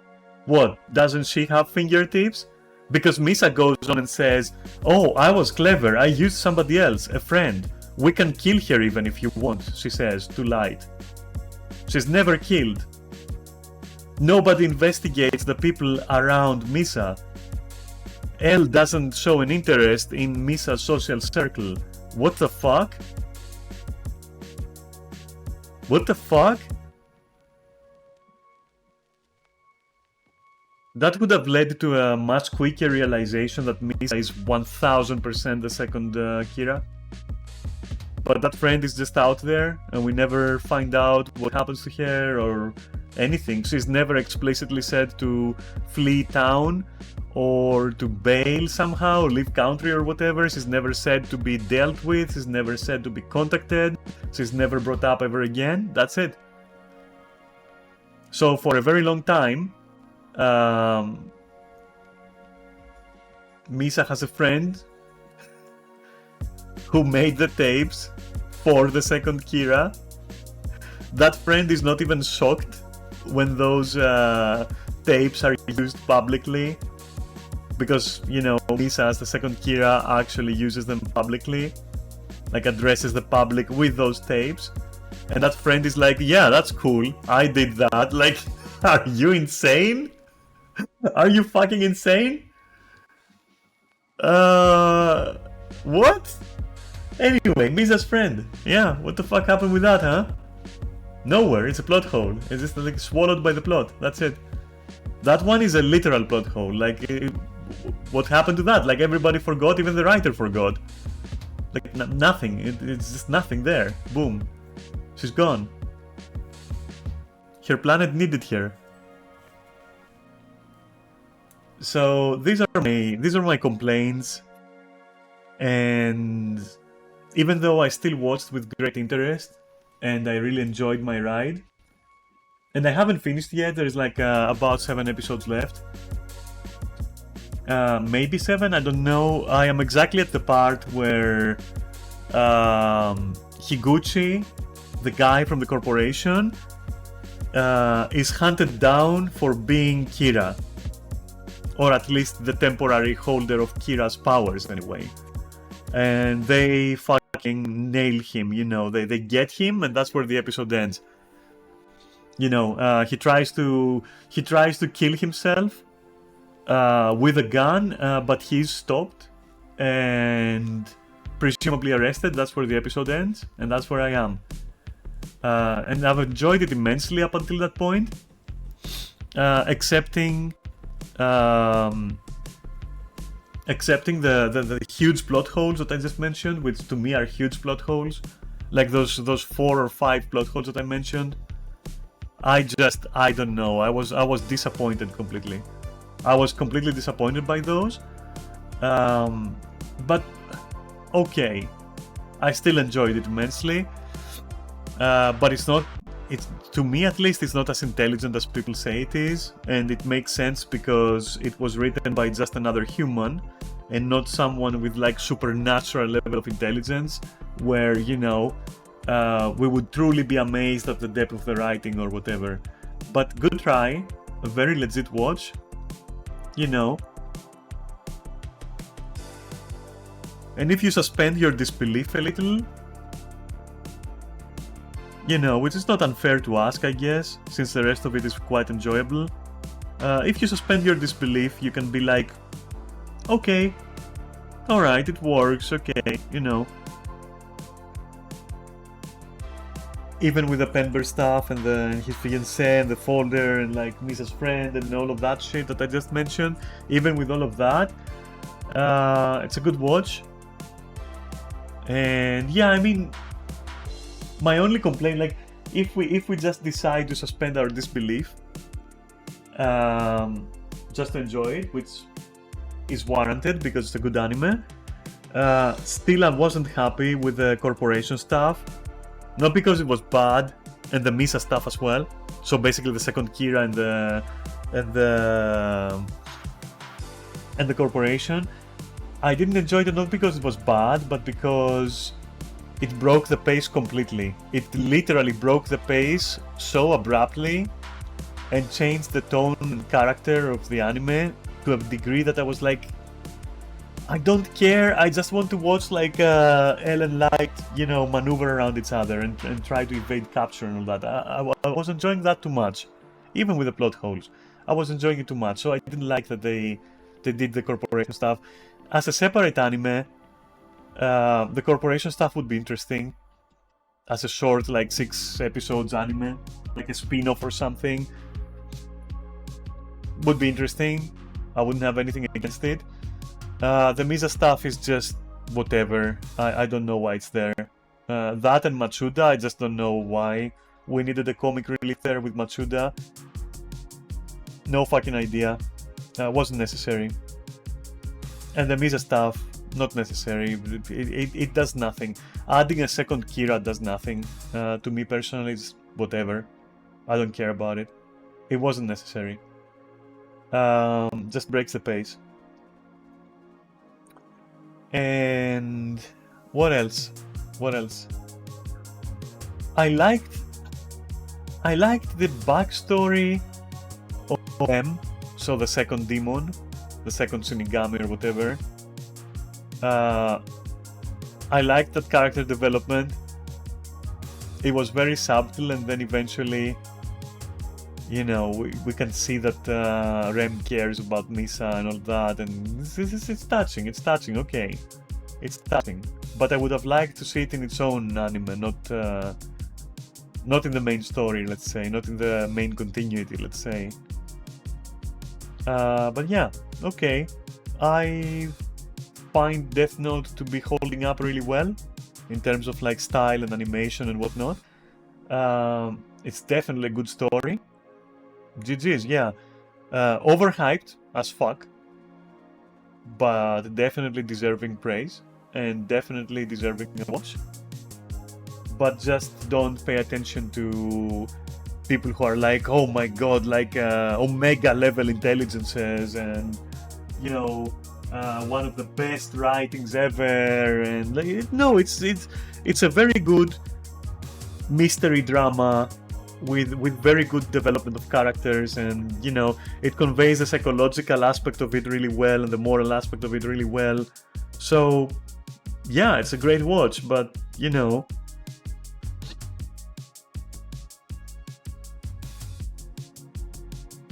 what, doesn't she have fingertips? Because Misa goes on and says, oh, I was clever, I used somebody else, a friend. We can kill her even if you want, she says, to Light. She's never killed. Nobody investigates the people around Misa. Elle doesn't show an interest in Misa's social circle. What the fuck? What the fuck? That would have led to a much quicker realization that Misa is 1000% the second Kira. But that friend is just out there, and we never find out what happens to her or anything. She's never explicitly said to flee town or to bail somehow, or leave country or whatever. She's never said to be dealt with. She's never said to be contacted. She's never brought up ever again. That's it. So for a very long time, Misa has a friend who made the tapes for the second Kira. That friend is not even shocked when those tapes are used publicly, because, you know, Misa as the second Kira actually uses them publicly, like addresses the public with those tapes. And that friend is like, yeah, that's cool, I did that. Like, are you insane? Are you fucking insane? What? Anyway, Misa's friend. Yeah, what the fuck happened with that, huh? Nowhere, it's a plot hole. It's just like swallowed by the plot, that's it. That one is a literal plot hole. Like, what happened to that? Like, everybody forgot, even the writer forgot. Like, nothing, it's just nothing there. Boom. She's gone. Her planet needed her. So these are my complaints, and even though I still watched with great interest and I really enjoyed my ride, and I haven't finished yet, there's like about 7 episodes left, maybe 7, I don't know. I am exactly at the part where Higuchi, the guy from the corporation, is hunted down for being Kira. Or at least the temporary holder of Kira's powers, anyway. And they fucking fucking nail him, you know. They get him, and that's where the episode ends. You know, he tries to kill himself with a gun, but he's stopped and presumably arrested. That's where the episode ends, and that's where I am. And I've enjoyed it immensely up until that point, accepting the huge plot holes that I just mentioned, which to me are huge plot holes, like those 4 or 5 plot holes that I mentioned. I don't know. I was disappointed completely. I was completely disappointed by those. But okay, I still enjoyed it immensely. But to me at least, it's not as intelligent as people say it is, and it makes sense because it was written by just another human and not someone with like supernatural level of intelligence, where, you know, we would truly be amazed at the depth of the writing or whatever. But good try, a very legit watch, you know. And if you suspend your disbelief a little, you know, which is not unfair to ask, I guess, since the rest of it is quite enjoyable. If you suspend your disbelief, you can be like, okay, alright, it works, okay, you know. Even with the Penber stuff and his fiancée and the folder and like Misa's friend and all of that shit that I just mentioned, even with all of that, it's a good watch. And yeah, I mean, my only complaint, like, if we just decide to suspend our disbelief, just to enjoy it, which is warranted because it's a good anime, still I wasn't happy with the corporation stuff. Not because it was bad, and the Misa stuff as well. So basically the second Kira and the corporation. I didn't enjoy it not because it was bad, but because it broke the pace completely. It literally broke the pace so abruptly and changed the tone and character of the anime to a degree that I was like, I don't care, I just want to watch like Elle and Light, you know, maneuver around each other and try to evade capture and all that. I was enjoying that too much, even with the plot holes. I was enjoying it too much, so I didn't like that they did the corporation stuff. As a separate anime, the corporation stuff would be interesting. As a short, like 6 episodes anime, like a spin-off or something, would be interesting. I wouldn't have anything against it. The Misa stuff is just whatever. I don't know why it's there. That and Matsuda, I just don't know why we needed a comic relief there with Matsuda. No fucking idea. Wasn't necessary. And the Misa stuff, not necessary. It does nothing. Adding a second Kira does nothing. To me personally, it's whatever. I don't care about it. It wasn't necessary. Just breaks the pace. And what else? I liked the backstory of M, so the second demon, the second Shinigami or whatever. I liked that character development. It was very subtle, and then eventually, you know, we can see that Rem cares about Misa and all that, and it's touching, okay. It's touching. But I would have liked to see it in its own anime, not in the main story, let's say, not in the main continuity, let's say. But yeah, okay. I find Death Note to be holding up really well in terms of like style and animation and whatnot. It's definitely a good story. GG's, yeah. Overhyped as fuck, but definitely deserving praise and definitely deserving a watch. But just don't pay attention to people who are like, oh my god, like Omega level intelligences and, you know, one of the best writings ever, and like, no, it's a very good mystery drama with very good development of characters, and, you know, it conveys the psychological aspect of it really well and the moral aspect of it really well. So yeah, it's a great watch, but you know,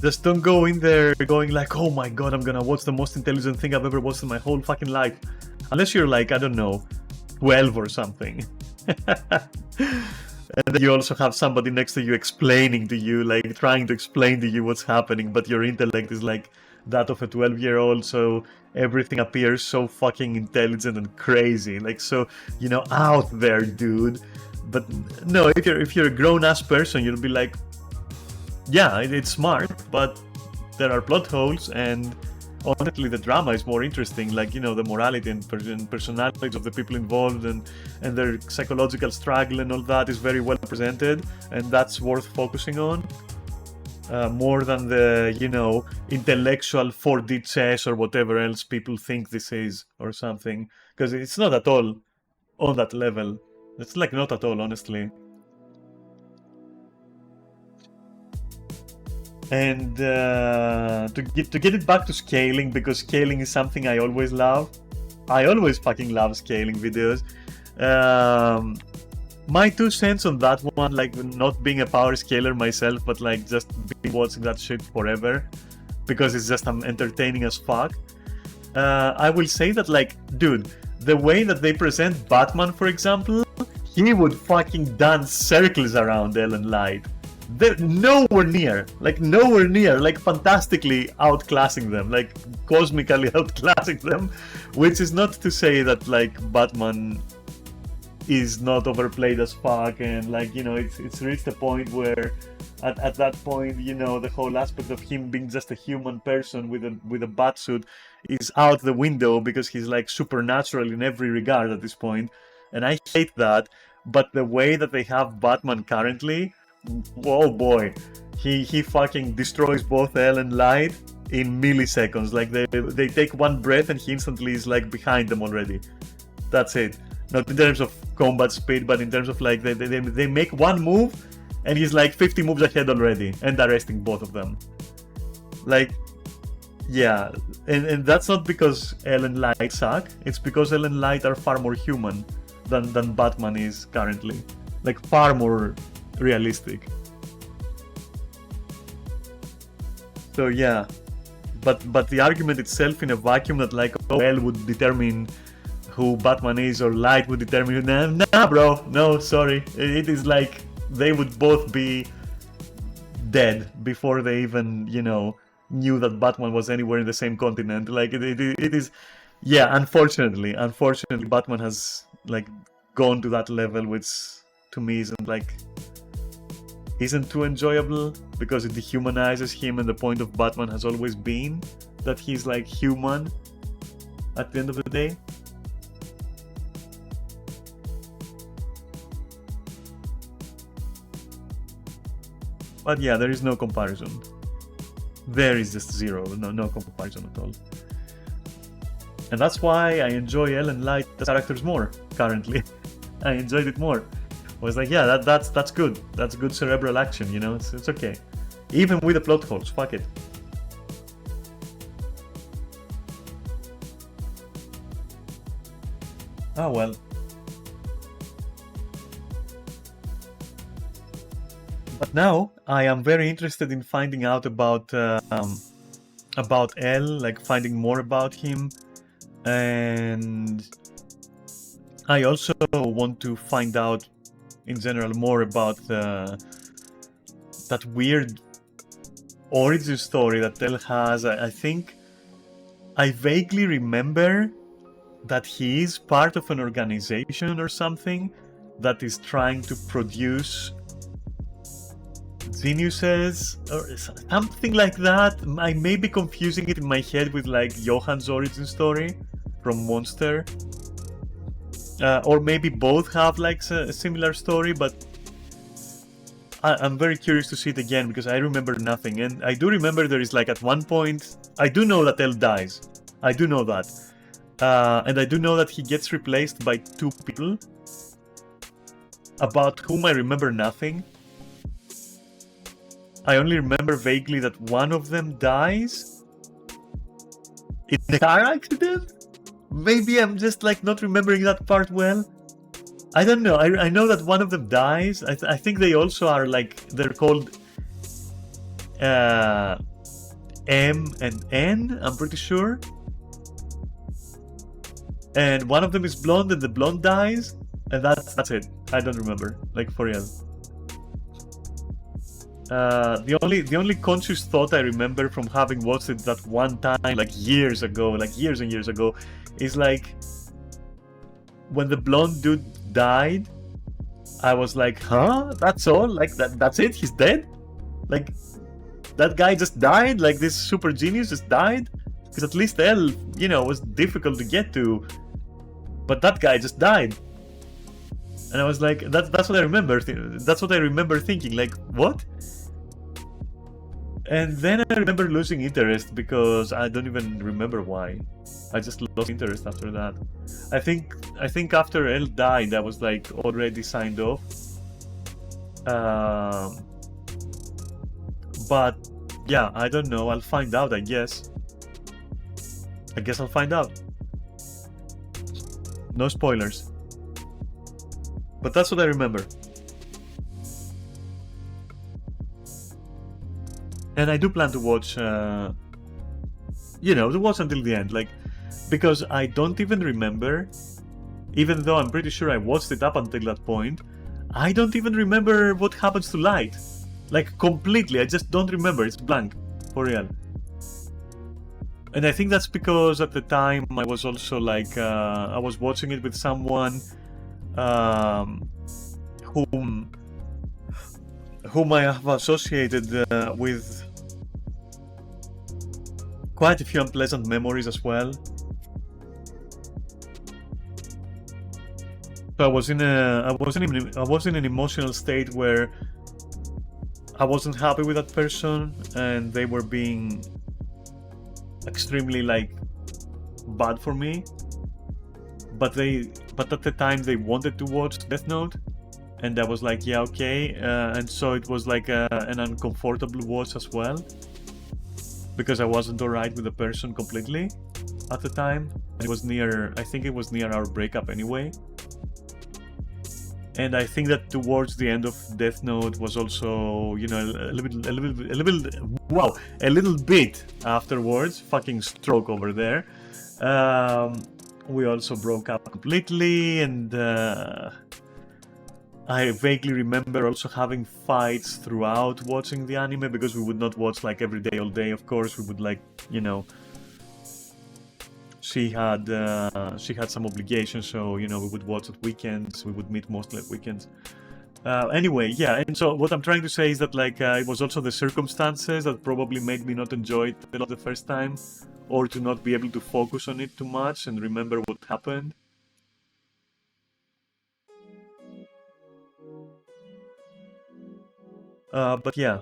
just don't go in there going like, oh my god, I'm gonna watch the most intelligent thing I've ever watched in my whole fucking life. Unless you're like, I don't know, 12 or something. And then you also have somebody next to you explaining to you, like trying to explain to you what's happening, but your intellect is like that of a 12-year-old, so everything appears so fucking intelligent and crazy, like so, you know, out there, dude. But no, if you're a grown-ass person, you'll be like, yeah, it's smart, but there are plot holes, and honestly the drama is more interesting, like, you know, the morality and personalities of the people involved, and their psychological struggle and all that is very well presented, and that's worth focusing on, more than the, you know, intellectual 4D chess or whatever else people think this is or something, because it's not at all on that level. It's like not at all, honestly. And to get it back to scaling, because scaling is something I always love. I always fucking love scaling videos. My 2 cents on that one, like not being a power scaler myself, but like just been watching that shit forever because it's just entertaining as fuck. I will say that, like, dude, the way that they present Batman, for example, he would fucking dance circles around Ellen Light. They're nowhere near, like fantastically outclassing them, like cosmically outclassing them, which is not to say that like Batman is not overplayed as fuck, and like, you know, it's reached a point where at that point, you know, the whole aspect of him being just a human person with a bat suit is out the window because he's like supernatural in every regard at this point, and I hate that. But the way that they have Batman currently, oh boy, he fucking destroys both L and Light in milliseconds. Like they take one breath and he instantly is like behind them already. That's it. Not in terms of combat speed, but in terms of like they make one move and he's like 50 moves ahead already and arresting both of them. Like, yeah, and that's not because L and Light suck. It's because L and Light are far more human than Batman is currently. Like far more realistic. So yeah, but the argument itself in a vacuum that like, oh, L would determine who Batman is or Light would determine, nah bro, no, sorry. It is like they would both be dead before they even, you know, knew that Batman was anywhere in the same continent. Like it is, yeah, unfortunately Batman has like gone to that level, which to me isn't too enjoyable because it dehumanizes him, and the point of Batman has always been that he's like human at the end of the day. But yeah, there is no comparison. There is just zero, no comparison at all. And that's why I enjoy Ellen Light characters more currently. I enjoyed it more. I was like, yeah, that's good. That's good cerebral action, you know. It's okay. Even with the plot holes, fuck it. Oh well. But now I am very interested in finding out about L, like finding more about him, and I also want to find out in general more about that weird origin story that L has. I think I vaguely remember that he is part of an organization or something that is trying to produce geniuses or something like that. I may be confusing it in my head with like Johan's origin story from Monster, or maybe both have like a similar story, but I'm very curious to see it again because I remember nothing. And I do remember there is like at one point, I do know that L dies, I do know that, and I do know that he gets replaced by 2 people about whom I remember nothing. I only remember vaguely that one of them dies in a car accident, Maybe I'm just like not remembering that part well. I don't know. I know that one of them dies. I think they also are like, they're called M and N, I'm pretty sure. And one of them is blonde and the blonde dies. And that's it. I don't remember, like, for real. The only conscious thought I remember from having watched it that one time, like years ago, like years and years ago, is like when the blonde dude died, I was like, huh? That's all? Like that's it? He's dead? Like that guy just died? Like this super genius just died? Because at least L, you know, was difficult to get to. But that guy just died. And I was like, that's what I remember. That's what I remember thinking. Like, what? And then I remember losing interest because I don't even remember why. I just lost interest after that. I think after L died, I was like already signed off. But yeah, I don't know. I'll find out, I guess. I guess I'll find out. No spoilers. But that's what I remember. And I do plan to watch, you know, to watch until the end, like, because I don't even remember, even though I'm pretty sure I watched it up until that point, I don't even remember what happens to Light. Like, completely, I just don't remember, it's blank, for real. And I think that's because at the time I was also like, I was watching it with someone whom I have associated with quite a few unpleasant memories as well. So I was in an emotional state where I wasn't happy with that person, and they were being extremely like bad for me. But at the time they wanted to watch Death Note, and I was like, yeah, okay. And so it was like an uncomfortable watch as well, because I wasn't alright with the person completely at the time. It was near, I think it was near our breakup anyway. And I think that towards the end of Death Note was also, you know, a little bit afterwards, fucking stroke over there. We also broke up completely, and I vaguely remember also having fights throughout watching the anime, because we would not watch like every day, all day, of course. We would like, you know, she had some obligations, so, you know, we would watch at weekends. We would meet mostly at weekends. Anyway, yeah, and so what I'm trying to say is that, like, it was also the circumstances that probably made me not enjoy it a lot the first time, or to not be able to focus on it too much and remember what happened. But yeah,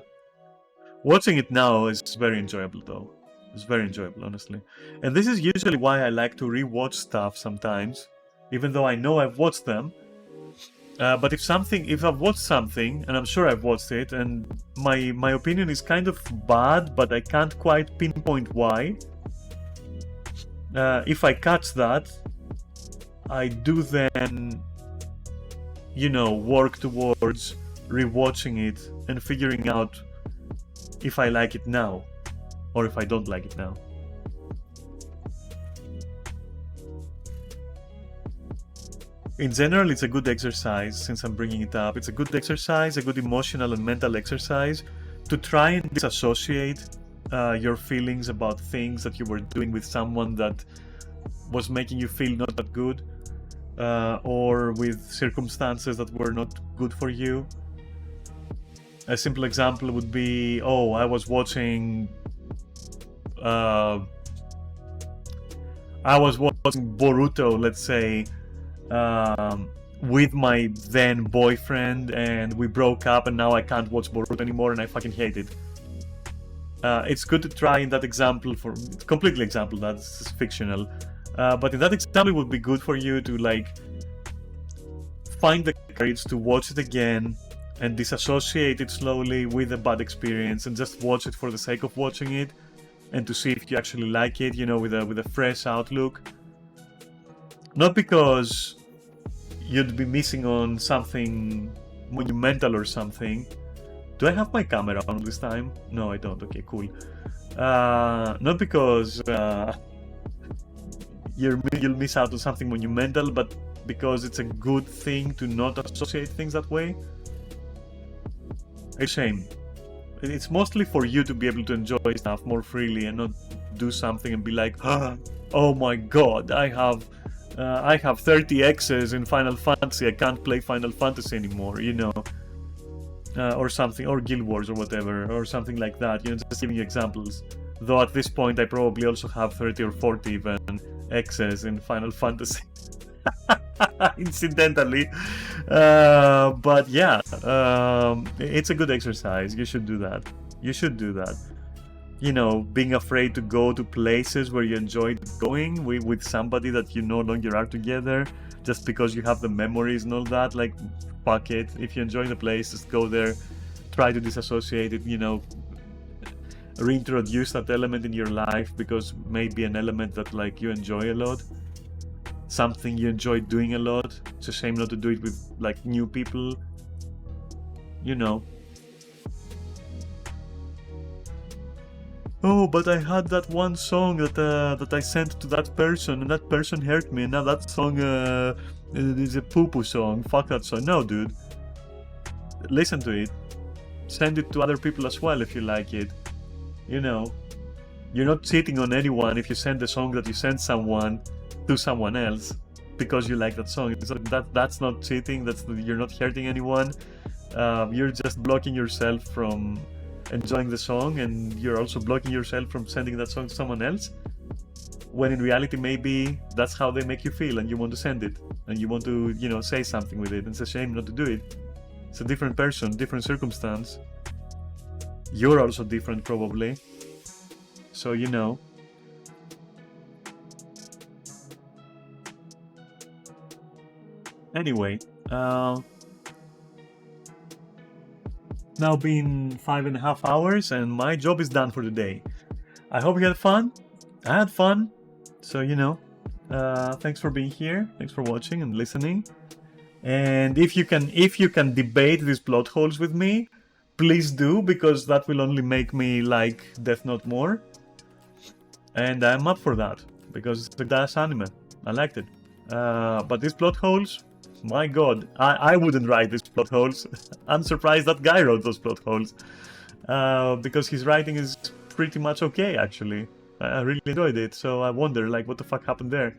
watching it now is very enjoyable, though. It's very enjoyable, honestly. And this is usually why I like to rewatch stuff sometimes, even though I know I've watched them. But if I've watched something, and I'm sure I've watched it, and my opinion is kind of bad, but I can't quite pinpoint why. If I catch that, I do then, you know, work towards rewatching it and figuring out if I like it now, or if I don't like it now. In general, it's a good exercise, since I'm bringing it up. It's a good exercise, a good emotional and mental exercise, to try and disassociate your feelings about things that you were doing with someone that was making you feel not that good, or with circumstances that were not good for you. A simple example would be, oh, I was watching Boruto, let's say, with my then boyfriend, and we broke up, and now I can't watch Boruto anymore, and I fucking hate it. It's good to try in that example, it's completely example, that's fictional. But in that example, it would be good for you to like find the courage to watch it again and disassociate it slowly with a bad experience, and just watch it for the sake of watching it, and to see if you actually like it, you know, with a fresh outlook. Not because you'd be missing on something monumental or something. Do I have my camera on this time? No, I don't. Okay, cool. Not because you'll miss out on something monumental, but because it's a good thing to not associate things that way. A shame. It's mostly for you to be able to enjoy stuff more freely and not do something and be like, oh my god, I have 30 X's in Final Fantasy, I can't play Final Fantasy anymore, you know. Or something, or Guild Wars or whatever, or something like that, you know, just giving you examples. Though at this point I probably also have 30 or 40 even X's in Final Fantasy. Incidentally. But yeah, it's a good exercise. You should do that. You should do that. You know, being afraid to go to places where you enjoyed going with somebody that you no longer are together, just because you have the memories and all that. Like, fuck it. If you enjoy the place, just go there. Try to disassociate it, you know, reintroduce that element in your life, because maybe an element that like you enjoy a lot, something you enjoy doing a lot. It's a shame not to do it with like new people, you know. Oh, but I had that one song that I sent to that person, and that person hurt me, and now that song is a poo-poo song. Fuck that song. No, dude. Listen to it. Send it to other people as well if you like it. You know, you're not cheating on anyone if you send the song that you sent someone to someone else because you like that song. So that's not cheating. You're not hurting anyone. You're just blocking yourself from enjoying the song, and you're also blocking yourself from sending that song to someone else, when in reality maybe that's how they make you feel and you want to send it and you want to, you know, say something with it. It's a shame not to do it. It's a different person, different circumstance. You're also different probably, so you know. Anyway, now been 5.5 hours and my job is done for the day. I hope you had fun. I had fun. So, you know, thanks for being here. Thanks for watching and listening. And if you can debate these plot holes with me, please do, because that will only make me like Death Note more. And I'm up for that, because it's a good-ass anime. I liked it. But these plot holes, my god, I wouldn't write these plot holes. I'm surprised that guy wrote those plot holes. Because his writing is pretty much okay, actually. I really enjoyed it, so I wonder, like, what the fuck happened there?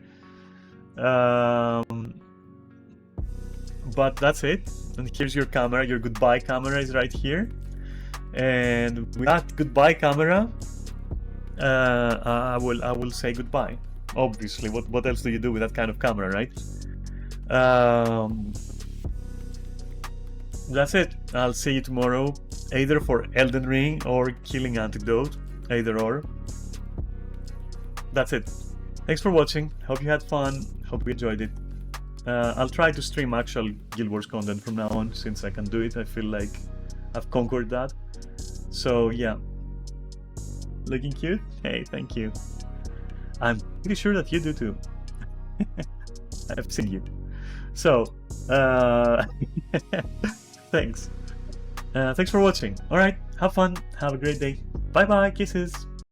But that's it. And here's your camera. Your goodbye camera is right here. And with that goodbye camera, I will say goodbye. Obviously, what else do you do with that kind of camera, right? That's it. I'll see you tomorrow, either for Elden Ring or Killing Antidote, either or. That's it. Thanks for watching. Hope you had fun. Hope you enjoyed it. I'll try to stream actual Guild Wars content from now on, since I can do it. I feel like I've conquered that. So yeah. Looking cute? Hey, thank you. I'm pretty sure that you do too. I've seen you. So, thanks. Thanks for watching. Alright, have fun. Have a great day. Bye bye. Kisses.